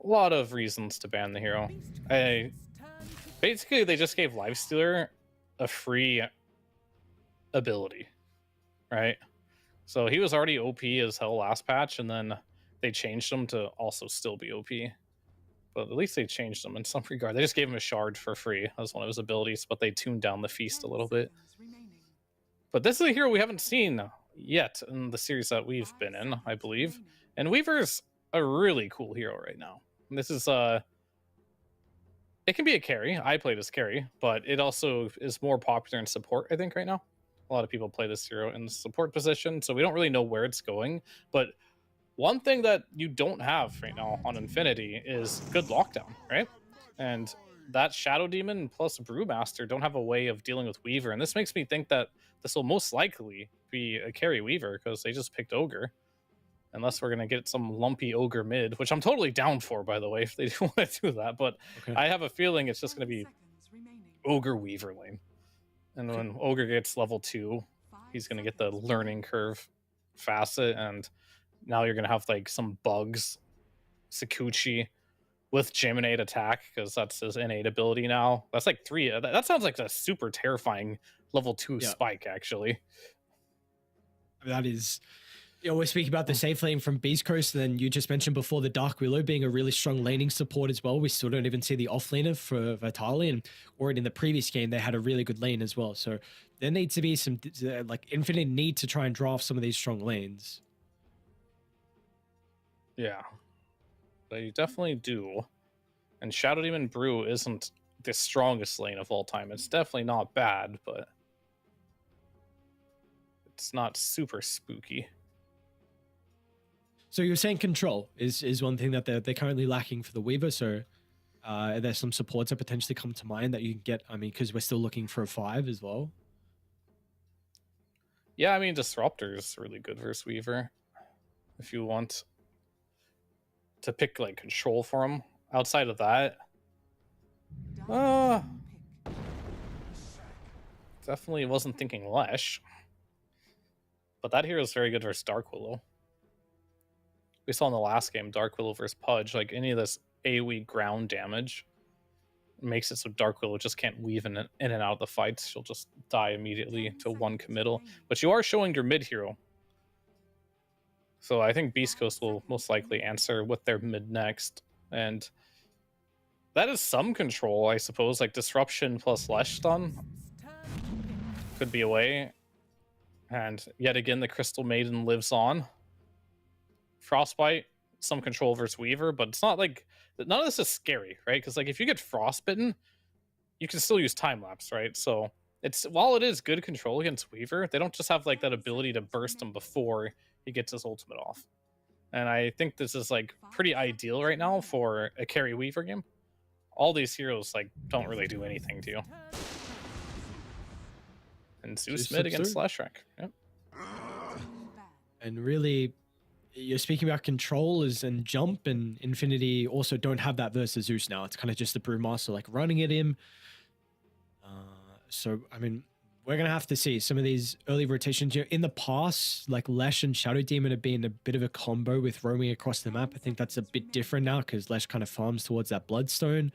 a lot of reasons to ban the hero. Basically, they just gave Lifestealer a free ability, right? So he was already OP as hell last patch, and then they changed him to also still be OP. But at least they changed him in some regard. They just gave him a shard for free as one of his abilities, but they tuned down the feast a little bit. But this is a hero we haven't seen yet in the series that we've been in, I believe. And Weaver's a really cool hero right now. And this is it can be a carry. I played as carry, but it also is more popular in support, I think, right now. A lot of people play this hero in the support position, so we don't really know where it's going. But one thing that you don't have right now on Infinity is good lockdown, right? And that Shadow Demon plus Brewmaster don't have a way of dealing with Weaver. And this makes me think that this will most likely be a carry Weaver because they just picked Ogre. Unless we're going to get some lumpy Ogre mid, which I'm totally down for, by the way, if they do want to do that. But I have a feeling it's just going to be Ogre Weaver lane. And when Ogre gets level 2, he's going to get the learning curve facet. And now you're going to have like some bugs, Sakuchi with Geminate attack, because that's his innate ability now. That's like 3. That sounds like a super terrifying level 2 spike, actually. That is... You know, we're speaking about the safe lane from Beast Coast, and then you just mentioned before the Dark Willow being a really strong laning support as well. We still don't even see the off laner for Vitaly, and already in the previous game, they had a really good lane as well. So there needs to be some, like, Infinite need to try and draft some of these strong lanes. Yeah, they definitely do. And Shadow Demon Brew isn't the strongest lane of all time. It's definitely not bad, but it's not super spooky. So you're saying control is one thing that they're currently lacking for the Weaver. So there's some supports that potentially come to mind that you can get. I mean, because we're still looking for a 5 as well. Yeah, I mean, Disruptor is really good versus Weaver. If you want to pick like control for him. Outside of that, definitely wasn't thinking Lesh. But that hero is very good versus Dark Willow. We saw in the last game, Dark Willow versus Pudge, like any of this AoE ground damage makes it so Dark Willow just can't weave in and out of the fights. She'll just die immediately to one committal. But you are showing your mid hero. So I think Beastcoast will most likely answer with their mid next. And that is some control, I suppose. Like Disruption plus Lesh Stun could be a way. And yet again, the Crystal Maiden lives on. Frostbite, some control versus Weaver, but it's not like none of this is scary, right? Because like if you get frostbitten, you can still use time lapse, right? So it's while it is good control against Weaver, they don't just have like that ability to burst him before he gets his ultimate off. And I think this is like pretty ideal right now for a carry Weaver game. All these heroes like don't really do anything to you. And Zeus mid against Slashrack. Yep. And really, you're speaking about controllers and jump, and Infinity also don't have that versus Zeus now. It's kind of just the Brewmaster like running at him. So, I mean, we're going to have to see some of these early rotations. In the past, like Lesh and Shadow Demon have been a bit of a combo with roaming across the map. I think that's a bit different now because Lesh kind of farms towards that Bloodstone.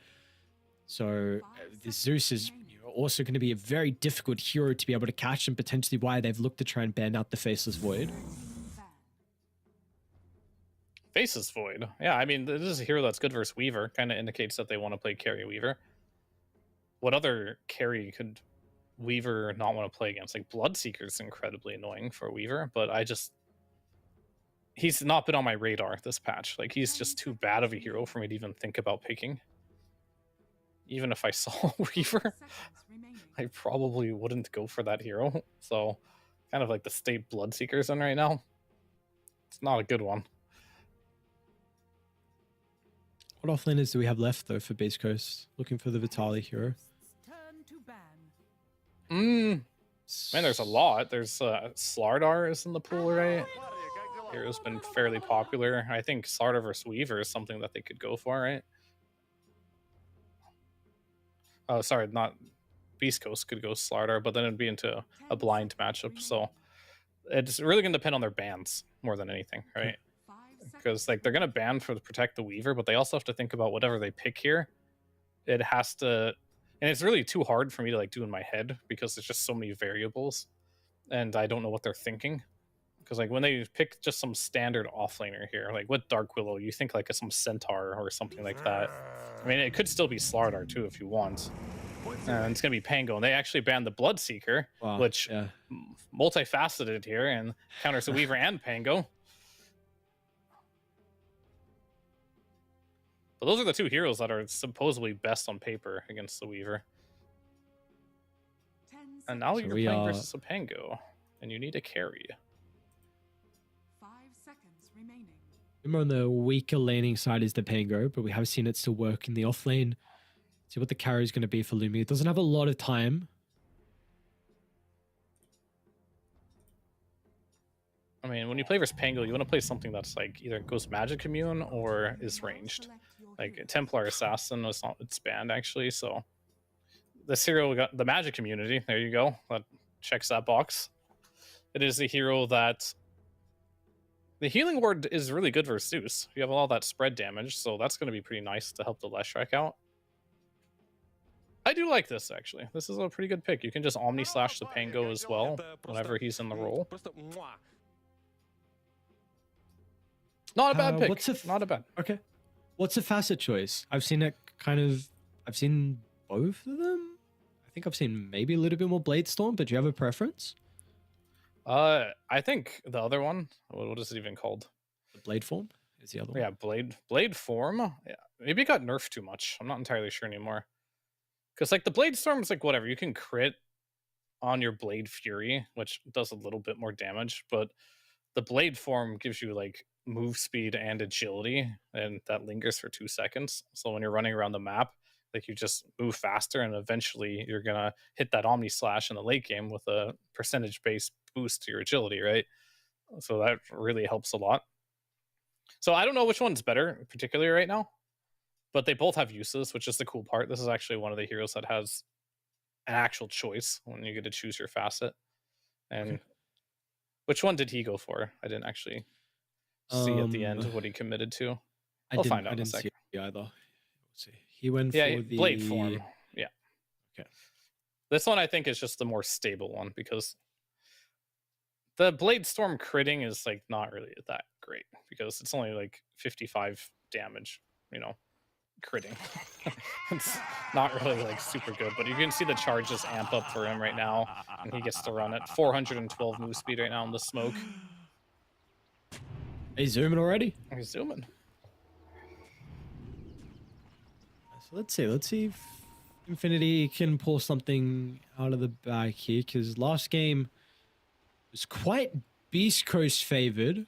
So this Zeus is also going to be a very difficult hero to be able to catch, and potentially why they've looked to try and ban out the Faceless Void. Faceless Void. Yeah, I mean, this is a hero that's good versus Weaver. Kind of indicates that they want to play carry Weaver. What other carry could Weaver not want to play against? Like Bloodseeker's incredibly annoying for Weaver, but he's not been on my radar this patch. Like he's just too bad of a hero for me to even think about picking. Even if I saw Weaver, I probably wouldn't go for that hero. So kind of like the state Bloodseeker's in right now. It's not a good one. What offlaners do we have left though for Beastcoast? Looking for the Vitaly hero. Man, there's a lot. There's Slardar is in the pool, right? Hero's been fairly popular. I think Slardar versus Weaver is something that they could go for, right? Oh, sorry, not Beastcoast could go Slardar, but then it'd be into a blind matchup. So it's really gonna depend on their bans more than anything, right? Because like they're gonna ban for protect the Weaver, but they also have to think about whatever they pick here. It has to, and it's really too hard for me to like do in my head because there's just so many variables, and I don't know what they're thinking. Because like when they pick just some standard offlaner here, like with Dark Willow, you think like some Centaur or something like that. I mean, it could still be Slardar too if you want. And it's gonna be Pango, and they actually banned the Bloodseeker, which multifaceted here and counters the Weaver and Pango. But those are the two heroes that are supposedly best on paper against the Weaver. And now you're playing versus a Pango, and you need a carry. 5 seconds remaining. More on the weaker laning side is the Pango, but we have seen it still work in the off lane. See what the carry is going to be for Lumi. It doesn't have a lot of time. I mean, when you play versus Pango, you want to play something that's like either goes Magic Immune or is ranged. Like Templar Assassin was not it's banned actually, so this hero got the Magic Immunity. There you go. That checks that box. It is a hero that the Healing Ward is really good versus Zeus. You have all that spread damage, so that's going to be pretty nice to help the Leshrac out. I do like this actually. This is a pretty good pick. You can just Omni Slash the Pango as well whenever he's in the role. Not a bad pick. Not a bad. Okay. What's a facet choice? I've seen it I've seen both of them. I think I've seen maybe a little bit more Blade Storm, but do you have a preference? I think the other one, what is it even called? The Blade Form is the other one. Yeah, Blade Form. Yeah, maybe it got nerfed too much. I'm not entirely sure anymore. Because like the Blade Storm is like whatever, you can crit on your Blade Fury, which does a little bit more damage, but the Blade Form gives you like move speed and agility, and that lingers for 2 seconds. So when you're running around the map, Like, you just move faster, and eventually you're gonna hit that Omni Slash in the late game with a percentage-based boost to your agility, right? So that really helps a lot. So I don't know which one's better, particularly right now, but they both have uses, which is the cool part. This is actually one of the heroes that has an actual choice when you get to choose your facet. And which one did he go for? I didn't actually see at the end what he committed to. We'll find out in a second. See either. Let's see. He went for the blade form. Yeah. Okay. This one I think is just the more stable one, because the blade storm critting is like not really that great, because it's only like 55 damage, you know, critting. It's not really like super good, but you can see the charges amp up for him right now, and he gets to run at 412 move speed right now in the smoke. He's zooming already? He's zooming. So let's see if Infinity can pull something out of the bag here, because last game was quite Beastcoast favored.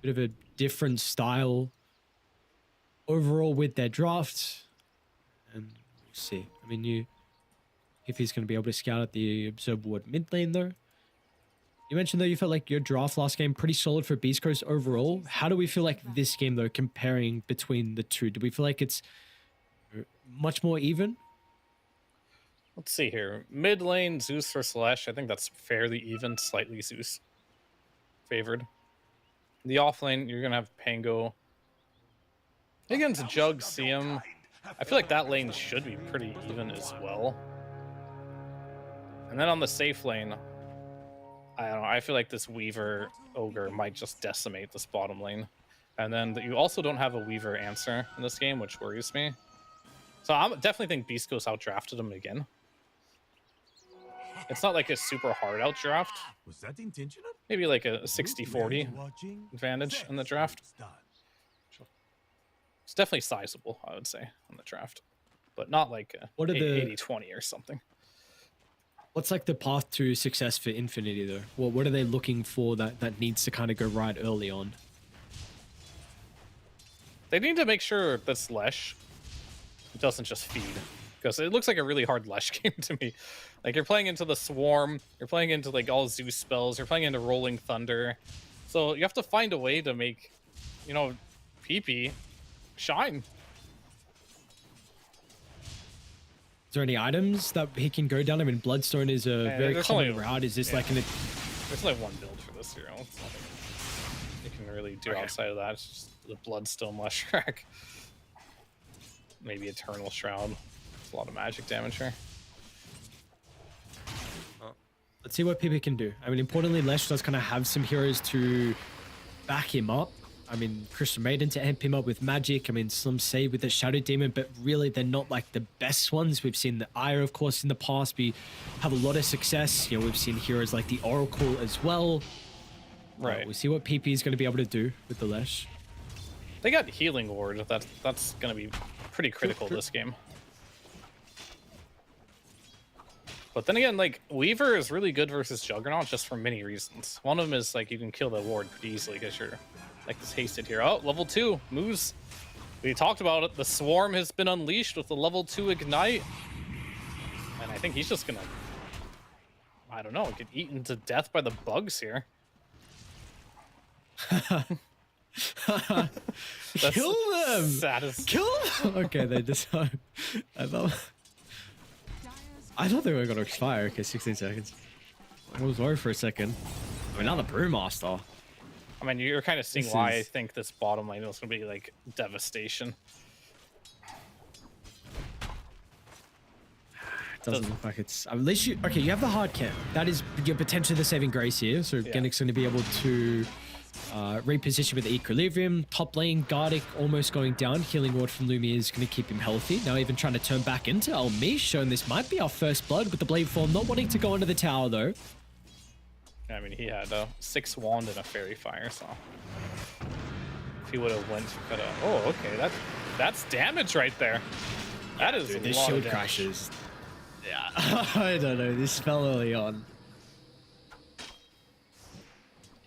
Bit of a different style overall with their draft. And we'll see. I mean, if he's going to be able to scout at the observer ward mid lane, though. You mentioned, though, you felt like your draft last game pretty solid for Beastcoast overall. How do we feel like this game, though, comparing between the two? Do we feel like it's much more even? Let's see here. Mid lane, Zeus or Slash. I think that's fairly even, slightly Zeus favored. The off lane, you're going to have Pango. Against Jug, CM. I feel like that lane should be pretty even as well. And then on the safe lane, I don't know, I feel like this Weaver Ogre might just decimate this bottom lane. And then you also don't have a Weaver answer in this game, which worries me. So I definitely think Beastcoast outdrafted him again. It's not like a super hard outdraft. Was that intentional? Maybe like a 60-40 advantage in the draft. It's definitely sizable, I would say, in the draft. But not like a 80-20 or something. What's like the path to success for Infinity, though? Well, what are they looking for that needs to kind of go right early on? They need to make sure this Lesh doesn't just feed, because it looks like a really hard Lesh game to me. Like, you're playing into the Swarm, you're playing into like all Zeus spells, you're playing into Rolling Thunder. So you have to find a way to make, you know, PP shine. Is there any items that he can go down? I mean, Bloodstone is a very common route. Is this like an... There's only one build for this hero. It's nothing you can really do outside of that. It's just the Bloodstone Lush track. Maybe Eternal Shroud. It's a lot of magic damage here. Let's see what PP can do. I mean, importantly, Lesh does kind of have some heroes to back him up. I mean, Crystal Maiden to amp him up with magic. I mean, some say with the Shadow Demon, but really they're not like the best ones. We've seen the Ire, of course, in the past. We have a lot of success. You know, we've seen heroes like the Oracle as well. Right. We'll see what PP is going to be able to do with the Lesh. They got Healing Ward. That's going to be pretty critical this game. But then again, like, Weaver is really good versus Juggernaut just for many reasons. One of them is, like, you can kill the ward pretty easily because you're, like, this hasted here. Oh, level 2 moves. We talked about it. The Swarm has been unleashed with the level 2 Ignite. And I think he's just gonna, I don't know, get eaten to death by the bugs here. Kill them! Saddest. Kill them! Okay, they decide. I thought they were going to expire. Okay, 16 seconds. I was worried for a second. I mean, now the Brewmaster. I mean, you're kind of seeing why I think this bottom lane is going to be, like, devastation. It doesn't look like it's... At least you... Okay, you have the hard camp. That is your potentially the saving grace here. So Gennik's going to be able to reposition with Equilibrium. Top lane, Gardic almost going down. Healing Ward from Lumia is going to keep him healthy. Now even trying to turn back into Elmish, showing this might be our first blood with the Blade Form. Not wanting to go into the tower, though. I mean, he had a 6 wand and a Fairy Fire, so... If he would have went, could have... Oh, okay, that's damage right there. That is Dude, a this lot shield of damage. crashes. Yeah, I don't know. This fell early on.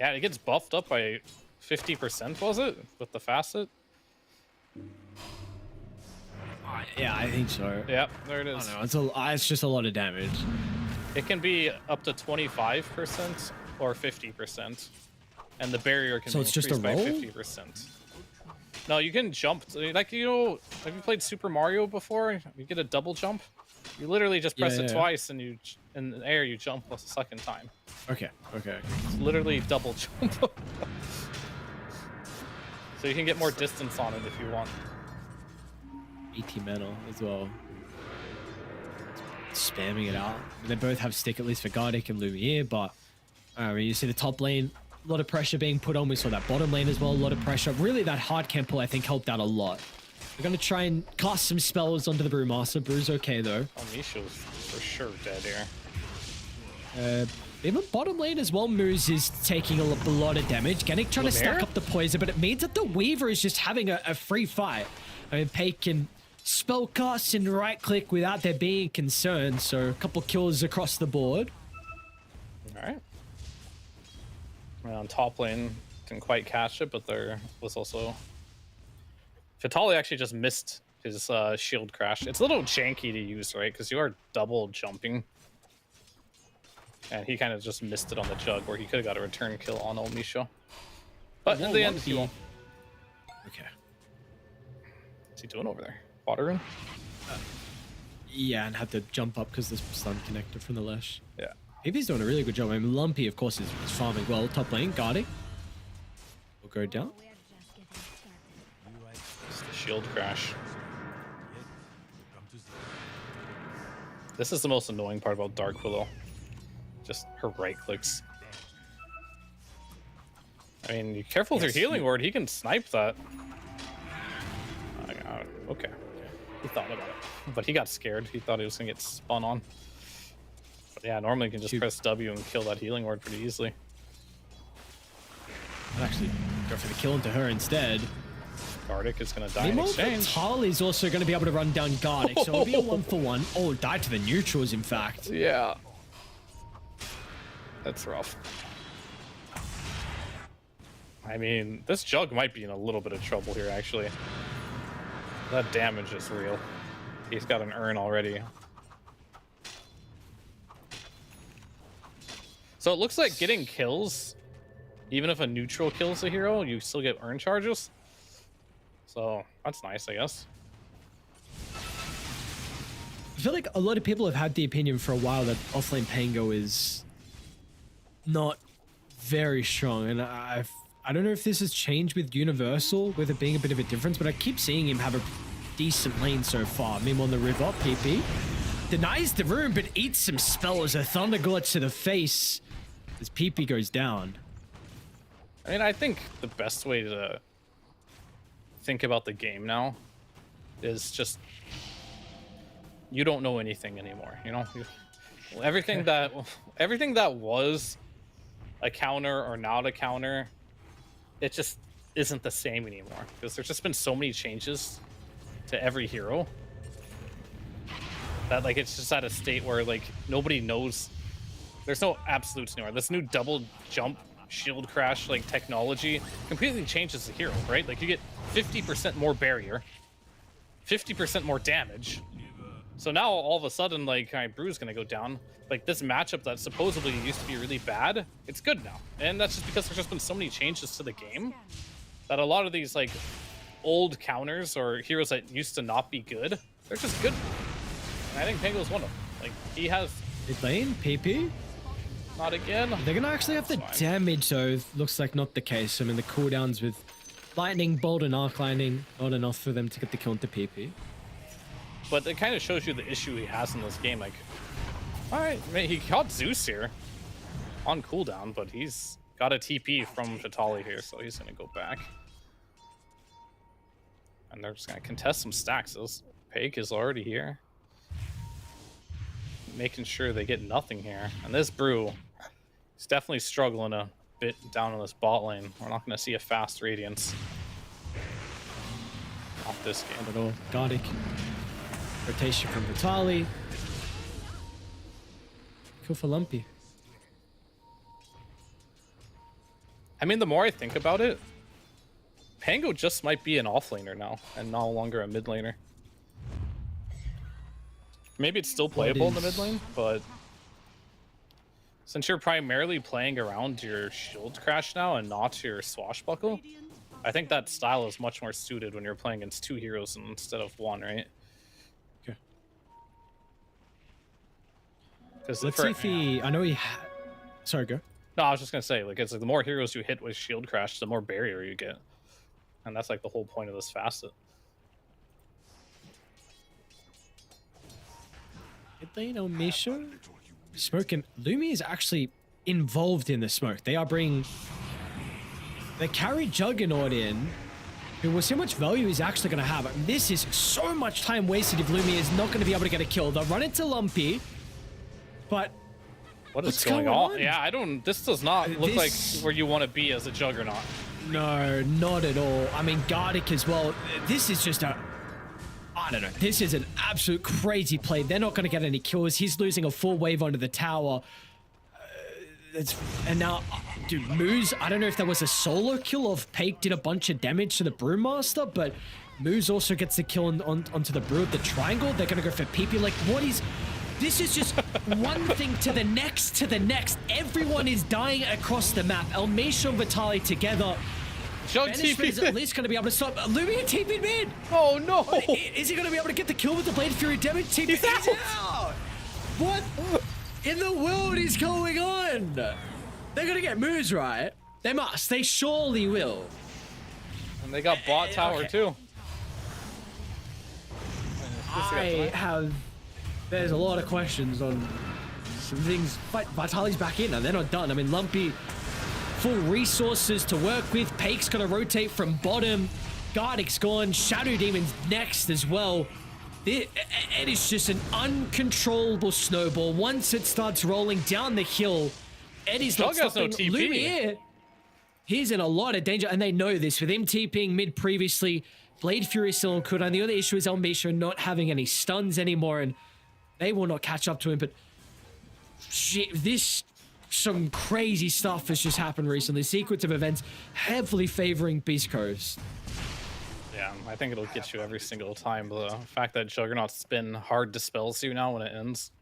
Yeah, it gets buffed up by 50%, was it? With the facet? Yeah, I think so. Yep, there it I is. don't know. It's just a lot of damage. It can be up to 25% or 50, and the barrier can So be it's just a increased by roll? 50%. No, you can jump. Like, you know, have you played Super Mario before? You get a double jump. You literally just press it twice, and you in the air you jump a second time. Okay. It's literally double jump. So you can get more distance on it if you want. 80 mana as well. Spamming it out. They both have stick, at least for Gardic and Lumiere, but you see the top lane, a lot of pressure being put on. We saw that bottom lane as well, a lot of pressure. Really, that hard camp pull, I think, helped out a lot. We're going to try and cast some spells onto the Brewmaster. Brew's okay, though. Oh, Misho's for sure dead here. Even bottom lane as well, Moose is taking a lot of damage. Gannick trying to stack up the poison, but it means that the Weaver is just having a free fight. I mean, Pei can spell cast and right click without there being concern, so a couple kills across the board. Alright. On top lane, didn't quite catch it, but there was also... Vitali actually just missed his shield crash. It's a little janky to use, right? Because you are double jumping. And he kind of just missed it on the jug, where he could have got a return kill on old Misho. But in the end, he won't. Okay. What's he doing over there? Water room? Yeah, and had to jump up because there's stun connector from the Lesh. Yeah. He's doing a really good job. I mean, Lumpy, of course, is farming well. Top lane, Gardic will go down. It's the shield crash. This is the most annoying part about Dark Willow. Just her right clicks. I mean, you careful with your healing ward. He can snipe that. Okay. He thought about it, but he got scared. He thought he was gonna get spun on. But yeah, normally you can just press W and kill that healing ward pretty easily. I'd actually go for the kill into her instead. Gardic is gonna die in exchange. Vitali's also going to be able to run down Gardic, so it'll be a 1-for-1. Oh, died to the neutrals, in fact. Yeah. That's rough. I mean, this jug might be in a little bit of trouble here, actually. That damage is real. He's got an urn already. So it looks like getting kills, even if a neutral kills a hero, you still get urn charges. So that's nice, I guess. I feel like a lot of people have had the opinion for a while that offlane Pango is not very strong, and I don't know if this has changed with Universal, with it being a bit of a difference, but I keep seeing him have a decent lane so far. Meme on the river, PP denies the room, but eats some spells. A Thunder Gauntlet to the face as PP goes down. I mean, I think the best way to think about the game now is just you don't know anything anymore. You know, everything that was a counter or not a counter, it just isn't the same anymore, because there's just been so many changes to every hero that like it's just at a state where like nobody knows. There's no absolutes anymore. This new double jump shield crash like technology completely changes the hero, right? Like you get 50% more barrier, 50% more damage. So now all of a sudden, like, Brew's gonna go down. Like this matchup that supposedly used to be really bad, it's good now. And that's just because there's just been so many changes to the game that a lot of these like old counters or heroes that used to not be good, they're just good. And I think Pango's one of them. Like he has Mid lane, PP. not again. They're gonna actually have the damage though. Looks like not the case. I mean, the cooldowns with Lightning Bolt and Arc Lightning, not enough for them to get the kill into PP. But it kind of shows you the issue he has in this game. Like, all right, man, he caught Zeus here on cooldown, but he's got a TP from Vitali here, so he's gonna go back. And they're just gonna contest some stacks. Pake is already here, making sure they get nothing here. And this Brew is definitely struggling a bit down in this bot lane. We're not gonna see a fast Radiance off this game. Not at all. Gardic. Rotation from Vitali. Kill for Lumpy. I mean, the more I think about it, Pango just might be an offlaner now and no longer a mid laner. Maybe it's still playable in the mid lane, but since you're primarily playing around your shield crash now and not your swashbuckle, I think that style is much more suited when you're playing against 2 heroes instead of 1, right? Okay. 'Cause Let's see if he. I know he. Sorry, go. No, I was just gonna say, like, it's like the more heroes you hit with shield crash, the more barrier you get, and that's like the whole point of this facet. Lane on Misha. Smoke and Lumi is actually involved in the smoke. They carry Juggernaut in. We'll see how much value he's actually going to have. And this is so much time wasted if Lumi is not going to be able to get a kill. They'll run into Lumpy, but what's going on? Yeah, this does not look like where you want to be as a Juggernaut. No, not at all. I mean, Gardic as well. This is just I don't know. This is an absolute crazy play. They're not going to get any kills. He's losing a full wave onto the tower. And now, dude, Moose, I don't know if that was a solo kill of Pake did a bunch of damage to the Brewmaster, but Moose also gets the kill onto the Brew at the triangle. They're going to go for PP. Like, this is just one thing to the next, to the next. Everyone is dying across the map. Elmisha and Vitali together. Banishment is at least going to be able to stop. Lumia TP mid. Oh no! Is he going to be able to get the kill with the Blade Fury damage? He's out. What in the world is going on? They're going to get moves right. They must. They surely will. And they got bot tower too. There's a lot of questions on some things. But Vitali's back in and they're not done. I mean, Lumpy. Full resources to work with. Pake's gonna rotate from bottom. Gardic's gone. Shadow Demon's next as well. It is just an uncontrollable snowball. Once it starts rolling down the hill, Eddie's not stopping. No TP. Lumiere, he's in a lot of danger, and they know this. With him TPing mid previously, Blade Fury is still on cooldown. The other issue is Elmisha not having any stuns anymore, and they will not catch up to him. But shit, some crazy stuff has just happened recently. Sequence of events heavily favoring Beastcoast. Yeah, I think it'll get you every single time. The fact that Juggernaut's spin hard dispels you now when it ends.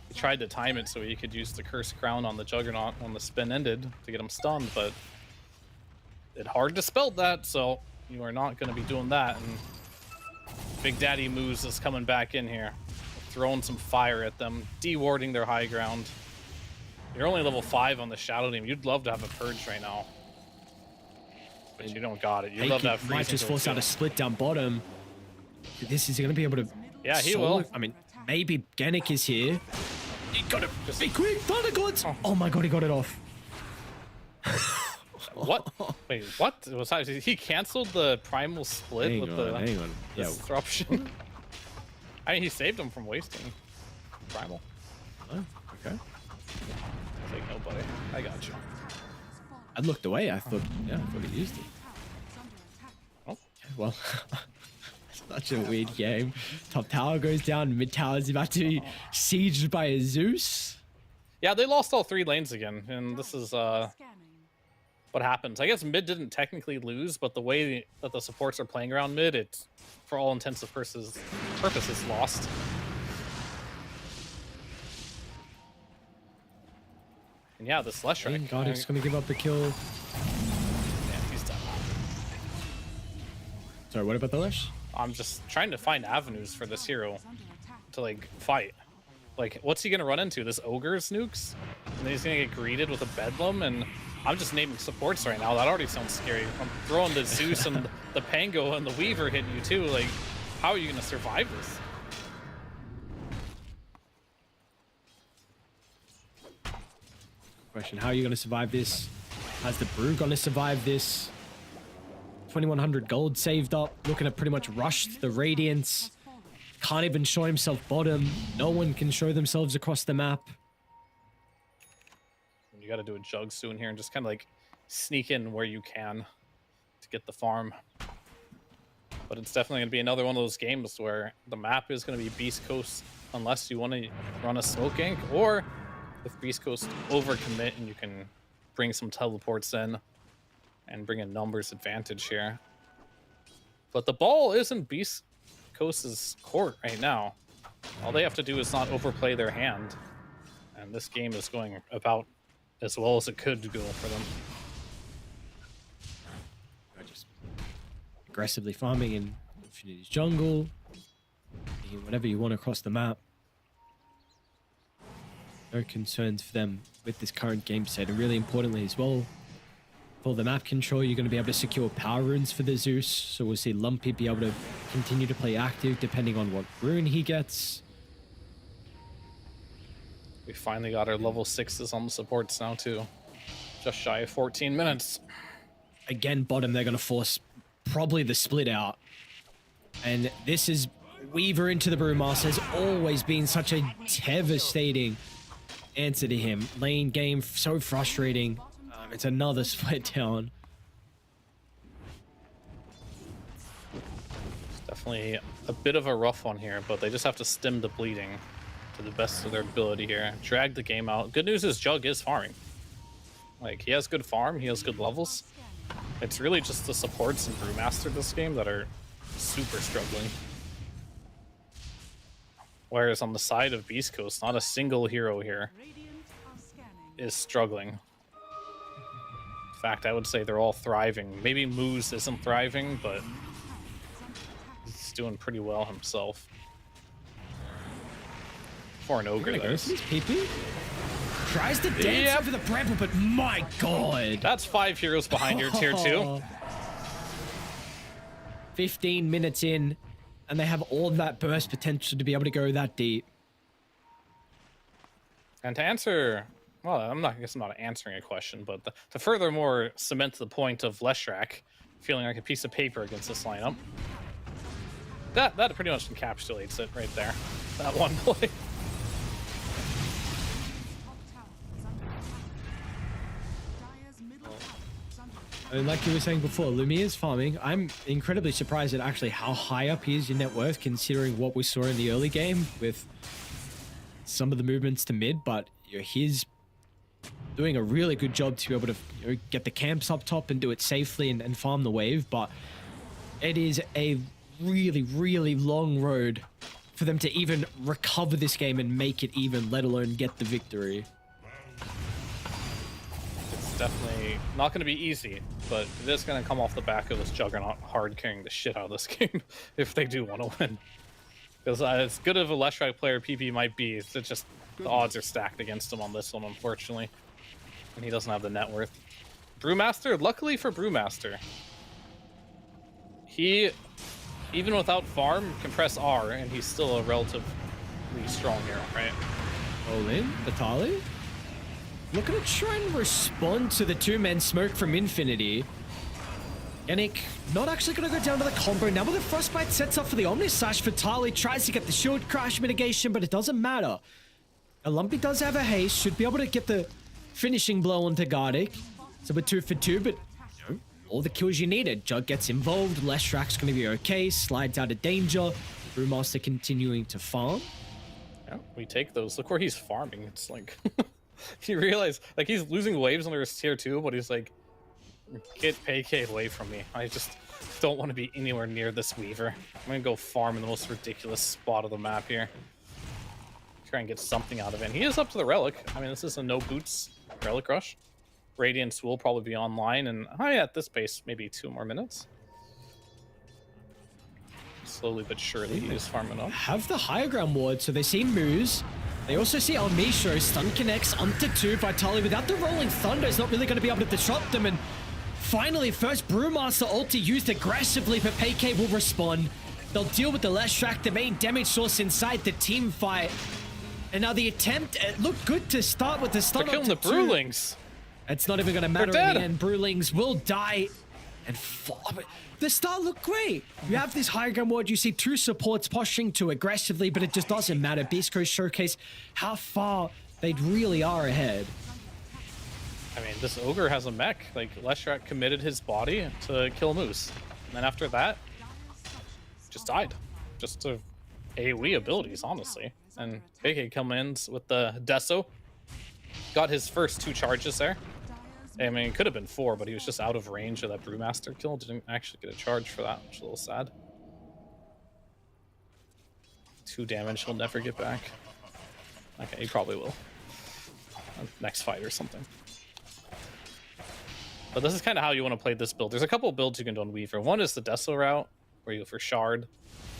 He tried to time it so he could use the Cursed Crown on the Juggernaut when the spin ended to get him stunned, but it hard dispelled that, so you are not going to be doing that. And Big Daddy Moose is coming back in here, throwing some fire at them, dewarding their high ground. You're only level 5 on the Shadow Demon. You'd love to have a Purge right now, but you don't got it. You'd love to have might just force out a split down bottom. This is going to be able to. Yeah, he will. I mean, maybe Genic is here. You gotta be quick, Thunder Gods! Oh my god, he got it off. What? Wait, what? Was that, he canceled the primal split with the disruption? I mean, he saved him from wasting primal. Oh, okay. Like, no, buddy. I got you. I looked away. I thought he used it. Oh. Okay, well, such a weird game. Top tower goes down. Mid tower is about to be sieged by a Zeus. Yeah, they lost all 3 lanes again, and this is what happens. I guess mid didn't technically lose, but the way that the supports are playing around mid, it's for all intents and purposes lost. And yeah, the Slush Wreck. Godic's gonna give up the kill. Yeah, he's done. Sorry, what about the Lush? I'm just trying to find avenues for this hero to like fight. Like, what's he gonna run into? This Ogre's nukes? And then he's gonna get greeted with a Bedlam, and I'm just naming supports right now. That already sounds scary. I'm throwing the Zeus and the Pango and the Weaver hitting you too. Like, how are you gonna survive this? Question, how are you going to survive this? How's the Brew going to survive this? 2100 gold saved up, looking to pretty much rush the Radiance. Can't even show himself bottom. No one can show themselves across the map. You got to do a jug soon here and just kind of like sneak in where you can to get the farm. But it's definitely going to be another one of those games where the map is going to be Beastcoast unless you want to run a smoke gank, or if Beastcoast overcommit and you can bring some teleports in and bring a numbers advantage here. But the ball isn't Coast's court right now. All they have to do is not overplay their hand, and this game is going about as well as it could go for them. Just aggressively farming in Infinity's jungle, taking whatever you want across the map. No concerns for them with this current game set, and really importantly as well, for the map control, you're going to be able to secure power runes for the Zeus, so we'll see Lumpy be able to continue to play active depending on what rune he gets. We finally got our level 6s on the supports now too. Just shy of 14 minutes. Again, bottom, they're going to force probably the split out. And this is Weaver into the Brewmaster has always been such a devastating answer to him. Lane game, so frustrating. It's another split down. It's definitely a bit of a rough one here, but they just have to stem the bleeding to the best of their ability here. Drag the game out. Good news is Jug is farming. Like, he has good farm, he has good levels. It's really just the supports and Brewmaster this game that are super struggling. Whereas on the side of Beastcoast, not a single hero here is struggling. In fact, I would say they're all thriving. Maybe Moose isn't thriving, but he's doing pretty well himself. For an ogre, that is. PP tries to dance over the bramble, but my god. That's 5 heroes behind your tier 2. 15 minutes in, and they have all that burst potential to be able to go that deep. And to answer, well, I guess I'm not answering a question, but to furthermore cement the point of Leshrac feeling like a piece of paper against this lineup, that pretty much encapsulates it right there. That one play. And like you were saying before, Lumia's farming. I'm incredibly surprised at actually how high up he is in net worth, considering what we saw in the early game with some of the movements to mid. But he's doing a really good job to be able to get the camps up top and do it safely and farm the wave. But it is a really, really long road for them to even recover this game and make it even, let alone get the victory. Definitely not going to be easy, but it is going to come off the back of this Juggernaut hard carrying the shit out of this game if they do want to win. Because as good of a Leshrac player PP might be, it's just the odds are stacked against him on this one, unfortunately. And he doesn't have the net worth. Brewmaster, luckily for Brewmaster, he, even without farm, can press R, and he's still a relatively strong hero, right? All in, Vitali. Looking to try and respond to the two-man smoke from Infinity. Yannick not actually going to go down to the combo. Now with the Frostbite sets up for the Omnislash. Vitali tries to get the shield crash mitigation, but it doesn't matter. A Lumpy does have a haste. Should be able to get the finishing blow onto Gardic. So we're 2 for 2, but all the kills you needed. Jug gets involved. Leshrac's going to be okay. Slides out of danger. Brewmaster continuing to farm. Yeah, we take those. Look where he's farming. It's like... You realize, like, he's losing waves under his tier 2, but he's like, get PK away from me. I just don't want to be anywhere near this Weaver. I'm gonna go farm in the most ridiculous spot of the map here. Try and get something out of it. And he is up to the Relic. I mean, this is a no boots Relic Rush. Radiance will probably be online, and at this pace, maybe 2 more minutes. Slowly but surely, he is farming up. Have the higher ground ward, so they see Moose. They also see Almisho, stun connects onto 2. Vitali without the Rolling Thunder is not really going to be able to disrupt them. And finally, first Brewmaster ulti used aggressively, but PK will respond. They'll deal with the Leshrac, the main damage source inside the team fight. And now the attempt, it looked good to start with the stun. They're killing the Brewlings. It's not even going to matter in the end. Brewlings will die and fall. The start looked great. You have this high ground ward. You see 2 supports pushing too aggressively, but it just doesn't matter. Beastcoast showcase how far they really are ahead. I mean, this Ogre has a mech. Like, Leshrac committed his body to kill Moose. And then after that, just died. Just to AoE abilities, honestly. And PK comes in with the Deso. Got his first 2 charges there. I mean, it could have been 4, but he was just out of range of that Brewmaster kill. Didn't actually get a charge for that, which is a little sad. 2 damage he'll never get back. Okay, he probably will. Next fight or something. But this is kind of how you want to play this build. There's a couple of builds you can do on Weaver. One is the Deso route, where you go for Shard,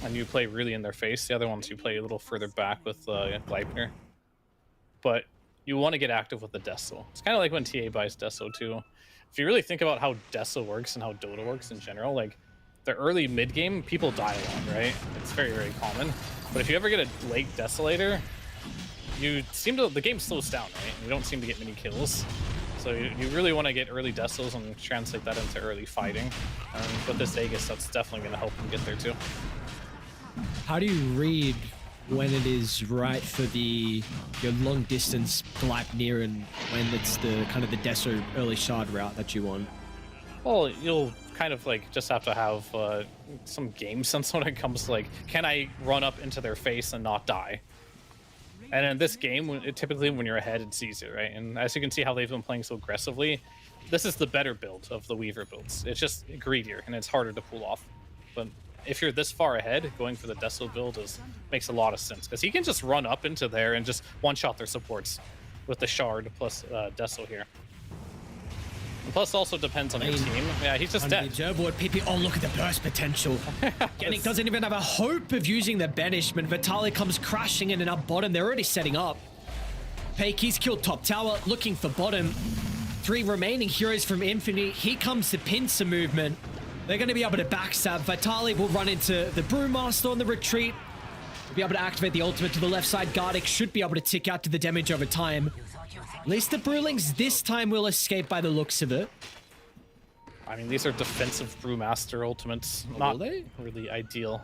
and you play really in their face. The other ones you play a little further back with Gleipnir. But you want to get active with the Deso. It's kind of like when TA buys Deso too. If you really think about how Deso works and how Dota works in general, like the early mid game, people die a lot, right? It's very, very common. But if you ever get a late Desolator, the game slows down, right? You don't seem to get many kills. So you really want to get early Desos and translate that into early fighting. And with this Aegis, that's definitely going to help them get there too. How do you read when it is right for your long distance Gleipnir and when it's the kind of the Deso early Shard route that you want? Well, you'll kind of like just have to have some game sense when it comes to like, can I run up into their face and not die? And in this game, typically when you're ahead, it's easier, right? And as you can see how they've been playing so aggressively, this is the better build of the Weaver builds. It's just greedier and it's harder to pull off. But if you're this far ahead, going for the Deso build makes a lot of sense because he can just run up into there and just one-shot their supports with the Shard plus Deso here. And plus, also depends on your team. Yeah, he's just dead. Gerboard PP. Oh, look at the burst potential. Yannick doesn't even have a hope of using the banishment. Vitaly comes crashing in and up bottom. They're already setting up. Peik, he's killed top tower, looking for bottom. 3 remaining heroes from Infinity. He comes to pincer movement. They're going to be able to backstab. Vitaly will run into the Brewmaster on the retreat. Will be able to activate the ultimate to the left side. Gardic should be able to tick out to the damage over time. At least the Brewlings this time will escape by the looks of it. I mean, these are defensive Brewmaster ultimates. Oh, not will they? really ideal.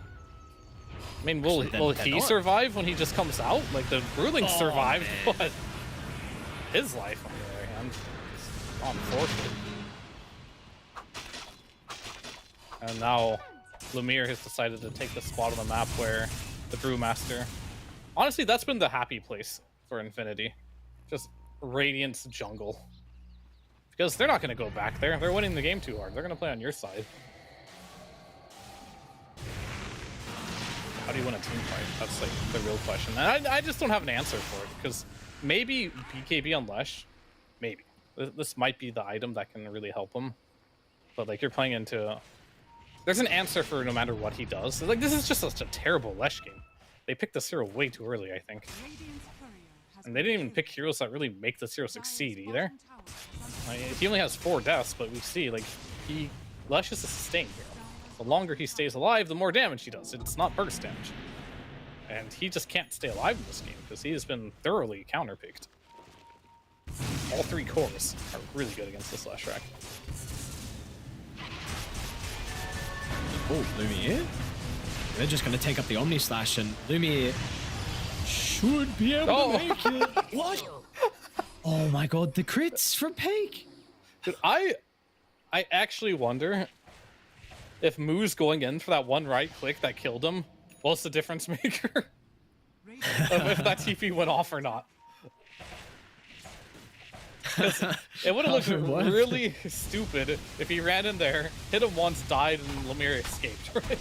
I mean, will he survive when he just comes out? Like, the Brewlings survived, but his life, on the other hand, is on forfeit. And now Lumiere has decided to take the spot on the map where the Brewmaster... Honestly, that's been the happy place for Infinity. Just Radiant's jungle. Because they're not going to go back there. They're winning the game too hard. They're going to play on your side. How do you win a team fight? That's like the real question. And I just don't have an answer for it. Because maybe BKB on Lesh. Maybe. This might be the item that can really help him. But like you're playing into... There's an answer for no matter what he does. Like this is just such a terrible Lesh game. They picked this hero way too early, I think. And they didn't even pick heroes that really make this hero succeed either. I mean, he only has 4 deaths, but we see like Lesh is a sustain hero. The longer he stays alive, the more damage he does. It's not burst damage. And he just can't stay alive in this game because he has been thoroughly counterpicked. All 3 cores are really good against this Lesh rack. Oh, Lumiere? They're just going to take up the Omni Slash, and Lumiere should be able to make it. What? Oh my god, the crits from Peik. Dude, I actually wonder if Moo's going in for that one right click that killed him was the difference maker. If that TP went off or not. It would have looked really stupid if he ran in there, hit him once, died, and Lumiere escaped, right?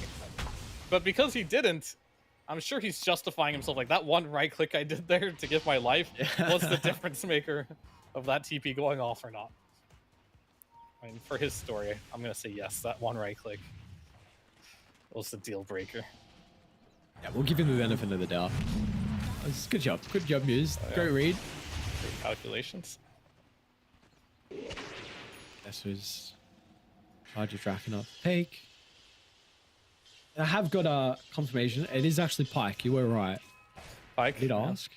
But because he didn't, I'm sure he's justifying himself like that one right click I did there to give my life was the difference maker of that TP going off or not. I mean, for his story, I'm going to say yes, that one right click was the deal breaker. Yeah, we'll give him the benefit of the doubt. Good job, Muse. Oh, yeah. Great read. Great calculations. This was Charger drafting up Peik. I have got a confirmation. It is actually Pike. You were right. Pike. I did ask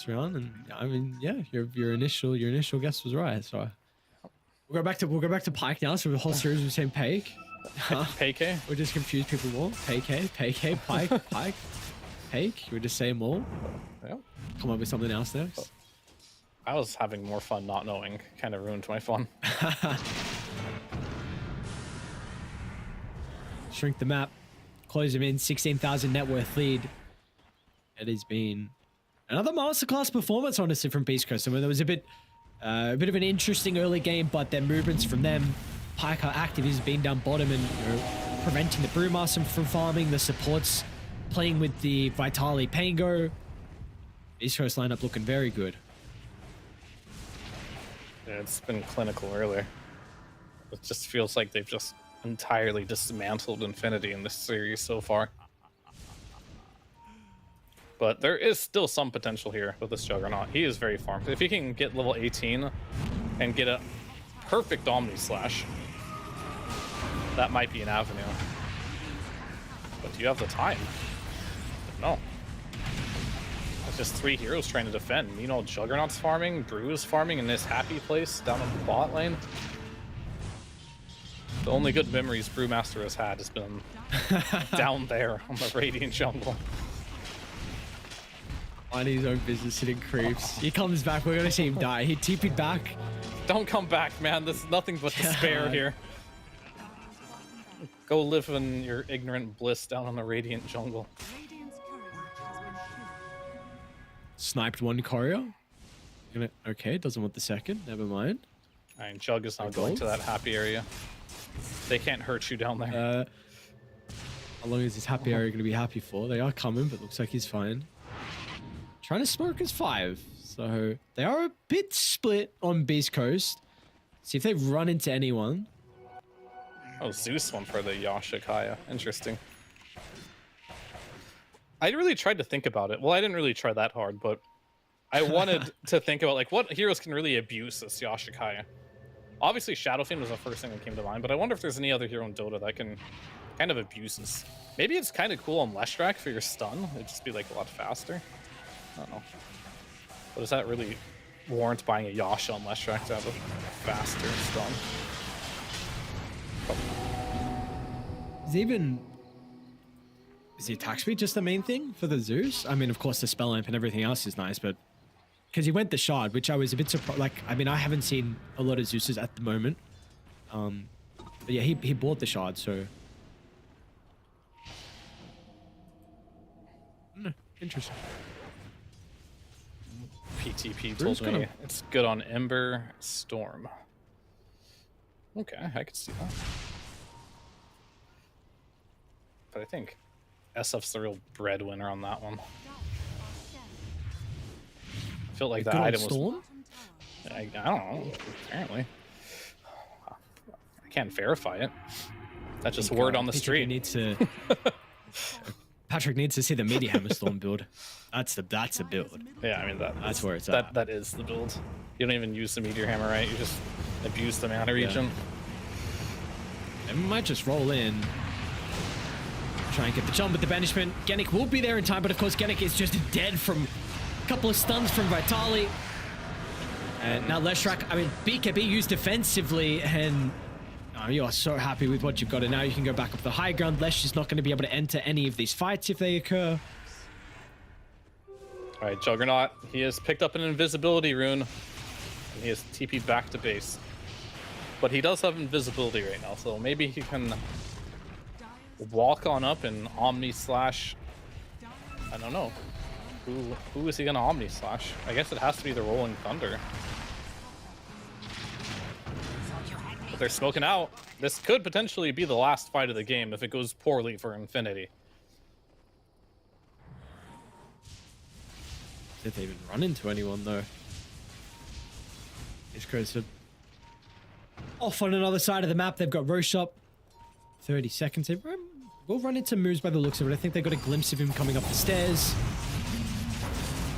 around, and I mean, yeah, your initial guess was right. So we'll go back to Pike now. So the whole series was saying Peik. Peik. We'll just confuse people more. Peik, Pike, Peik. We'll just say them all. Yeah. Come up with something else there. I was having more fun not knowing. Kind of ruined my fun. Shrink the map. Close him in. 16,000 net worth lead. It has been another masterclass performance, honestly, from Beastcoast. I mean, there was a bit of an interesting early game, but their movements from them, Pike are active. He's been down bottom and preventing the Brewmaster from farming. The supports playing with the Vitali Pango. Beastcoast lineup looking very good. Yeah, it's been clinical earlier. It just feels like they've just entirely dismantled Infinity in this series so far. But there is still some potential here with this Juggernaut. He is very farmed. If he can get level 18 and get a perfect Omni Slash, that might be an avenue. But do you have the time? No. It's just 3 heroes trying to defend. You know, Juggernaut's farming, Brew is farming in this happy place down in the bot lane. The only good memories Brewmaster has had has been down there on the Radiant jungle. Minding his own business, hitting creeps. He comes back, we're gonna see him die. He TP'd back. Don't come back, man. This is nothing but despair here. Go live in your ignorant bliss down on the Radiant jungle. Radiant's courier has been killed. Sniped one courier. Okay, doesn't want the second. Never mind. Alright, Jug is now going to that happy area. They can't hurt you down there. How long is this happy area going to be happy for? They are coming, but looks like he's fine. Trying to smoke his 5. So they are a bit split on Beastcoast. See if they run into anyone. Oh, Zeus went for the Yashikaya. Interesting. I really tried to think about it. Well, I didn't really try that hard, but I wanted to think about like what heroes can really abuse this Yashikaya. Obviously, Shadowfiend was the first thing that came to mind, but I wonder if there's any other hero in Dota that can kind of abuse this. Maybe it's kind of cool on Leshrac for your stun. It'd just be like a lot faster. I don't know. But does that really warrant buying a Yasha on Leshrac to have a faster stun? Is the attack speed just the main thing for the Zeus? I mean, of course, the spell amp and everything else is nice, but because he went the shard, which I was a bit surprised. Like, I mean, I haven't seen a lot of Zeuses at the moment. But yeah, he bought the shard, so interesting. PTP told me it's good on Ember Storm. Okay, I could see that. But I think SF's the real breadwinner on that one. I feel like that item was... Storm? I don't know, apparently. I can't verify it. That's just word on the street. Needs to... Patrick needs to see the Meteor Hammer Storm build. That's the build. Yeah, I mean that's where it's at. That is the build. You don't even use the Meteor Hammer, right? You just abuse the mana region. And we might just roll in. Try and get the jump with the banishment. Genic will be there in time, but of course Genic is just dead from a couple of stuns from Vitali. And now Leshrac, I mean, BKB used defensively, and you are so happy with what you've got, and now you can go back up the high ground. Lesh is not going to be able to enter any of these fights if they occur. All right, Juggernaut, he has picked up an invisibility rune, and he has TP'd back to base. But he does have invisibility right now, so maybe he can walk on up and Omni Slash. I don't know. Who is he gonna Omni Slash? I guess it has to be the Rolling Thunder. But they're smoking out. This could potentially be the last fight of the game if it goes poorly for Infinity. Did they even run into anyone though? It's crazy. Off on another side of the map, they've got Roche up. 30 seconds. They will run into moves by the looks of it. I think they got a glimpse of him coming up the stairs.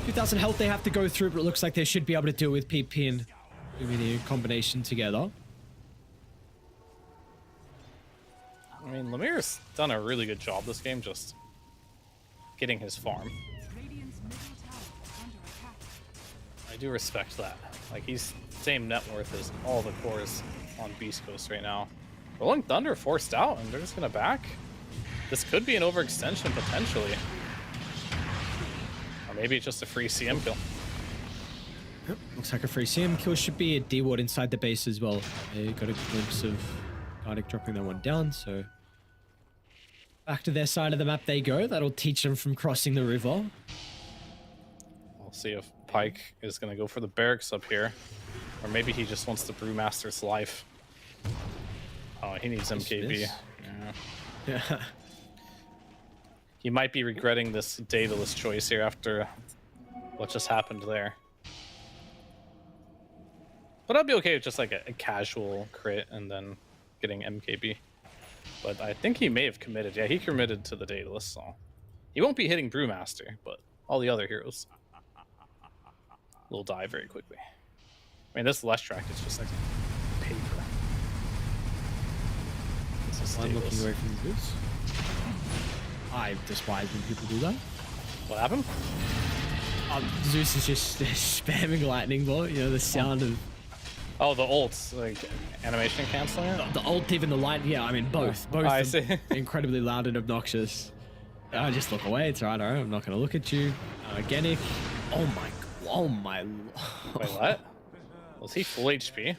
2,000 health they have to go through, but it looks like they should be able to deal with PP and Lumini combination together. I mean, Lemir's done a really good job this game, just getting his farm. Radiant's middle tower is under attack. I do respect that. Like, he's same net worth as all the cores on Beastcoast right now. Rolling Thunder forced out, and they're just gonna back. This could be an overextension potentially. Or maybe it's just a free CM kill. Yep, looks like a free CM kill. Should be a D-ward inside the base as well. They got a glimpse of Gardic dropping that one down, so back to their side of the map they go. That'll teach them from crossing the river. We'll see if Pike is going to go for the barracks up here. Or maybe he just wants the Brewmaster's life. Oh, he needs MKB. Yeah. he might be regretting this Daedalus choice here after what just happened there. But I'd be okay with just like a casual crit and then getting MKB. But I think he may have committed. Yeah, he committed to the Daedalus, so he won't be hitting Brewmaster, but all the other heroes will die very quickly. I mean, this Leshrac is just like paper. This is I'm looking Daedalus. away from this. I despise when people do that. What happened? Zeus is just spamming lightning bolt. You know, the sound of Oh, the ults, like animation canceling it? the ult, even the light. Yeah, I mean both. Both I are see. incredibly loud and obnoxious. I just look away. It's alright. I'm not going to look at you. Genic. Oh my. Oh my. Wait, what? Was he full HP?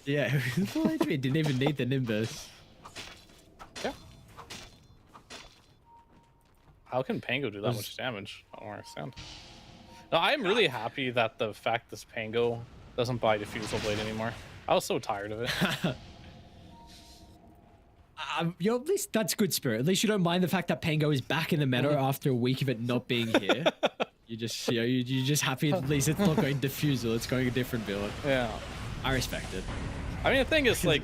Yeah, full HP. Didn't even need the Nimbus. Yeah. How can Pango do that much damage? I don't understand. No, I'm really happy that the fact this Pango doesn't buy Diffusal Blade anymore. I was so tired of it. At least that's good spirit. At least you don't mind the fact that Pango is back in the meta after a week of it not being here. You just, you know, you're just happy at least it's not going Diffusal. It's going a different build. Yeah. I respect it. I mean, the thing is, like,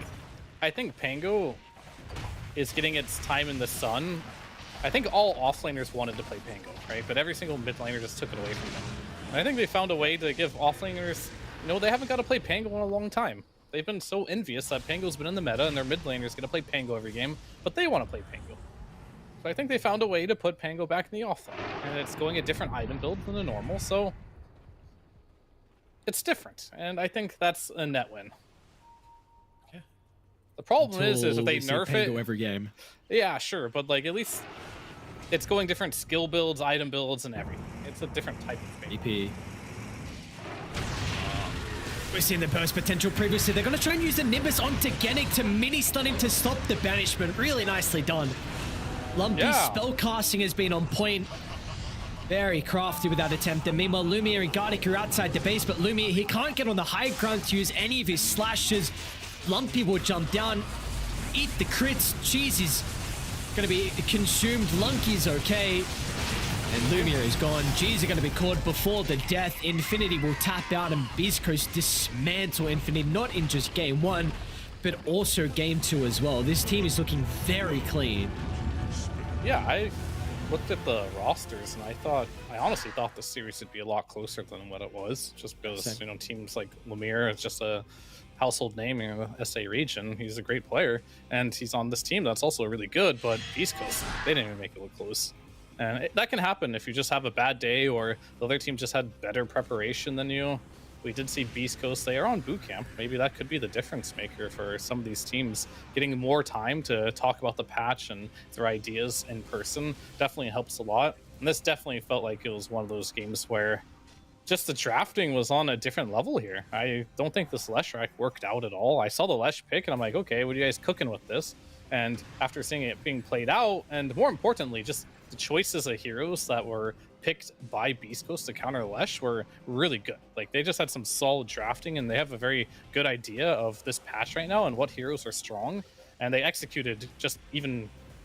I think Pango is getting its time in the sun. I think all offlaners wanted to play Pango, right? But every single mid laner just took it away from them. And I think they found a way to give offlaners, you know, they haven't got to play Pango in a long time. They've been so envious that Pango's been in the meta and their mid laners going to play Pango every game, but they want to play Pango. So I think they found a way to put Pango back in the offlane, and it's going a different item build than the normal, so it's different, and I think that's a net win. Okay. The problem is if they nerf Pango it every game. yeah, sure, but like at least it's going different skill builds, item builds, and everything. It's a different type of thing. EP. We've seen the burst potential previously. They're going to try and use the Nimbus onto Genic to mini-stun him to stop the banishment. Really nicely done. Lumpy's spell casting has been on point. Very crafty with that attempt. And meanwhile, Lumiere and Gardic are outside the base, but Lumiere, he can't get on the high ground to use any of his slashes. Lumpy will jump down, eat the crits. Cheese is going to be consumed. Lunky's okay. And Lumiere is gone. G's are going to be caught before the death. Infinity will tap out and Beastcoast dismantle Infinity, not in just game one, but also game two as well. This team is looking very clean. Yeah, I looked at the rosters and I honestly thought the series would be a lot closer than what it was, just because, Same. you know, teams like Lumiere is just a household name in the SA region. He's a great player, and he's on this team that's also really good, but Beastcoast, they didn't even make it look close. And that can happen if you just have a bad day or the other team just had better preparation than you. We did see Beastcoast, they are on boot camp. Maybe that could be the difference maker for some of these teams. Getting more time to talk about the patch and their ideas in person definitely helps a lot. And this definitely felt like it was one of those games where just the drafting was on a different level here. I don't think this Leshrac worked out at all. I saw the Lesh pick and I'm like, okay, what are you guys cooking with this? And after seeing it being played out, and more importantly, just the choices of heroes that were picked by Beastcoast to counter Lesh were really good. Like, they just had some solid drafting, and they have a very good idea of this patch right now and what heroes are strong, and they executed just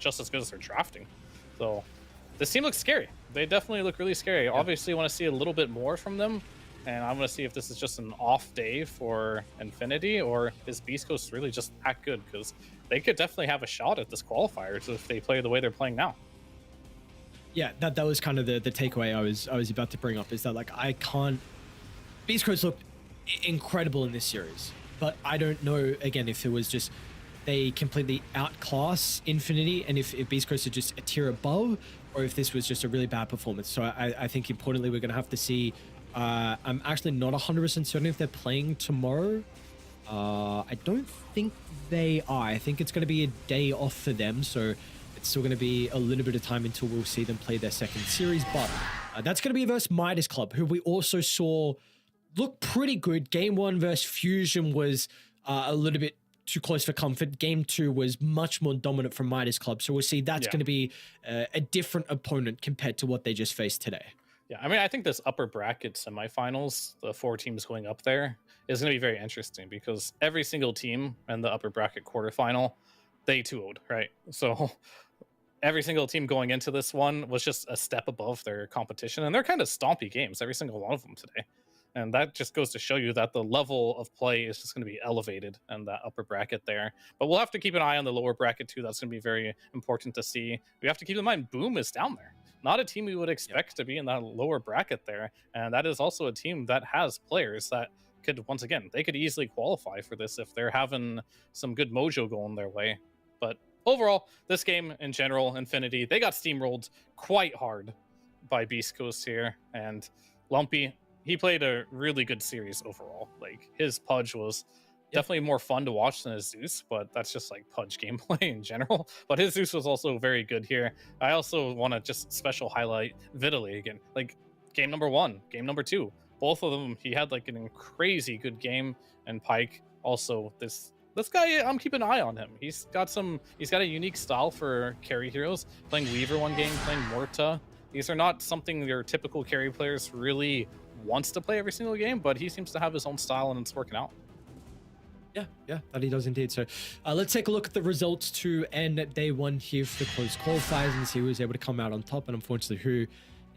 as good as their drafting. So this team looks scary. They definitely look really scary. Obviously want to see a little bit more from them, and I'm going to see if this is just an off day for Infinity, or is Beastcoast really just that good, because they could definitely have a shot at this qualifiers if they play the way they're playing now. Yeah, that was kind of the takeaway I was about to bring up, is that, like, I can't... Beastcoast looked incredible in this series, but I don't know, again, if it was just they completely outclass Infinity, and if Beastcoast are just a tier above, or if this was just a really bad performance. So I think importantly we're going to have to see... I'm actually not 100% certain if they're playing tomorrow. I don't think they are. I think it's going to be a day off for them, so it's still going to be a little bit of time until we'll see them play their second series. But that's going to be versus Midas Club, who we also saw look pretty good. Game 1 versus Fusion was a little bit too close for comfort. Game 2 was much more dominant from Midas Club, so we'll see that's going to be a different opponent compared to what they just faced today. Yeah, I mean, I think this upper bracket semifinals, the 4 teams going up there, is going to be very interesting, because every single team in the upper bracket quarterfinal, they 2-0'd, right? So every single team going into this one was just a step above their competition, and they're kind of stompy games, every single one of them today. And that just goes to show you that the level of play is just going to be elevated in that upper bracket there. But we'll have to keep an eye on the lower bracket too. That's going to be very important to see. We have to keep in mind Boom is down there. Not a team we would expect to be in that lower bracket there. And that is also a team that has players that could, once again, they could easily qualify for this if they're having some good mojo going their way. But overall, this game in general, Infinity, they got steamrolled quite hard by Beastcoast here. And Lumpy, he played a really good series overall. Like, his Pudge was definitely more fun to watch than his Zeus, but that's just like Pudge gameplay in general. But his Zeus was also very good here. I also want to just special highlight Vitaly again. Like, game number 1, game number 2, both of them, he had like an crazy good game. And Pyke also, this guy, I'm keeping an eye on him. He's got a unique style for carry heroes. Playing Weaver one game, playing Morta. These are not something your typical carry players really wants to play every single game, but he seems to have his own style and it's working out. Yeah, that he does indeed. So let's take a look at the results to end day 1 here for the closed qualifiers and see who was able to come out on top, and unfortunately who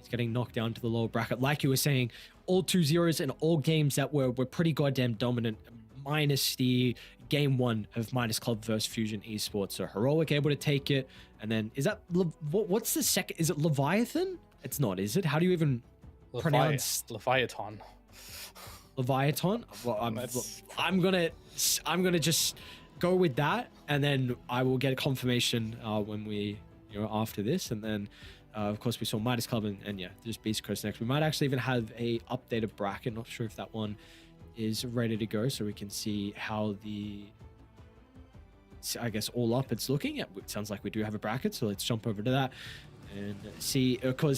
is getting knocked down to the lower bracket. Like you were saying, all 2-0s in all games that were pretty goddamn dominant, minus the game 1 of Midas Club versus Fusion Esports. So Heroic able to take it, and then is that what's the second? Is it Leviathan? It's not, is it? How do you even pronounce Leviathan? Leviathan? Well, I'm gonna just go with that, and then I will get a confirmation when we, after this, and then of course we saw Midas Club and yeah, there's Beastcoast next. We might actually even have a updated bracket. Not sure if that one is ready to go, so we can see how the, I guess, all up it's looking. Yeah, it sounds like we do have a bracket, so let's jump over to that and see, because